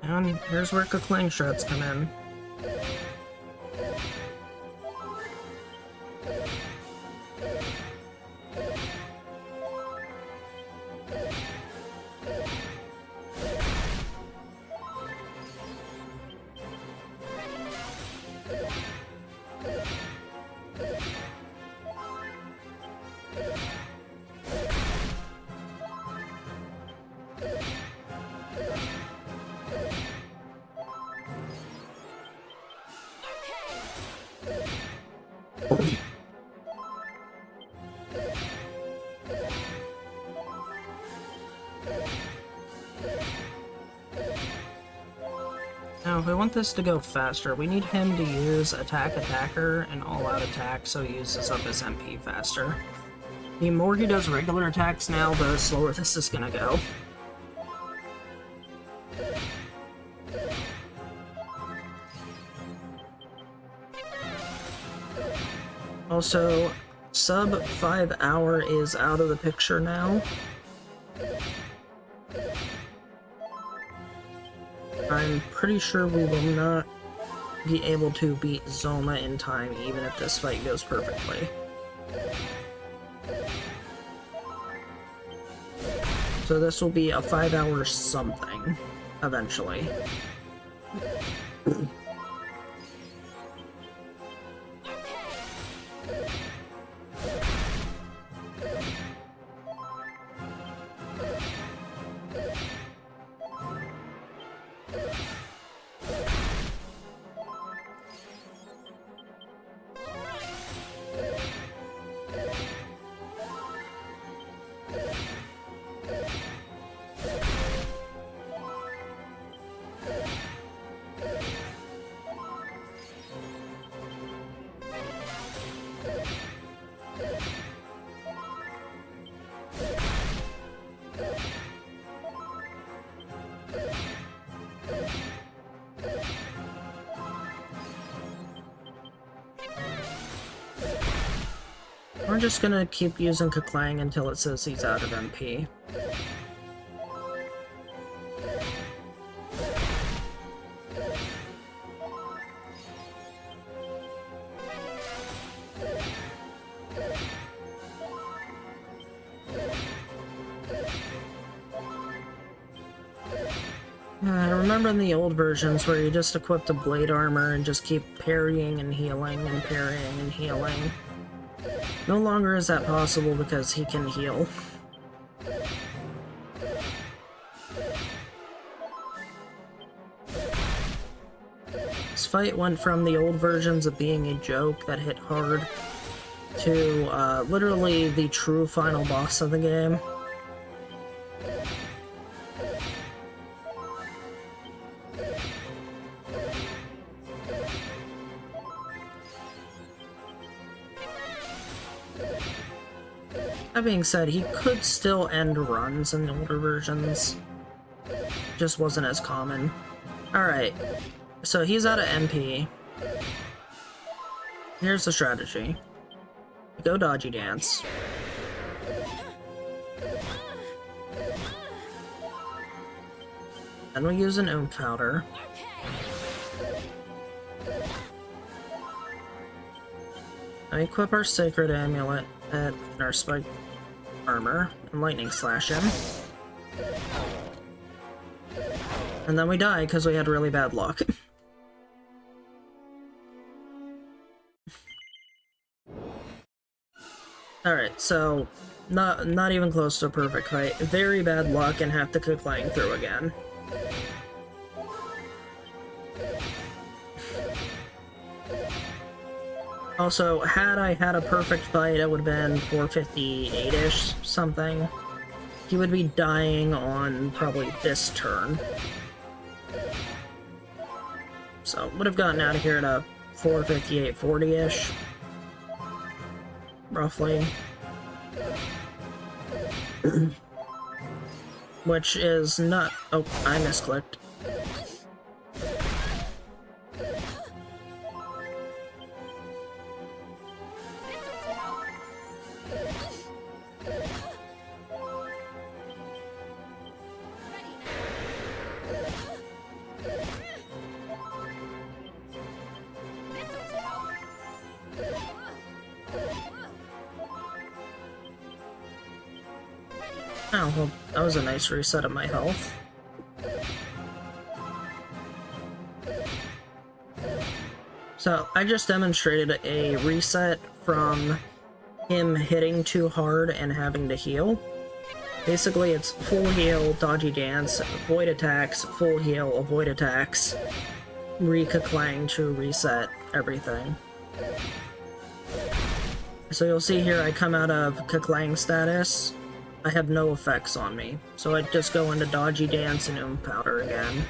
And here's where Clang Shreds come in. Now, if we want this to go faster, we need him to use Attack Attacker and All-Out Attack so he uses up his MP faster. The more he does regular attacks now, the slower this is gonna go. Also, sub 5 hour is out of the picture now. I'm pretty sure we will not be able to beat Zoma in time, even if this fight goes perfectly. So this will be a 5 hour something, eventually. We're just gonna keep using Kaklang until it says he's out of MP. I remember in the old versions where you just equipped a blade armor and just keep parrying and healing and parrying and healing. No longer is that possible because he can heal. This fight went from the old versions of being a joke that hit hard to literally the true final boss of the game. That being said, he could still end runs in the older versions. Just wasn't as common. Alright, so he's out of MP. Here's the strategy. Go dodgy dance. Then we use an oomph powder. Now we equip our sacred amulet and our spike armor and lightning slash him. And then we die because we had really bad luck. Alright, so not even close to a perfect fight. Very bad luck and have to Kaklang through again. Also, had I had a perfect fight, it would have been 458-ish something. He would be dying on probably this turn. So, would have gotten out of here at a 458-40-ish. Roughly. Which is not... Oh, I misclicked. Oh, well, that was a nice reset of my health. So, I just demonstrated a reset from him hitting too hard and having to heal. Basically, it's full heal, dodgy dance, avoid attacks, full heal, avoid attacks, re-Kaklang to reset everything. So you'll see here I come out of Kaklang status. I have no effects on me, so I just go into dodgy dance and oomph powder again.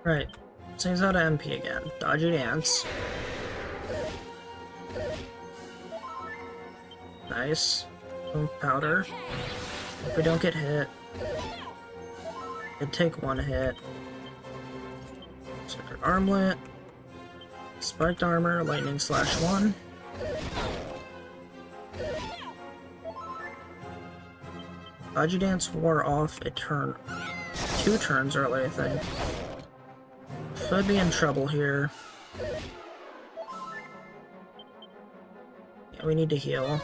Right, so he's out of MP again. Dodgy dance. Nice. Oomph powder. If we don't get hit, it'd take one hit. Sacred Armlet, Spiked Armor, Lightning Slash 1. Dodgy Dance wore off a turn, 2 turns early, I think. Could be in trouble here. Yeah, we need to heal.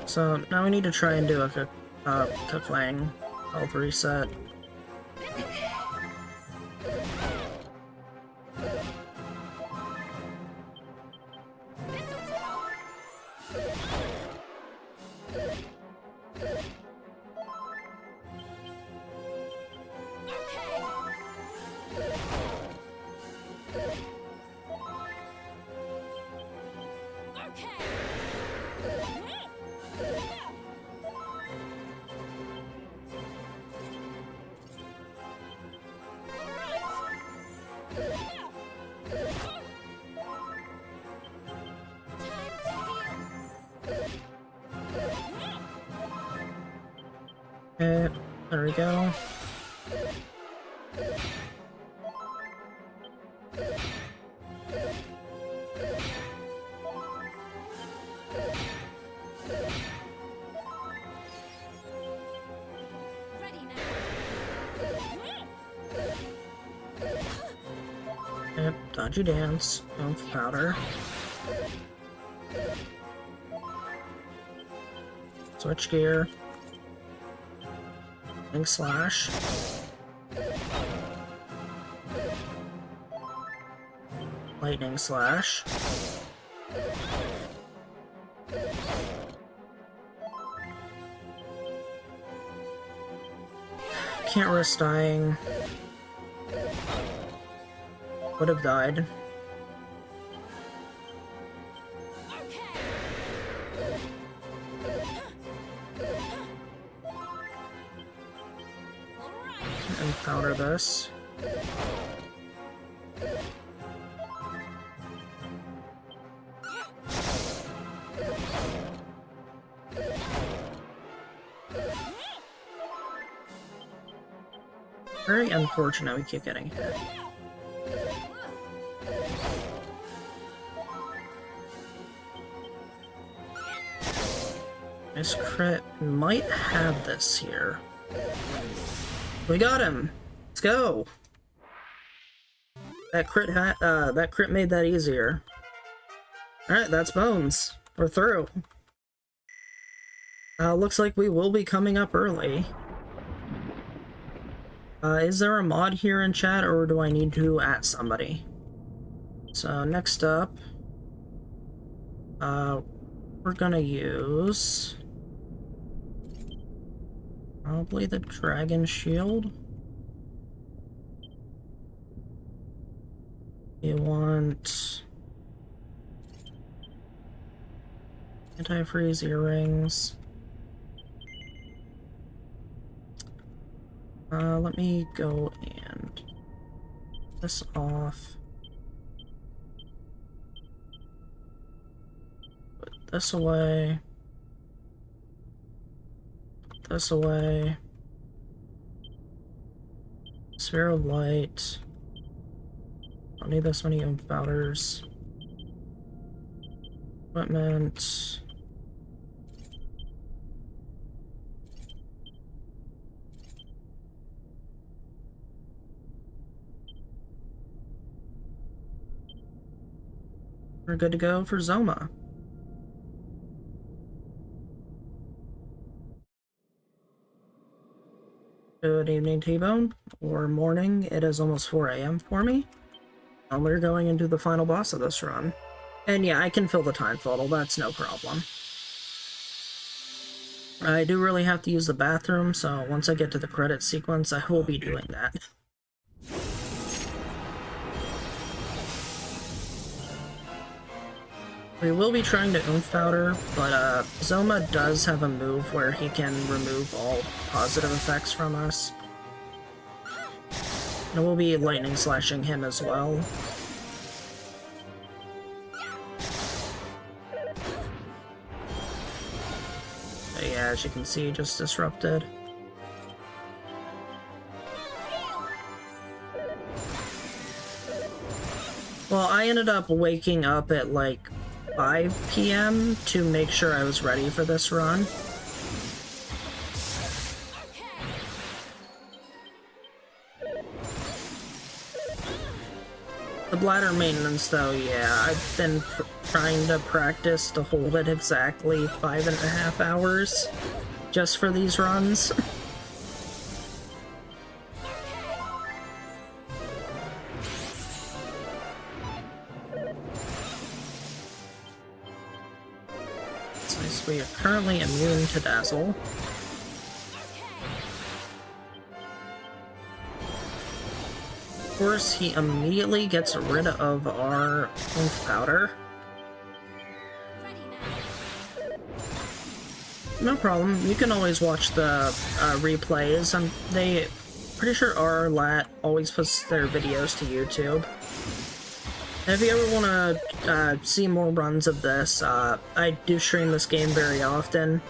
So now we need to try and do a Kuklang health reset. Okay, there we go. Yep, Dodgy Dance, Oomph Powder. Switch gear. Lightning Slash. Lightning Slash. Can't risk dying. Would have died. And counter this. Very unfortunate we keep getting hit. This crit might have this here. We got him! Let's go! That crit made that easier. Alright, that's Bones. We're through. Looks like we will be coming up early. Is there a mod here in chat, or do I need to at somebody? So, next up, we're gonna use probably the Dragon Shield. You want anti-freeze earrings. Let me go and this off. Put this away. Put this away. Sphere of Light. Don't need this many Oomph Powders. Equipment. We're good to go for Zoma. Good evening, T-Bone, or morning. It is almost 4 AM for me. And we're going into the final boss of this run. And yeah, I can fill the time total, that's no problem. I do really have to use the bathroom, so once I get to the credit sequence, I will be doing that. We will be trying to Oomph Powder, but Zoma does have a move where he can remove all positive effects from us. And we'll be lightning slashing him as well. But yeah, as you can see, just disrupted. Well, I ended up waking up at like 5 p.m. to make sure I was ready for this run. The bladder maintenance, though, yeah, I've been trying to practice to hold it exactly 5.5 hours just for these runs. We are currently immune to Dazzle. Of course, he immediately gets rid of our Oomph Powder. No problem, you can always watch the replays. Pretty sure rrlat8 always puts their videos to YouTube. And if you ever want to see more runs of this, I do stream this game very often.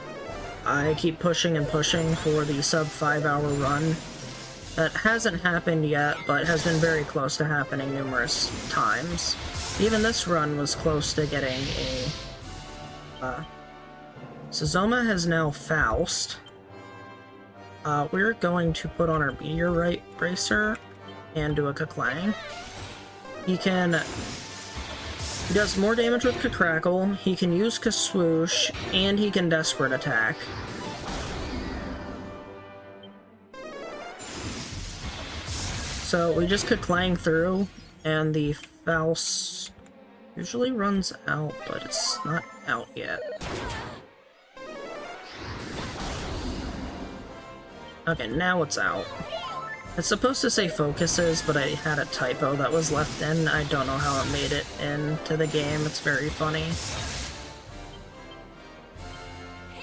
I keep pushing and pushing for the sub 5-hour run. That hasn't happened yet, but has been very close to happening numerous times. Even this run was close to getting a... So Zoma has now Faust. We're going to put on our Meteorite Bracer and do a Kaklang. He does more damage with Crackle, he can use Swoosh, and he can Desperate Attack. So we just Clang through, and the Faust usually runs out, but it's not out yet. Okay, now it's out. It's supposed to say focuses, but I had a typo that was left in. I don't know how it made it into the game. It's very funny.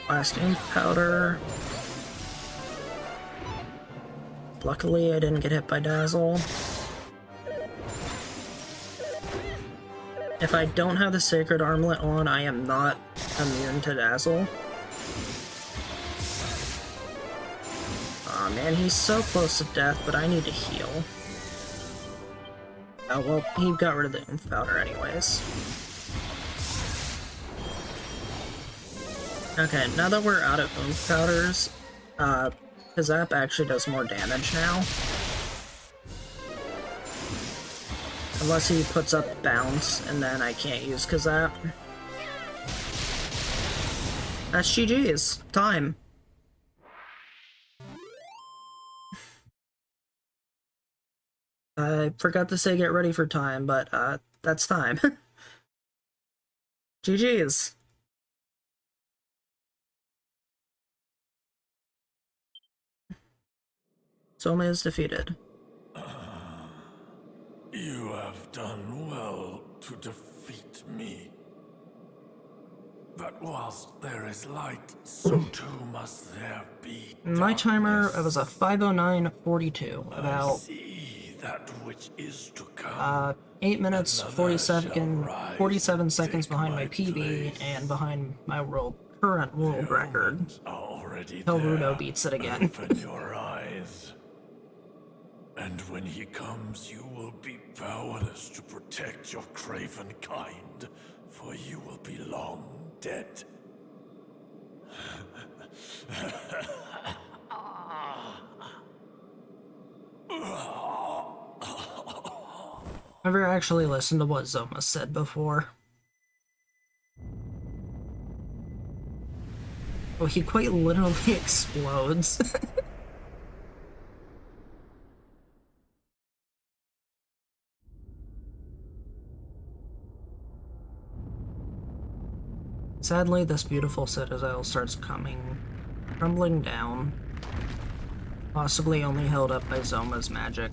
Last Oomph Powder. Luckily, I didn't get hit by Dazzle. If I don't have the Sacred Armlet on, I am not immune to Dazzle. Aw, man, he's so close to death, but I need to heal. Oh, well, he got rid of the Oomph Powder anyways. Okay, now that we're out of Oomph Powders, Kazap actually does more damage now. Unless he puts up Bounce, and then I can't use Kazap. That's GG's. Time. I forgot to say get ready for time, but that's time. GG's. Zoma is defeated. You have done well to defeat me. But whilst there is light, so too must there be darkness. My timer was a 5:09:42, about that which is to come. 8 minutes 47 seconds behind my PB and behind my current world record. Till Rudo beats it again. Open your eyes. And when he comes, you will be powerless to protect your craven kind, for you will be long dead. Never actually listened to what Zoma said before. Oh, he quite literally explodes. Sadly, this beautiful citadel starts crumbling down, possibly only held up by Zoma's magic.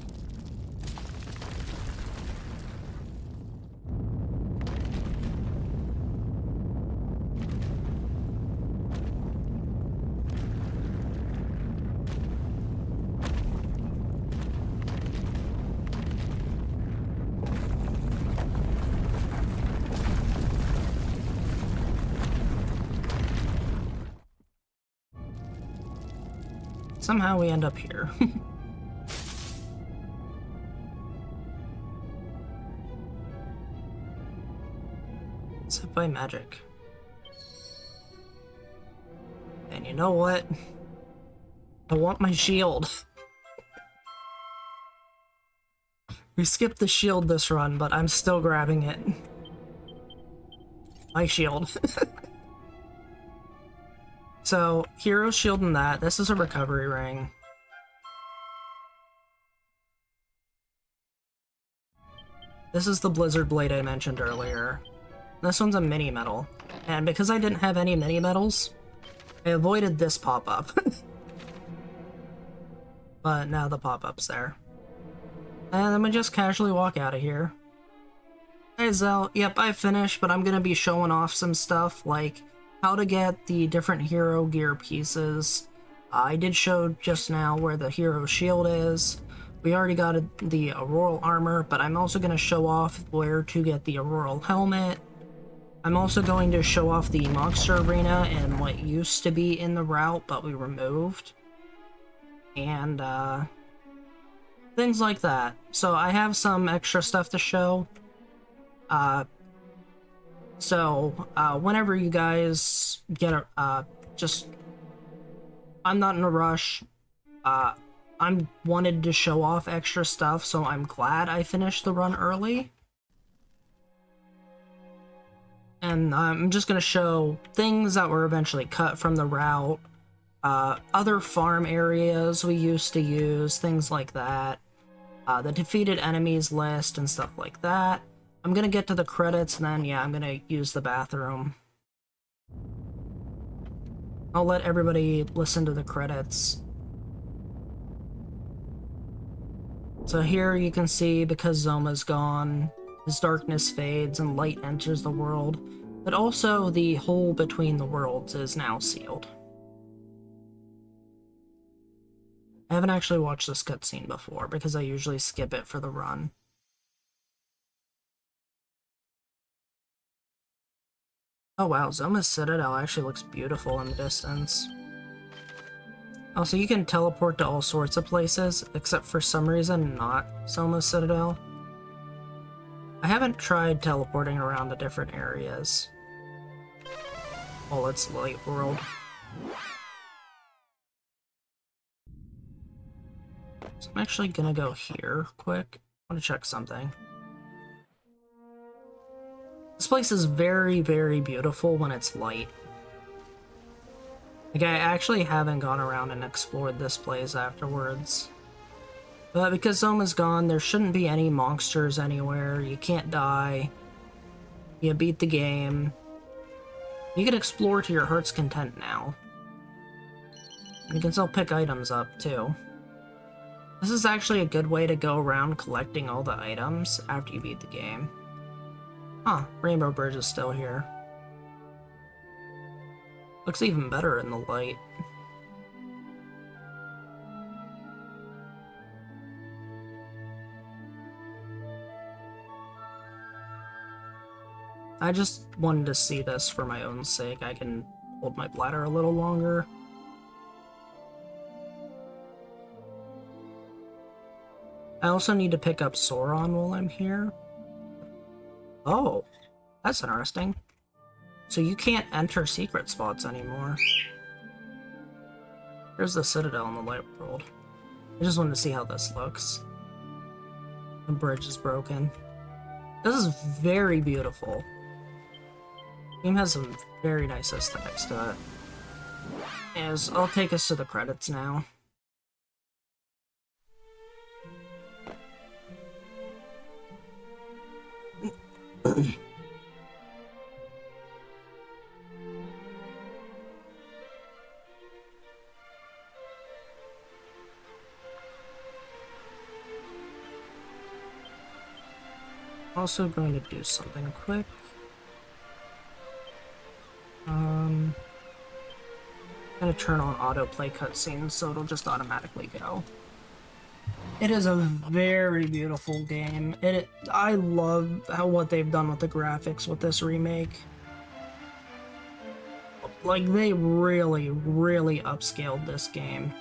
somehow we end up here. Except by magic. And you know what? I want my shield. We skipped the shield this run, but I'm still grabbing it. My shield. So, hero shield and that. This is a recovery ring. This is the blizzard blade I mentioned earlier. This one's a mini medal. And because I didn't have any mini medals, I avoided this pop-up. But now the pop-up's there. And then we just casually walk out of here. Hey Zell, yep, I finished, but I'm gonna be showing off some stuff, like how to get the different hero gear pieces. I did show just now where the hero shield is. We already got the auroral armor, but I'm also gonna show off where to get the auroral helmet. I'm also going to show off the monster arena and what used to be in the route, but we removed. And, things like that. So I have some extra stuff to show. Whenever you guys get I'm not in a rush. I'm wanted to show off extra stuff, so I'm glad I finished the run early. And I'm just gonna show things that were eventually cut from the route, other farm areas we used to use, things like that, the defeated enemies list and stuff like that. I'm gonna get to the credits and then, yeah, I'm gonna use the bathroom. I'll let everybody listen to the credits. So here you can see, because Zoma's gone, his darkness fades and light enters the world, but also the hole between the worlds is now sealed. I haven't actually watched this cutscene before, because I usually skip it for the run. Oh wow, Zoma's Citadel actually looks beautiful in the distance. Also, you can teleport to all sorts of places, except for some reason not Zoma's Citadel. I haven't tried teleporting around to different areas. Well, it's Light World. So I'm actually gonna go here quick. I want to check something. This place is very, very beautiful when it's light. Like, I actually haven't gone around and explored this place afterwards. But because Zoma's gone, there shouldn't be any monsters anywhere. You can't die. You beat the game. You can explore to your heart's content now. You can still pick items up, too. This is actually a good way to go around collecting all the items after you beat the game. Huh, Rainbow Bridge is still here. Looks even better in the light. I just wanted to see this for my own sake. I can hold my bladder a little longer. I also need to pick up Sauron while I'm here. Oh, that's interesting. So you can't enter secret spots anymore. Here's the Citadel in the Light World. I just wanted to see how this looks. The bridge is broken. This is very beautiful. The game has some very nice aesthetics to it. Yes, I'll take us to the credits now. Also going to do something quick. I'm gonna turn on autoplay cutscenes so it'll just automatically go. It is a very beautiful game. I love what they've done with the graphics with this remake. Like, they really, really upscaled this game.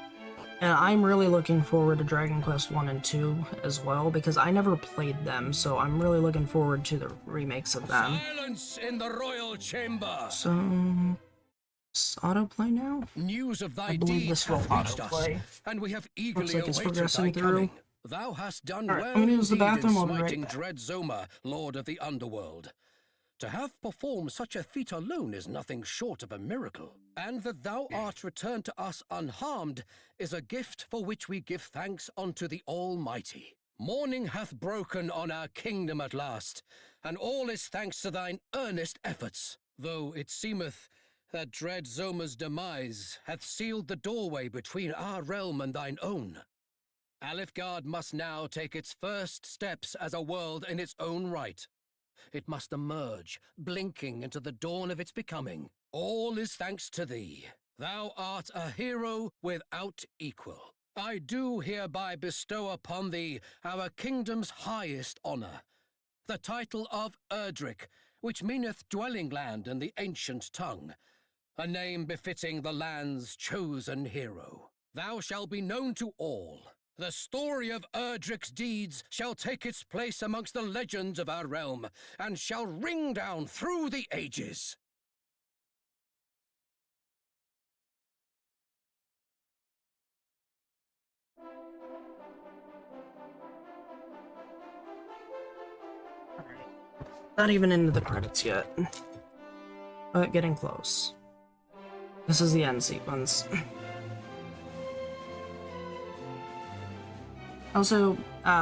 And I'm really looking forward to Dragon Quest 1 and 2 as well, because I never played them, so I'm really looking forward to the remakes of them. Silence in the royal chamber. So, autoplay now? News of thy I believe deeds this will hath reached us, autoplay. and we have Looks eagerly like it's awaited progressing thy through. coming. Thou hast done Alright, well I'm gonna use the indeed in bathroom, I'll be right smiting back. dread Zoma, lord of the underworld. To have performed such a feat alone is nothing short of a miracle, and that thou art returned to us unharmed is a gift for which we give thanks unto the Almighty. Morning hath broken on our kingdom at last, and all is thanks to thine earnest efforts, though it seemeth that dread Zoma's demise hath sealed the doorway between our realm and thine own. Alifgard must now take its first steps as a world in its own right. It must emerge, blinking into the dawn of its becoming. All is thanks to thee. Thou art a hero without equal. I do hereby bestow upon thee our kingdom's highest honor, the title of Erdrick, which meaneth dwelling land in the ancient tongue, a name befitting the land's chosen hero. Thou shalt be known to all. The story of Erdrick's deeds shall take its place amongst the legends of our realm, and shall ring down through the ages. Not even into the credits yet, but getting close. This is the end sequence. Also,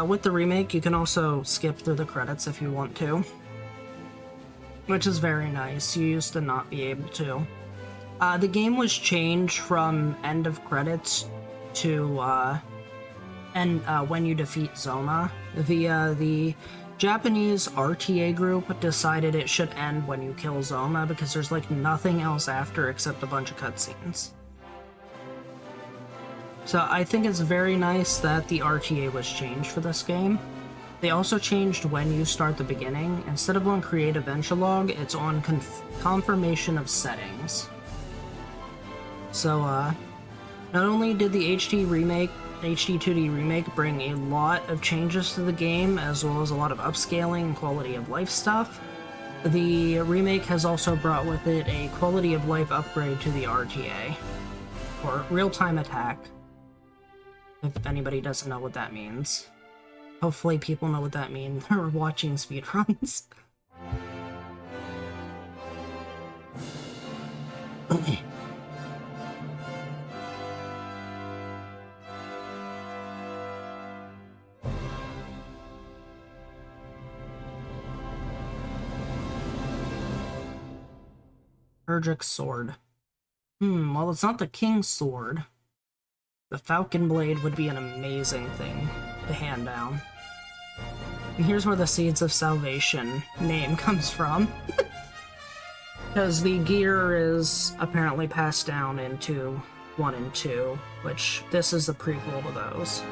with the remake, you can also skip through the credits if you want to, which is very nice. You used to not be able to. The game was changed from end of credits to when you defeat Zoma. The Japanese RTA group decided it should end when you kill Zoma because there's like nothing else after except a bunch of cutscenes. So I think it's very nice that the RTA was changed for this game. They also changed when you start the beginning. Instead of on Create Adventure Log, it's on Confirmation of Settings. So, not only did the HD-2D remake bring a lot of changes to the game, as well as a lot of upscaling and quality of life stuff, the remake has also brought with it a quality of life upgrade to the RTA, or real-time attack, if anybody doesn't know what that means. Hopefully people know what that means. They're watching speedruns. Erdrick's sword. Well, it's not the king's sword. The falcon blade would be an amazing thing to hand down. And here's where the Seeds of Salvation name comes from. Because the gear is apparently passed down into 1 and 2, which this is the prequel to those.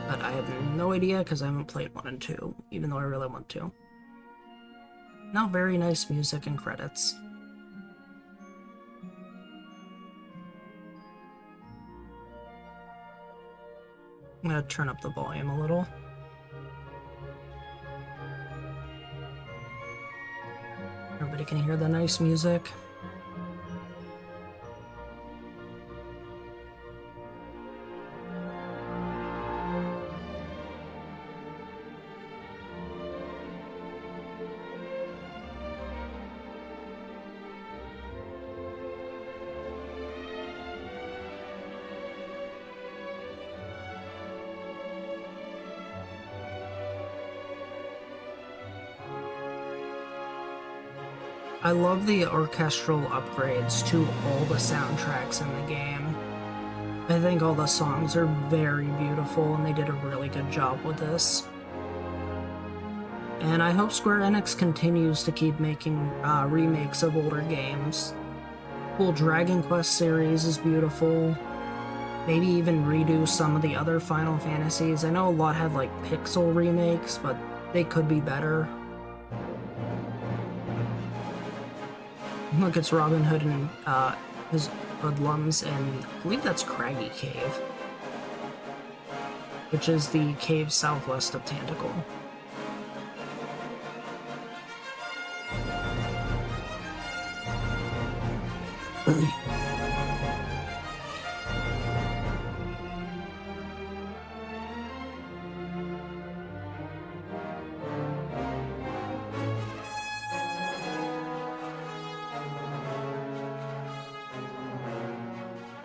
But I have no idea because I haven't played 1 and 2, even though I really want to. Now very nice music and credits. I'm gonna turn up the volume a little. Everybody can hear the nice music. I love the orchestral upgrades to all the soundtracks in the game. I think all the songs are very beautiful and they did a really good job with this. And I hope Square Enix continues to keep making remakes of older games. The whole Dragon Quest series is beautiful. Maybe even redo some of the other Final Fantasies. I know a lot had like pixel remakes, but they could be better. Look, it's Robin Hood and hoodlums in, I believe that's Craggy Cave, which is the cave southwest of Tentacle.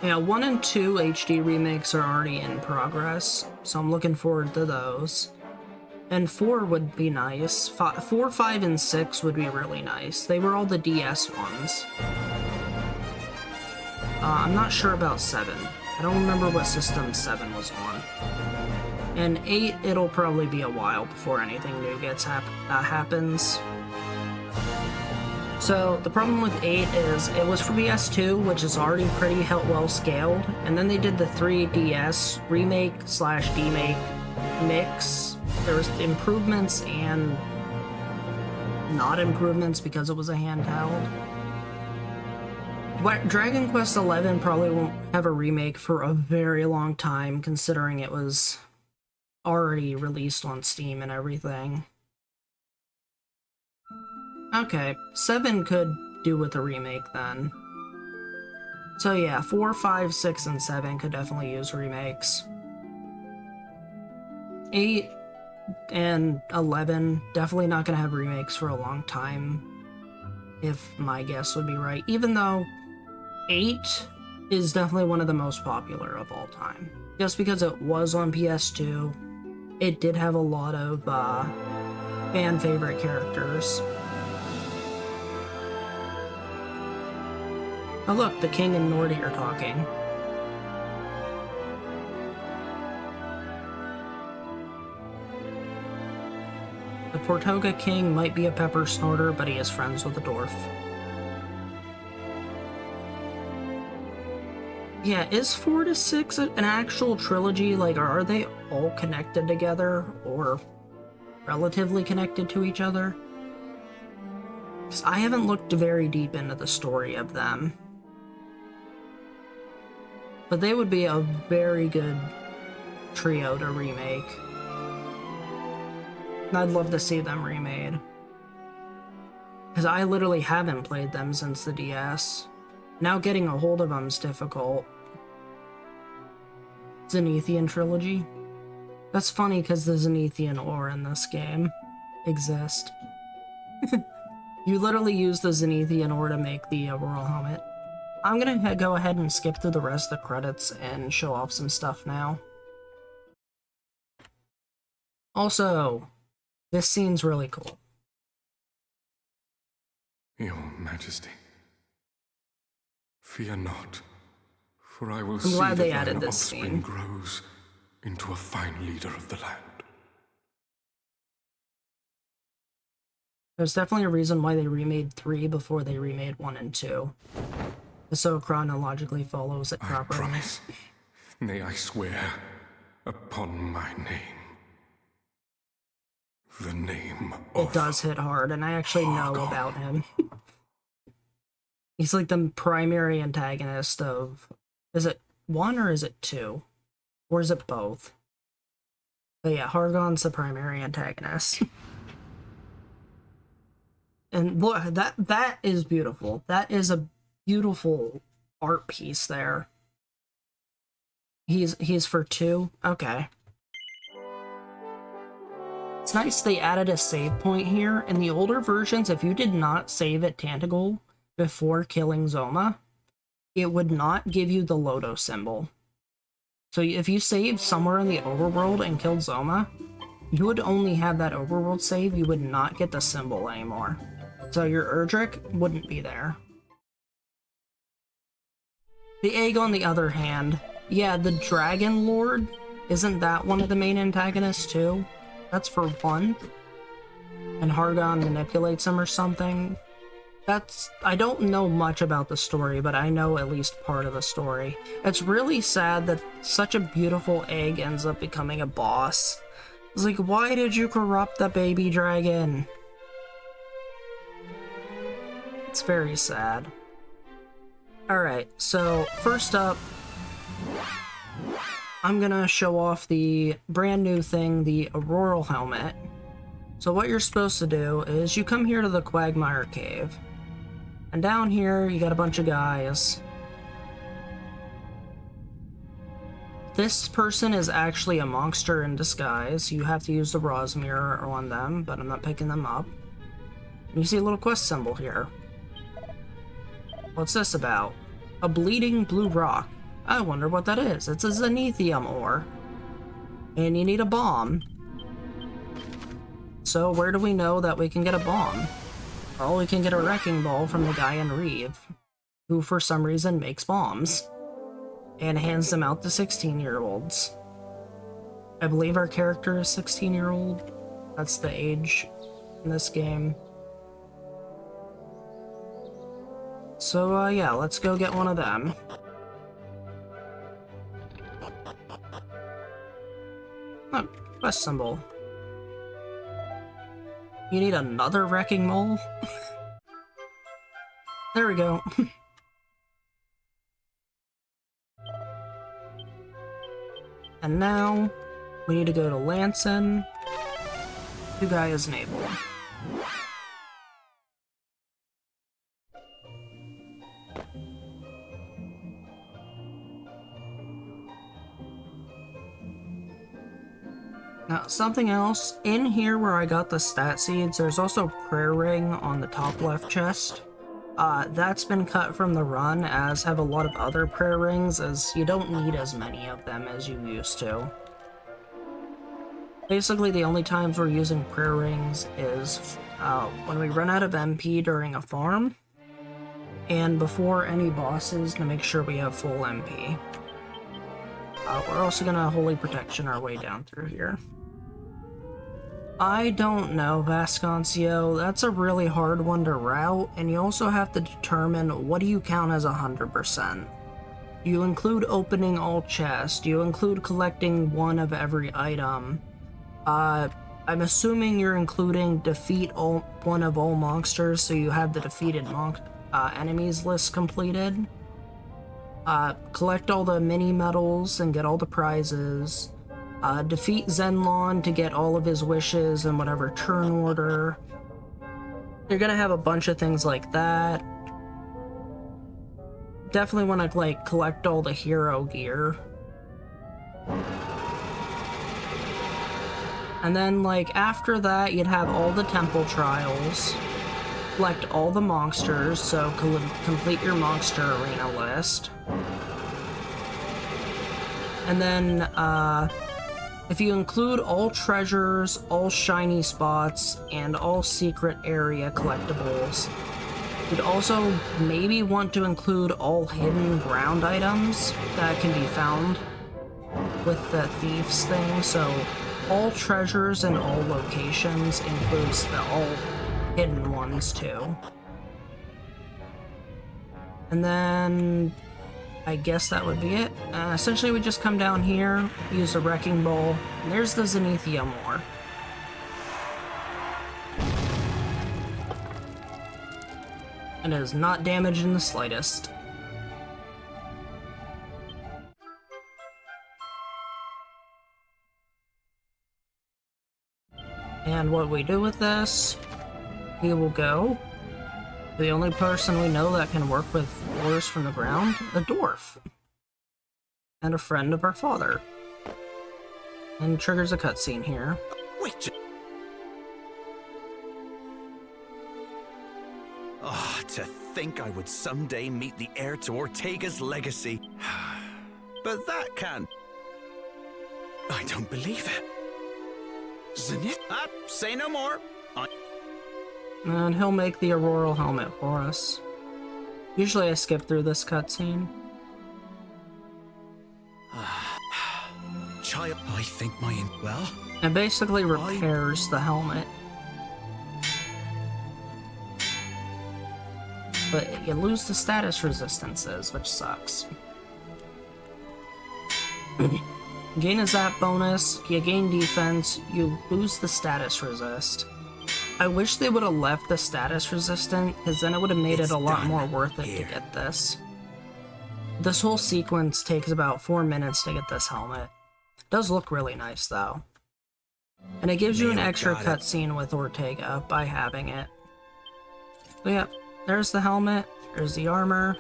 Yeah, 1 and 2 HD remakes are already in progress, so I'm looking forward to those. And 4 would be nice. 4, 5, and 6 would be really nice. They were all the DS ones. I'm not sure about 7. I don't remember what system 7 was on. And 8, it'll probably be a while before anything new happens. So, the problem with 8 is it was for PS2, which is already pretty well scaled, and then they did the 3DS remake/demake mix. There was improvements and not improvements because it was a handheld. Dragon Quest XI probably won't have a remake for a very long time, considering it was already released on Steam and everything. Okay, 7 could do with a remake then. So yeah, 4, 5, 6, and 7 could definitely use remakes. 8 and 11, definitely not gonna have remakes for a long time, if my guess would be right. Even though 8 is definitely one of the most popular of all time. Just because it was on PS2, it did have a lot of fan favorite characters. Oh look, the King and Nordy are talking. The Portoga King might be a pepper snorter, but he is friends with a dwarf. Yeah, is 4 to 6 an actual trilogy? Like, are they all connected together, or relatively connected to each other? Because I haven't looked very deep into the story of them. But they would be a very good trio to remake. And I'd love to see them remade. Because I literally haven't played them since the DS. Now getting a hold of them's difficult. Zenithian Trilogy? That's funny because the Zenithian ore in this game exist. You literally use the Zenithian ore to make the overall helmet. I'm gonna go ahead and skip through the rest of the credits and show off some stuff now. Also, this scene's really cool. Your Majesty, fear not, for I will I'm see glad that they thine added this offspring scene. grows into a fine leader of the land. There's definitely a reason why they remade 3 before they remade 1 and 2. So it chronologically follows it properly. I promise, nay, I swear, upon my name. The name of... It does hit hard, and I actually know Hargon. about him. He's like the primary antagonist of... Is it 1 or is it 2? Or is it both? But yeah, Hargon's the primary antagonist. And look, that is beautiful. That is a beautiful art piece there. He's for 2? Okay. It's nice they added a save point here. In the older versions, if you did not save at Tentacle before killing Zoma, it would not give you the Loto symbol. So if you saved somewhere in the overworld and killed Zoma, you would only have that overworld save, you would not get the symbol anymore. So your Erdrick wouldn't be there. The egg, on the other hand, yeah, the Dragon Lord, isn't that one of the main antagonists too? That's for 1. And Hargon manipulates him or something. I don't know much about the story, but I know at least part of the story. It's really sad that such a beautiful egg ends up becoming a boss. It's like, why did you corrupt the baby dragon? It's very sad. Alright, so first up, I'm gonna show off the brand new thing, the Auroral Helmet. So what you're supposed to do is you come here to the Quagmire Cave, and down here you got a bunch of guys. This person is actually a monster in disguise. You have to use the Roz mirror on them, but I'm not picking them up. And you see a little quest symbol here. What's this about? A bleeding blue rock. I wonder what that is. It's a Zenithium ore. And you need a bomb. So where do we know that we can get a bomb? Well, we can get a wrecking ball from the guy in Reeve, who for some reason makes bombs, and hands them out to 16-year-olds. I believe our character is 16-year-old. That's the age in this game. So, yeah, let's go get one of them. Oh, quest symbol. You need another wrecking mole? There we go. And now, we need to go to Lanson. New guy is enabled. Now, something else, in here where I got the stat seeds, there's also prayer ring on the top left chest. That's been cut from the run, as have a lot of other prayer rings, as you don't need as many of them as you used to. Basically, the only times we're using prayer rings is when we run out of MP during a farm, and before any bosses to make sure we have full MP. We're also gonna Holy Protection our way down through here. I don't know, Vasconcio. That's a really hard one to route, and you also have to determine what do you count as 100%. Do you include opening all chests? Do you include collecting one of every item? I'm assuming you're including defeat one of all monsters, so you have the defeated enemies list completed. Collect all the mini medals and get all the prizes. Defeat Zenlon to get all of his wishes in whatever turn order. You're gonna have a bunch of things like that. Definitely want to, like, collect all the hero gear. And then, like, after that, you'd have all the temple trials. Collect all the monsters, so complete your monster arena list. And then, if you include all treasures, all shiny spots, and all secret area collectibles, you'd also maybe want to include all hidden ground items that can be found with the thieves thing. So all treasures in all locations includes the all hidden ones too. And then I guess that would be it. Essentially, we just come down here, use a wrecking ball, and there's the Zenithia ore. And it is not damaged in the slightest. And what we do with this, we will go. The only person we know that can work with ores from the ground, a dwarf. And a friend of our father. And triggers a cutscene here. Wait. Ah, to think I would someday meet the heir to Ortega's legacy. But that can't. I don't believe it. Zenith? Say no more. And he'll make the Auroral Helmet for us. Usually I skip through this cutscene. Child, I think well. It basically repairs the helmet. But you lose the status resistances, which sucks. Gain a zap bonus, you gain defense, you lose the status resist. I wish they would have left the status resistant, because then it would have made it a lot more worth it to get this. This whole sequence takes about 4 minutes to get this helmet. It does look really nice, though. And it gives you an extra cutscene with Ortega by having it. So yeah, there's the helmet, there's the armor.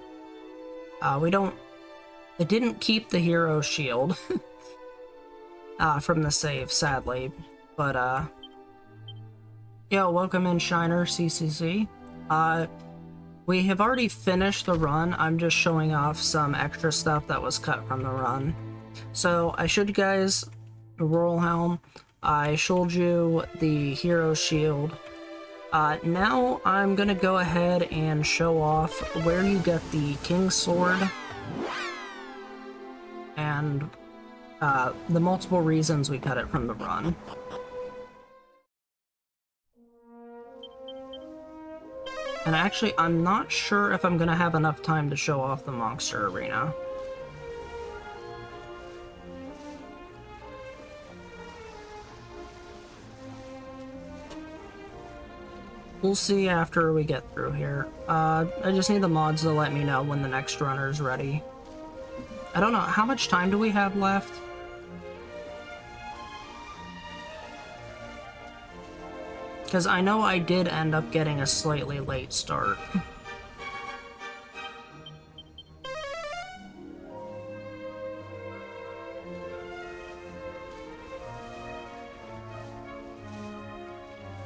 It didn't keep the hero shield from the save, sadly. But, yeah, welcome in Shiner CCC. We have already finished the run. I'm just showing off some extra stuff that was cut from the run. So, I showed you guys the Royal Helm. I showed you the hero shield. Now I'm gonna go ahead and show off where you get the King's Sword and the multiple reasons we cut it from the run. And actually, I'm not sure if I'm gonna have enough time to show off the monster arena. We'll see after we get through here. I just need the mods to let me know when the next runner is ready. I don't know, how much time do we have left? Because I know I did end up getting a slightly late start.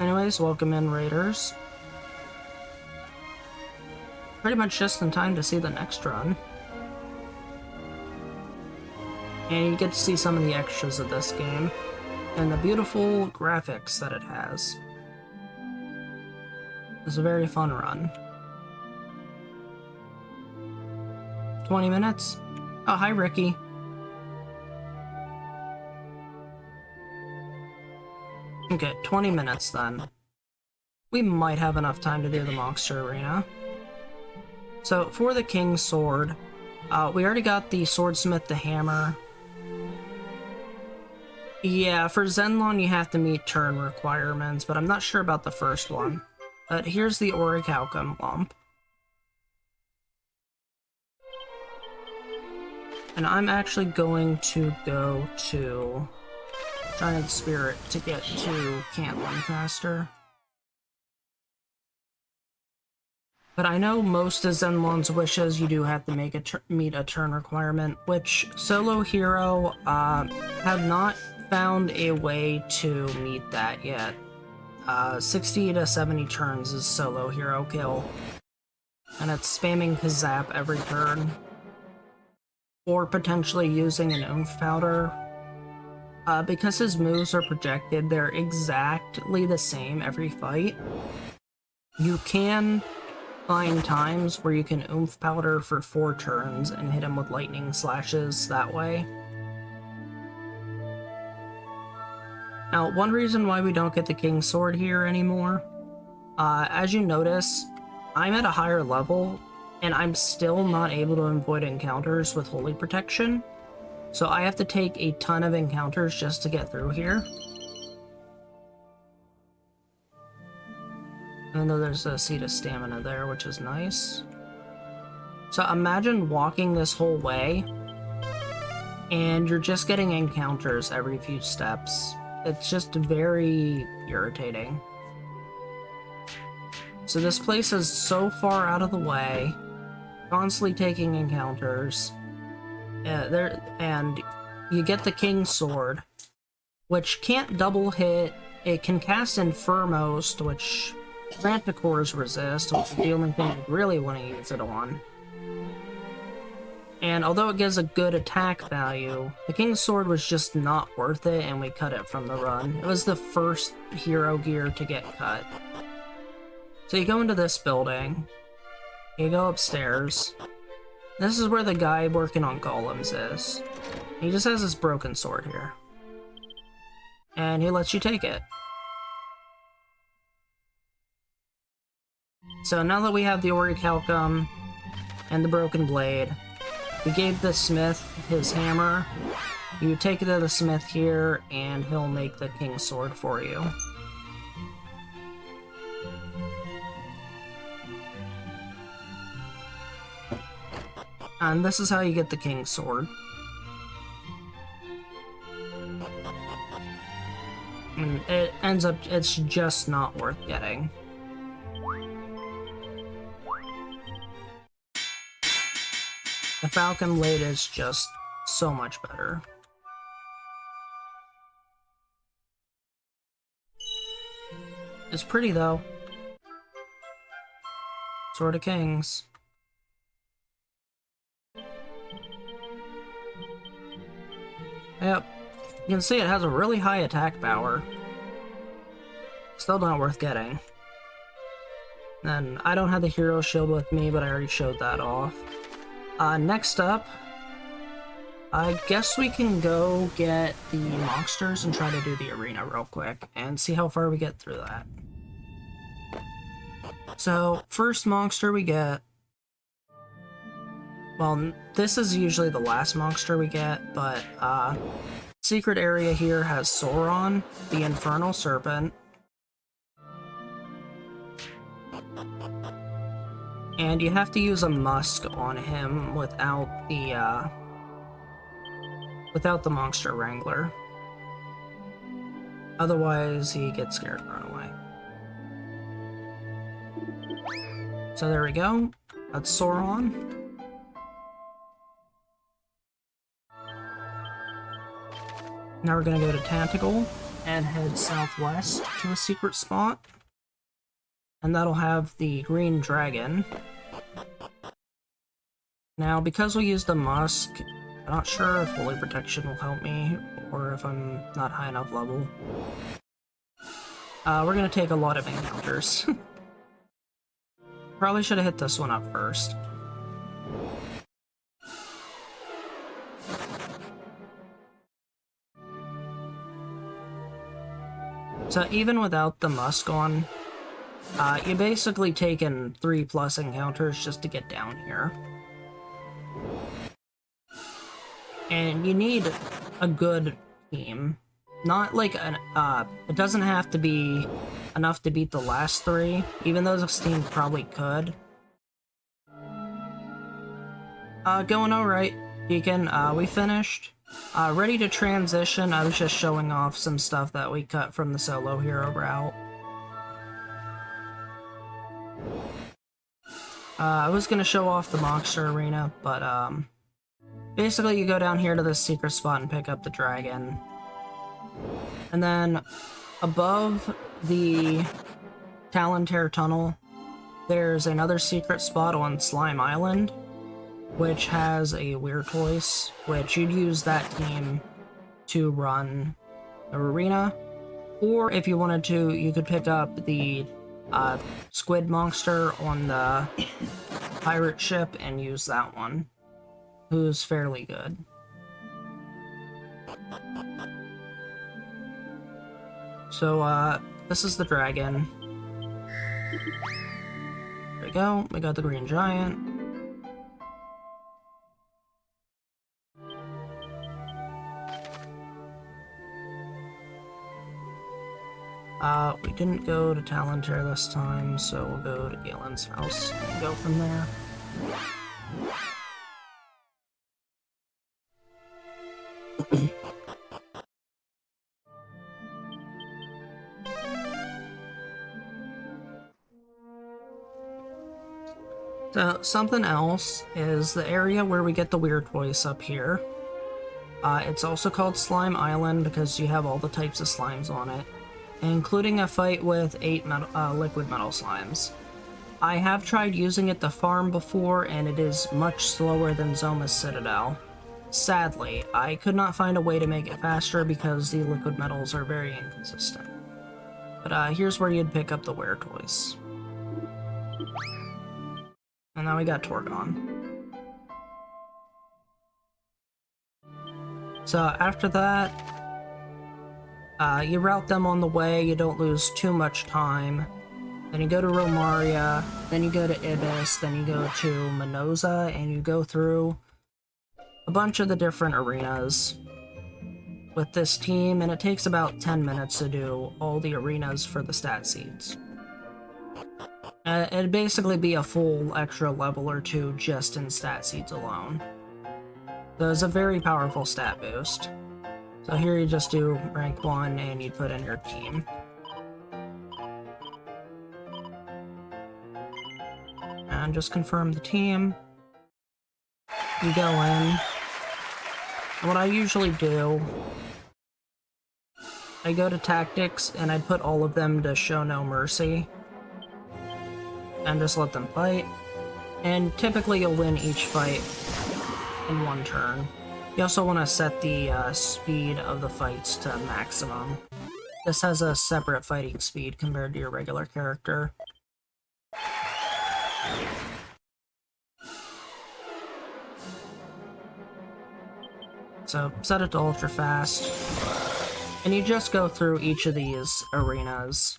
Anyways, welcome in, Raiders. Pretty much just in time to see the next run. And you get to see some of the extras of this game, and the beautiful graphics that it has. It's a very fun run. 20 minutes? Oh, hi, Ricky. Okay, 20 minutes then. We might have enough time to do the monster arena. So, for the King's Sword, we already got the Swordsmith, the hammer. Yeah, for Zenlong you have to meet turn requirements, but I'm not sure about the first one. But here's the Orichalcum lump. And I'm actually going to go to Giant Spirit to get to Cantlin faster. But I know most of Zenlong's wishes you do have to make meet a turn requirement, which Solo Hero have not found a way to meet that yet. 60 to 70 turns is Solo Hero kill. And it's spamming Kazap every turn. Or potentially using an Oomph Powder. Because his moves are projected, they're exactly the same every fight. You can find times where you can Oomph Powder for 4 turns and hit him with lightning slashes that way. Now, one reason why we don't get the King's Sword here anymore, as you notice, I'm at a higher level, and I'm still not able to avoid encounters with Holy Protection. So I have to take a ton of encounters just to get through here. Even though there's a Seed of Stamina there, which is nice. So imagine walking this whole way, and you're just getting encounters every few steps. It's just very irritating. So this place is so far out of the way, constantly taking encounters. And you get the King's Sword, which can't double hit. It can cast Infirmost, which Manticores resist, which is the only thing you really want to use it on. And although it gives a good attack value, the King's Sword was just not worth it, and we cut it from the run. It was the first hero gear to get cut. So you go into this building, you go upstairs. This is where the guy working on golems is. He just has this broken sword here. And he lets you take it. So now that we have the Orichalcum and the broken blade, we gave the smith his hammer. You take it to the smith here, and he'll make the King's Sword for you. And this is how you get the King's Sword. And it ends up, it's just not worth getting. The Falcon Blade is just so much better. It's pretty though. Sword of Kings. Yep. You can see it has a really high attack power. Still not worth getting. Then, I don't have the hero shield with me, but I already showed that off. Next up, I guess we can go get the monsters and try to do the arena real quick, and see how far we get through that. So, first monster we get... Well, this is usually the last monster we get, but, secret area here has Sauron, the Infernal Serpent, and you have to use a musk on him without the Monster Wrangler. Otherwise, he gets scared and run away. So there we go. That's Sauron. Now we're gonna go to Tentacle and head southwest to a secret spot. And that'll have the green dragon. Now, because we used a musk, I'm not sure if Holy Protection will help me, or if I'm not high enough level. We're gonna take a lot of encounters. Probably should have hit this one up first. So even without the musk on, you basically taken 3+ encounters just to get down here. And you need a good team. Not like an, it doesn't have to be enough to beat the last 3, even though this team probably could. Going alright, Deacon. We finished. Ready to transition. I was just showing off some stuff that we cut from the solo hero route. I was gonna show off the monster arena, but basically you go down here to this secret spot and pick up the dragon. And then above the Talontair tunnel, there's another secret spot on Slime Island, which has a Weirtoise, which you'd use that team to run the arena. Or if you wanted to, you could pick up the squid monster on the pirate ship and use that one, who's fairly good. So, this is the dragon. There we go, we got the green giant. We didn't go to Talontair this time, so we'll go to Galen's house and go from there. So, something else is the area where we get the Weirtoise up here. It's also called Slime Island because you have all the types of slimes on it, including a fight with 8 liquid metal slimes. I have tried using it to farm before, and it is much slower than Zoma's Citadel. Sadly, I could not find a way to make it faster because the liquid metals are very inconsistent. But here's where you'd pick up the Weirtoise. And now we got Torgon. So after that, you route them on the way, you don't lose too much time. Then you go to Romaria, then you go to Ibis, then you go to Minoza, and you go through a bunch of the different arenas with this team, and it takes about 10 minutes to do all the arenas for the stat seeds. It'd basically be a full extra level or two just in stat seeds alone. So it's a very powerful stat boost. So here you just do rank 1 and you put in your team. And just confirm the team. You go in. What I usually do, I go to tactics and I put all of them to show no mercy. And just let them fight. And typically you'll win each fight in one turn. You also want to set the speed of the fights to maximum. This has a separate fighting speed compared to your regular character. So set it to ultra fast. And you just go through each of these arenas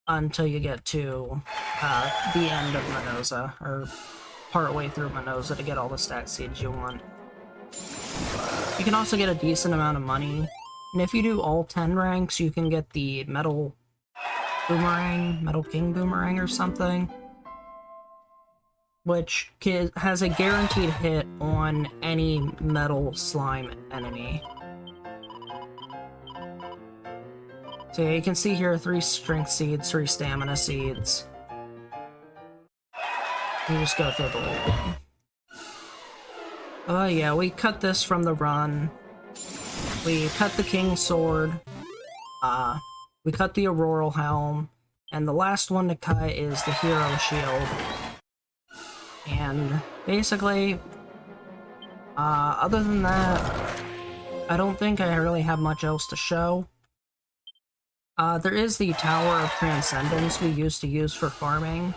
until you get to the end of Minoza, or partway through Minoza to get all the stat seeds you want. You can also get a decent amount of money, and if you do all 10 ranks, you can get the Metal Boomerang, Metal King Boomerang or something, which has a guaranteed hit on any metal slime enemy. So yeah, you can see here 3 strength seeds, 3 stamina seeds. You just go through the whole thing. Oh yeah, we cut this from the run. We cut the King's Sword. We cut the Auroral Helm. And the last one to cut is the Hero Shield. And basically, other than that, I don't think I really have much else to show. There is the Tower of Transcendence we used to use for farming.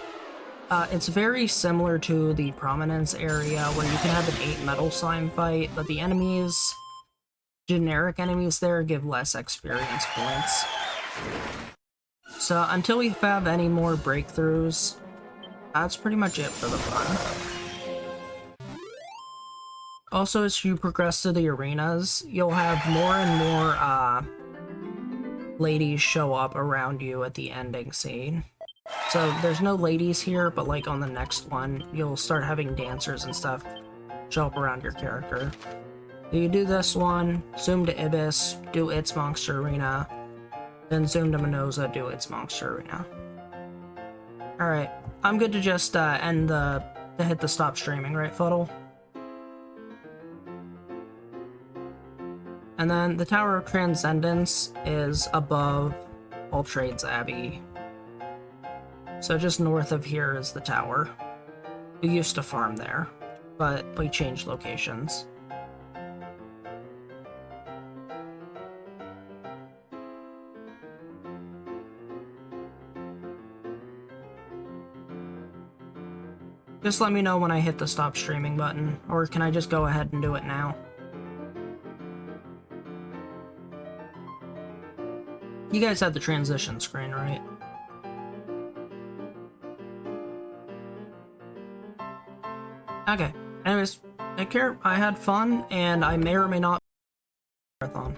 It's very similar to the Prominence area, where you can have an 8 metal slime fight, but the enemies, generic enemies there, give less experience points. So until we have any more breakthroughs, that's pretty much it for the fun. Also, as you progress through the arenas, you'll have more and more ladies show up around you at the ending scene. So there's no ladies here, but like on the next one, you'll start having dancers and stuff show up around your character. You do this one, zoom to Ibis, do its monster arena, then zoom to Minoza, do its monster arena. Alright, I'm good to just to hit the stop streaming, right, Fuddle? And then the Tower of Transcendence is above All Trades Abbey. So just north of here is the tower. We used to farm there, but we changed locations. Just let me know when I hit the stop streaming button, or can I just go ahead and do it now? You guys had the transition screen, right? Okay. Anyways, take care. I had fun, and I may or may not marathon.